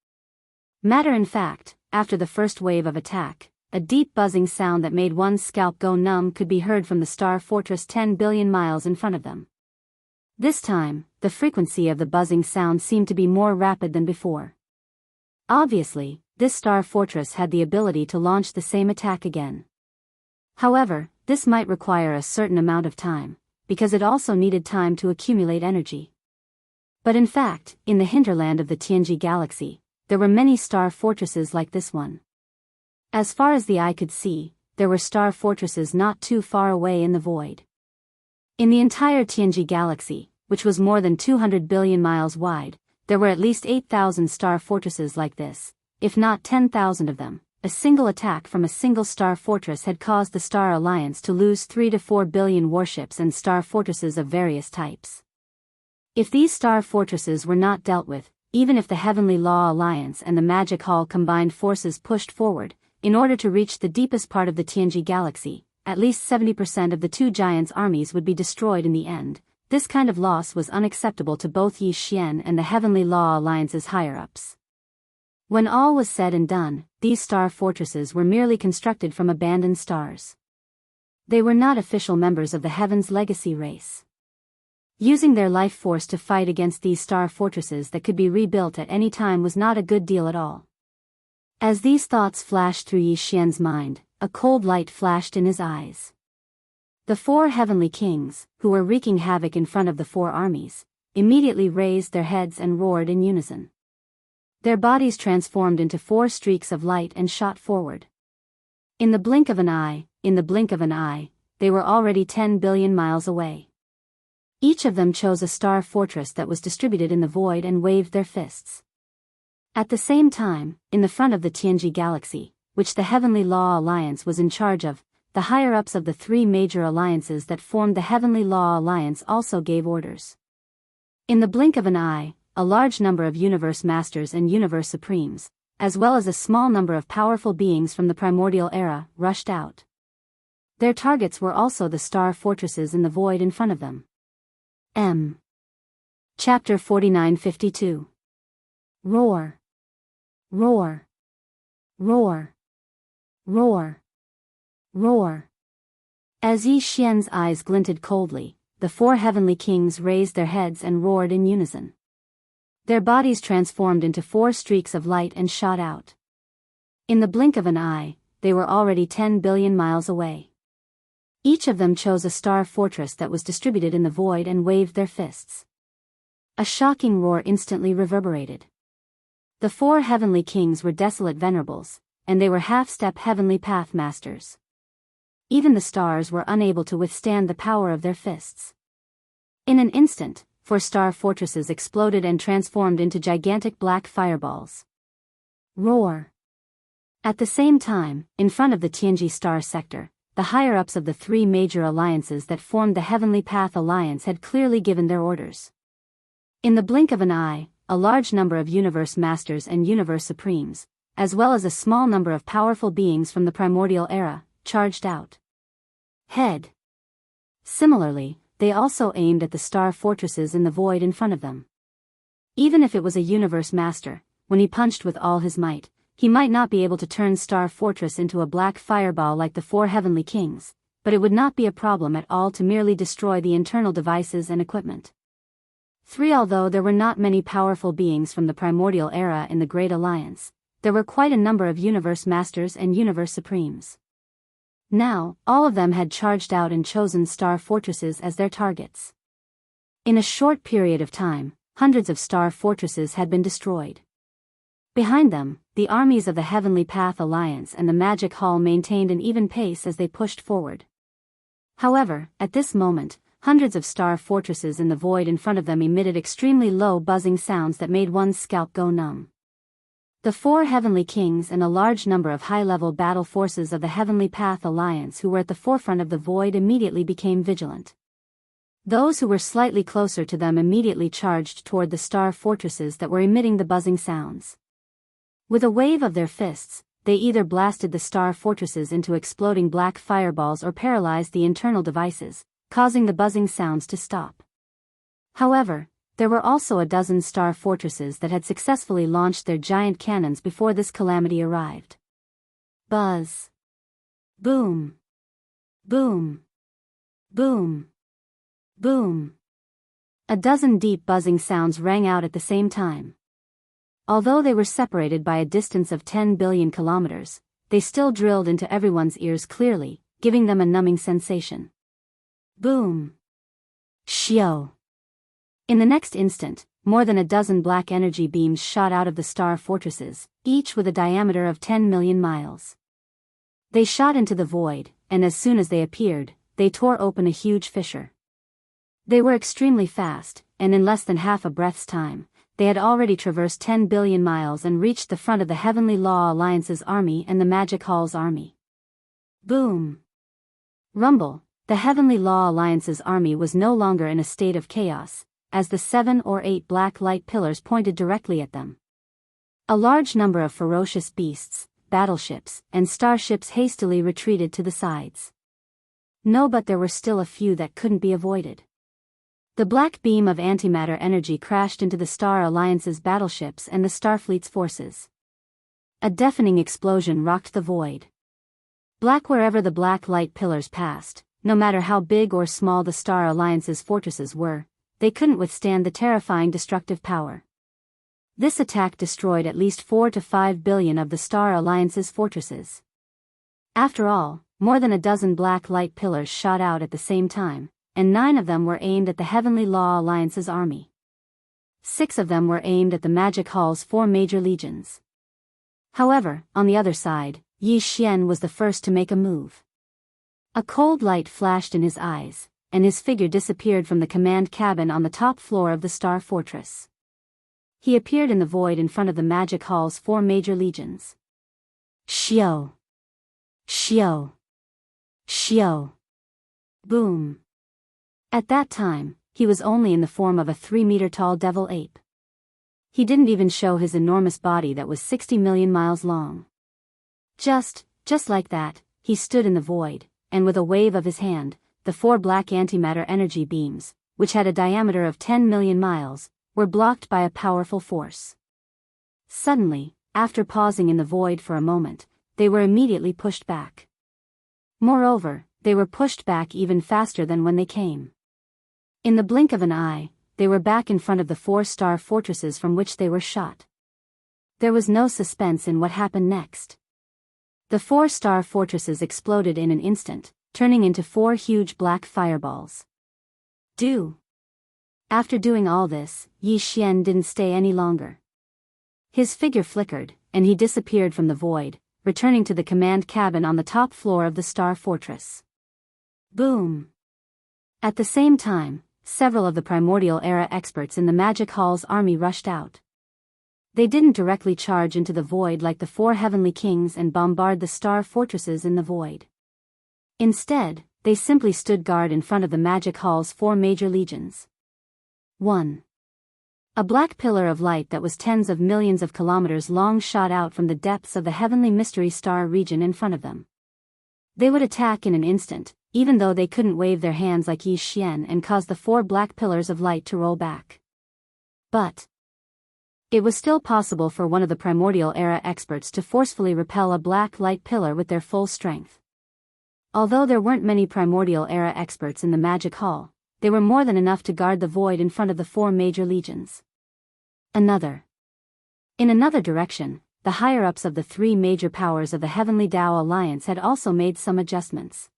Matter in fact, after the first wave of attack, a deep buzzing sound that made one's scalp go numb could be heard from the star fortress 10 billion miles in front of them. This time, the frequency of the buzzing sound seemed to be more rapid than before. Obviously, this star fortress had the ability to launch the same attack again. However, this might require a certain amount of time, because it also needed time to accumulate energy. But in fact, in the hinterland of the Tianji galaxy, there were many star fortresses like this one. As far as the eye could see, there were star fortresses not too far away in the void. In the entire Tianji galaxy, which was more than 200 billion miles wide, there were at least 8,000 star fortresses like this, if not 10,000 of them. A single attack from a single star fortress had caused the Star Alliance to lose 3 to 4 billion warships and star fortresses of various types. If these star fortresses were not dealt with, even if the Heavenly Law Alliance and the Magic Hall combined forces pushed forward, in order to reach the deepest part of the Tianji galaxy, at least 70% of the two giants' armies would be destroyed in the end. This kind of loss was unacceptable to both Yi Xian and the Heavenly Law Alliance's higher-ups. When all was said and done, these star fortresses were merely constructed from abandoned stars. They were not official members of the Heaven's legacy race. Using their life force to fight against these star fortresses that could be rebuilt at any time was not a good deal at all. As these thoughts flashed through Yi Xian's mind, a cold light flashed in his eyes. The 4 heavenly kings, who were wreaking havoc in front of the 4 armies, immediately raised their heads and roared in unison. Their bodies transformed into 4 streaks of light and shot forward. In the blink of an eye, they were already 10 billion miles away. Each of them chose a star fortress that was distributed in the void and waved their fists. At the same time, in the front of the Tianji galaxy, which the Heavenly Law Alliance was in charge of, the higher-ups of the 3 major alliances that formed the Heavenly Law Alliance also gave orders. In the blink of an eye, a large number of Universe Masters and Universe Supremes, as well as a small number of powerful beings from the primordial era, rushed out. Their targets were also the star fortresses in the void in front of them. Chapter 4952. Roar. Roar. Roar. Roar. Roar. As Yi Xian's eyes glinted coldly, the 4 heavenly kings raised their heads and roared in unison. Their bodies transformed into 4 streaks of light and shot out. In the blink of an eye, they were already 10 billion miles away. Each of them chose a star fortress that was distributed in the void and waved their fists. A shocking roar instantly reverberated. The 4 heavenly kings were desolate venerables, and they were half-step heavenly path masters. Even the stars were unable to withstand the power of their fists. In an instant, 4 star fortresses exploded and transformed into gigantic black fireballs. Roar. At the same time, in front of the Tianji star sector, the higher-ups of the three major alliances that formed the Heavenly Path Alliance had clearly given their orders. In the blink of an eye, a large number of Universe Masters and Universe Supremes, as well as a small number of powerful beings from the Primordial Era, charged out. Head. Similarly, they also aimed at the star fortresses in the void in front of them. Even if it was a Universe Master, when he punched with all his might, he might not be able to turn Star Fortress into a black fireball like the four Heavenly Kings, but it would not be a problem at all to merely destroy the internal devices and equipment. 3. Although there were not many powerful beings from the Primordial Era in the Great Alliance, there were quite a number of Universe Masters and Universe Supremes. Now, all of them had charged out and chosen star fortresses as their targets. In a short period of time, hundreds of star fortresses had been destroyed. Behind them, the armies of the Heavenly Path Alliance and the Magic Hall maintained an even pace as they pushed forward. However, at this moment, hundreds of star fortresses in the void in front of them emitted extremely low buzzing sounds that made one's scalp go numb. The four Heavenly Kings and a large number of high-level battle forces of the Heavenly Path Alliance who were at the forefront of the void immediately became vigilant. Those who were slightly closer to them immediately charged toward the star fortresses that were emitting the buzzing sounds. With a wave of their fists, they either blasted the star fortresses into exploding black fireballs or paralyzed the internal devices, causing the buzzing sounds to stop. However, there were also a dozen star fortresses that had successfully launched their giant cannons before this calamity arrived. Buzz. Boom. Boom. Boom. Boom. A dozen deep buzzing sounds rang out at the same time. Although they were separated by a distance of 10 billion kilometers, they still drilled into everyone's ears clearly, giving them a numbing sensation. Boom. Shio. In the next instant, more than a dozen black energy beams shot out of the star fortresses, each with a diameter of 10 million miles. They shot into the void, and as soon as they appeared, they tore open a huge fissure. They were extremely fast, and in less than half a breath's time, they had already traversed 10 billion miles and reached the front of the Heavenly Law Alliance's army and the Magic Hall's army. Boom. Rumble. The Heavenly Law Alliance's army was no longer in a state of chaos, as the 7 or 8 black light pillars pointed directly at them. A large number of ferocious beasts, battleships, and starships hastily retreated to the sides. No, but there were still a few that couldn't be avoided. The black beam of antimatter energy crashed into the Star Alliance's battleships and the Starfleet's forces. A deafening explosion rocked the void. Black wherever the black light pillars passed, no matter how big or small the Star Alliance's fortresses were, they couldn't withstand the terrifying destructive power. This attack destroyed at least 4 to 5 billion of the Star Alliance's fortresses. After all, more than a dozen black light pillars shot out at the same time, and 9 of them were aimed at the Heavenly Law Alliance's army. 6 of them were aimed at the Magic Hall's 4 major legions. However, on the other side, Yi Xian was the first to make a move. A cold light flashed in his eyes, and his figure disappeared from the command cabin on the top floor of the Star Fortress. He appeared in the void in front of the Magic Hall's 4 major legions. Shio. Shio. Shio. Boom. At that time, he was only in the form of a 3-meter-tall devil ape. He didn't even show his enormous body that was 60 million miles long. Just like that, he stood in the void, and with a wave of his hand, the 4 black antimatter energy beams, which had a diameter of 10 million miles, were blocked by a powerful force. Suddenly, after pausing in the void for a moment, they were immediately pushed back. Moreover, they were pushed back even faster than when they came. In the blink of an eye, they were back in front of the 4 star fortresses from which they were shot. There was no suspense in what happened next. The 4 star fortresses exploded in an instant, turning into 4 huge black fireballs. After doing all this, Yi Xian didn't stay any longer. His figure flickered, and he disappeared from the void, returning to the command cabin on the top floor of the Star Fortress. Boom! At the same time, several of the Primordial Era experts in the Magic Hall's army rushed out. They didn't directly charge into the void like the 4 Heavenly Kings and bombard the Star Fortresses in the void. Instead, they simply stood guard in front of the magic hall's 4 major legions. 1. A black pillar of light that was tens of millions of kilometers long shot out from the depths of the heavenly mystery star region in front of them. They would attack in an instant, even though they couldn't wave their hands like Yi Xian and cause the 4 black pillars of light to roll back. But it was still possible for one of the primordial era experts to forcefully repel a black light pillar with their full strength. Although there weren't many primordial era experts in the magic hall, they were more than enough to guard the void in front of the 4 major legions. In another direction, the higher-ups of the 3 major powers of the Heavenly Tao Alliance had also made some adjustments.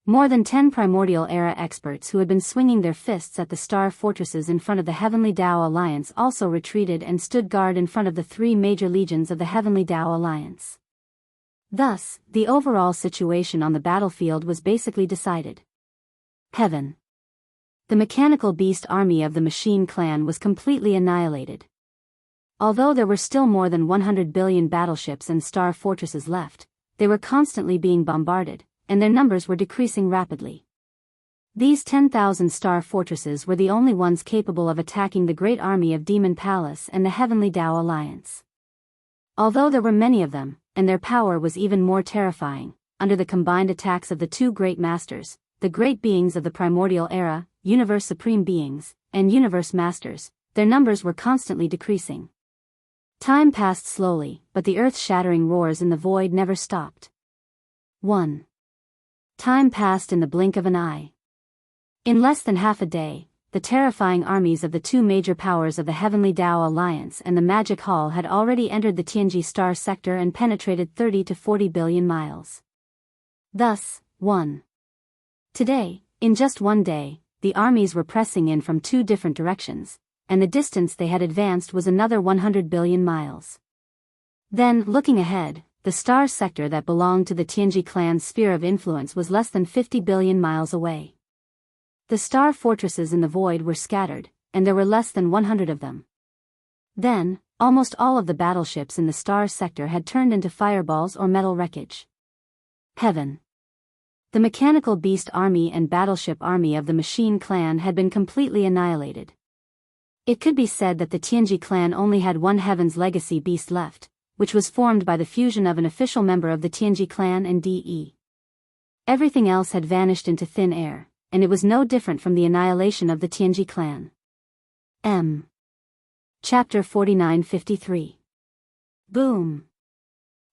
More than 10 primordial era experts who had been swinging their fists at the star fortresses in front of the Heavenly Tao Alliance also retreated and stood guard in front of the 3 major legions of the Heavenly Tao Alliance. Thus, the overall situation on the battlefield was basically decided. Heaven. The mechanical beast army of the Machine Clan was completely annihilated. Although there were still more than 100 billion battleships and star fortresses left, they were constantly being bombarded, and their numbers were decreasing rapidly. These 10,000 star fortresses were the only ones capable of attacking the great army of Demon Palace and the Heavenly Tao Alliance. Although there were many of them, and their power was even more terrifying, under the combined attacks of the 2 great masters, the great beings of the primordial era, Universe Supreme Beings, and Universe Masters, their numbers were constantly decreasing. Time passed slowly, but the earth-shattering roars in the void never stopped. 1. Time passed in the blink of an eye. In less than half a day, the terrifying armies of the 2 major powers of the Heavenly Tao Alliance and the Magic Hall had already entered the Tianji star sector and penetrated 30 to 40 billion miles. Thus, 1. Today, in just one day, the armies were pressing in from 2 different directions, and the distance they had advanced was another 100 billion miles. Then, looking ahead, the star sector that belonged to the Tianji clan's sphere of influence was less than 50 billion miles away. The star fortresses in the void were scattered, and there were less than 100 of them. Then, almost all of the battleships in the star sector had turned into fireballs or metal wreckage. Heaven. The mechanical beast army and battleship army of the Machine Clan had been completely annihilated. It could be said that the Tianji clan only had one Heaven's Legacy beast left, which was formed by the fusion of an official member of the Tianji clan and DE. Everything else had vanished into thin air, and it was no different from the annihilation of the Tianji clan. Chapter 4953. Boom.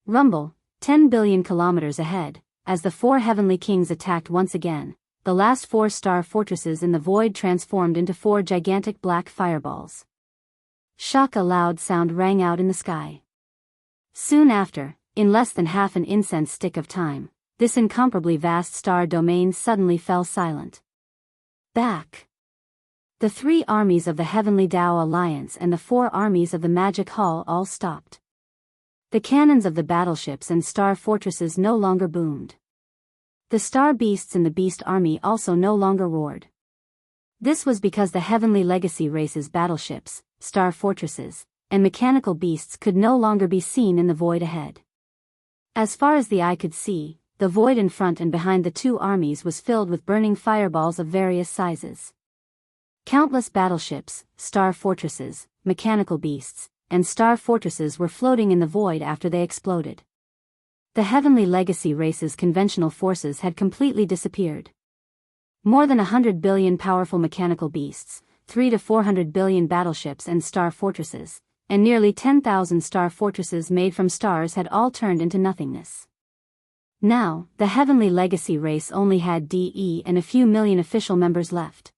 Rumble, 10 billion kilometers ahead. As the 4 heavenly kings attacked once again, the last 4 star fortresses in the void transformed into 4 gigantic black fireballs. Shock! A loud sound rang out in the sky. Soon after, in less than half an incense stick of time, this incomparably vast star domain suddenly fell silent. Back. The 3 armies of the Heavenly Tao Alliance and the 4 armies of the Magic Hall all stopped. The cannons of the battleships and star fortresses no longer boomed. The star beasts in the beast army also no longer roared. This was because the Heavenly Legacy race's battleships, star fortresses, and mechanical beasts could no longer be seen in the void ahead. As far as the eye could see, the void in front and behind the 2 armies was filled with burning fireballs of various sizes. Countless battleships, star fortresses, mechanical beasts, and star fortresses were floating in the void after they exploded. The Heavenly Legacy race's conventional forces had completely disappeared. More than 100 billion powerful mechanical beasts, 3 to 400 billion battleships and star fortresses, and nearly 10,000 star fortresses made from stars had all turned into nothingness. Now, the Heavenly Legacy race only had DE and a few million official members left.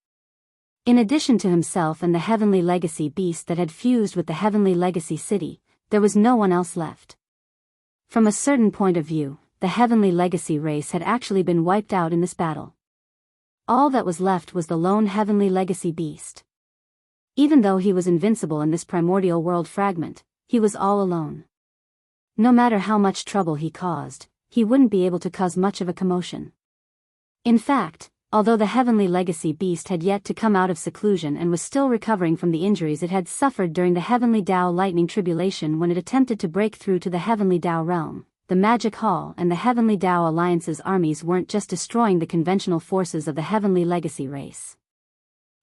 In addition to himself and the Heavenly Legacy beast that had fused with the Heavenly Legacy city, there was no one else left. From a certain point of view, the Heavenly Legacy race had actually been wiped out in this battle. All that was left was the lone Heavenly Legacy beast. Even though he was invincible in this primordial world fragment, he was all alone. No matter how much trouble he caused, he wouldn't be able to cause much of a commotion. In fact, although the Heavenly Legacy beast had yet to come out of seclusion and was still recovering from the injuries it had suffered during the Heavenly Tao lightning tribulation when it attempted to break through to the Heavenly Tao realm, the Magic Hall and the Heavenly Tao Alliance's armies weren't just destroying the conventional forces of the Heavenly Legacy race.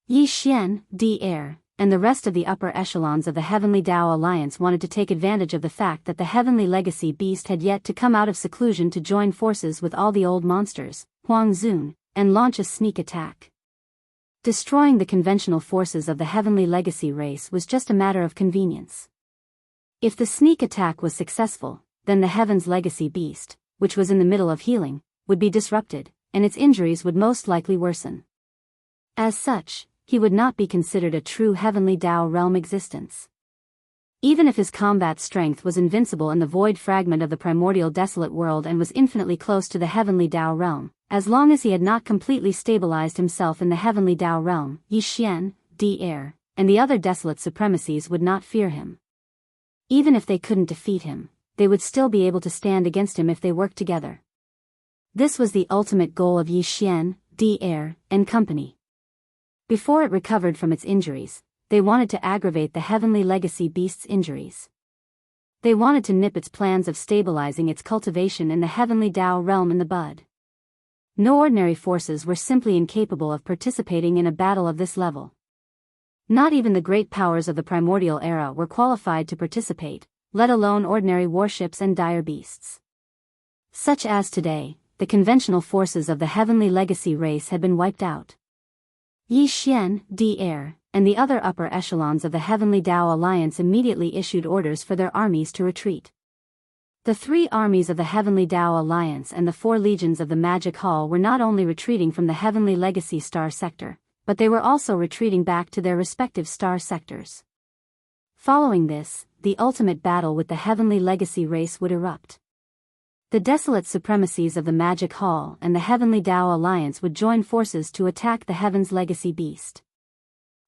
Yi Xian, D. Heir, and the rest of the upper echelons of the Heavenly Tao Alliance wanted to take advantage of the fact that the Heavenly Legacy beast had yet to come out of seclusion to join forces with all the old monsters, Huang Zun, and launch a sneak attack. Destroying the conventional forces of the Heavenly Legacy race was just a matter of convenience. If the sneak attack was successful, then the Heaven's Legacy beast, which was in the middle of healing, would be disrupted, and its injuries would most likely worsen. As such, he would not be considered a true Heavenly Tao realm existence. Even if his combat strength was invincible in the void fragment of the primordial desolate world and was infinitely close to the Heavenly Tao realm, as long as he had not completely stabilized himself in the Heavenly Tao realm, Yi Xian, D. Heir, and the other desolate supremacies would not fear him. Even if they couldn't defeat him, they would still be able to stand against him if they worked together. This was the ultimate goal of Yi Xian, D. Heir, and company. Before it recovered from its injuries, they wanted to aggravate the Heavenly Legacy beast's injuries. They wanted to nip its plans of stabilizing its cultivation in the Heavenly Tao realm in the bud. No ordinary forces were simply incapable of participating in a battle of this level. Not even the great powers of the primordial era were qualified to participate, let alone ordinary warships and dire beasts. Such as today, the conventional forces of the Heavenly Legacy race had been wiped out. Yi Xian, D. Heir, and the other upper echelons of the Heavenly Tao Alliance immediately issued orders for their armies to retreat. The 3 armies of the Heavenly Tao Alliance and the 4 legions of the Magic Hall were not only retreating from the Heavenly Legacy star sector, but they were also retreating back to their respective star sectors. Following this, the ultimate battle with the Heavenly Legacy race would erupt. The desolate supremacies of the Magic Hall and the Heavenly Tao Alliance would join forces to attack the Heaven's Legacy beast.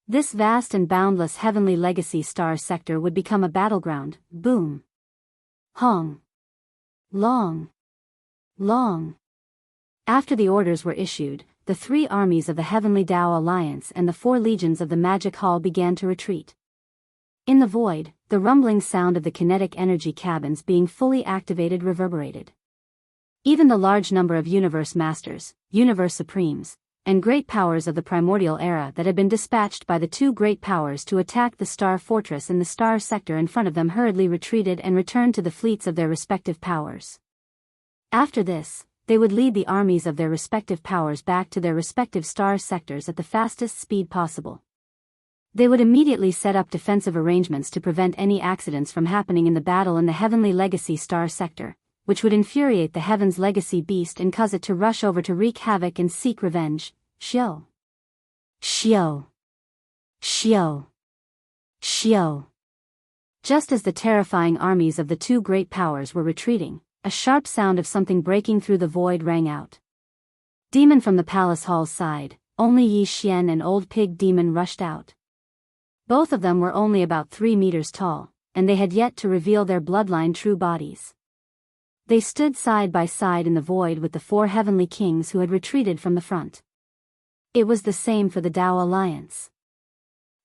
This vast and boundless Heavenly Legacy star sector would become a battleground. Boom. Hong. Long. Long. After the orders were issued, the 3 armies of the Heavenly Tao Alliance and the 4 legions of the Magic Hall began to retreat. In the void, the rumbling sound of the kinetic energy cabins being fully activated reverberated. Even the large number of Universe Masters, Universe Supremes, and great powers of the primordial era that had been dispatched by the 2 great powers to attack the star fortress in the star sector in front of them hurriedly retreated and returned to the fleets of their respective powers. After this, they would lead the armies of their respective powers back to their respective star sectors at the fastest speed possible. They would immediately set up defensive arrangements to prevent any accidents from happening in the battle in the Heavenly Legacy star sector, which would infuriate the Heaven's Legacy beast and cause it to rush over to wreak havoc and seek revenge. Xiao. Xiao. Xiao. Xiao. Just as the terrifying armies of the 2 great powers were retreating, a sharp sound of something breaking through the void rang out. Demon from the palace hall's side, only Yi Xian and Old Pig Demon rushed out. Both of them were only about 3 meters tall, and they had yet to reveal their bloodline true bodies. They stood side by side in the void with the 4 heavenly kings who had retreated from the front. It was the same for the Tao Alliance.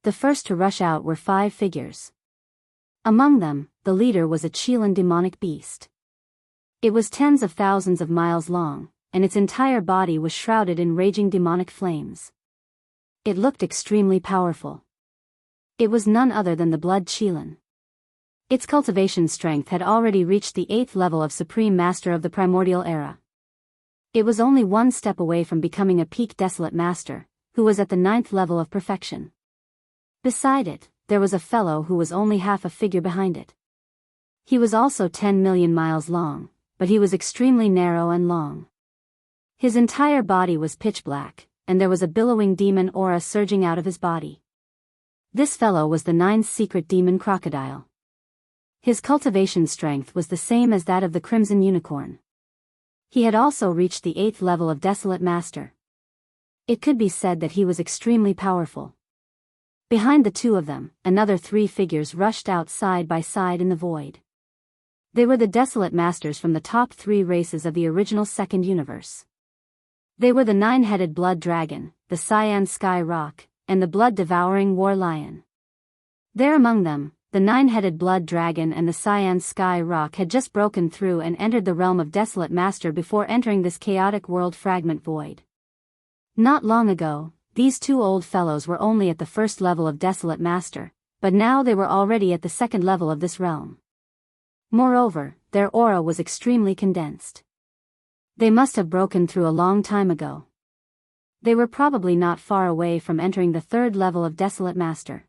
The first to rush out were 5 figures. Among them, the leader was a Chilan demonic beast. It was tens of thousands of miles long, and its entire body was shrouded in raging demonic flames. It looked extremely powerful. It was none other than the Blood Chilan. Its cultivation strength had already reached the 8th level of Supreme Master of the Primordial Era. It was only 1 step away from becoming a peak Desolate Master, who was at the 9th level of perfection. Beside it, there was a fellow who was only half a figure behind it. He was also 10 million miles long, but he was extremely narrow and long. His entire body was pitch black, and there was a billowing demon aura surging out of his body. This fellow was the 9th secret demon crocodile. His cultivation strength was the same as that of the Crimson Unicorn. He had also reached the 8th level of Desolate Master. It could be said that he was extremely powerful. Behind the 2 of them, another 3 figures rushed out side by side in the void. They were the Desolate Masters from the top 3 races of the original Second Universe. They were the 9-headed Blood Dragon, the Cyan Sky Rock, and the blood-devouring War Lion. There among them, the nine-headed blood dragon and the cyan sky rock had just broken through and entered the realm of Desolate Master before entering this chaotic world fragment void. Not long ago, these two old fellows were only at the first level of Desolate Master, but now they were already at the second level of this realm. Moreover, their aura was extremely condensed. They must have broken through a long time ago. They were probably not far away from entering the third level of Desolate Master.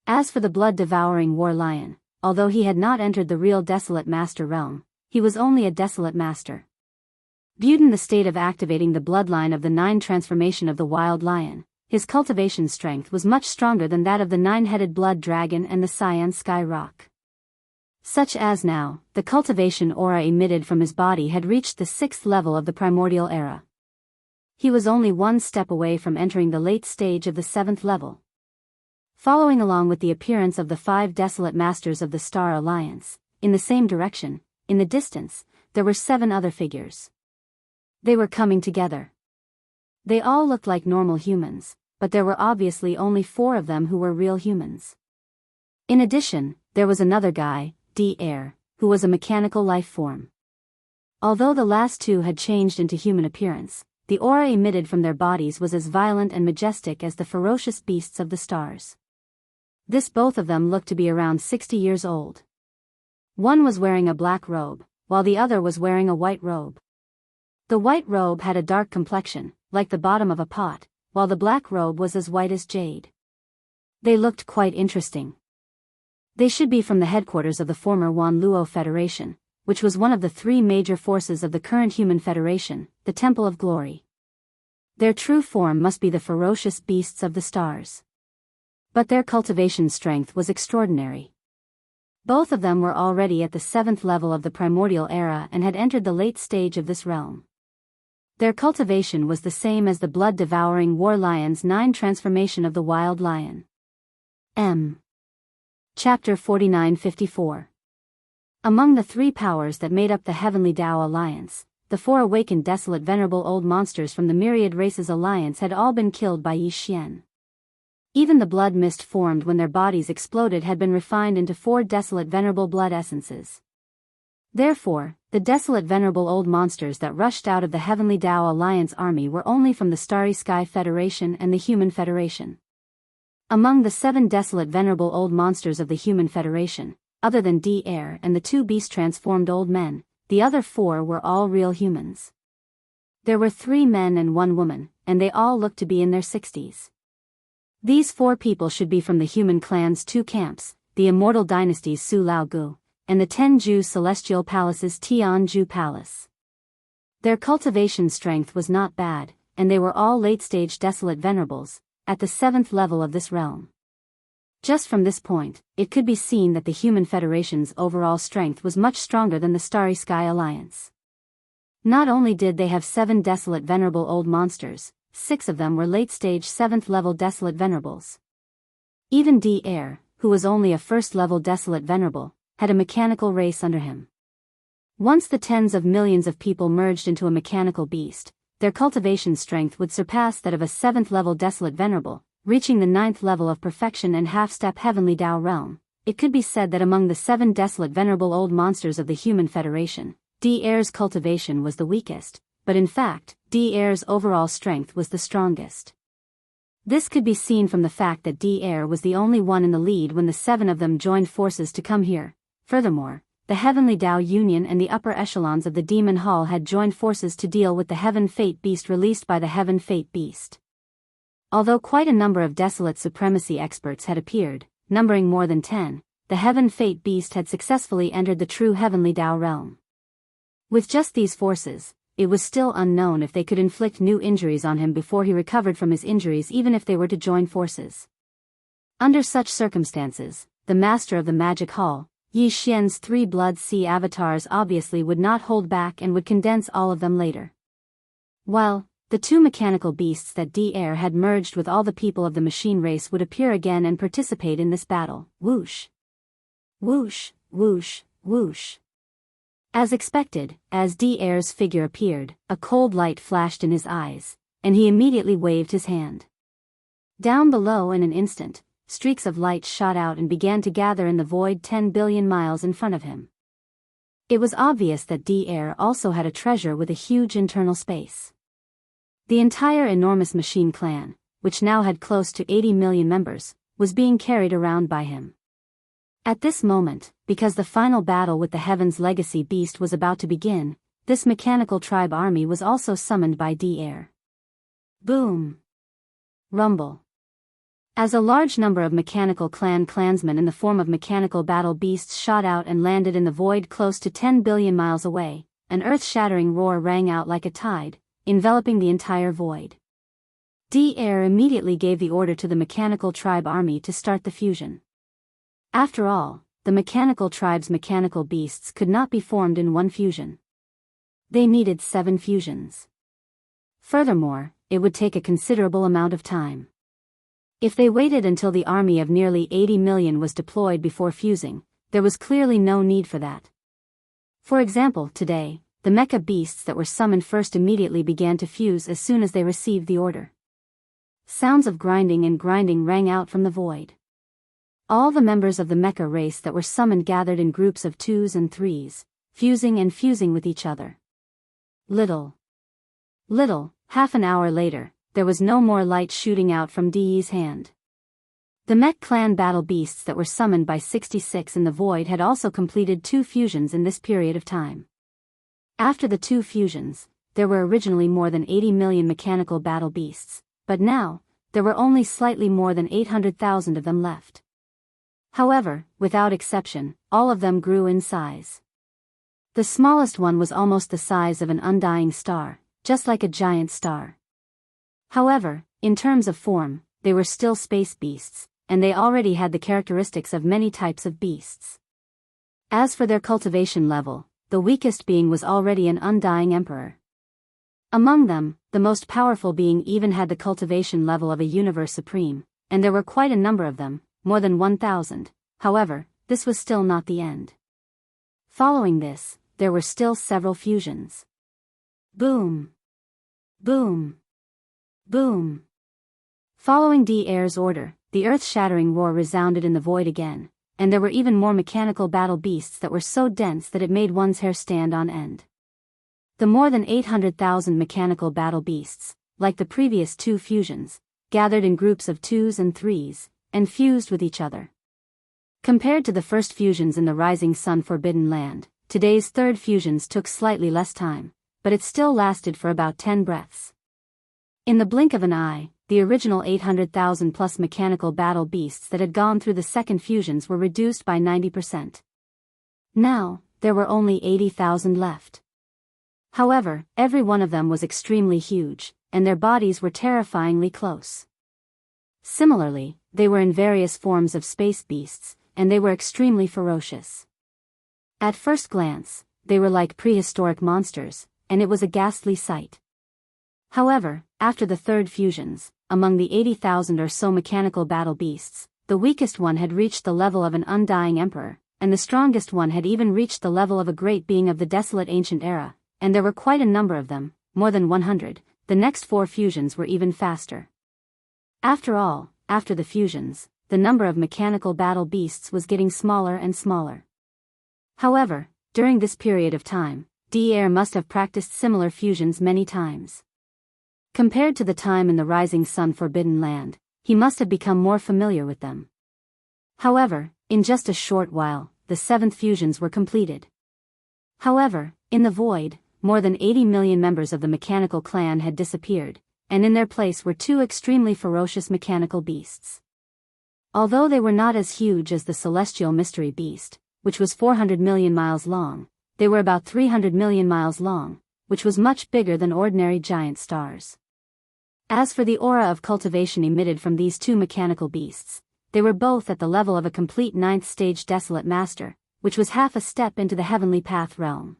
As for the blood-devouring war lion, although he had not entered the real Desolate Master realm, he was only a Desolate Master. Viewed in the state of activating the bloodline of the nine transformation of the wild lion, his cultivation strength was much stronger than that of the nine-headed blood dragon and the cyan sky rock. Such as now, the cultivation aura emitted from his body had reached the sixth level of the primordial era. He was only one step away from entering the late stage of the seventh level. Following along with the appearance of the 5 Desolate Masters of the Star Alliance, in the same direction, in the distance, there were 7 other figures. They were coming together. They all looked like normal humans, but there were obviously only 4 of them who were real humans. In addition, there was another guy, D-Air, who was a mechanical life form. Although the last 2 had changed into human appearance, the aura emitted from their bodies was as violent and majestic as the ferocious beasts of the stars. Both of them looked to be around 60 years old. One was wearing a black robe, while the other was wearing a white robe. The white robe had a dark complexion, like the bottom of a pot, while the black robe was as white as jade. They looked quite interesting. They should be from the headquarters of the former Wan Luo Federation, which was one of the 3 major forces of the current human federation, the Temple of Glory. Their true form must be the ferocious beasts of the stars. But their cultivation strength was extraordinary. Both of them were already at the 7th level of the primordial era and had entered the late stage of this realm. Their cultivation was the same as the blood-devouring war lion's 9 transformation of the wild lion. Chapter 4954. Among the 3 powers that made up the Heavenly Tao Alliance, the 4 awakened desolate venerable old monsters from the Myriad Races Alliance had all been killed by Yi Xian. Even the blood mist formed when their bodies exploded had been refined into 4 desolate venerable blood essences. Therefore, the desolate venerable old monsters that rushed out of the Heavenly Tao Alliance army were only from the Starry Sky Federation and the Human Federation. Among the 7 desolate venerable old monsters of the Human Federation, other than D-Air and the 2 beast-transformed old men, the other 4 were all real humans. There were 3 men and 1 woman, and they all looked to be in their 60s. These 4 people should be from the human clan's 2 camps, the immortal dynasties Su Lao Gu, and the Tenju Celestial Palace's Tianju Palace. Their cultivation strength was not bad, and they were all late-stage desolate venerables, at the 7th level of this realm. Just from this point, it could be seen that the Human Federation's overall strength was much stronger than the Starry Sky Alliance. Not only did they have 7 desolate venerable old monsters, 6 of them were late-stage 7th-level desolate venerables. Even D-Air, who was only a first-level desolate venerable, had a mechanical race under him. Once the tens of millions of people merged into a mechanical beast, their cultivation strength would surpass that of a 7th-level desolate venerable, reaching the 9th level of perfection and half-step Heavenly Tao realm. It could be said that among the 7 desolate venerable old monsters of the Human Federation, D-Air's cultivation was the weakest, but in fact, D-Air's overall strength was the strongest. This could be seen from the fact that D-Air was the only one in the lead when the 7 of them joined forces to come here. Furthermore, the Heavenly Tao Union and the upper echelons of the Demon Hall had joined forces to deal with the Heaven Fate Beast released by the Heaven Fate Beast. Although quite a number of desolate supremacy experts had appeared, numbering more than 10, the Heaven Fate Beast had successfully entered the true Heavenly Tao realm. With just these forces, it was still unknown if they could inflict new injuries on him before he recovered from his injuries, even if they were to join forces. Under such circumstances, the master of the Magic Hall, Yi Xian's 3 Blood Sea avatars obviously would not hold back and would condense all of them later. While the 2 mechanical beasts that D-Air had merged with all the people of the machine race would appear again and participate in this battle. Whoosh! Whoosh, whoosh, whoosh. As expected, as D-Air's figure appeared, a cold light flashed in his eyes, and he immediately waved his hand. Down below in an instant, streaks of light shot out and began to gather in the void 10 billion miles in front of him. It was obvious that D-Air also had a treasure with a huge internal space. The entire enormous machine clan, which now had close to 80 million members, was being carried around by him. At this moment, because the final battle with the Heaven's Legacy Beast was about to begin, this mechanical tribe army was also summoned by D-Air. Boom! Rumble. As a large number of mechanical clansmen in the form of mechanical battle beasts shot out and landed in the void close to 10 billion miles away, an earth-shattering roar rang out like a tide, enveloping the entire void. D-Air immediately gave the order to the mechanical tribe army to start the fusion. After all, the mechanical tribe's mechanical beasts could not be formed in one fusion. They needed 7 fusions. Furthermore, it would take a considerable amount of time. If they waited until the army of nearly 80 million was deployed before fusing, there was clearly no need for that. For example, today, the mecha beasts that were summoned first immediately began to fuse as soon as they received the order. Sounds of grinding and grinding rang out from the void. All the members of the mecha race that were summoned gathered in groups of 2s and 3s, fusing and fusing with each other. Little, half an hour later, there was no more light shooting out from De's hand. The mech clan battle beasts that were summoned by 66 in the void had also completed 2 fusions in this period of time. After the 2 fusions, there were originally more than 80 million mechanical battle beasts, but now, there were only slightly more than 800,000 of them left. However, without exception, all of them grew in size. The smallest one was almost the size of an undying star, just like a giant star. However, in terms of form, they were still space beasts, and they already had the characteristics of many types of beasts. As for their cultivation level, the weakest being was already an undying emperor. Among them, the most powerful being even had the cultivation level of a universe supreme, and there were quite a number of them, more than 1,000. However, this was still not the end. Following this, there were still several fusions. Boom! Boom! Boom! Following D-Air's order, the earth-shattering roar resounded in the void again, and there were even more mechanical battle beasts that were so dense that it made one's hair stand on end. The more than 800,000 mechanical battle beasts, like the previous 2 fusions, gathered in groups of 2s and 3s, and fused with each other. Compared to the first fusions in the Rising Sun Forbidden Land, today's 3rd fusions took slightly less time, but it still lasted for about 10 breaths. In the blink of an eye, the original 800,000 plus mechanical battle beasts that had gone through the 2nd fusions were reduced by 90%. Now, there were only 80,000 left. However, every one of them was extremely huge, and their bodies were terrifyingly close. Similarly, they were in various forms of space beasts, and they were extremely ferocious. At first glance, they were like prehistoric monsters, and it was a ghastly sight. However, after the 3rd fusions, among the 80,000 or so mechanical battle beasts, the weakest one had reached the level of an undying emperor, and the strongest one had even reached the level of a great being of the desolate ancient era, and there were quite a number of them, more than 100. The next 4 fusions were even faster. After all, after the fusions, the number of mechanical battle beasts was getting smaller and smaller. However, during this period of time, D-Air must have practiced similar fusions many times. Compared to the time in the Rising Sun Forbidden Land, he must have become more familiar with them. However, in just a short while, the 7th fusions were completed. However, in the void, more than 80 million members of the mechanical clan had disappeared, and in their place were 2 extremely ferocious mechanical beasts. Although they were not as huge as the celestial mystery beast, which was 400 million miles long, they were about 300 million miles long, which was much bigger than ordinary giant stars. As for the aura of cultivation emitted from these 2 mechanical beasts, they were both at the level of a complete 9th stage desolate master, which was half a step into the heavenly path realm.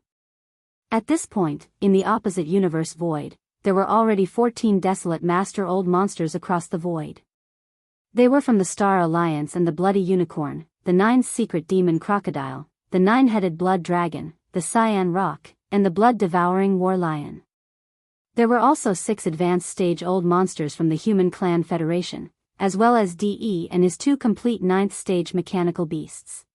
At this point, in the opposite universe void, there were already 14 desolate master old monsters across the void. They were from the Star Alliance and the Bloody Unicorn, the 9th secret demon crocodile, the 9-headed blood dragon, the Cyan Rock, and the blood-devouring war lion. There were also 6 advanced stage old monsters from the Human Clan Federation, as well as DE and his 2 complete 9th stage mechanical beasts.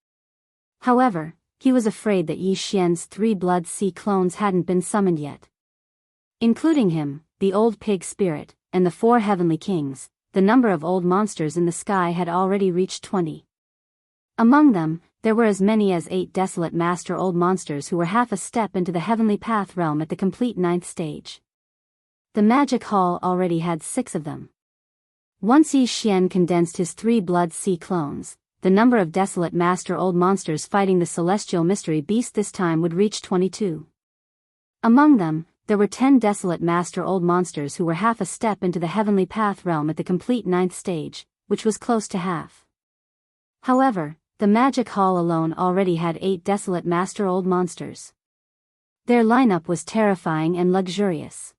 However, he was afraid that Yi Xian's 3 Blood Sea clones hadn't been summoned yet. Including him, the old pig spirit, and the 4 heavenly kings, the number of old monsters in the sky had already reached 20. Among them, there were as many as 8 desolate master old monsters who were half a step into the heavenly path realm at the complete 9th stage. The magic hall already had 6 of them. Once Yi Xian condensed his 3 Blood Sea clones, the number of desolate master old monsters fighting the celestial mystery beast this time would reach 22. Among them, there were 10 desolate master old monsters who were half a step into the heavenly path realm at the complete 9th stage, which was close to half. However, the magic hall alone already had 8 desolate master old monsters. Their lineup was terrifying and luxurious.